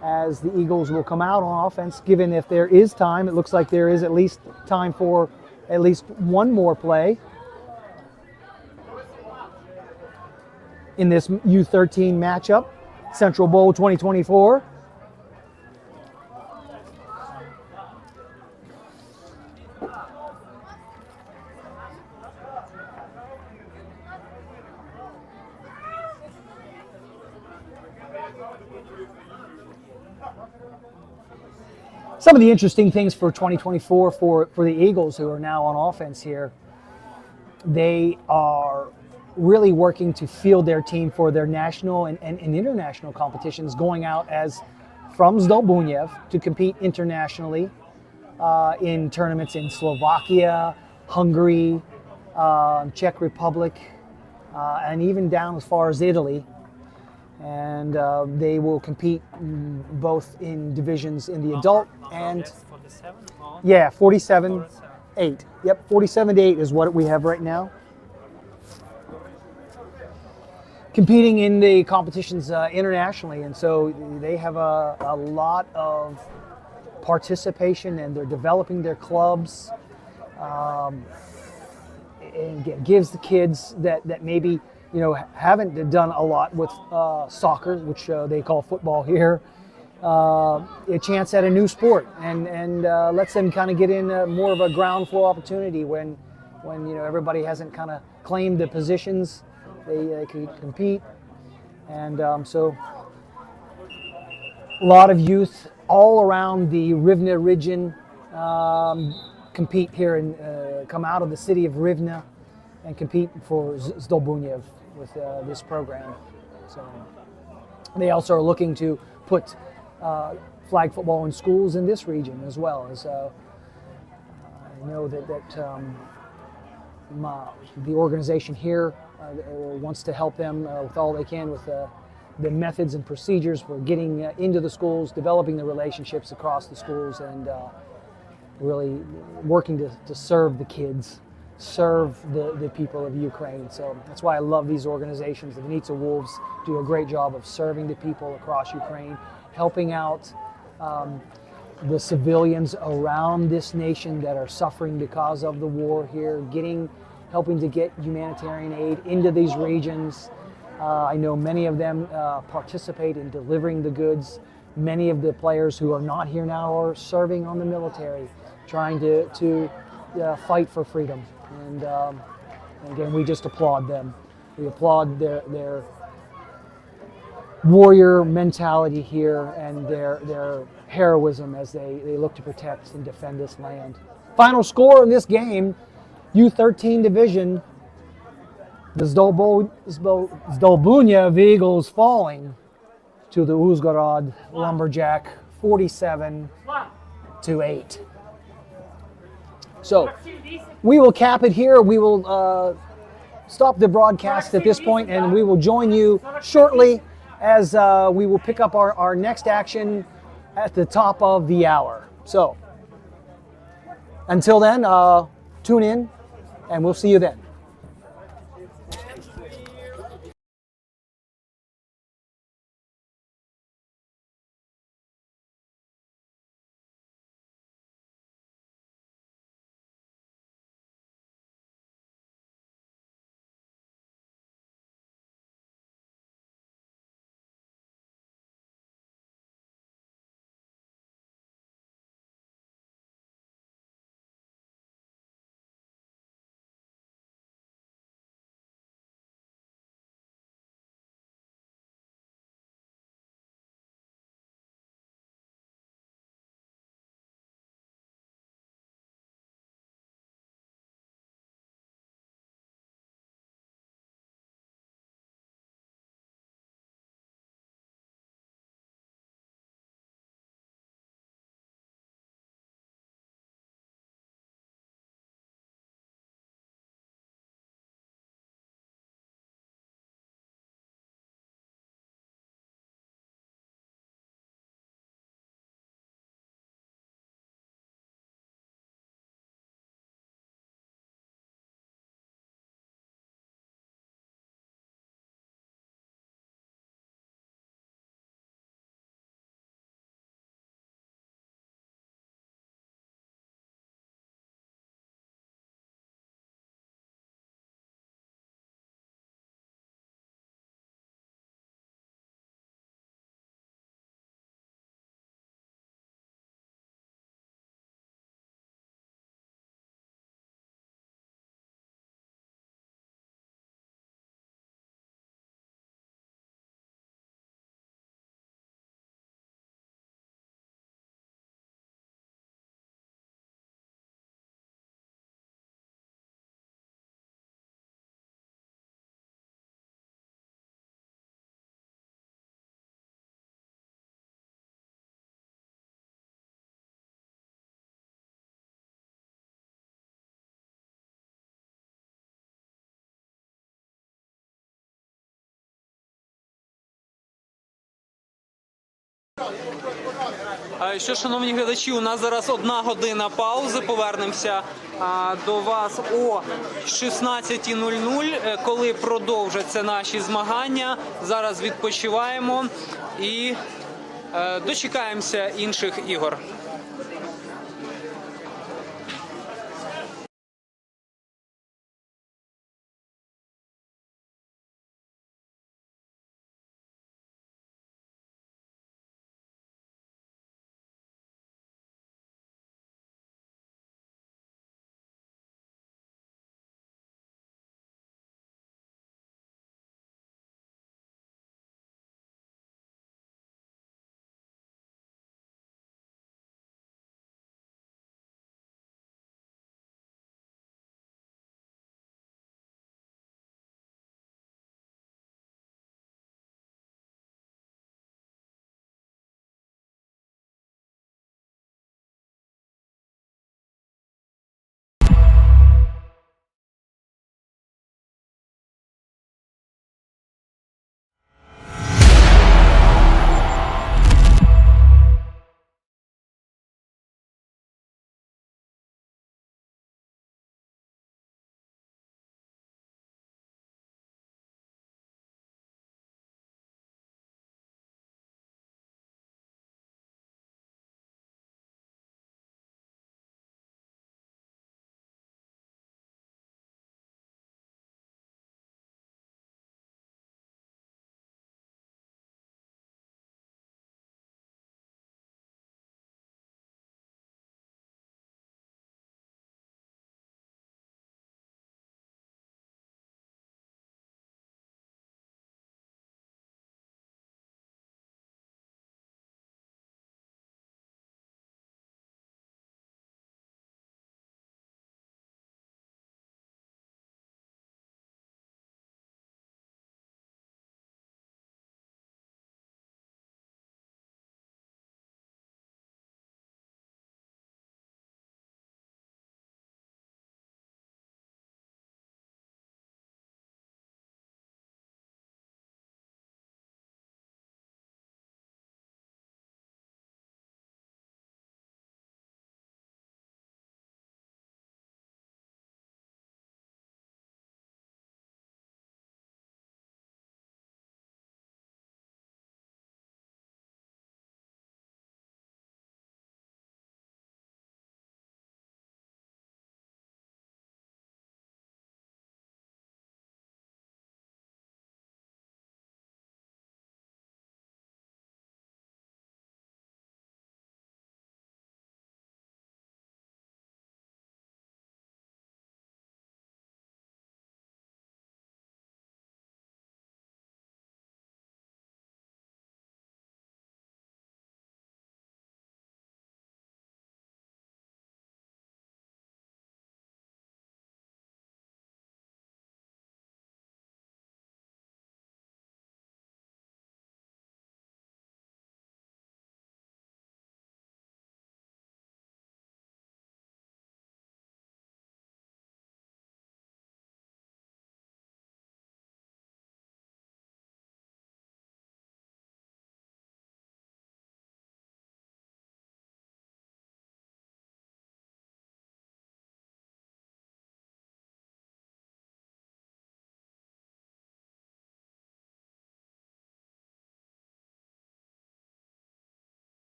as the Eagles will come out on offense, given if there is time. It looks like there is at least time for at least 1 more play in this U13 matchup, Central Bowl 2024. Some of the interesting things for 2024 for the Eagles, who are now on offense here, they are really working to field their team for their national and international competitions, going out as from Zdolbunyev to compete internationally in tournaments in Slovakia, Hungary, Czech Republic, and even down as far as Italy. And they will compete both in divisions in the adult and 47-8. Yep, 47-8 is what we have right now. Competing in the competitions internationally, and so they have a lot of participation, and they're developing their clubs. And it gives the kids that maybe haven't done a lot with soccer, which they call football here, a chance at a new sport, and lets them kind of get in more of a ground floor opportunity when everybody hasn't kind of claimed the positions they can compete, and so a lot of youth all around the Rivne region compete here and come out of the city of Rivne and compete for Zdolbunyev with this program. So they also are looking to put flag football in schools in this region as well. As I know that the organization here wants to help them with all they can with the methods and procedures for getting into the schools, developing the relationships across the schools, and really working to serve the kids, serve the people of Ukraine. So that's why I love these organizations. The Vinnytsia Wolves do a great job of serving the people across Ukraine, helping out the civilians around this nation that are suffering because of the war here, helping to get humanitarian aid into these regions. I know many of them participate in delivering the goods. Many of the players who are not here now are serving on the military, trying to fight for freedom. And again, we just applaud them. We applaud their warrior mentality here and their heroism as they look to protect and defend this land. Final score in this game, U13 division, the Zdolbunyev Eagles falling to the Uzhgorod Lumberjack 47-8. So we will cap it here. We will stop the broadcast at this point, and we will join you shortly as we will pick up our next action at the top of the hour. So until then, tune in, and we'll see you then. Що, шановні глядачі, у нас зараз 1 година паузи. Повернемося до вас о 16:00, коли продовжаться наші змагання. Зараз відпочиваємо і дочекаємося інших ігор.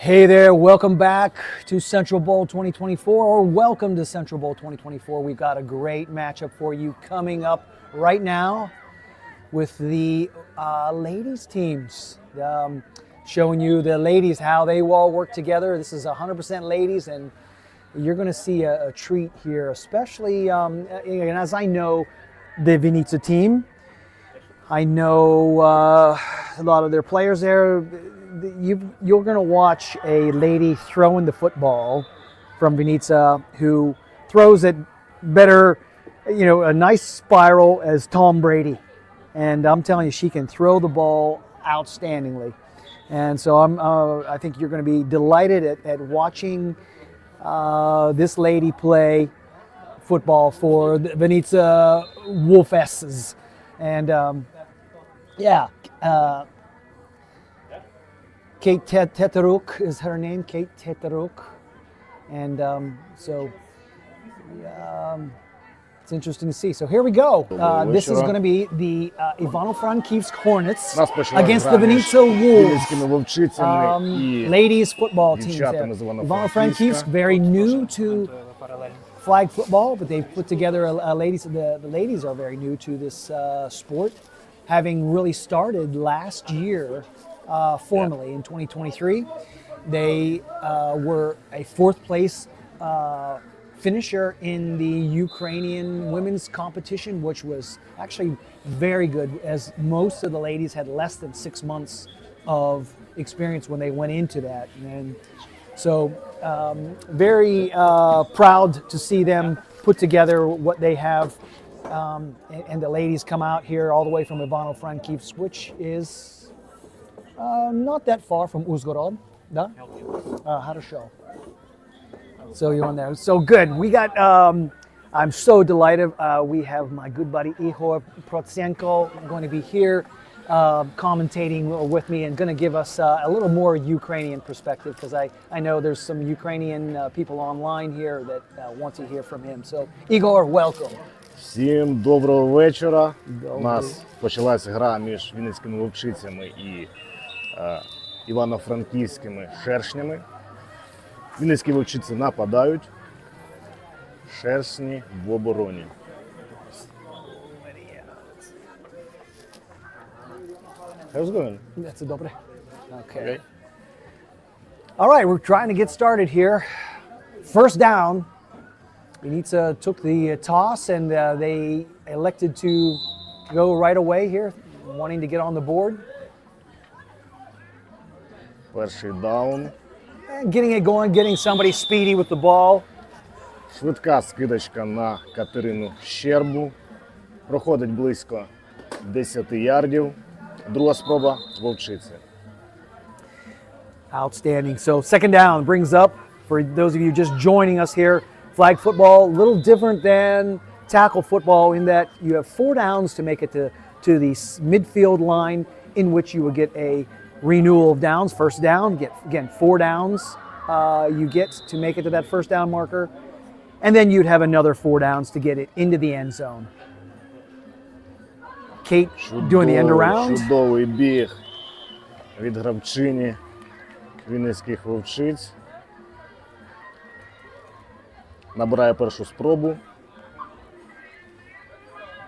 Hey there, welcome back to Central Bowl 2024, or welcome to Central Bowl 2024. We've got a great matchup for you coming up right now with the ladies teams. Showing you the ladies, how they all work together. This is 100% ladies, and you're going to see a treat here, especially, and as I know the Vinica team, I know a lot of their players there. You're going to watch a lady throwing the football from Vinica who throws it better, you know, a nice spiral as Tom Brady. And I'm telling you, she can throw the ball outstandingly. And so I think you're going to be delighted at watching this lady play football for the Vinica Wolfesses. And Kate Teteruk is her name, Kate Teteruk. And it's interesting to see. So here we go. This is going to be the Ivano-Frankivsk Hornets against the Vinica Wolves. Ladies football teams there. Ivano-Frankivsk, very new to flag football, but they've put together the ladies are very new to this sport, having really started last year formally in 2023. They were a fourth place finisher in the Ukrainian women's competition, which was actually very good, as most of the ladies had less than 6 months of experience when they went into that. And so very proud to see them put together what they have. And the ladies come out here all the way from Ivano-Frankivsk, which is not that far from Uzhgorod. Да? How to show. So you're on there. So good. We got, I'm so delighted. We have my good buddy Igor Protsenko going to be here commentating with me and going to give us a little more Ukrainian perspective, because I know there's some Ukrainian people online here that want to hear from him. So Igor, welcome. Всім доброго вечора. У нас почалася гра між вінницькими вовчицями і івано-франківськими шершнями. Вінницькі вовчиці нападають, шершні в обороні. How's it going? That's добре. Okay. All right, we're trying to get started here. First down. Vinica took the toss, and they elected to go right away here, wanting to get on the board. Перший даун. And getting it going, getting somebody speedy with the ball. Швидка скидочка на Катерину Щербу. Проходить близько 10 ярдів. Друга спроба вовчиці. Outstanding. So second down brings up, for those of you just joining us here, flag football, a little different than tackle football in that you have 4 downs to make it to the midfield line, in which you will get a renewal of downs. First down, get again 4 downs you get to make it to that first down marker, and then you'd have another 4 downs to get it into the end zone. Kate doing the end around. Чудовий біг від гравчині вінницьких вовчиць. Набирає першу спробу.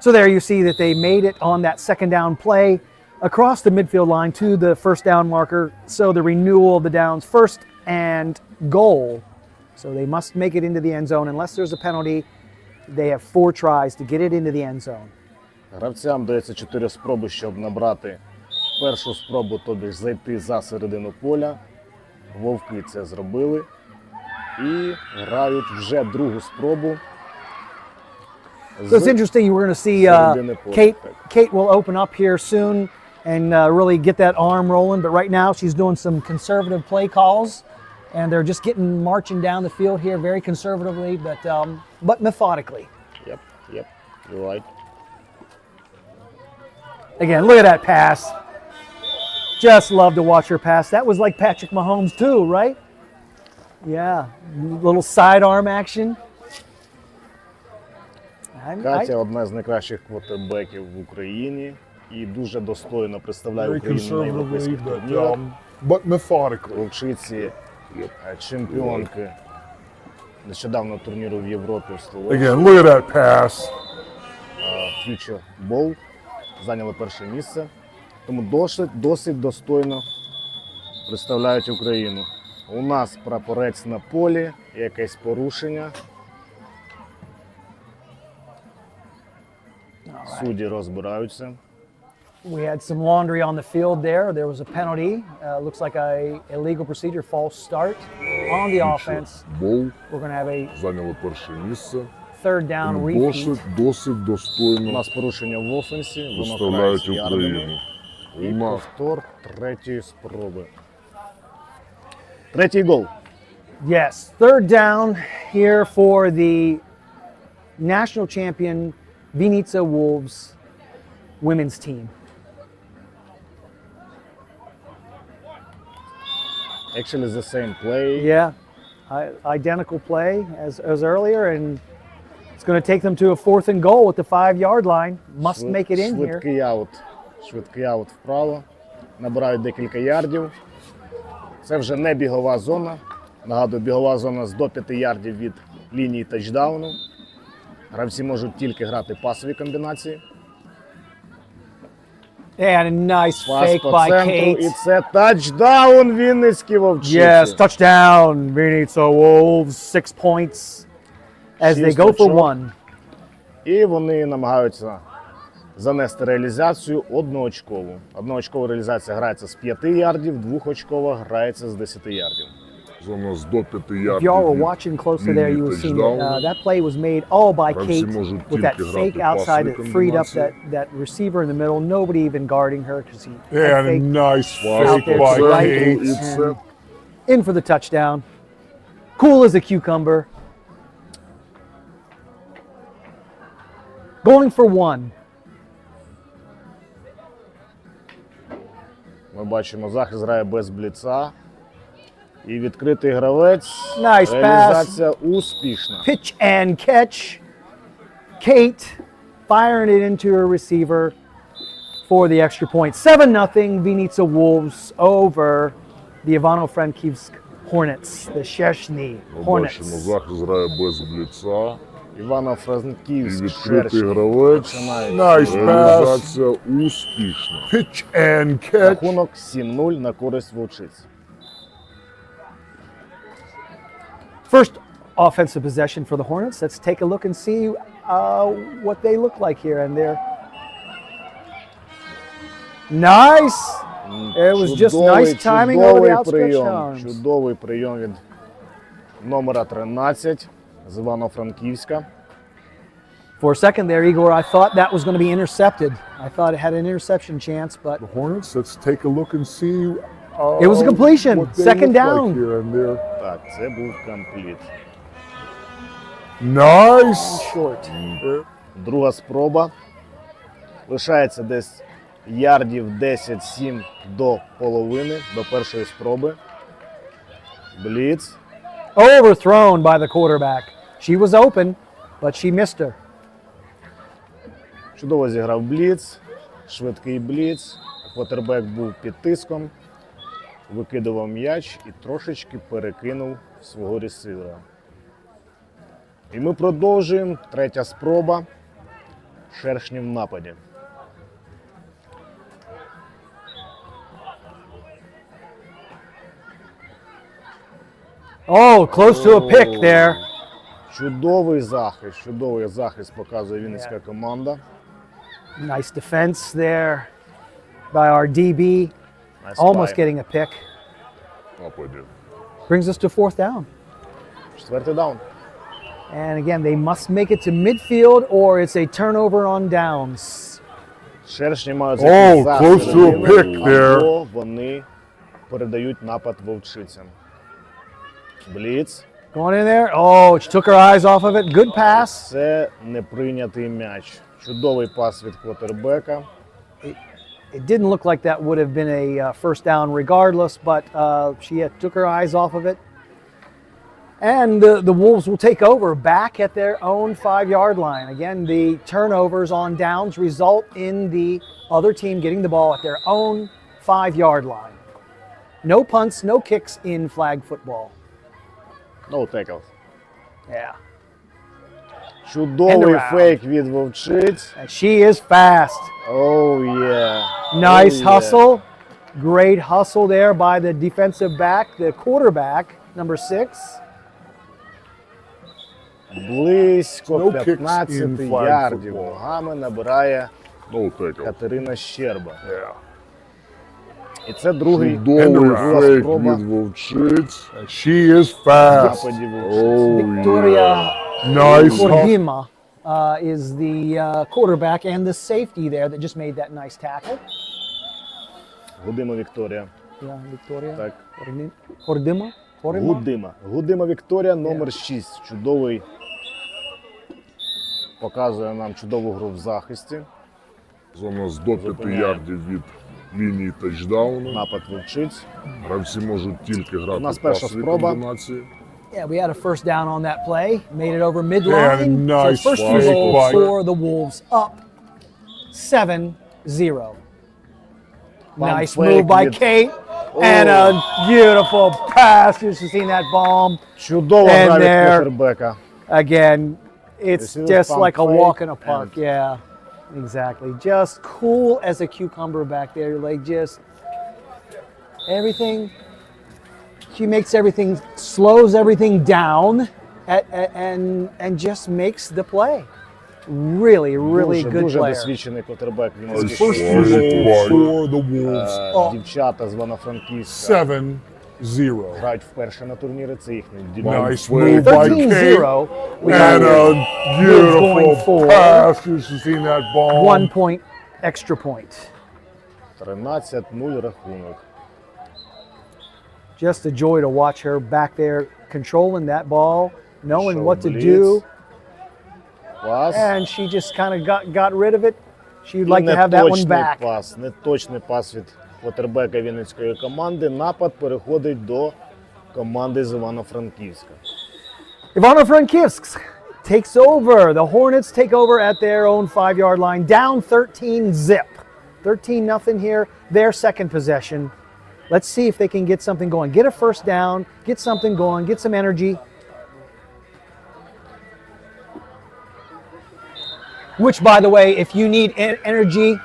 So there you see that they made it on that second down play across the midfield line to the first down marker. So the renewal of the downs, first and goal. So they must make it into the end zone. Unless there's a penalty, they have 4 tries to get it into the end zone. Гравцям дається 4 спроби, щоб набрати першу спробу, тобі зайти за середину поля. Вовки це зробили. І грають вже другу спробу. So it's interesting, we're going to see Kate will open up here soon and really get that arm rolling. But right now she's doing some conservative play calls, and they're just marching down the field here very conservatively, but methodically. Yep, you're right. Again, look at that pass. Just love to watch her pass. That was like Patrick Mahomes too, right? Yeah, little sidearm action. Катя одна з найкращих квотербеків в Україні і дуже достойно представляє Україну на європейських турнірах. But methodically. Вовчиці чемпіонки нещодавно турніру в Європі в столу. Again, look at that pass. Future Bowl зайняли перше місце, тому досить достойно представляють Україну. У нас прапорець на полі, якесь порушення. Судді розбираються. We had some laundry on the field there. There was a penalty. Looks like a illegal procedure, false start on the offense. Bowl We're going to have a зайняли перше місце. third down repeat. Досить У достойно нас порушення в офенсі, воно представляють грається ярдами. Україну. І повтор третьої спроби. Третій гол. Yes, third down here for the national champion Vinica Wolves women's team. Actually, the same play. Yeah, identical play as earlier, and it's going to take them to a 4th and goal at the 5-yard line. Must make it in here. Швидкий аут вправо. Набирають декілька ярдів. Це вже не бігова зона. Нагадую, бігова зона з до 5 ярдів від лінії тачдауну. Гравці можуть тільки грати пасові комбінації. And a nice Пас fake по by центру, Kate. і це тачдаун Вінницькі Вовчиці. Yes, touchdown, Vinica Wolves, 6 points as they go for 1. І вони намагаються занести реалізацію одноочкову. Одноочкова реалізація грається з 5 ярдів, двохочкова грається з 10 ярдів. Зона з до 5 If ярдів. y'all were watching closer there, you would see that play was made all by Kate with that fake outside that freed up that receiver in the middle. Nobody even guarding her because he And a nice fake by Kate. In for the touchdown. Cool as a cucumber. Going for 1. Ми бачимо, захист грає без бліца. І відкритий гравець. Nice Реалізація успішна. Pitch and catch. Kate firing it into her receiver for the extra point. 7-0 Vinica Wolves over the Ivano-Frankivsk Hornets, the Шершні Ми бачимо, Hornets. захист грає без бліца. І Івано-Франківськ відкритий Шершні гравець. Реалізація успішна. Pitch and catch. Рахунок 7-0 на користь Вовчиць. First offensive possession for the Hornets. Let's take a look and see what they look like here. And they're nice. It was just nice timing over the outstretched arms. Чудовий прийом від номера 13 з Івано-Франківська. For a second there, Igor, I thought that was going to be intercepted. I thought it had an interception chance, but The Hornets, let's take a look and see it was a completion. what they Second look like down. here and there. Так, це був компліт. Nice. Short. Друга спроба. Лишається десь ярдів 10-7 до половини, до першої спроби. Бліц. Overthrown by the quarterback. She was open, but she missed her. Чудово зіграв бліц, швидкий бліц. Квотербек був під тиском, викидував м'яч і трошечки перекинув свого ресивера. І ми продовжуємо. Третя спроба. Шершні в нападі. Oh, close to a pick there. Чудовий захист показує вінницька команда. Nice defense there by our DB. Almost getting a pick. Brings us to 4th down. Четвертий даун. And again, they must make it to midfield or it's a turnover on downs. Шершні мають close to a pick there. або вони передають напад вовчицям. Бліц. Going in there. Oh, she took her eyes off of it. Good pass. Це неприйнятий м'яч. Чудовий пас від квотербека. It didn't look like that would have been a first down regardless, but she took her eyes off of it. And the Wolves will take over back at their own 5-yard line. Again, the turnovers on downs result in the other team getting the ball at their own 5-yard line. No punts, no kicks in flag football. No tackles. Yeah. Чудовий around. фейк від Вовчиць. And she is fast. Oh, yeah. Nice Oh, yeah. hustle. Great hustle there by the defensive back, the quarterback, number 6. Близько No kicks 15 in flag ярдів football. ногами набирає No tackle. Катерина Щерба. Yeah. І це другий Чудовий друга фейк спроба від Вовчиць. And she is fast. нападів Вовчиць. Oh, Victoria Nice. Gordima is the quarterback and the safety there that just made that nice tackle. Гудима Вікторія. Yeah, Victoria. Так. Gordima? Гудима Вікторія, номер 6. Чудовий. Показує нам чудову гру в захисті. Зона з до 5 ярдів від лінії тачдауну. Напад Вовчиць. Гравці можуть тільки грати нас в перша пасові спроба. комбінації. Yeah, we had a first down on that play. Made it over midline. nice so first and fake goal bite. for the Wolves, up 7-0. Nice fake move by with- Kate. And a beautiful pass. You've seen that bomb. Чудова And гра від there- квотербека. Again, it's This is just pump like a fake walk in a park. and- Yeah, exactly. Just cool as a cucumber back there. Like just everything. She makes everything, slows everything down, and just makes the play. Really, really good Дуже player. досвідчений квотербек. Він First успішний. and goal for the Wolves. Дівчата з Івано-Франківська 7-0. грають вперше на турнірі. Це їхній дебют. Nice move by Kate. 13-0. We And got a going beautiful forward. pass. You've seen that ball. 1 point, extra point. 13-0 рахунок. Just a joy to watch her back there controlling that ball, knowing what to do. Пас. And she just kind of got rid of it. She'd І like to have that one неточний back. пас. Неточний пас від квотербека Вінницької команди. Напад переходить до команди з Івано-Франківська. Ivano-Frankivsk takes over. The Hornets take over at their own 5-yard line, down 13-0. 13-0 here, their second possession. Let's see if they can get something going. Get a first down, get something going, get some energy. Which, by the way, if you need energy,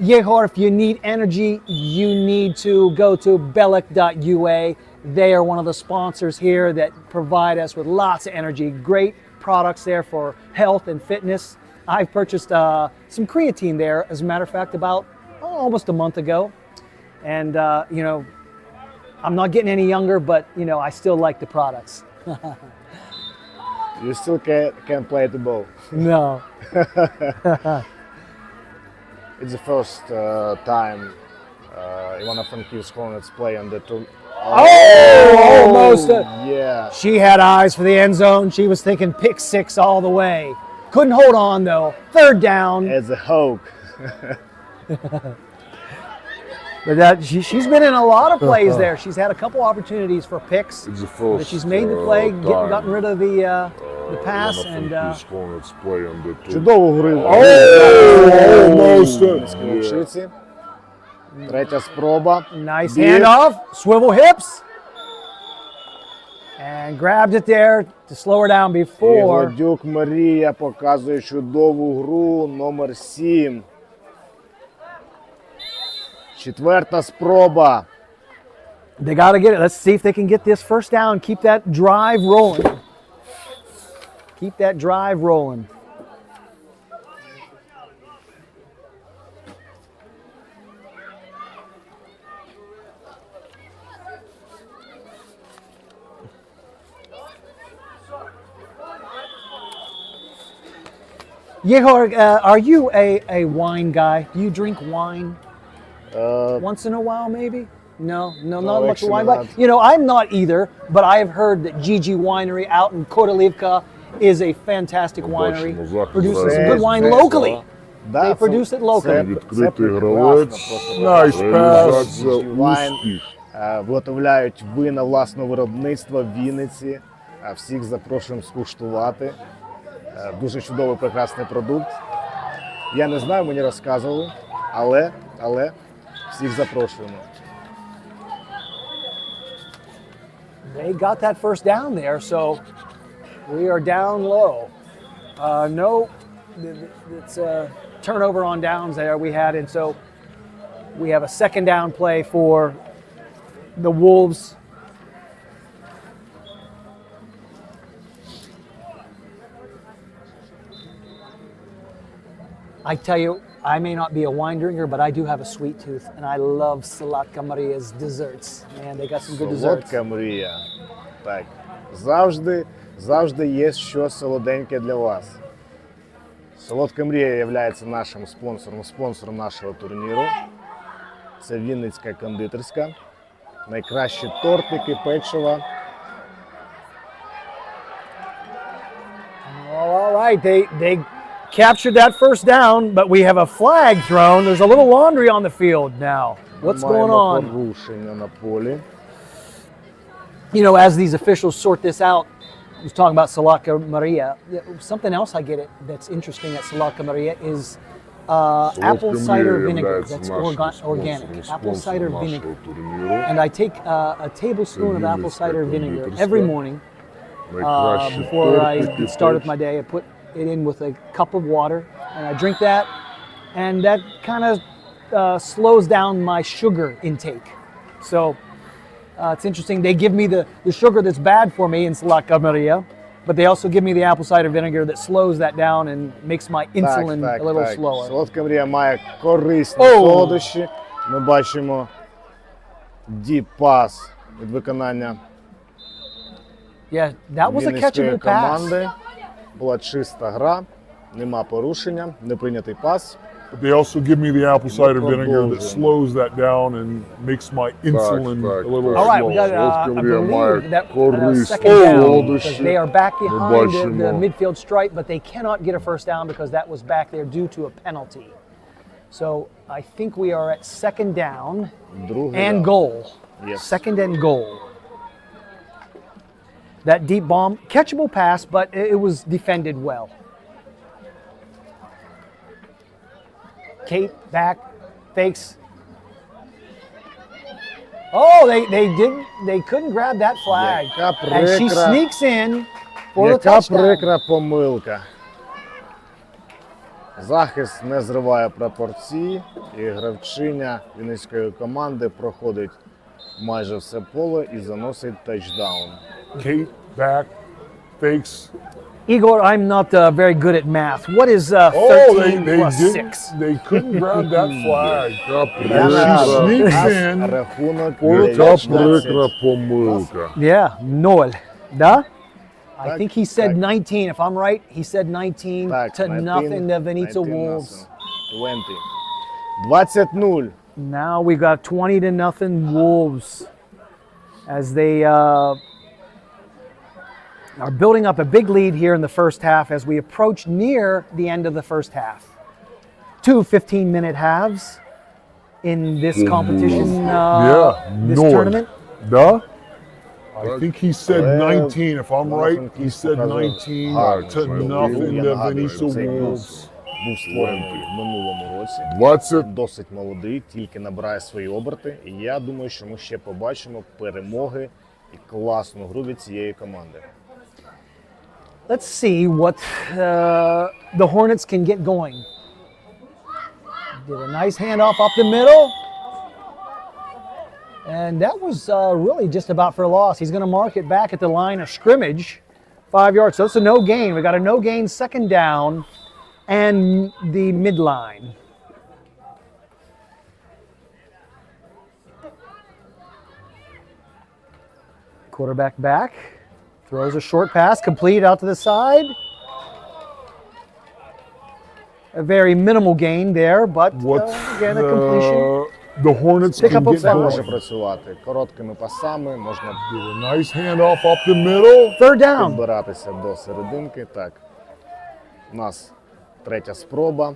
Yehor, if you need energy, you need to go to belek.ua. They are one of the sponsors here that provide us with lots of energy. Great products there for health and fitness. I've purchased some creatine there, as a matter of fact, about almost a month ago. And, you know, I'm not getting any younger, but, you know, I still like the products. You still can't play the ball. No. It's the first time Ivano-Frankivsk Hornets play on the tour. Almost. Yeah. She had eyes for the end zone. She was thinking pick 6 all the way. Couldn't hold on, though. Third down. As a hawk. But she's been in a lot of plays there. She's had a couple opportunities for picks. It's the first But she's made the play, time gotten rid of the pass, and Ivano-Frankivsk Hornets play on the tour. Чудову гру. Almost. Вінницькі Вовчиці. Третя спроба. nice Бік. handoff, swivel hips, and grabbed it there to slow her down І before. Гладюк Марія показує чудову гру номер 7. Четверта спроба. They got to get it. Let's see if they can get this first down. Keep that drive rolling. Keep that drive rolling. Yehor, are you a wine guy? Do you drink wine once in a while, maybe? No, not much actually wine. not. But, you know, I'm not either, but I have heard that Gigi Winery out in Korolivka is a fantastic winery. Produces some good wine locally. They produce it locally. Відкритий гравець. Nice pass. Реалізація Вайн. успіх. Виготовляють вина власного виробництва в Вінниці. Всіх запрошуємо скуштувати. Дуже чудовий, прекрасний продукт. Я не знаю, мені розказували, але всіх запрошуємо. they got that first down there, so we are down low. No, it's a turnover on downs there we had, and so we have a second down play for the Wolves. I tell you, I may not be a wine drinker, but I do have a sweet tooth, and I love Солодка Maria's desserts. Man, they got some good desserts. Солодка Марія. Так. Завжди є щось солоденьке для вас. Солодка Мрія є нашим спонсором нашого турніру. Це Вінницька кондитерська. Найкращі тортики, печива. All right, they captured that first down, but we have a flag thrown. There's a little laundry on the field now. What's going on? Порушення на полі. You know, as these officials sort this out, I was talking about Солодка Maria. Something else I get that's interesting at Солодка Maria is apple cider vinegar. That's organic. Apple cider vinegar. And I take a tablespoon of apple cider vinegar every morning before I start with my day. I put it in with a cup of water, and I drink that, and that kind of slows down my sugar intake. So it's interesting. They give me the sugar that's bad for me in Солодка Maria, but they also give me the apple cider vinegar that slows that down and makes my insulin a little slower. Солодка Мрія має корисні солодощі. Ми бачимо діп-пас від виконання Вінницької команди. Була чиста гра, нема порушення, не прийнятий пас. But they also give me the apple cider vinegar that slows that down and makes my insulin a little slower. All right, we got I believe that second down because they are back behind the midfield stripe, but they cannot get a first down because that was back there due to a penalty. So I think we are at second down and goal. Yes. Second and goal. That deep bomb, catchable pass, but it was defended well. Kate back, fakes. Oh, they couldn't grab that flag. And she sneaks in for the touchdown. Яка прикра помилка. Захист не зриває пропорції, і гравчиня Вінницької команди проходить майже все поле і заносить тачдаун. Kate back, fakes. Igor, I'm not very good at math. What is 13 plus 6? They couldn't grab that flag. She sneaks in. Прикра помилка. Yeah, 0. Да? I think he said 19. If I'm right, he said 19 to nothing to Venetia Wolves. 20-0. Now we got 20 to nothing Wolves as they are building up a big lead here in the first half as we approach near the end of the first half. 2 15-minute halves in this competition, this tournament. Duh. I think he said 19. If I'm right, he said 19 to nothing to Venetia Wolves. Був створений в минулому році. Досить молодий, тільки набирає свої оберти. І я думаю, що ми ще побачимо перемоги і класну гру від цієї команди. Let's see what the Hornets can get going. Did a nice handoff up the middle. And that was really just about for a loss. He's going to mark it back at the line of scrimmage, 5 yards. So it's a no gain. We got a no gain second down and the midline. Quarterback back, throws a short pass, complete out to the side. A very minimal gain there, but again, a completion. The Hornets Pick up Це може працювати короткими пасами, можна nice handoff up the middle. Third down. підбиратися до серединки. Так, у нас третя спроба.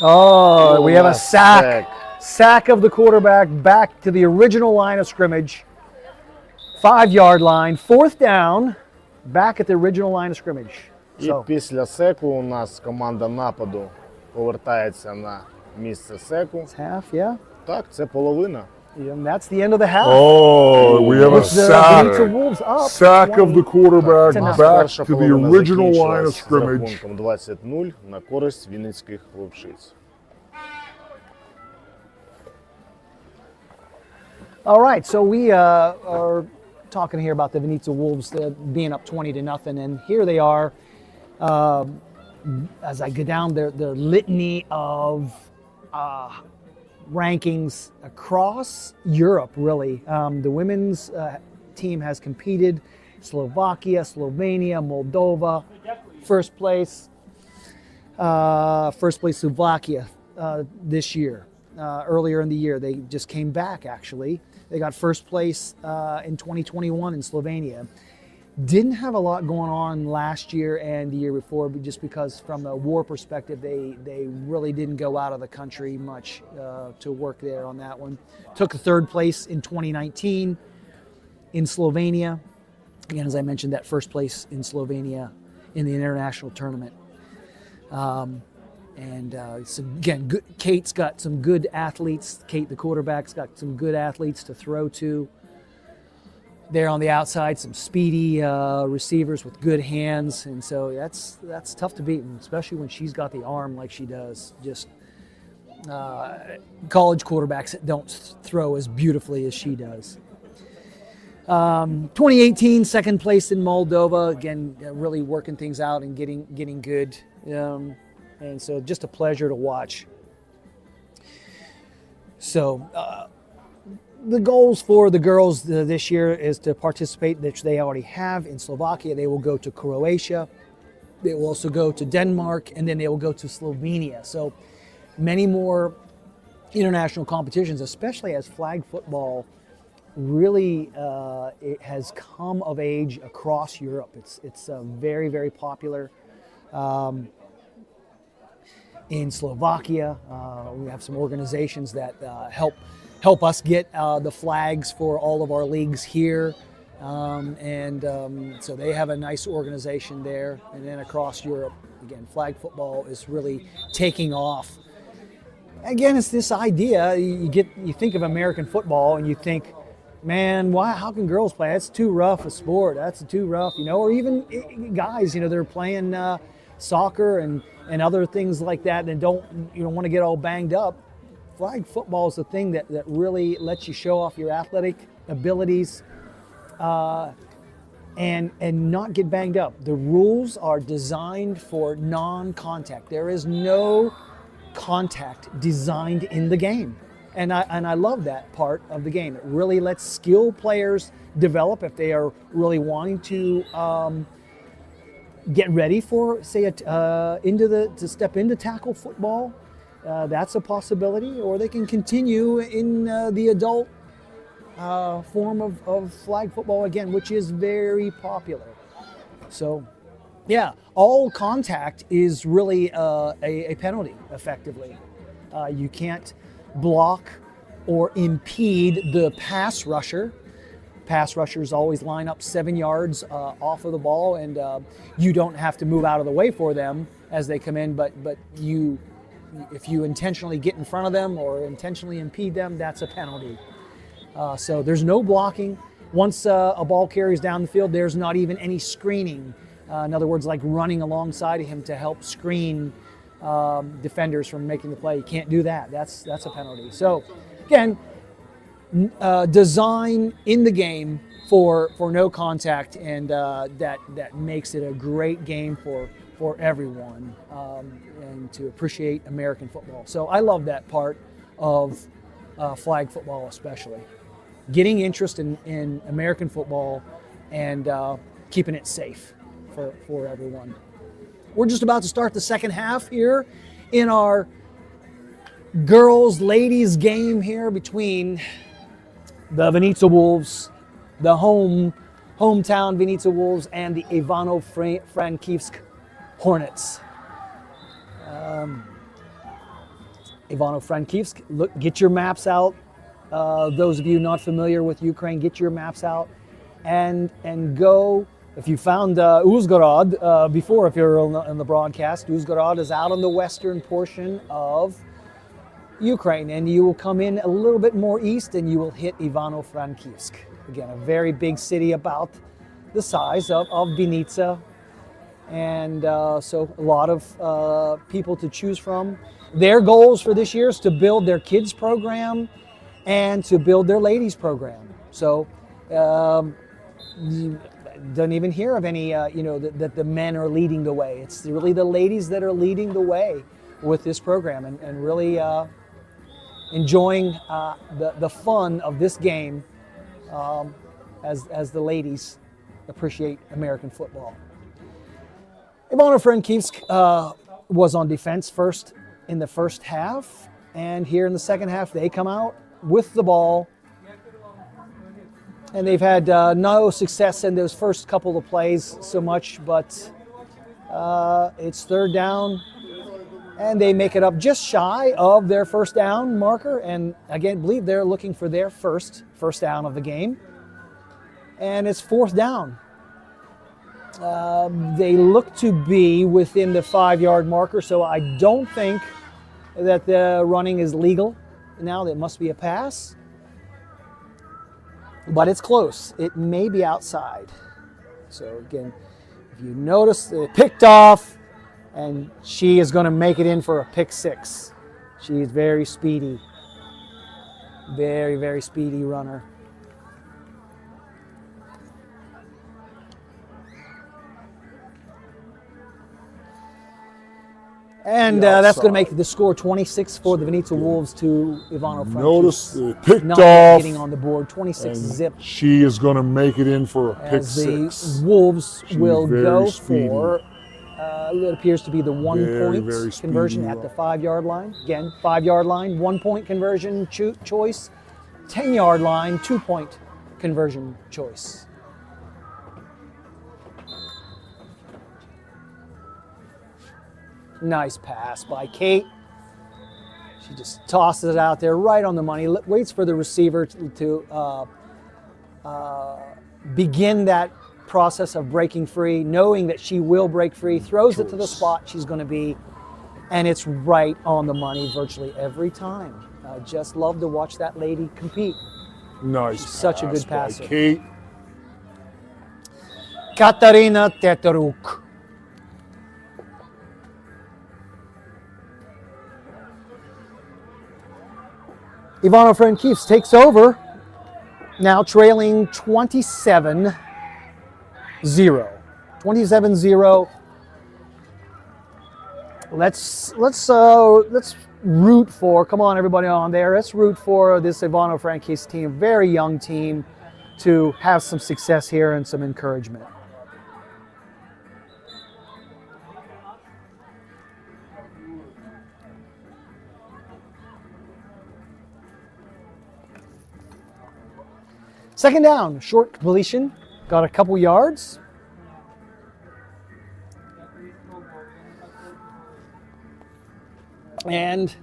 Oh, we have a sack. Sack of the quarterback back to the original line of scrimmage. 5-yard line, fourth down, back at the original line of scrimmage. І після секу у нас команда нападу повертається на місце секу. It's half, yeah. Так, це половина. And that's the end of the half. Oh, we have a With the sack. Venezia Wolves up Sack of the 20. quarterback That's back Перша to the половина original line of закінчилась з scrimmage. рахунком 20-0 на користь вінницьких вовчиць. All right, so we are talking here about the Venezia Wolves being up 20-0, and here they are. As I go down the litany of rankings across Europe, really. The women's team has competed. Slovakia, Slovenia, Moldova, first place Slovakia this year. Earlier in the year, they just came back, actually. They got first place in 2021 in Slovenia. Didn't have a lot going on last year and the year before, but just because from a war perspective, they really didn't go out of the country much to work there on that one. Took third place in 2019 in Slovenia. Again, as I mentioned, that first place in Slovenia in the international tournament. So again, Kate's got some good athletes. Kate, the quarterback's got some good athletes to throw to. There on the outside, some speedy receivers with good hands, and so that's tough to beat, especially when she's got the arm like she does. Just college quarterbacks that don't throw as beautifully as she does. 2018, second place in Moldova. Again, really working things out and getting good, and so just a pleasure to watch. So. The goals for the girls this year is to participate, which they already have in Slovakia. They will go to Croatia. They will also go to Denmark, and then they will go to Slovenia. So many more international competitions, especially as flag football really it has come of age across Europe. It's very, very popular. In Slovakia, we have some organizations that help us get the flags for all of our leagues here. So they have a nice organization there. And then across Europe, again, flag football is really taking off. Again, it's this idea, you think of American football and you think, man, how can girls play? That's too rough a sport. That's too rough, or even guys, they're playing soccer and other things like that and don't want to get all banged up. Flag football is the thing that really lets you show off your athletic abilities and not get banged up. The rules are designed for non-contact. There is no contact designed in the game. And I love that part of the game. It really lets skilled players develop if they are really wanting to get ready for, say, to step into tackle football. That's a possibility, or they can continue in the adult form of flag football again, which is very popular. So, yeah, all contact is really a penalty, effectively. You can't block or impede the pass rusher. Pass rushers always line up 7 yards off of the ball, and you don't have to move out of the way for them as they come in, but if you intentionally get in front of them or intentionally impede them, that's a penalty. So there's no blocking. Once a ball carries down the field, there's not even any screening. In other words, like running alongside of him to help screen defenders from making the play. You can't do that. That's a penalty. So again, design in the game for no contact, and that makes it a great game for everyone and to appreciate American football. So I love that part of flag football, especially getting interest in American football and keeping it safe for everyone. We're just about to start the second half here in our girls-ladies game here between the Venezia Wolves, the hometown Venezia Wolves, and the Ivano-Frankivsk Hornets. Ivano-Frankivsk, look, get your maps out. Those of you not familiar with Ukraine, get your maps out and go If you found Uzhgorod before, if you're on the broadcast, Uzhgorod is out on the western portion of Ukraine, and you will come in a little bit more east and you will hit Ivano-Frankivsk. Again, a very big city, about the size of Vinnytsia, and so a lot of people to choose from. Their goals for this year is to build their kids program and to build their ladies program. So you don't even hear of any, that the men are leading the way. It's really the ladies that are leading the way with this program, and really enjoying the fun of this game as the ladies appreciate American football. Ivano-Frankivsk was on defense first in the first half, and here in the second half they come out with the ball, and they've had no success in those first couple of plays so much, but it's third down, and they make it up just shy of their first down marker, and again, I believe they're looking for their first down of the game, and it's fourth down. They look to be within the 5-yard marker, so I don't think that the running is legal. Now that must be a pass, but it's close. It may be outside. So again, if you notice, it picked off, and she is going to make it in for a pick six. She is very speedy, very, very speedy runner. And that's going to make the score 26 for the Vinnytsia Wolves to Ivano-Frankivsk. Notice the picked not off. getting on the board, 26 zip. She is going to make it in for a pick As six. the Wolves She's will very go speedy. for it appears to be the 1 Very, point very conversion speedy at the 5-yard line. Again, 5-yard line, 1 point conversion choice. 10-yard line, 2 point conversion choice. Nice pass by Kate. She just tosses it out there right on the money, waits for the receiver to begin that process of breaking free, knowing that she will break free, throws it to the spot she's going to be, and it's right on the money virtually every time. I just love to watch that lady compete. Nice. She's such a good passer. Kate. Katarina Teteruk. Ivano-Frankivsk takes over, now trailing 27-0. 27-0. Let's root for, come on everybody on there, let's root for this Ivano-Frankivsk team, very young team, to have some success here and some encouragement. Second down, short completion, got a couple yards. And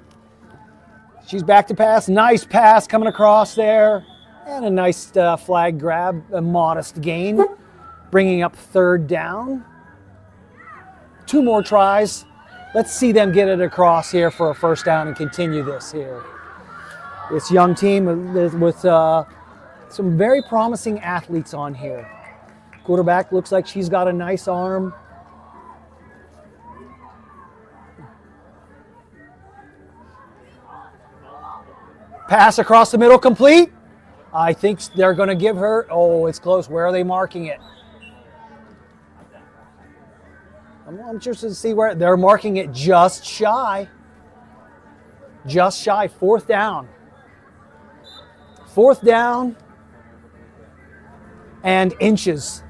she's back to pass. Nice pass coming across there. And a nice flag grab, a modest gain, bringing up third down. 2 more tries. Let's see them get it across here for a first down and continue this here. This young team with some very promising athletes on here. Quarterback looks like she's got a nice arm. Pass across the middle, complete. I think they're going to give her, oh, it's close. Where are they marking it? I'm interested to see where they're marking it. Just shy. Just shy, 4th down. 4th down. And inches.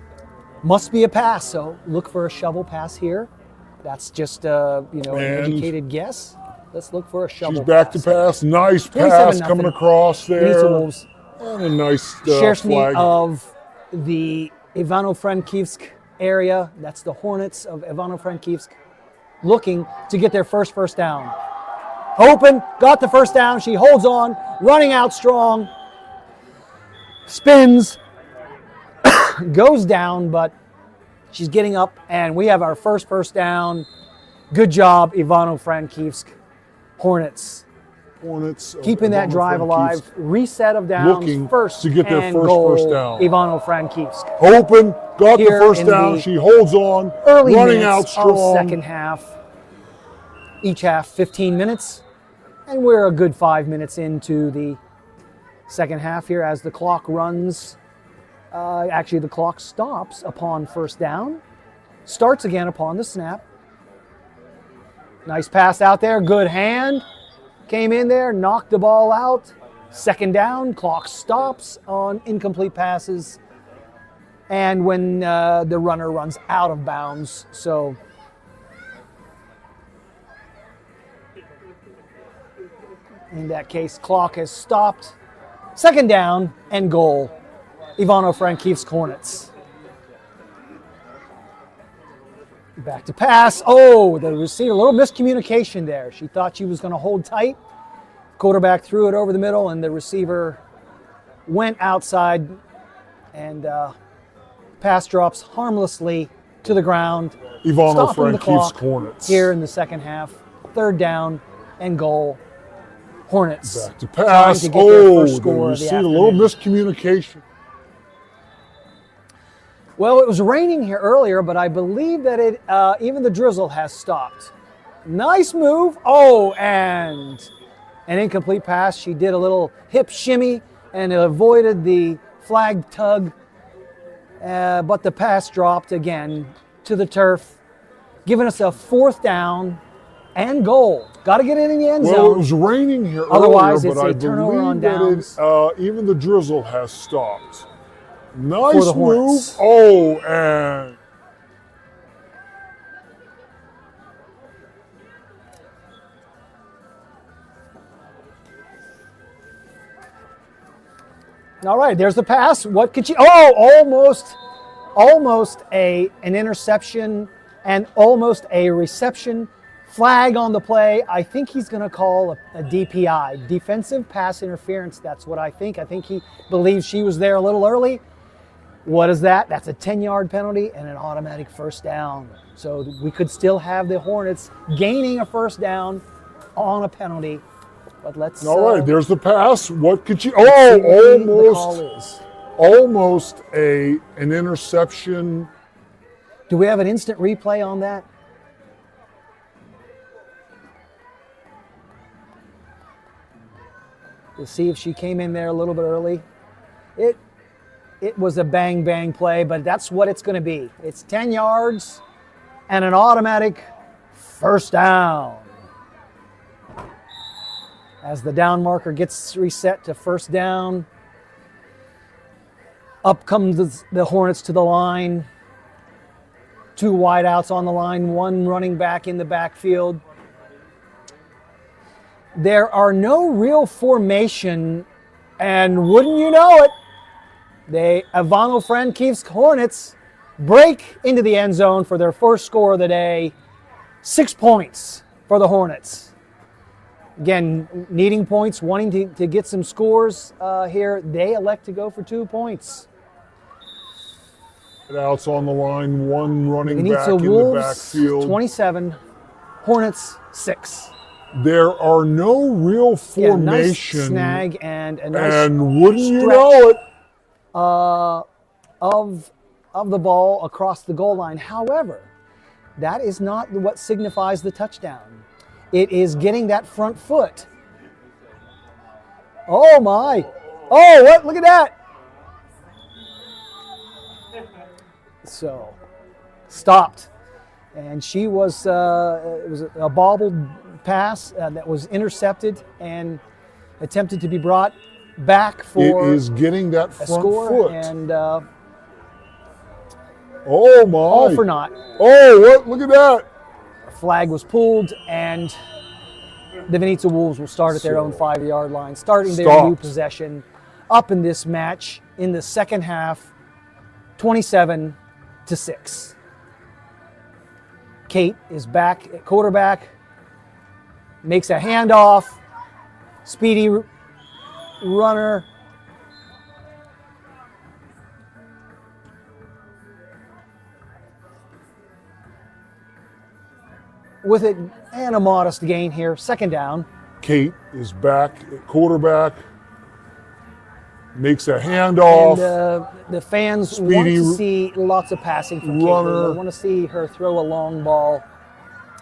Must be a pass, so look for a shovel pass here. That's just an educated guess. Let's look for a shovel pass. She's back to pass. Nice pass coming across there. Wolves. And a nice Shershny flag. of the Ivano-Frankivsk area. That's the Hornets of Ivano-Frankivsk, looking to get their first down. Open, got the first down. She holds on, running out strong. Spins, goes down, but She's getting up, and we have our first down. Good job, Ivano-Frankivsk Hornets. Hornets Keeping that drive alive. Reset of downs. looking First to get their and first goal, first down. Ivano-Frankivsk. Open, got Here the first in down. the She holds on, Early running minutes out strong. of second half. Each half 15 minutes. And we're a good 5 minutes into the second half here as the clock runs. Actually, the clock stops upon first down. Starts again upon the snap. Nice pass out there. Good hand. Came in there, knocked the ball out. Second down, clock stops on incomplete passes. And when the runner runs out of bounds. So in that case, clock has stopped. Second down and goal. Ivano-Frankivsk Hornets. Back to pass. Oh, the receiver, a little miscommunication there. She thought she was going to hold tight. Quarterback threw it over the middle, and the receiver went outside, and pass drops harmlessly to the ground. Ivano-Frankivsk Hornets. Here in the second half. Third down and goal. Hornets. Back to pass. To get their first Oh, score you of the see a little afternoon. miscommunication. Well, it was raining here earlier, but I believe that it even the drizzle has stopped. Nice move. Oh, and an incomplete pass. She did a little hip shimmy and avoided the flag tug, but the pass dropped again to the turf, giving us a fourth down and goal. Got to get it in the end zone. Well, it was raining here Otherwise, earlier, it's but a I turnover on believe downs. that even the drizzle has stopped. For Nice the move. Hornets. Oh, and All right, there's the pass. What could she? Oh, almost an interception and almost a reception. Flag on the play. I think he's going to call a DPI, defensive pass interference. That's what I think. I think he believes she was there a little early. What is that? That's a 10-yard penalty and an automatic first down. So we could still have the Hornets gaining a first down on a penalty. But let's. all right, there's the pass. What could she? see what the Oh, call is. almost an interception. Do we have an instant replay on that? To see if she came in there a little bit early. It was a bang play, but that's what it's going to be. It's 10 yards and an automatic first down. As the down marker gets reset to first down, up comes the Hornets to the line. Two wideouts on the line, one running back in the backfield. There are no real formation, and wouldn't you know it, the Ivano-Frankivsk Hornets break into the end zone for their first score of the day. 6 points for the Hornets. Again, needing points, wanting to get some scores here. They elect to go for 2 points. Outs on the line, one running back Benito in the Wolves, backfield. 27, Hornets 6. There are no real Yeah, formation. nice snag and a nice and wouldn't you stretch know it? of the ball across the goal line. However, that is not what signifies the touchdown. It is getting that front foot. Oh my! Oh, what? Look at that! So, stopped, and she was it was a bobbled pass that was intercepted and attempted to be brought back for It is getting that a front score, foot. and Oh my! all for naught. Oh, what? Look at that! Flag was pulled, and the Venezia Wolves will start at their own 5-yard line, starting their new possession up in this match in the second half, 27-6. Kate is back at quarterback, makes a handoff, speedy runner. with it and a modest gain here. Second down. Kate is back at quarterback, makes a handoff. And the fans Speedy want to see lots of passing from Kate. runner. They want to see her throw a long ball,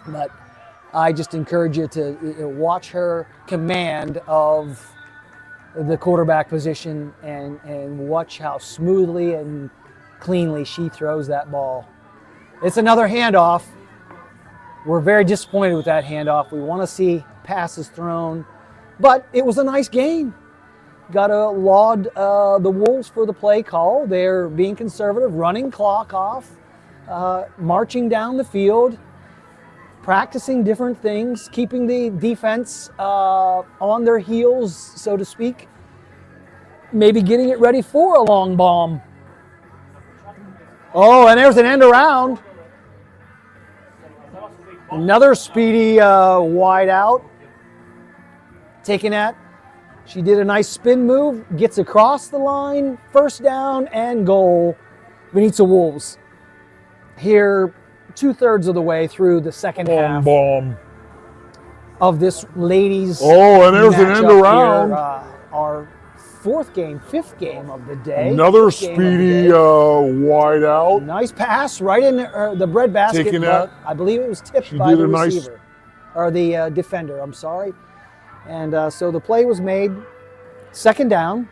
but I just encourage you to watch her command of the quarterback position and watch how smoothly and cleanly she throws that ball. It's another handoff. We're very disappointed with that handoff. We want to see passes thrown, but it was a nice game. Got to laud the Wolves for the play call. They're being conservative, running clock off, marching down the field, practicing different things, keeping the defense on their heels, so to speak. Maybe getting it ready for a long bomb. Oh, and there's an end around. Another speedy wide out. Taking that. She did a nice spin move, gets across the line, first down and goal. Viniца Wolves here 2/3 of the way through the second half of this ladies. Oh, and there's an end around. Here, our fifth game of the day. Another speedy wide out. Nice pass right in the breadbasket. Taking that. I believe it was tipped by the receiver. Or the defender, I'm sorry. And so the play was made. Second down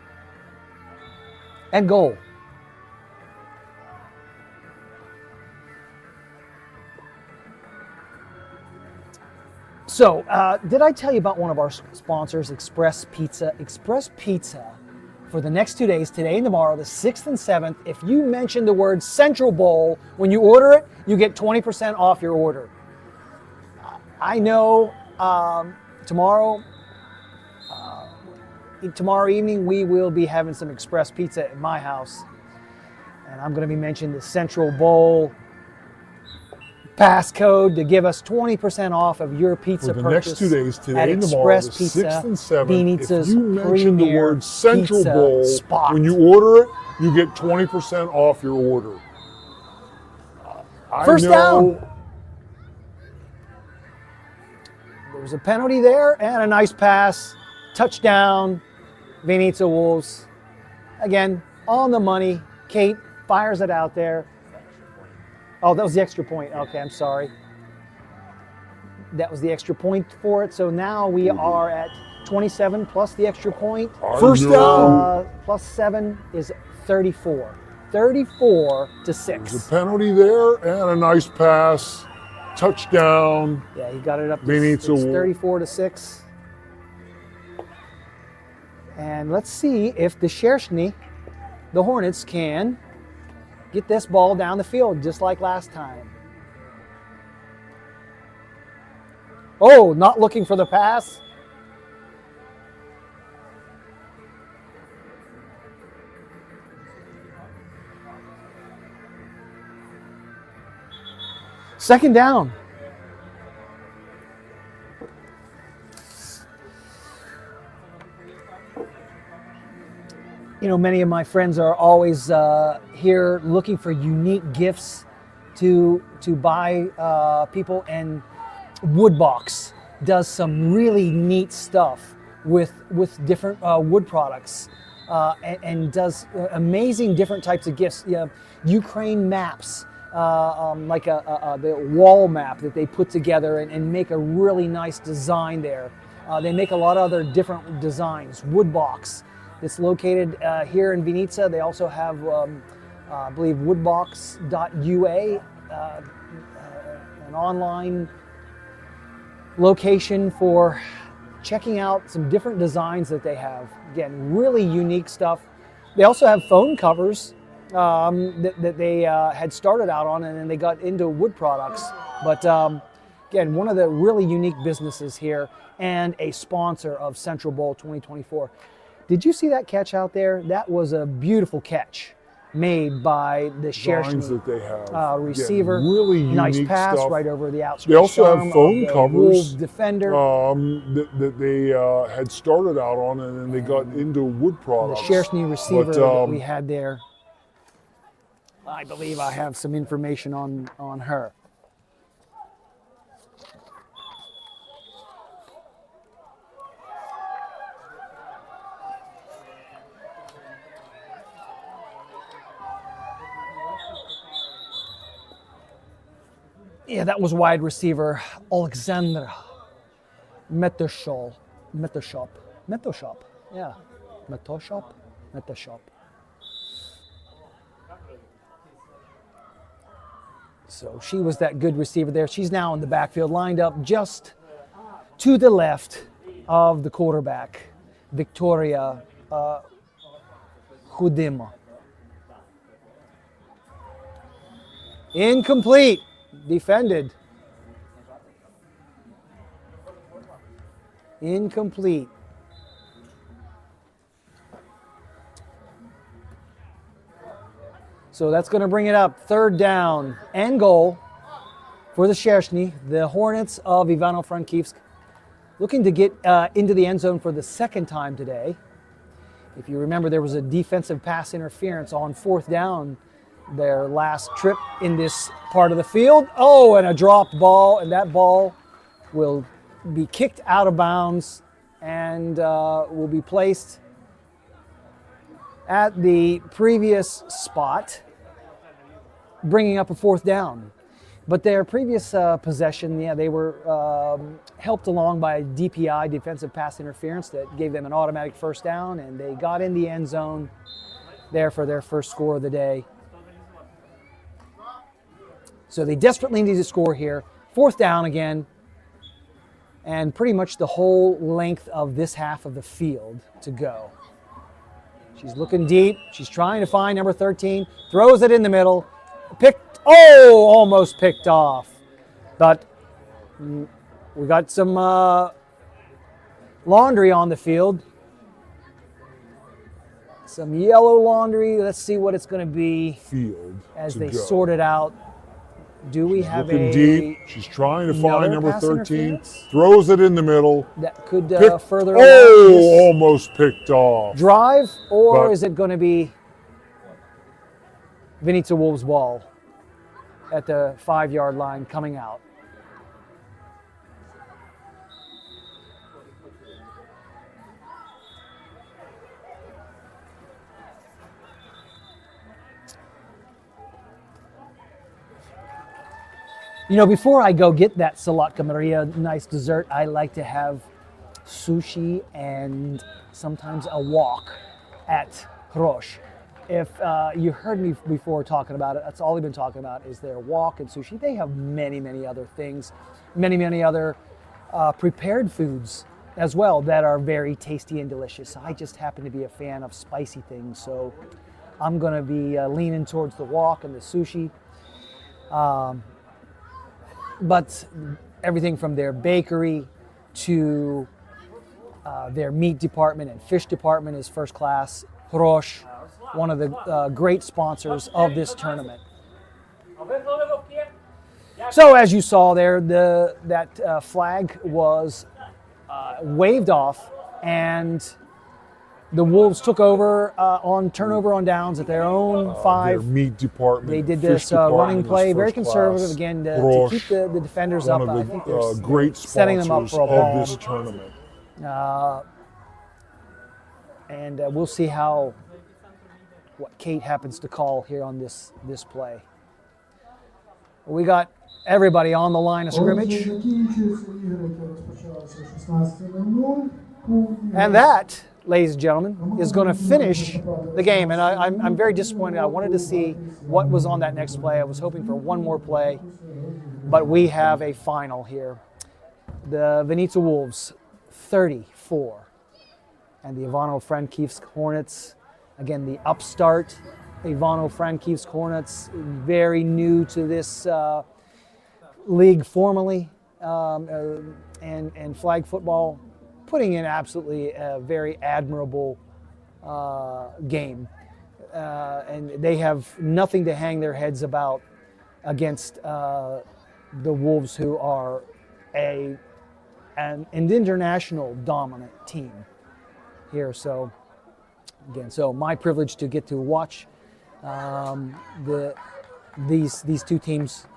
and goal. So, did I tell you about one of our sponsors, Express Pizza? Express Pizza, for the next 2 days, today and tomorrow, the 6th and 7th, if you mention the word Central Bowl when you order it, you get 20% off your order. I know tomorrow evening we will be having some Express Pizza at my house. And I'm going to be mentioning the Central Bowl passcode to give us 20% off of your pizza for the purchase next 2 days, today at and tomorrow, the Express Pizza, 6th and 7th. Vinica's If you mention the premier word Central pizza Bowl spot. when you order it, you get 20% off your order. First down. There was a penalty there and a nice pass. Touchdown, Vinița Wolves. Again, on the money. Kate fires it out there. Oh, that was the extra point. Okay, I'm sorry. That was the extra point for it. So now we are at 27 plus the extra point. First down. Plus 7 is 34. 34-6. There's a penalty there and a nice pass. Touchdown. Yeah, he got it up to Vinița Wolves. 34-6. And let's see if the Šeršni, the Hornets, can get this ball down the field just like last time. Oh, not looking for the pass. Second down. You know, many of my friends are always here looking for unique gifts to buy people, and Woodbox does some really neat stuff with different wood products and does amazing different types of gifts. Ukraine maps, like the wall map that they put together and make a really nice design there. They make a lot of other different designs. Woodbox. It's located here in Vinița. They also have, I believe, woodbox.ua, an online location for checking out some different designs that they have. Again, really unique stuff. They also have phone covers that they had started out on, and then they got into wood products. But again, one of the really unique businesses here and a sponsor of Central Bowl 2024. Did you see that catch out there? That was a beautiful catch made by the Šeršni that they have. receiver. Again, really nice unique pass stuff. right over the outstretched They also arm have phone of the covers Wolves defender. that they had started out on, and then they got into wood The products. Šeršni receiver But, that we had there. I believe I have some information on her. Yeah, that was wide receiver Alexandra Metoshop. Yeah, Metoshop. So she was that good receiver there. She's now in the backfield, lined up just to the left of the quarterback, Victoria Hudima. Incomplete. Defended. Incomplete. So that's going to bring it up. 3rd down and goal for the Shershny, the Hornets of Ivano-Frankivsk, looking to get into the end zone for the 2nd time today. If you remember, there was a defensive pass interference on 4th down, their last trip in this part of the field. Oh, and a dropped ball, and that ball will be kicked out of bounds and will be placed at the previous spot, bringing up a 4th down. But their previous possession, yeah, they were helped along by a DPI, defensive pass interference, that gave them an automatic 1st down, and they got in the end zone there for their first score of the day. So they desperately need to score here. 4th down again, and pretty much the whole length of this half of the field to go. She's looking deep. She's trying to find number 13. Throws it in the middle. Almost picked off. But we got some laundry on the field. Some yellow laundry. Let's see what it's going to be Field as to they go. sort it out. Do we have Looking a deep. She's trying to find number pass 13. interference? Throws it in the middle. That could Pick- further along this almost picked off. drive, or But- is it going to be Vinica Wolves' ball at the 5-yard line coming out? You know, before I go get that Salatka Maria, nice dessert, I like to have sushi and sometimes a walk at Hrosh. If you heard me before talking about it, that's all we've been talking about is their walk and sushi. They have many, many other things, many other prepared foods as well that are very tasty and delicious. I just happen to be a fan of spicy things, so I'm gonna be leaning towards the walk and the sushi. But everything from their bakery to their meat department and fish department is first class. Hrosh, one of the great sponsors of this tournament. So as you saw there, that flag was waved off, and the Wolves took over on turnover on downs at their own 5. Their meat department. They did fish this running department play, is very first conservative, class. again, to Hrosh, keep the defenders up. one I of think the they're great setting them up sponsors for a of ball. this tournament. And we'll see what Kate happens to call here on this play. We got everybody on the line of scrimmage. And that, ladies and gentlemen, is going to finish the game. And I'm very disappointed. I wanted to see what was on that next play. I was hoping for one more play, but we have a final here. The Vinica Wolves, 34. And the Ivano-Frankivsk Hornets, again, the upstart Ivano-Frankivsk Hornets, very new to this league formally, and flag football, putting in absolutely a very admirable game. And they have nothing to hang their heads about against the Wolves, who are an international dominant team here. So again, my privilege to get to watch these two teams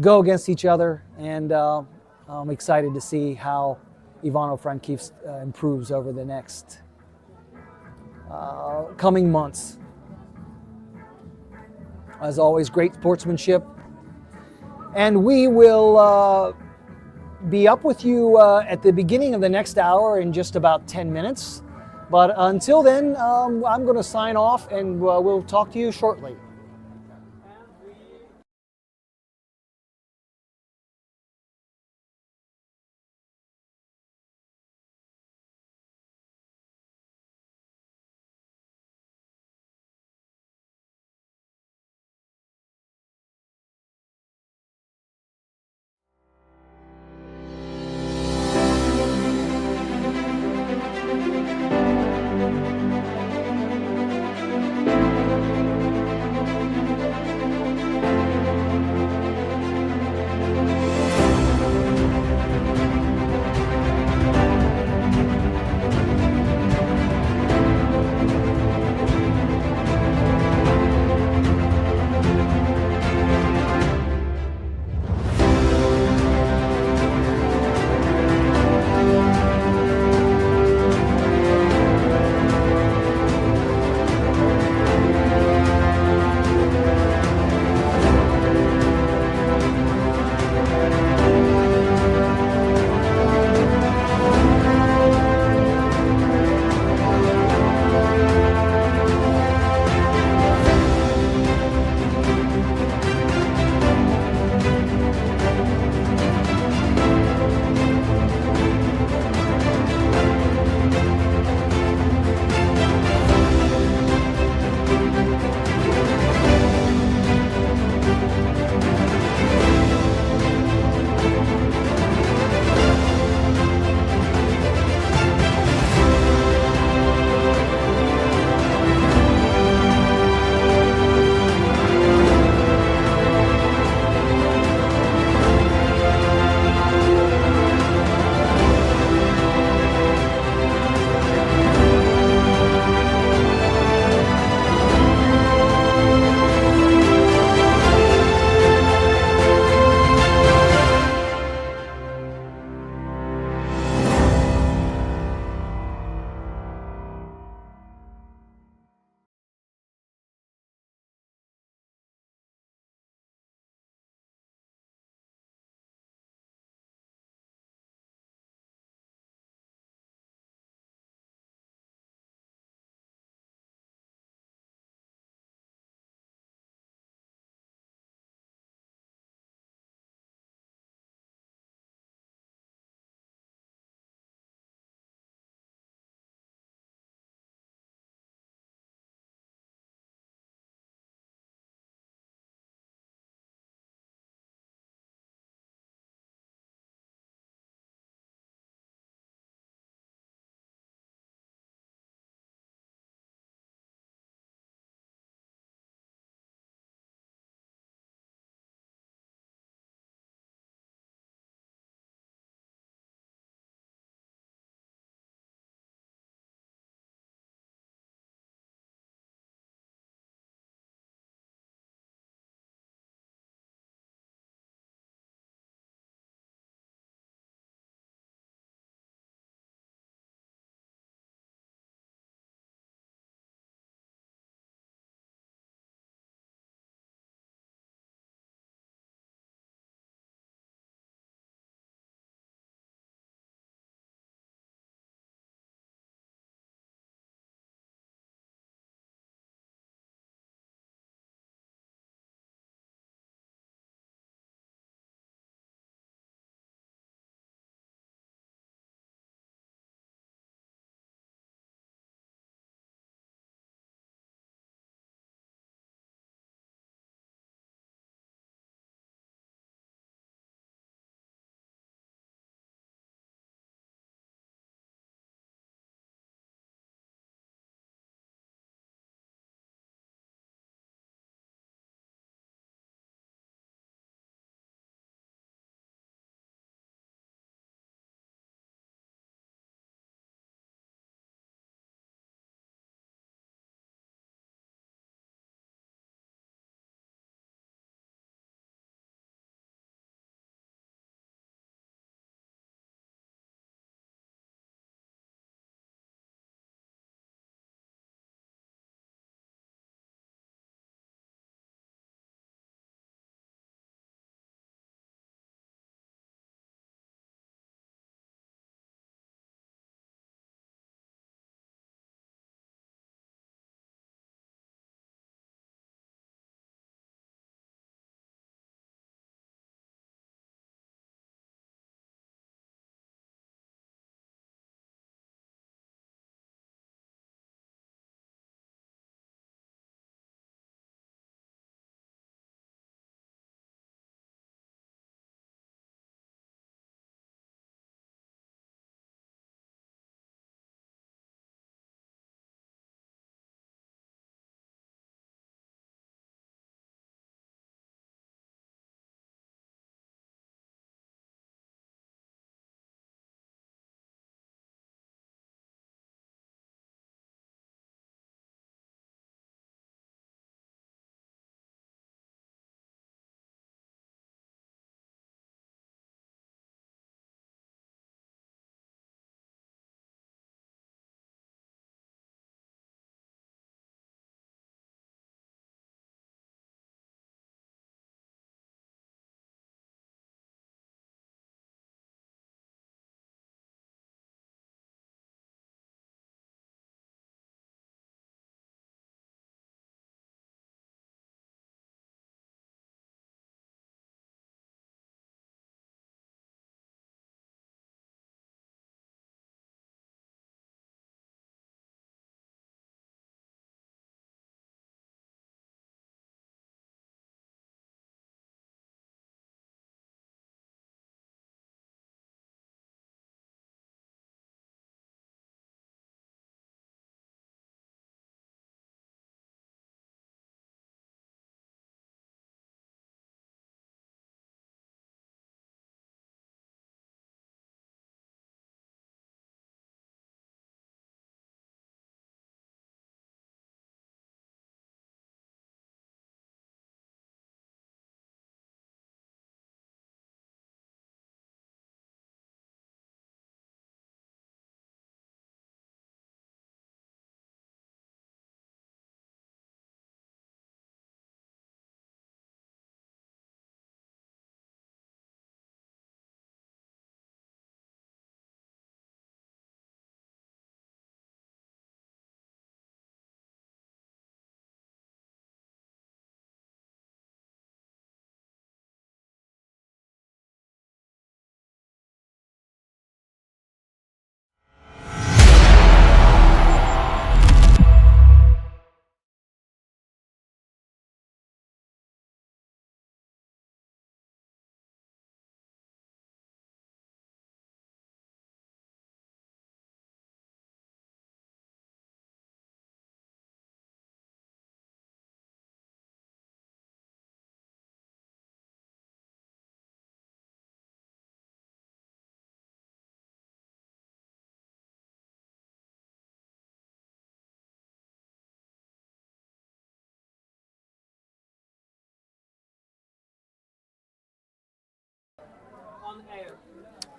go against each other, and I'm excited to see how Ivano-Frankivsk improves over the next coming months. As always, great sportsmanship, And we will be up with you at the beginning of the next hour in just about 10 minutes. But until then, I'm going to sign off, and we'll talk to you shortly.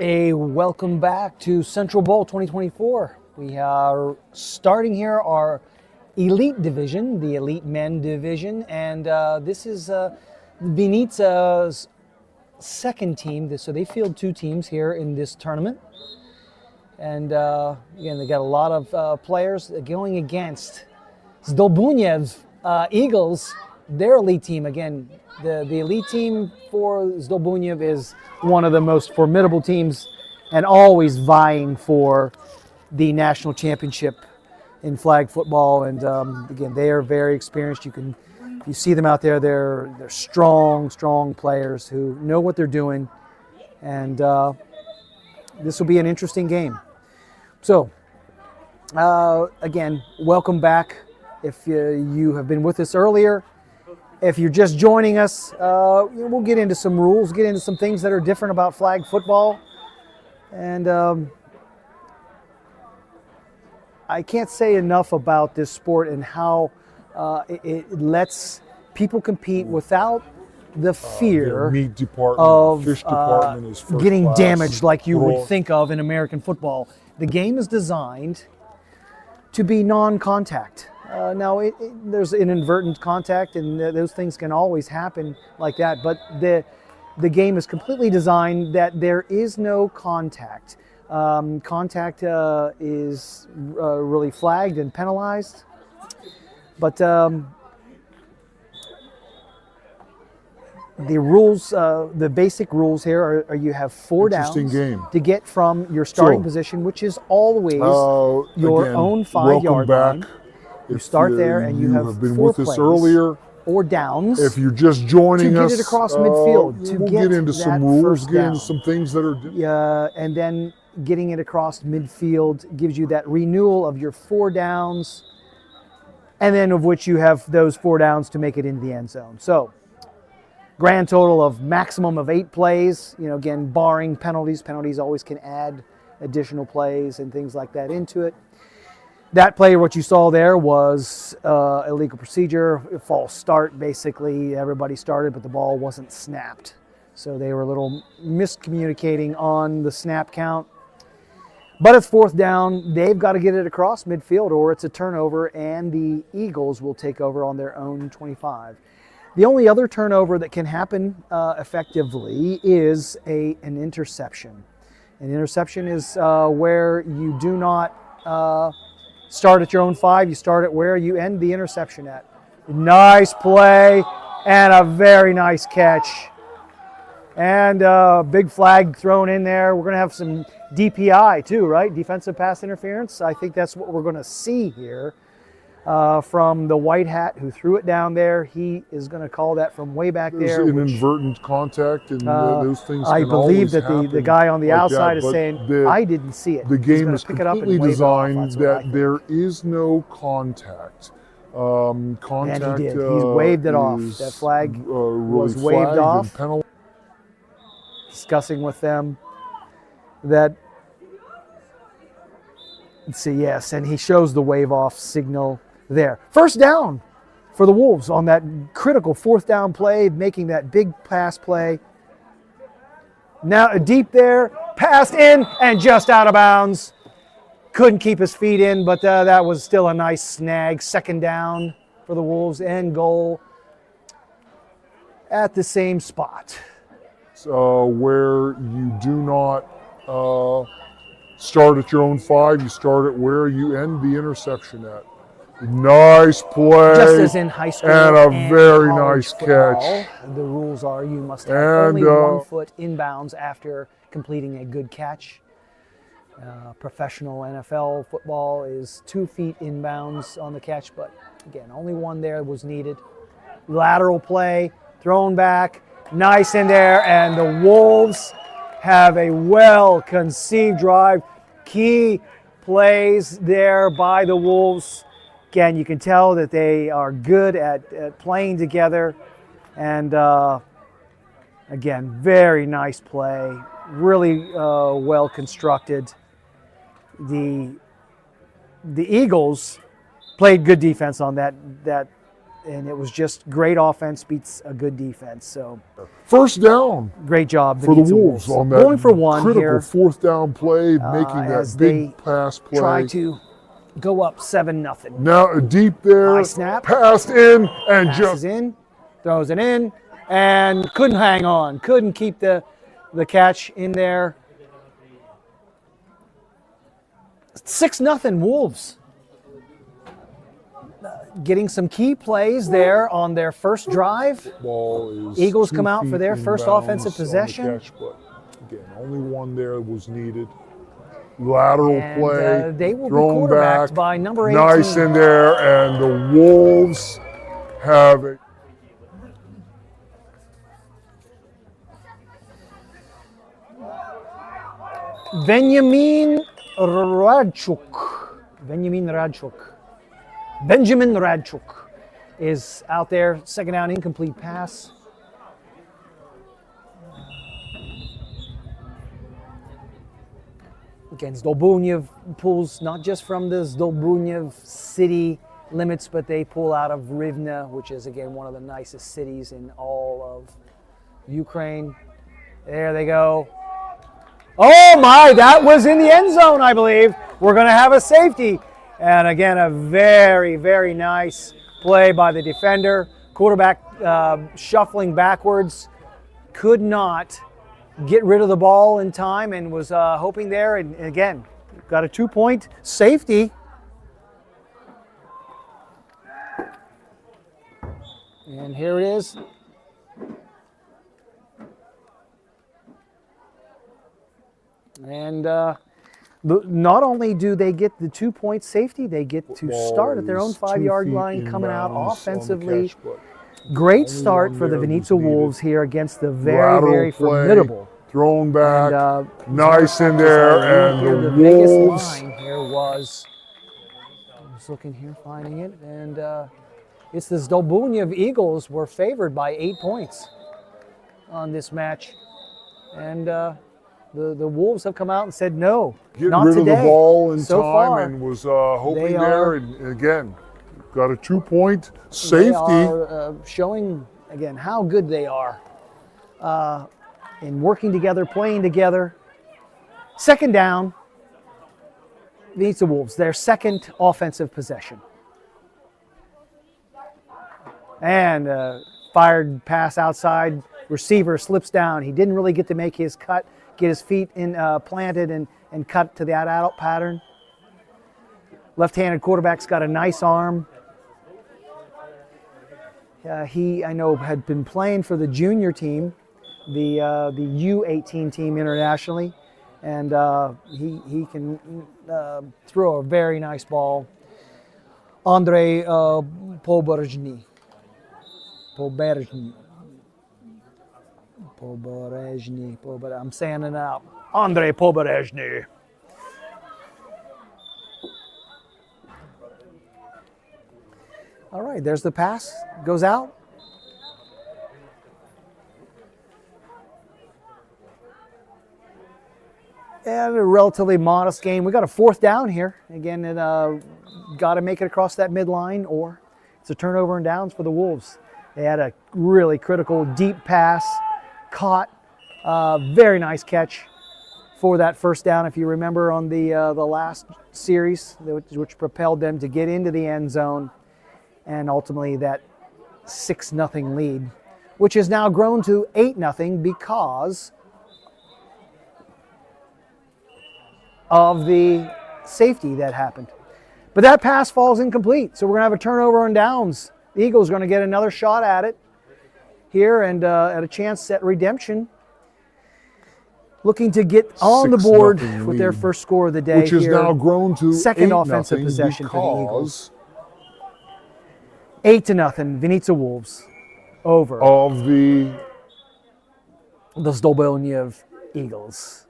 A welcome back to Central Bowl 2024. We are starting here our elite division, the elite men division, and this is Vinitsa's second team. So they field 2 teams here in this tournament. And again, they got a lot of players going against Zdolbunyev Eagles, their elite team. Again, the elite team for Zdolbunyev is one of the most formidable teams and always vying for the national championship in flag football. And again, they are very experienced. You see them out there. They're strong players who know what they're doing. And this will be an interesting game. So, again, welcome back. If you have been with us earlier, if you're just joining us, we'll get into some rules, get into some things that are different about flag football. And I can't say enough about this sport and how it lets people compete without the fear meat department, of fish department is first getting class. damaged like you Raw. would think of in American football. The game is designed to be non-contact. Now, there's an inadvertent contact, and those things can always happen like that, but the game is completely designed that there is no contact. Contact is really flagged and penalized, but the rules, the basic rules here are you have 4 downs to get from your starting position, which is always your again, own 5-yard line. You start there, and you have been 4 with us plays earlier, or downs. if you're just joining us, to get it across midfield, we'll get into some rules, get into some things that are different. And then getting it across midfield gives you that renewal of your 4 downs, and then of which you have those 4 downs to make it into the end zone. So, grand total of maximum of 8 plays. You know, again, barring penalties. Penalties always can add additional plays and things like that into it. That play, what you saw there, was illegal procedure, a false start. Basically, everybody started, but the ball wasn't snapped. So they were a little miscommunicating on the snap count. But it's 4th down. They've got to get it across midfield, or it's a turnover, and the Eagles will take over on their own 25. The only other turnover that can happen effectively is an interception. An interception is where you do not start at your own 5, you start at where you end the interception at. Nice play and a very nice catch. And big flag thrown in there. We're going to have some DPI too, right? Defensive pass interference. I think that's what we're going to see here from the white hat who threw it down there. He is going to call that from way back there. There's inadvertent contact, and those things I can believe that always the guy on the like outside that, is saying, I didn't see it. The He's game gonna is pick it up and completely wave it off. designed That's what I that there is no contact. Contact. And he did. He's waved it off. That flag really was waved off. Penalized. Discussing with them that, let's see, yes, and he shows the wave off signal there. 1st down for the Wolves on that critical 4th down play, making that big pass play. Now deep there, passed in and just out of bounds. Couldn't keep his feet in, but that was still a nice snag. 2nd down for the Wolves and goal at the same spot. Where you do not start at your own 5, you start at where you end the interception at. Nice play. Just as in high school and a very nice football, catch. The rules are you must have only 1 foot inbounds after completing a good catch. Professional NFL football is 2 feet inbounds on the catch, but again, only 1 there was needed. Lateral play, thrown back, nice in there, and the Wolves have a well-conceived drive. Key plays there by the Wolves. Again, you can tell that they are good at playing together. And again, very nice play, really well constructed. The Eagles played good defense on that and it was just great offense beats a good defense. So First down great job for the Venezia Wolves on that going for one critical here, fourth down play, making as that they big pass play. try to go up 7-0. Now deep there, High snap. passed in, and Passes just in, throws it in, and couldn't hang on, couldn't keep the catch in there. 6-0 Wolves. Getting some key plays there on their first drive. ball is Eagles 2 come out for feet their first inbounds offensive on the possession. catch, but again, only one there was needed. Lateral And, play, they will be thrown quarterbacked back, by number 18. nice in there, and the Wolves have a Benjamin Radchuk. Benjamin Radchuk is out there, second down, incomplete pass. Again, Zdolbunyev pulls not just from the Zdolbunyev city limits, but they pull out of Rivne, which is, again, one of the nicest cities in all of Ukraine. There they go. Oh my, that was in the end zone, I believe. We're going to have a safety. And again, a very, very nice play by the defender. Quarterback shuffling backwards, could not get rid of the ball in time and was hoping there. And again, got a 2-point safety. And here it is. And not only do they get the 2-point safety, they get to start at their own 5-yard line, coming out offensively. Great start for the Venezia Wolves here against the very, very formidable. Thrown back, And, nice in there, and here, the biggest Wolves. line here was, I was looking here, finding it, and it's the Zdolbunyev Eagles were favored by 8 points on this match. And the Wolves have come out and said no, Getting not rid today. of the ball in so time far, and was hoping they there. are- And again, got a 2-point they safety. are showing, again, how good they are in working together, playing together. Second down, Venezia Wolves, their second offensive possession. And fired pass outside, receiver slips down. He didn't really get to make his cut, get his feet in planted and cut to that out pattern. Left-handed quarterback's got a nice arm. He, I know, had been playing for the junior team, the U18 team internationally, and he can throw a very nice ball. Andrei Poberezhny. I'm saying it out. Andrei Poberezhny. All right, there's the pass. Goes out. And a relatively modest game. We got a fourth down here. Again, got to make it across that midline, or it's a turnover and downs for the Wolves. They had a really critical deep pass, caught, very nice catch for that first down. If you remember on the last series, which propelled them to get into the end zone, and ultimately that 6-0 lead, which has now grown to 8-0 because of the safety that happened. But that pass falls incomplete, so we're going to have a turnover and downs. The Eagles are going to get another shot at it here and at a chance at redemption. Looking to get on the board with their first score of the day, which has now grown to second 8-0 offensive possession for the Eagles. because 8-0, Venezia Wolves over of the Zdolbunyev Eagles.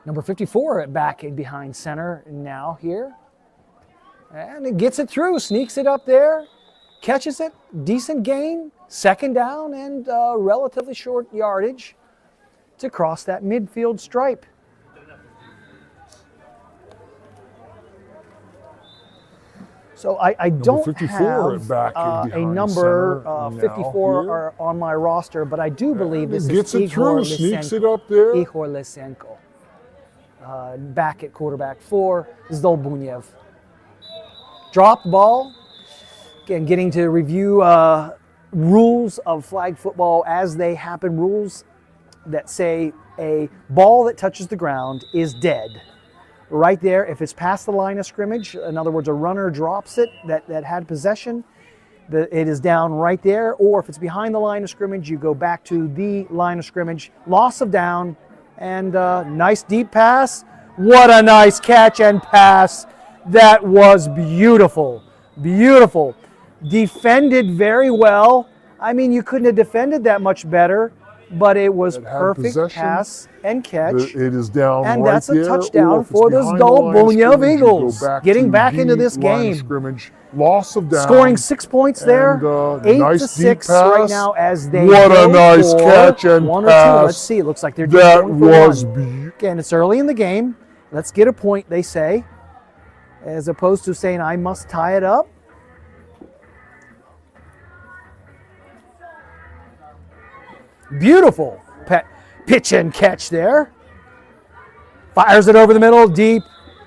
Number 54 back in behind center now here. And it gets it through, sneaks it up there, catches it, decent gain, second down and relatively short yardage to cross that midfield stripe. So I don't 54 have back in a behind number center now 54 here. are on my roster, but I do believe this Gets is it through, sneaks it up there. Igor Lysenko. Back at quarterback for Zdolbunyev. Dropped ball. Again, getting to review rules of flag football as they happen. Rules that say a ball that touches the ground is dead. Right there, if it's past the line of scrimmage, in other words, a runner drops it that had possession, it is down right there. Or if it's behind the line of scrimmage, you go back to the line of scrimmage. Loss of down, and nice deep pass. What a nice catch and pass. That was beautiful, beautiful. Defended very well. I mean, you couldn't have defended that much better, but it was perfect pass and catch. It is down and right that's a there, touchdown or if it's for the behind the line of Zdolbunyev scrimmage, you go Eagles. back Getting to back the into this line of game. Scrimmage, loss of down, Scoring 6 points there, and, 8 nice to deep 6 right pass. now as they What go a nice for catch and 1 or pass. 2. Let's see. It looks like they're just That going for was 1. Again, it's early in the game. Let's get a point, they say, as opposed to saying I must tie it up. Beautiful pitch and catch there. Fires it over the middle, deep.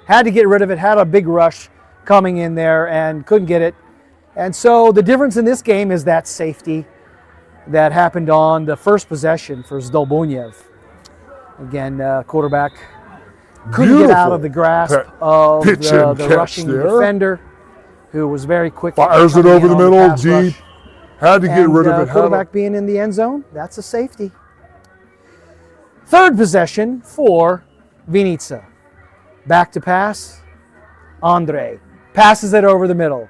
Had to get rid of it. Had a big rush coming in there and couldn't get it. And so the difference in this game is that safety that happened on the first possession for Zdolbunyev. Again, quarterback couldn't get out of the grasp of the rushing defender, who was very quick. Fires it over the middle, deep. Had to get rid of it. Quarterback being in the end zone, that's a safety. Third possession for Vinica. Back to pass. Andre passes it over the middle.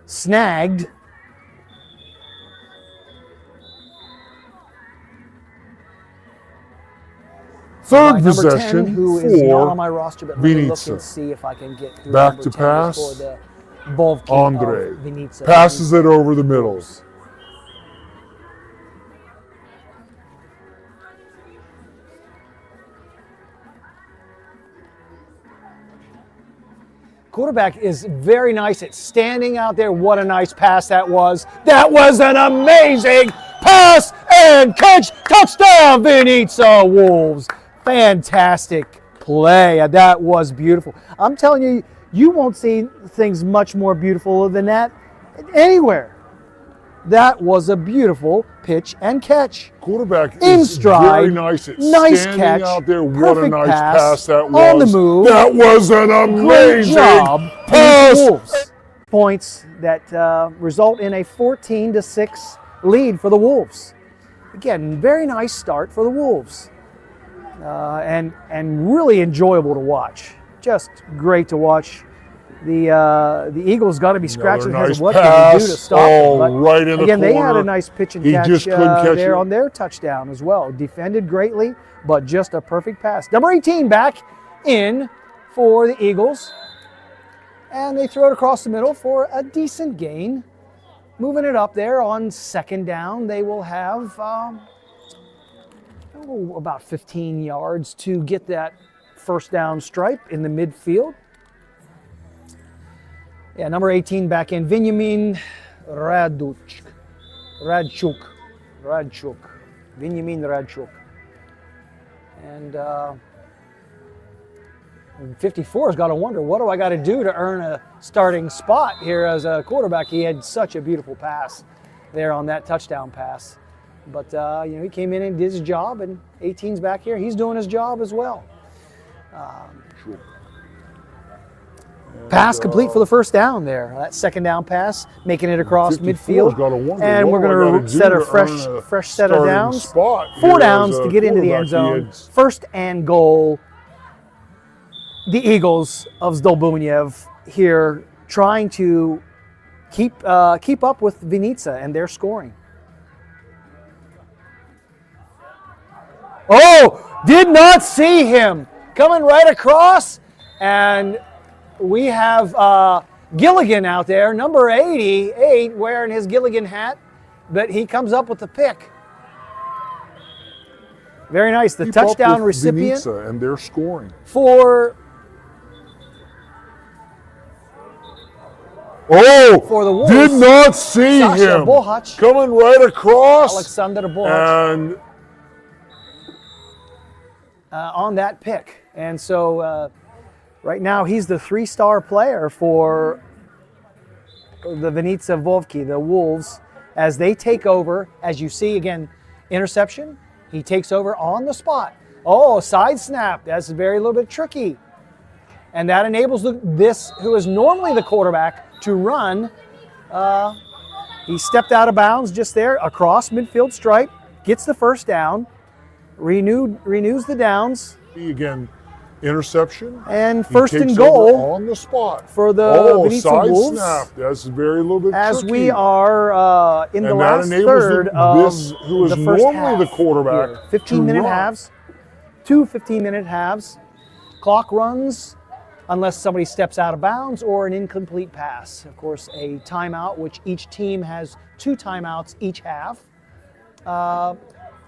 Snagged. Third number 10, possession who is not for on my roster, but let me look and Vinica. see if I can get through Back number to 10 pass. for the Vovki Andre of Vinica. passes it over the middle. Quarterback is very nice at standing out there. What a nice pass that was. That was an amazing pass and catch. Touchdown, Vinica Wolves. Fantastic play. That was beautiful. I'm telling you, you won't see things much more beautiful than that anywhere. That was a beautiful pitch and catch. Quarterback in is stride, very nice at nice standing catch, out there. What a perfect nice pass, pass that was. on the move. That was an Great amazing job, pass. Wolves. Points that result in a 14-6 lead for the Wolves. Again, very nice start for the Wolves, and really enjoyable to watch. Just great to watch. The Eagles got to be scratching their heads. What can we do to stop them? But right in the again, they had corner. a nice pitch and He catch, just couldn't catch there it. on their touchdown as well. Defended greatly, but just a perfect pass. Number 18 back in for the Eagles. And they throw it across the middle for a decent gain. Moving it up there on second down, they will have about 15 yards to get that first down stripe in the midfield. Yeah, number 18 back in, Veniamin Radchuk. Veniamin Radchuk. And 54's got to wonder, what do I got to do to earn a starting spot here as a quarterback? He had such a beautiful pass there on that touchdown pass. But, he came in and did his job, and 18's back here. He's doing his job as well. Pass complete for the first down there. That second down pass, making it across midfield. And we're going to set a fresh set of downs. 4 downs to get into the end zone. First and goal. The Eagles of Zdolbunyev here trying to keep up with Vinica and their scoring. Oh, did not see him coming right across, and we have Gilligan out there, number 88, wearing his Gilligan hat, but he comes up with the pick. Very nice. The touchdown recipient Vinica and their scoring for Oh, for the Wolves. did not see Sasha him Bohach. coming right across. Alexander Bohach. And on that pick. And so right now he's the 3-star player for the Vinica Vovki, the Wolves, as they take over. As you see, again, interception. He takes over on the spot. Oh, side snap. That's very little bit tricky. And that enables this, who is normally the quarterback, to run. He stepped out of bounds just there across midfield stripe, gets the first down, renews the downs. Again, interception. And first and takes goal over on the spot for the Vinica side Wolves. snap. That's very little bit As tricky. we are in the And last that enables third this, of who is the first normally half the quarterback, here. 15-minute to run. halves, 2 15-minute halves. Clock runs unless somebody steps out of bounds or an incomplete pass. Of course, a timeout, which each team has 2 timeouts each half.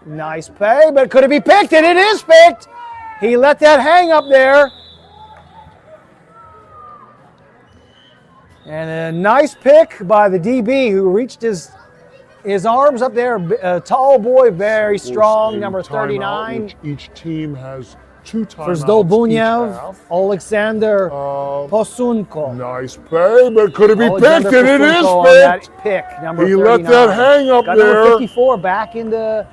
Nice play, but could it be picked? And it is picked. He let that hang up there. And a nice pick by the DB who reached his arms up there. A tall boy, very strong, number 39. Which each team has 2 timeouts For each Zdolbunyev, half. Alexander Posunko. Nice play, but could it be Alexander picked? And it is Posunko on that picked. pick, number He 39. let that hang up Got there. number 54 back in the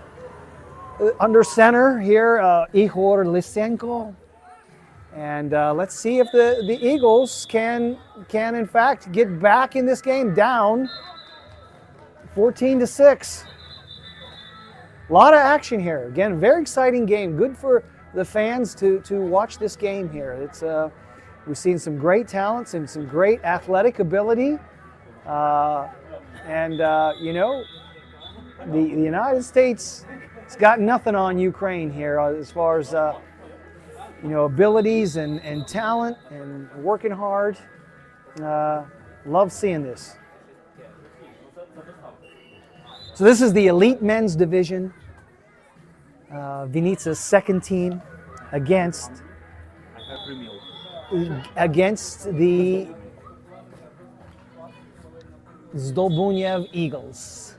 under center here, Igor Lysenko. And let's see if the Eagles can in fact get back in this game down 14-6. A lot of action here. Again, very exciting game. Good for the fans to watch this game here. It's we've seen some great talents and some great athletic ability. You know, the United States has got nothing on Ukraine here as far as you know, abilities and talent and working hard. Love seeing this. So this is the elite men's division. Vinica's second team against the Zdolbunyev Eagles.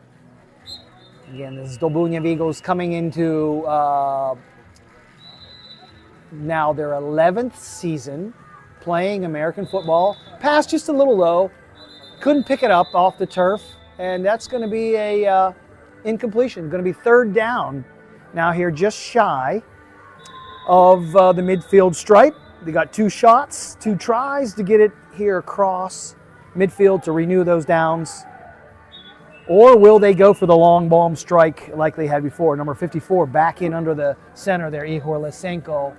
Again, the Zdolbunyev Eagles coming into now their 11th season playing American football. Pass just a little low, couldn't pick it up off the turf, and that's going to be a incompletion. Going to be 3rd down now here, just shy of the midfield stripe. They got 2 shots, 2 tries to get it here across midfield to renew those downs. Or will they go for the long bomb strike like they had before? Number 54 back in under the center there, Igor Lysenko.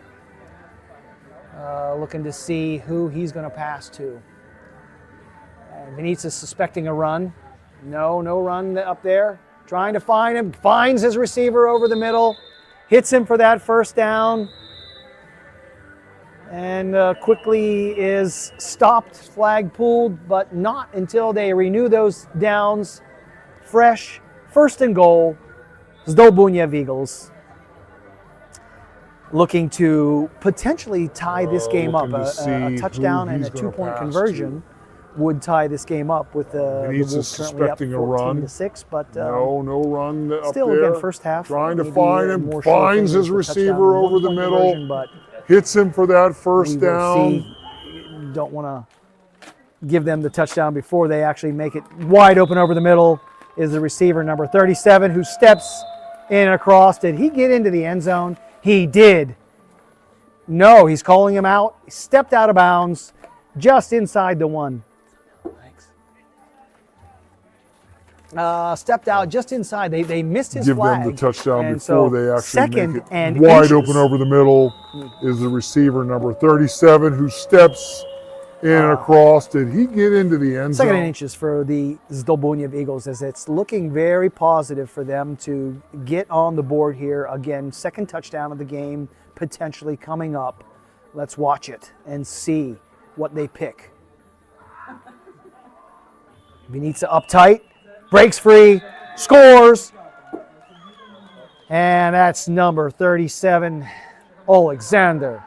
Looking to see who he's going to pass to. Vinica suspecting a run. No run up there. Trying to find him. Finds his receiver over the middle. Hits him for that first down. And quickly is stopped, flag pulled, but not until they renew those downs. Fresh, 1st and goal, Zdolbunyev Eagles. Looking to potentially tie this game up. A touchdown and a 2-point conversion would tie this game up with the Wolves currently up 14-6. But no run up still, there. again, first half. Trying to find him, finds his receiver over the middle, but hits him for that first down. Don't want to give them the touchdown before they actually make it wide open over the middle. Is the receiver number 37 who steps in across. Did he get into the end zone? He did. No, he's calling him out. He stepped out of bounds just inside the 1. Thanks. Stepped out just inside. They missed his flag. Give them the touchdown and before so they actually make it and wide open over the middle. Is the receiver number 37 who steps in and across. Did he get into the end zone? 2nd and inches for the Zdolbunyev Eagles, as it's looking very positive for them to get on the board here. Again, 2nd touchdown of the game potentially coming up. Let's watch it and see what they pick. Vinica up tight, breaks free, scores. And that's number 37, Alexander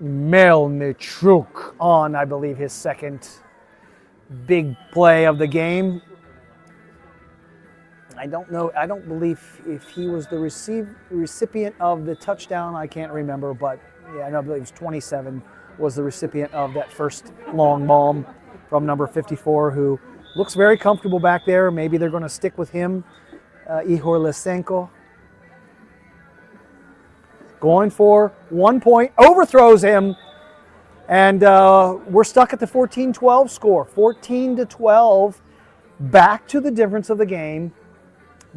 Melnichuk on, I believe, his 2nd big play of the game. I don't know. I don't believe if he was the recipient of the touchdown. I can't remember, but yeah, I believe it was 27 was the recipient of that first long bomb from number 54, who looks very comfortable back there. Maybe they're going to stick with him, Ihor Lysenko. Going for 1 point, overthrows him, and we're stuck at the 14-12 score. 14-12, back to the difference of the game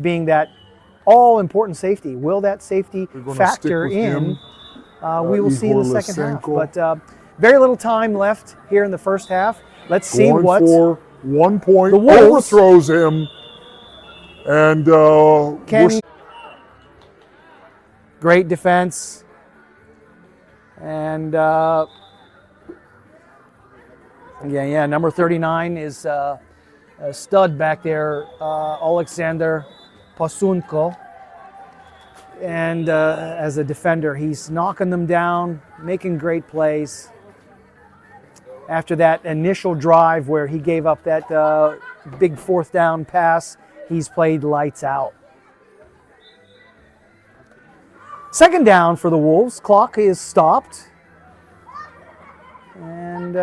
being that all-important safety. Will that safety factor in? We will see in the second half. But very little time left here in the first half. Let's see what... Going for 1 point, overthrows him, and great defense. And number 39 is a stud back there, Alexander Pasunko. And as a defender, he's knocking them down, making great plays. After that initial drive where he gave up that big fourth down pass, he's played lights out. Second down for the Wolves. Clock is stopped. And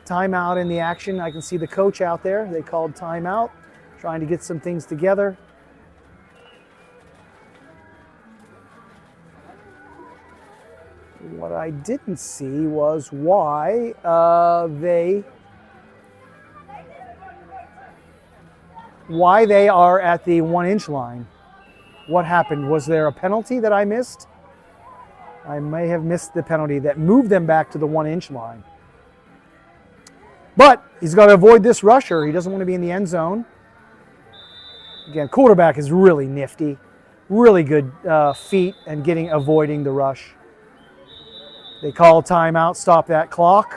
timeout in the action. I can see the coach out there. They called timeout, trying to get some things together. What I didn't see was why they are at the 1 inch line. What happened? Was there a penalty that I missed? I may have missed the penalty that moved them back to the 1 inch line. But he's got to avoid this rusher. He doesn't want to be in the end zone. Again, quarterback is really nifty. Really good feet and avoiding the rush. They call timeout, stop that clock.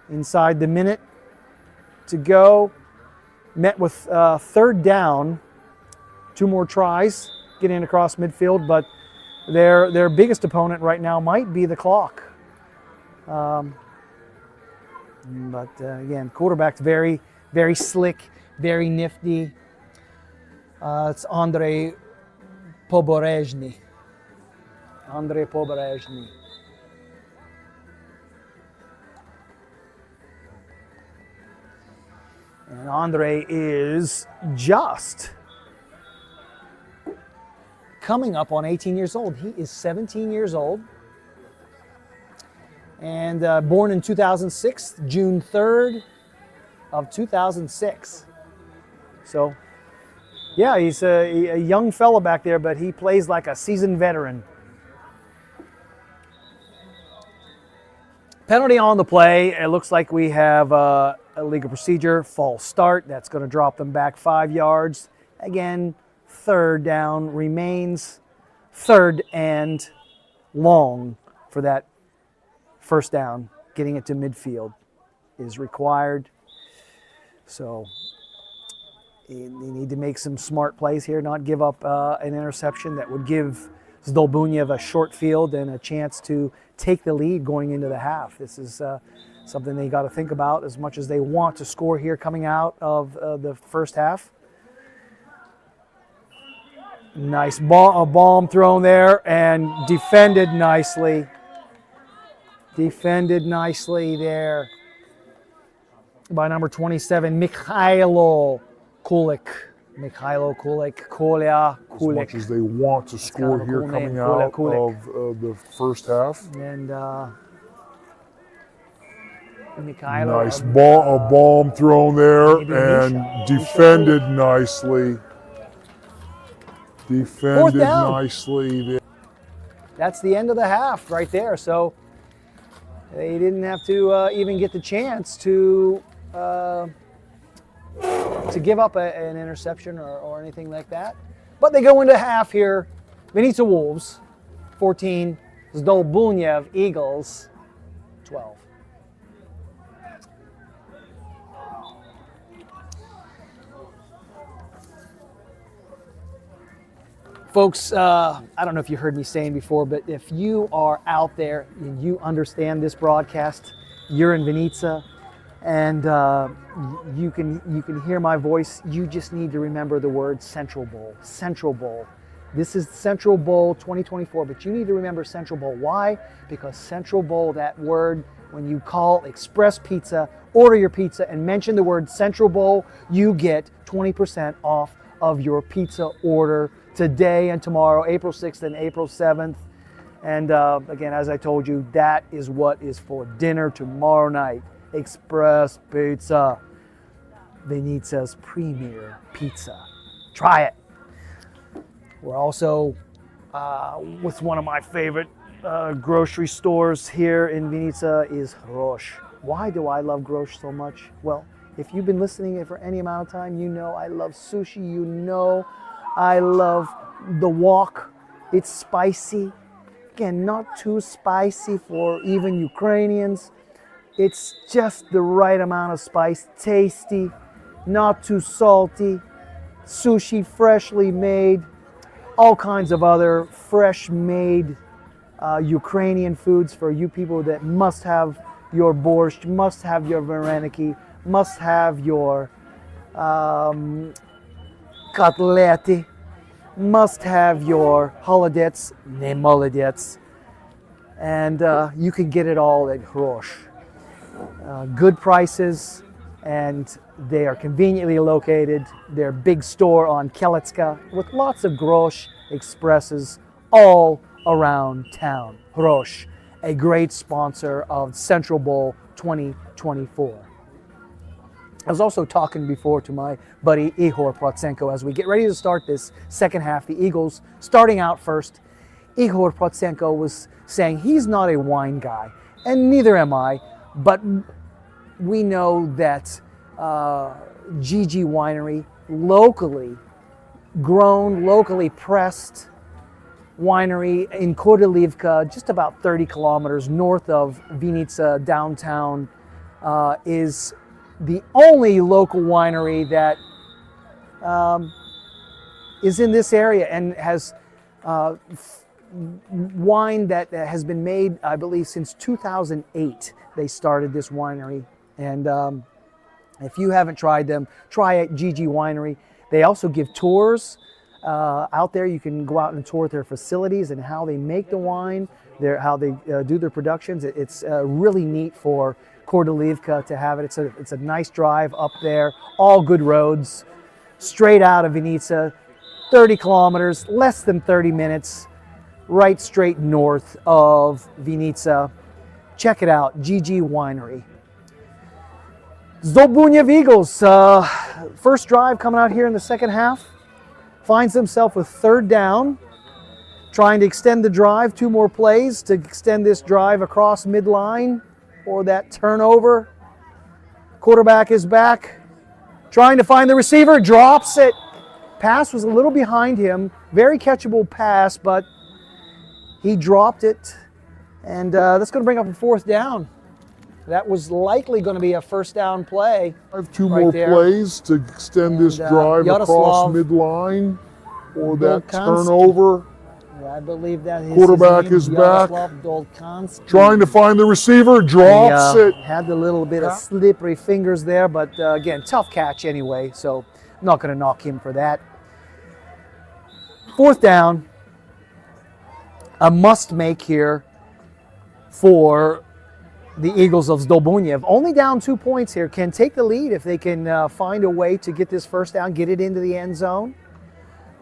Inside the minute to go. Met with third down. 2 more tries getting across midfield, but their biggest opponent right now might be the clock. But again, quarterback's very, very slick, very nifty. It's Andrei Poborezhny. Andrei Poborezhny. And Andrei is just coming up on 18 years old. He is 17 years old. And born in 2006, June 3rd of 2006. So, yeah, he's a young fella back there, but he plays like a seasoned veteran. Penalty on the play. It looks like we have a legal procedure, false start. That's going to drop them back 5 yards. Again, third down remains. Third and long for that first down. Getting it to midfield is required. So they need to make some smart plays here, not give up an interception that would give Zdolbunyev a short field and a chance to take the lead going into the half. This is something they got to think about as much as they want to score here coming out of the first half. Nice bomb thrown there and defended nicely. Defended nicely there by number 27, Mikhailo Kulik. Mikhailo Kulik, Kolia Kulik. As much as they want to score here coming out of the first half. And Mikhailo. Nice bomb thrown there and defended nicely. Defended nicely there. That's the end of the half right there. So they didn't have to even get the chance to give up an interception or anything like that. But they go into half here. Vinica Wolves, 14. Zdolbunyev Eagles, 12. Folks, I don't know if you heard me saying before, but if you are out there and you understand this broadcast, you're in Vinica, and you can hear my voice. You just need to remember the word Central Bowl. Central Bowl. This is Central Bowl 2024, but you need to remember Central Bowl. Why? Because Central Bowl, that word, when you call Express Pizza, order your pizza and mention the word Central Bowl, you get 20% off of your pizza order today and tomorrow, April 6th and April 7th. And again, as I told you, that is what is for dinner tomorrow night. Express Pizza, Vienice's premier pizza. Try it. We're also with one of my favorite grocery stores here in Vienice is Roche. Why do I love Grosh so much? Well, if you've been listening for any amount of time, you know I love sushi, you know I love the wok. It's spicy. Again, not too spicy for even Ukrainians. It's just the right amount of spice, tasty, not too salty. Sushi freshly made, all kinds of other fresh made Ukrainian foods for you people that must have your borscht, must have your vareniki, must have your kotleti, must have your holodets, nemolodets, and you can get it all at Hrosh. Good prices, and they are conveniently located. They're a big store on Keletska with lots of Grosh Expresses all around town. Hrosh, a great sponsor of Central Bowl 2024. I was also talking before to my buddy Igor Protsenko as we get ready to start this second half. The Eagles starting out first. Igor Protsenko was saying he's not a wine guy, and neither am I, but we know that GG Winery, locally grown, locally pressed winery in Kordylivka, just about 30 kilometers north of Vinica downtown, is the only local winery that is in this area and has wine that has been made, I believe, since 2008. They started this winery, and if you haven't tried them, try it, GG Winery. They also give tours out there. You can go out and tour their facilities and how they make the wine, how they do their productions. It's really neat for Kordylivka to have it. It's a nice drive up there, all good roads, straight out of Vinica, 30 kilometers, less than 30 minutes, right straight north of Vinica. Check it out, GG Winery. Zdolbunyev Eagles, first drive coming out here in the second half, finds himself with third down, trying to extend the drive, 2 more plays to extend this drive across midline or that turnover. Quarterback is back, trying to find the receiver, drops it. Pass was a little behind him, very catchable pass, but he dropped it. And that's going to bring up a 4th down. That was likely going to be a first down play. I have 2 more plays to extend this drive across midline or that turnover. Yeah, I believe that his quarterback is back. Trying to find the receiver, drops it. Had the little bit of slippery fingers there, but again, tough catch anyway, so I'm not going to knock him for that. 4th down, a must make here for the Eagles of Zdolbunyev. Only down 2 points here, can take the lead if they can find a way to get this first down, get it into the end zone.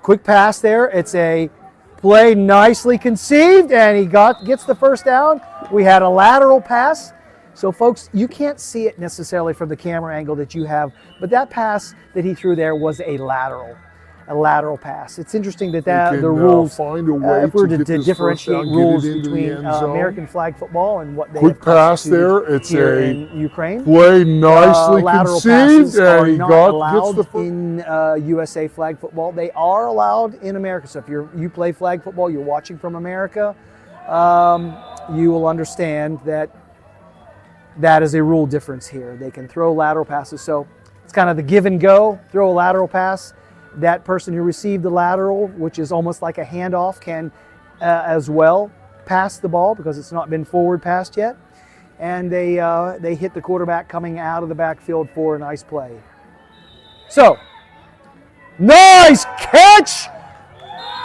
Quick pass there. It's a play nicely conceived, and he gets the first down. We had a lateral pass. So folks, you can't see it necessarily from the camera angle that you have, but that pass that he threw there was a lateral pass. It's interesting that the rules, find a way if we were to to differentiate rules between American flag football and what they quick have pass there, it's here a in Ukraine. Play nicely Lateral conceived, passes are and he not gets allowed the in USA flag football. They are allowed in America. So if you play flag football, you're watching from America, you will understand that is a rule difference here. They can throw lateral passes. So it's kind of the give and go, throw a lateral pass. That person who received the lateral, which is almost like a handoff, can as well pass the ball because it's not been forward passed yet. and they hit the quarterback coming out of the backfield for a nice play. So, nice catch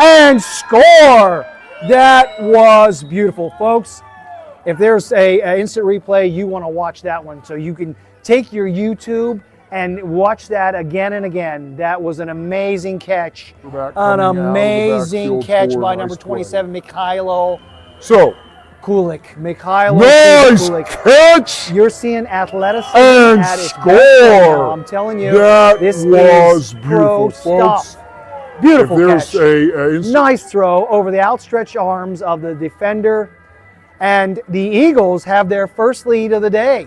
and score. That was beautiful, folks. If there's a instant replay, you want to watch that one. So you can take your YouTube and watch that again and again. That was an amazing catch. An amazing catch by number 27, Mikhailo. So, Kulik. Mikhailo nice Kulik. catch You're seeing athleticism and at its best score. right now. I'm telling you, That this was is beautiful, pro stuff. folks. Beautiful If there's catch. Nice throw over the outstretched arms of the defender. And the Eagles have their first lead of the day,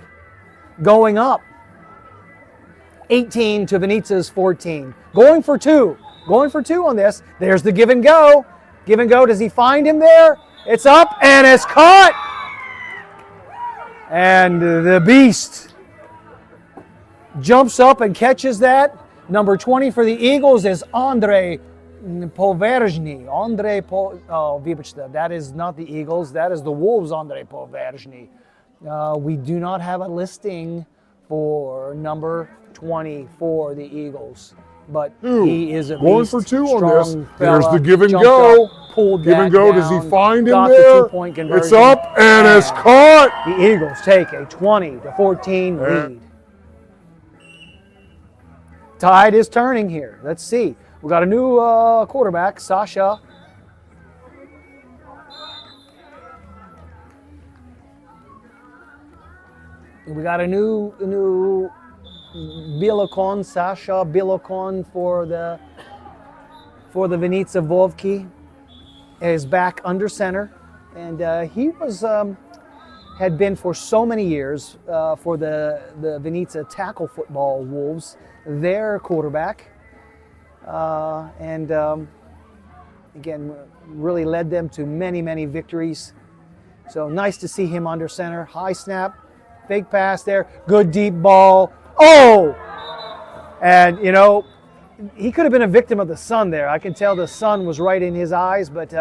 going up 18 to Venezza's 14. Going for two on this. There's the give and go. Give and go, does he find him there? It's up and it's caught. And the beast jumps up and catches that. Number 20 for the Eagles is Andre Poverzhny. That is not the Eagles. That is the Wolves, Andre Poverzhny. We do not have a listing for number 20 for the Eagles. But he is a beast. Going for two on this. There's Fella, the give and jumped go. up, pulled Give and that go. Does he down, find him got there? The two-point conversion, It's up and it's caught. The Eagles take a 20-14 lead. Tide is turning here. Let's see. We got a new quarterback, Sasha. We got a new Bilokon, Sasha Bilokon for the Venezia Vovki is back under center, and he was had been for so many years for the Venezia tackle football Wolves, their quarterback, and again really led them to many victories. So nice to see him under center. High snap, fake pass there, good deep ball. Oh! And, you know, he could have been a victim of the sun there. I can tell the sun was right in his eyes, but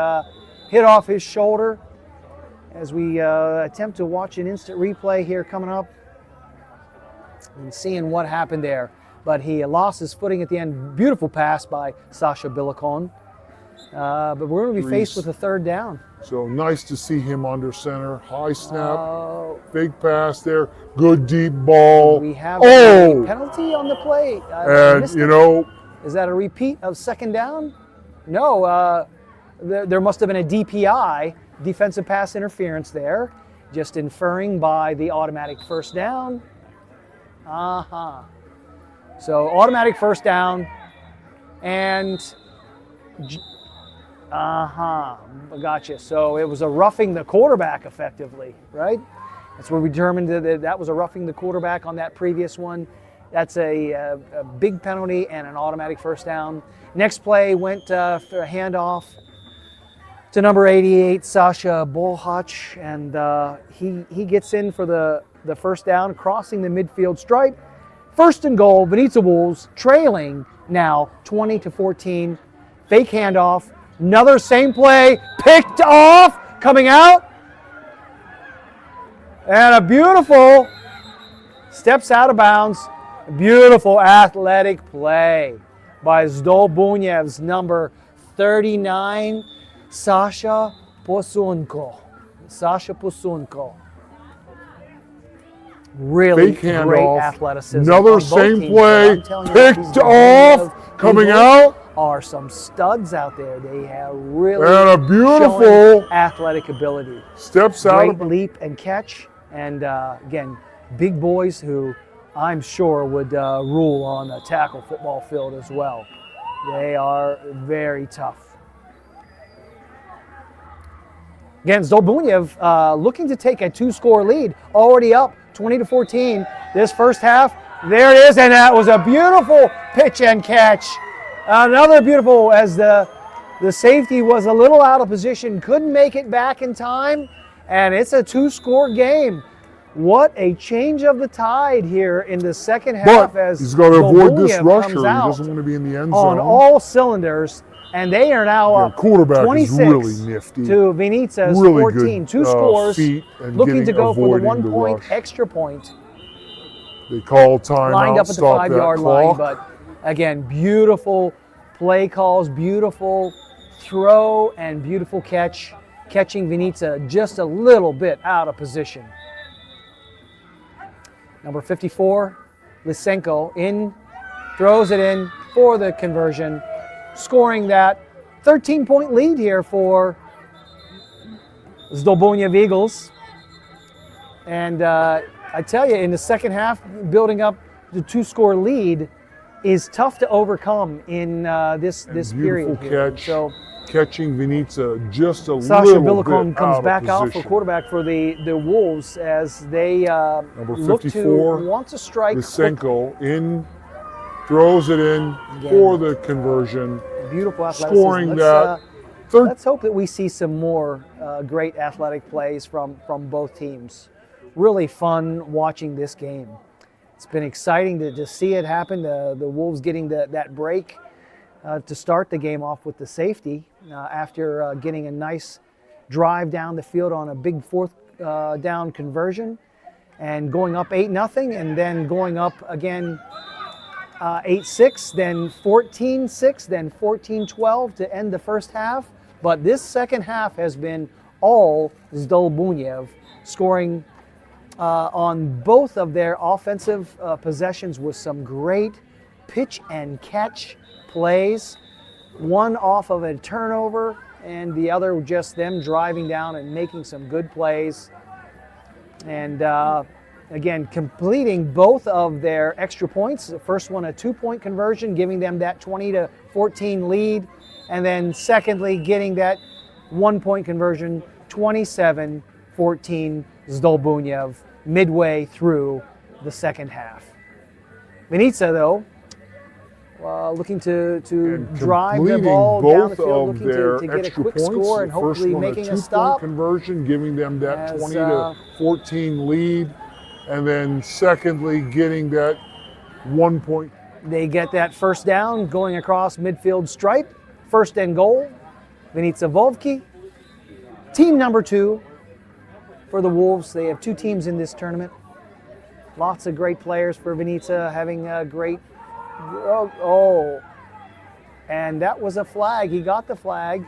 hit off his shoulder as we attempt to watch an instant replay here coming up and seeing what happened there. But he lost his footing at the end. Beautiful pass by Sasha Bilokon. But we're going to be faced with a third down. So nice to see him under center. High snap, fake pass there, good deep ball. We have a penalty on the play. And, you know. Is that a repeat of second down? No, there must have been a DPI, defensive pass interference there, just inferring by the automatic first down. So automatic first down and gotcha. So it was a roughing the quarterback effectively, right? That's where we determined that was a roughing the quarterback on that previous one. That's a big penalty and an automatic first down. Next play went for a handoff to number 88, Sasha Bolhach, and he gets in for the first down, crossing the midfield stripe. First and goal, Venezia Wolves trailing now 20-14. Fake handoff. Another same play, picked off, coming out. And a beautiful, steps out of bounds, beautiful athletic play by Zdolbunyev's number 39, Sasha Posunko. Really great athleticism. Another same play, picked off, coming out. Are some studs out there. They have really and a beautiful athletic ability. Steps out. Great leap and catch. And again, big boys who I'm sure would rule on the tackle football field as well. They are very tough. Again, Zdolbunyev looking to take a 2-score lead, already up 20-14 this first half. There it is, and that was a beautiful pitch and catch. Another beautiful, as the safety was a little out of position, couldn't make it back in time, and it's a 2-score game. What a change of the tide here in the second half, as he's got to avoid this Zdolbunyev rusher. He comes out doesn't want to be in the end on zone. all cylinders. And they are now Their up quarterback 26 is really nifty. to Vinicia's Really 14. good, Two scores, feet and looking to go for the avoiding 1 the point, rush. extra point. They call timeout, Lined up at the stop that 5-yard line, clock. but again, beautiful play calls, beautiful throw, and beautiful catch, catching Vinica just a little bit out of position. Number 54, Lysenko in, throws it in for the conversion, scoring that 13-point lead here for Zdolbunyev Eagles. And I tell you, in the second half, building up the 2-score lead is tough to overcome in this period. Beautiful catch, so catching Vinica just a Sasha little Billikon bit comes out back of out for position. quarterback for the Wolves as they Number look 54, to want to strike. Lysenko in, throws it in for the conversion. Beautiful athleticism. Scoring that. Let's hope that we see some more great athletic plays from both teams. Really fun watching this game. It's been exciting to see it happen. The Wolves getting that break to start the game off with the safety after getting a nice drive down the field on a big 4th down conversion and going up 8-0 and then going up again 8-6, then 14-6, then 14-12 to end the first half. But this second half has been all Zdolbunyev, scoring on both of their offensive possessions with some great pitch and catch plays. One off of a turnover and the other just them driving down and making some good plays. And again, completing both of their extra points. The first one, a 2-point conversion, giving them that 20-14 lead. And then secondly, getting that 1-point conversion, 27-14 Zdolbunyev, midway through the second half. Vinica, though, looking to drive the ball down the field, looking to get a quick score and hopefully making a stop. Conversion, giving them that 20-14 lead, and then secondly, getting that 1 point. They get that first down, going across midfield stripe, 1st and goal. Vinica Vovki, team number 2 for the Wolves. They have 2 teams in this tournament. Lots of great players for Vinica, having a great. And that was a flag. He got the flag.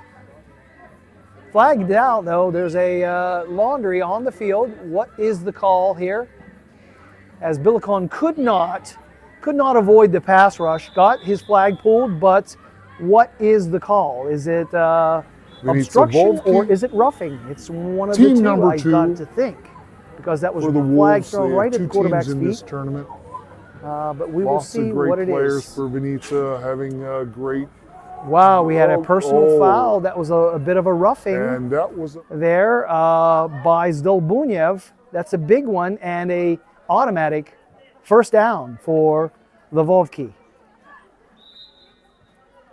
Flagged out, though. There's a laundry on the field. What is the call here? As Billikon could not avoid the pass rush, got his flag pulled, but what is the call? Is it obstruction or is it roughing? It's one of the two, I got to think, because that was a flag thrown right at the quarterback's feet. In this tournament. But we will see what it is. Lots of great players for Vinica, having a great. Wow, we had a personal foul. That was a bit of a roughing. And that was there by Zdolbunyev. That's a big one, and a automatic first down for the Vovki.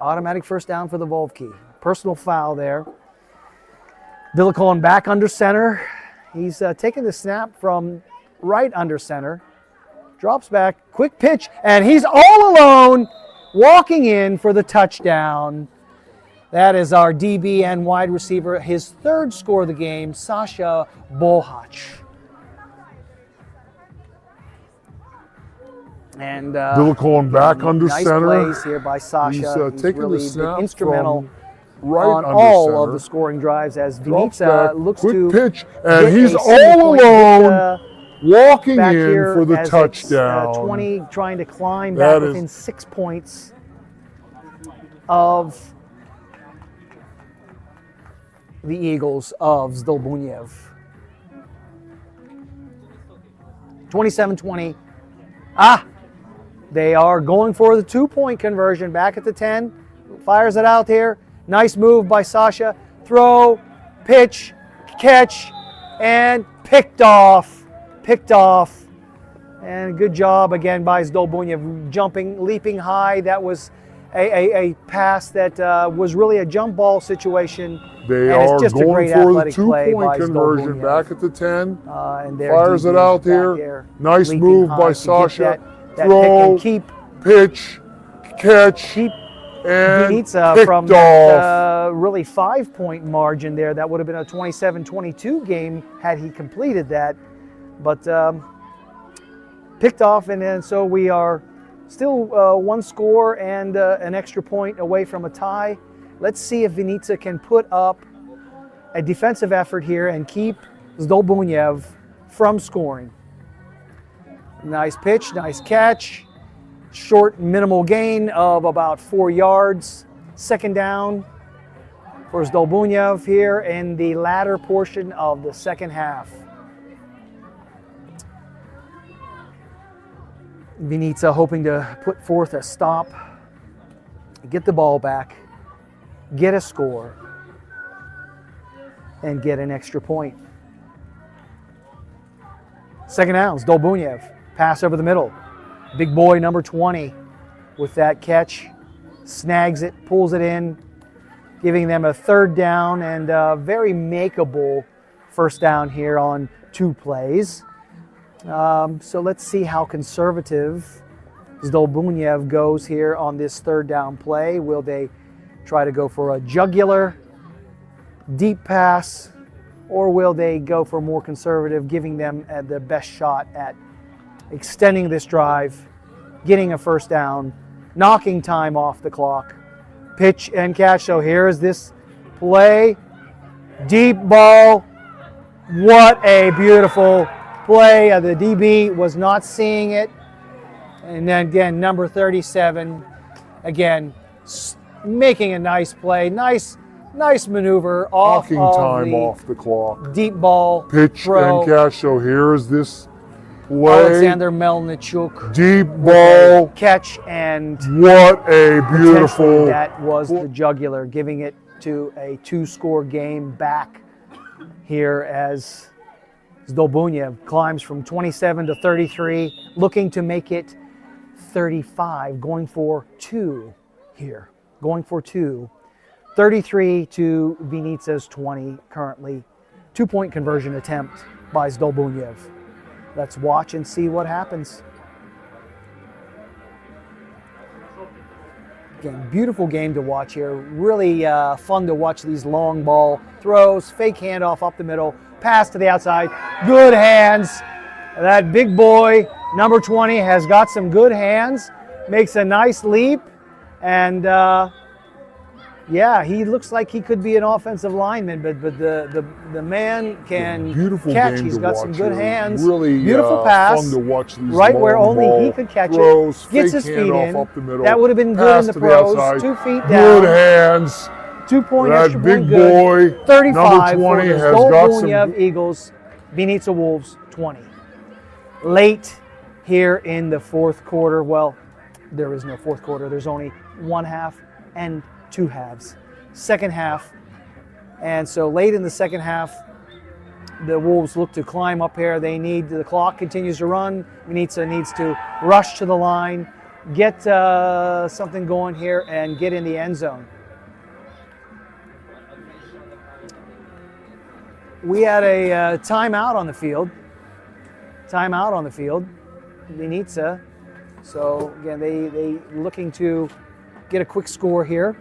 Automatic first down for the Vovki. Personal foul there. Billikon back under center. He's taking the snap from right under center. Drops back, quick pitch, and he's all alone, walking in for the touchdown. That is our DB and wide receiver, his 3rd score of the game, Sasha Bohach. And Billikon back under nice center. Plays here by Sasha. He's taking really the snap been instrumental right on all of the scoring drives as Vinica looks to pitch, and he's all alone, walking in for the touchdown. 20, trying to climb back within 6 points of the Eagles of Zdolbunyev. 27-20. They are going for the 2-point conversion back at the 10. Fires it out here. Nice move by Sasha. Throw, pitch, catch, and picked off. And good job again by Zdolbunyev, jumping, leaping high. That was a pass that was really a jump ball situation. They and are it's just going a great for the athletic play 2-point by conversion Zdolbunyev. back at the 10. And fires it out here. Nice move by Sasha. That Throw, keep, pitch, catch, and Vinica picked from off. that really 5-point margin there. That would have been a 27-22 game had he completed that. But picked off, and so we are still one score and an extra point away from a tie. Let's see if Vinica can put up a defensive effort here and keep Zdolbunyev from scoring. Nice pitch, nice catch. Short minimal gain of about 4 yards. Second down for Zdolbunyev here in the latter portion of the second half. Vinica hoping to put forth a stop, get the ball back, get a score, and get an extra point. Second down, Zdolbunyev, pass over the middle. Big boy number 20 with that catch, snags it, pulls it in, giving them a third down and a very makeable first down here on 2 plays. So let's see how conservative Zdolbunyev goes here on this third down play. Will they try to go for a jugular, deep pass, or will they go for more conservative, giving them the best shot at extending this drive, getting a first down, knocking time off the clock? Pitch and catch. So here is this play. Deep ball. What a beautiful play. The DB was not seeing it. And then again, number 37, again, making a nice play. Nice maneuver off Knocking time off the clock. Deep ball. Pitch throw. and catch. So here is this play. Alexander Melnichuk. Deep ball. Catch, and what a beautiful. That was the jugular, giving it to a 2-score game back here as Zdolbunyev climbs from 27 to 33, looking to make it 35, going for 2 here. Going for 2. 33 to Vinica's 20 currently. 2-point conversion attempt by Zdolbunyev. Let's watch and see what happens. Again, beautiful game to watch here. Really fun to watch these long ball throws, fake handoff up the middle, pass to the outside, good hands. That big boy, number 20, has got some good hands, makes a nice leap, and yeah, he looks like he could be an offensive lineman, but the man can catch. He's got some good hands. Really beautiful pass, fun to watch these right where only ball he could catch throws, it. Gets his fake feet handoff in. Up the middle, that would have been good in the pros. outside. 2 feet down. Good hands. 2-point That extra big point good. boy, 35 number 20, for the has got some. Zdolbunyev Eagles, Vinica Wolves 20. Late here in the fourth quarter. Well, there is no fourth quarter. There's only 1 half and 2 halves. Second half, and so late in the second half, the Wolves look to climb up here. The clock continues to run. Vinica needs to rush to the line, get something going here, and get in the end zone. We had a timeout on the field. Vinica. So again, they looking to get a quick score here.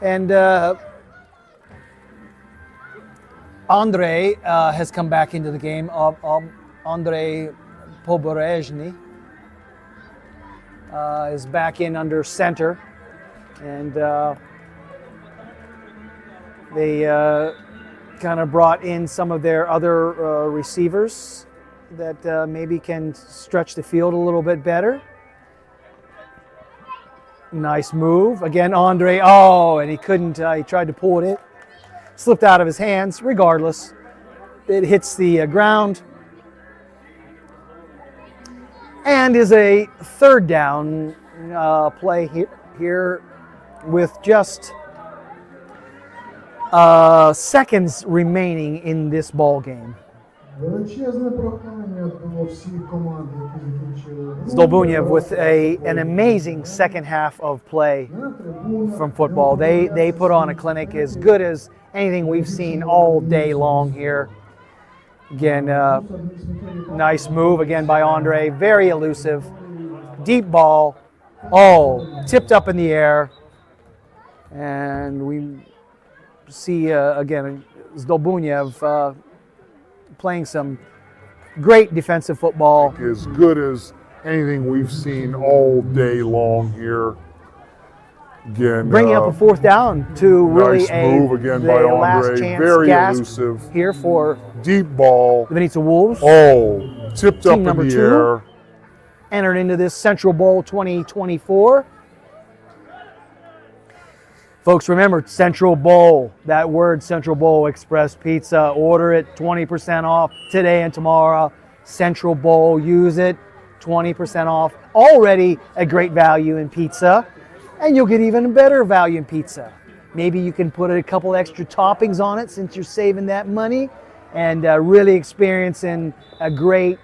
And Andre has come back into the game. Andre Poborezhny is back in under center. And they kind of brought in some of their other receivers that maybe can stretch the field a little bit better. Nice move. Again, Andre. Oh, and he couldn't. He tried to pull it in. Slipped out of his hands. Regardless, it hits the ground. And is a third down play here with just seconds remaining in this ball game. Zdolbunyev with an amazing second half of play from football. They put on a clinic as good as anything we've seen all day long here. Again, nice move again by Andre, very elusive. Deep ball, Oh, tipped up in the air. And we see, again, Zdolbunyev playing some great defensive football. As good as anything we've seen all day long here. Again, bringing up a fourth down to really nice move again by last Andre. chance Very gasp elusive. here for Deep ball. the Vinícius Wolves. Oh, tipped Team up in number the 2 air. entered into this Central Bowl 2024. Folks, remember, Central Bowl, that word Central Bowl, Express Pizza. Order it, 20% off today and tomorrow. Central Bowl, use it, 20% off. Already a great value in pizza, and you'll get even better value in pizza. Maybe you can put a couple extra toppings on it since you're saving that money, and really experiencing a great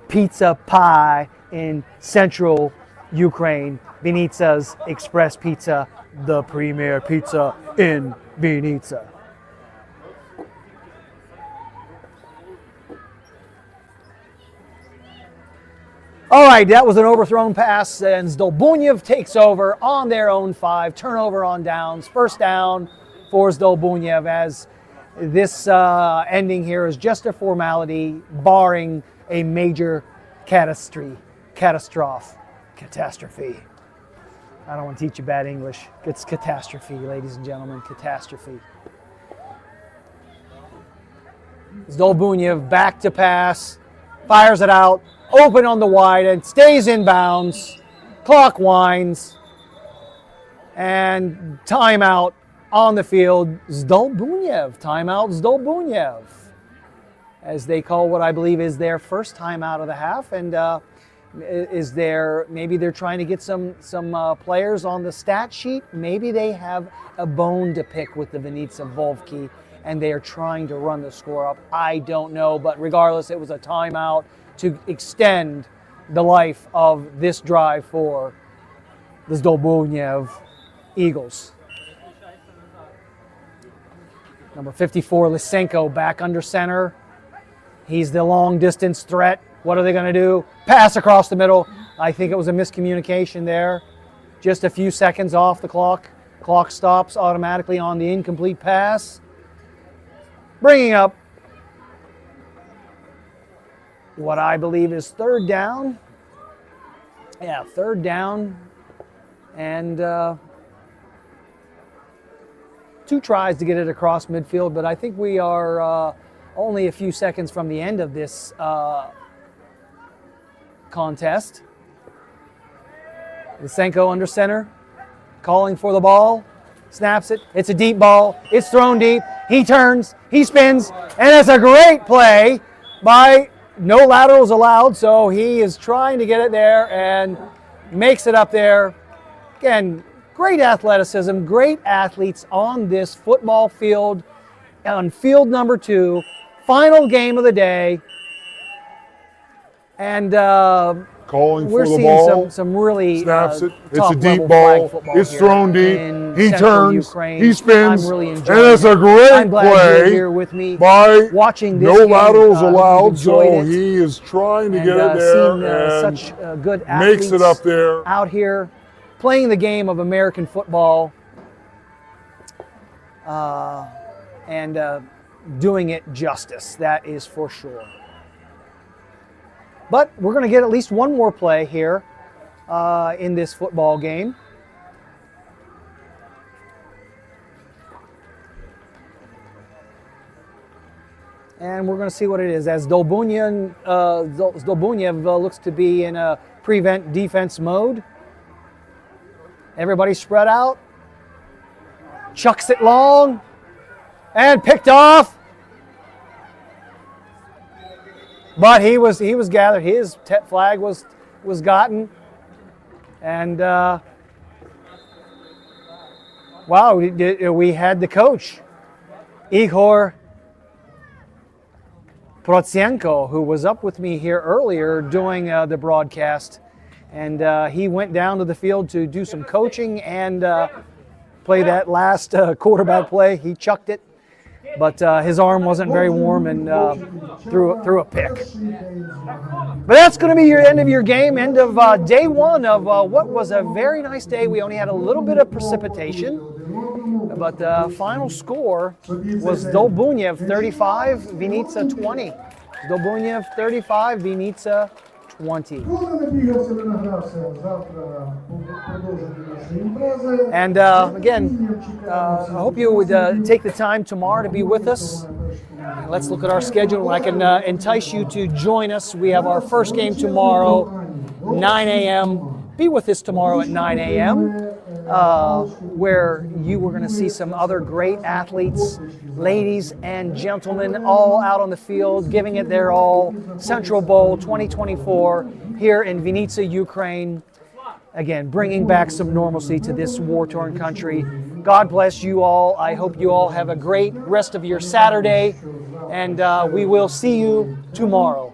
pizza pie in Central Ukraine. Vinícius Express Pizza, the premier pizza in Vinícius. All right, that was an overthrown pass, and Zdolbunyev takes over on their own 5. Turnover on downs. First down for Zdolbunyev, as this ending here is just a formality, barring a major catastrophe. I don't want to teach you bad English. It's catastrophe, ladies and gentlemen, catastrophe. Zdolbunyev back to pass, fires it out, open on the wide, and stays in bounds. Clock winds, and timeout on the field. Zdolbunyev, timeout Zdolbunyev, as they call what I believe is their first timeout of the half, and is there, maybe they're trying to get some players on the stat sheet. Maybe they have a bone to pick with the Vinícius Vovki, and they are trying to run the score up. I don't know, but regardless, it was a timeout to extend the life of this drive for the Zdolbunyev Eagles. Number 54, Lysenko, back under center. He's the long distance threat. What are they going to do? Pass across the middle. I think it was a miscommunication there. Just a few seconds off the clock. Clock stops automatically on the incomplete pass. Bringing up what I believe is third down. Yeah, third down. And 2 tries to get it across midfield, but I think we are only a few seconds from the end of this contest. Lysenko under center, calling for the ball, snaps it. It's a deep ball. It's thrown deep. He turns, he spins, and it's a great play by no laterals allowed, so he is trying to get it there and makes it up there. Again, great athleticism, great athletes on this football field, on field number 2, final game of the day. And calling we're for the seeing ball, some really snaps it. It's a top-level deep ball. flag football It's here thrown deep. in He Central turns. Ukraine. He spins. I'm really And enjoying it's a it. great I'm glad you're play here with me by watching this no game. laterals We've allowed. enjoyed So it. he is trying to And, get it there seen, and such good athletes makes it up there. out here playing the game of American football and doing it justice. That is for sure. But we're going to get at least one more play here in this football game. And we're going to see what it is, as Zdolbunyev looks to be in a prevent defense mode. Everybody spread out. Chucks it long. And picked off. But he was gathered. His flag was gotten. And wow, we had the coach, Igor Protsenko, who was up with me here earlier doing the broadcast, and he went down to the field to do some coaching and play that last quarterback play. He chucked it but his arm wasn't very warm and threw a pick. But that's going to be your end of your game, end of day one of what was a very nice day. We only had a little bit of precipitation, but the final score was Dolbunyev 35, Vinica 20. Dolbunyev 35, Vinica 20. And again, I hope you would take the time tomorrow to be with us. Let's look at our schedule. I can entice you to join us. We have our first game tomorrow, 9 a.m. Be with us tomorrow at 9 a.m. Where you are going to see some other great athletes, ladies and gentlemen, all out on the field, giving it their all. Central Bowl 2024 here in Vinica, Ukraine. Again, bringing back some normalcy to this war-torn country. God bless you all. I hope you all have a great rest of your Saturday, and we will see you tomorrow.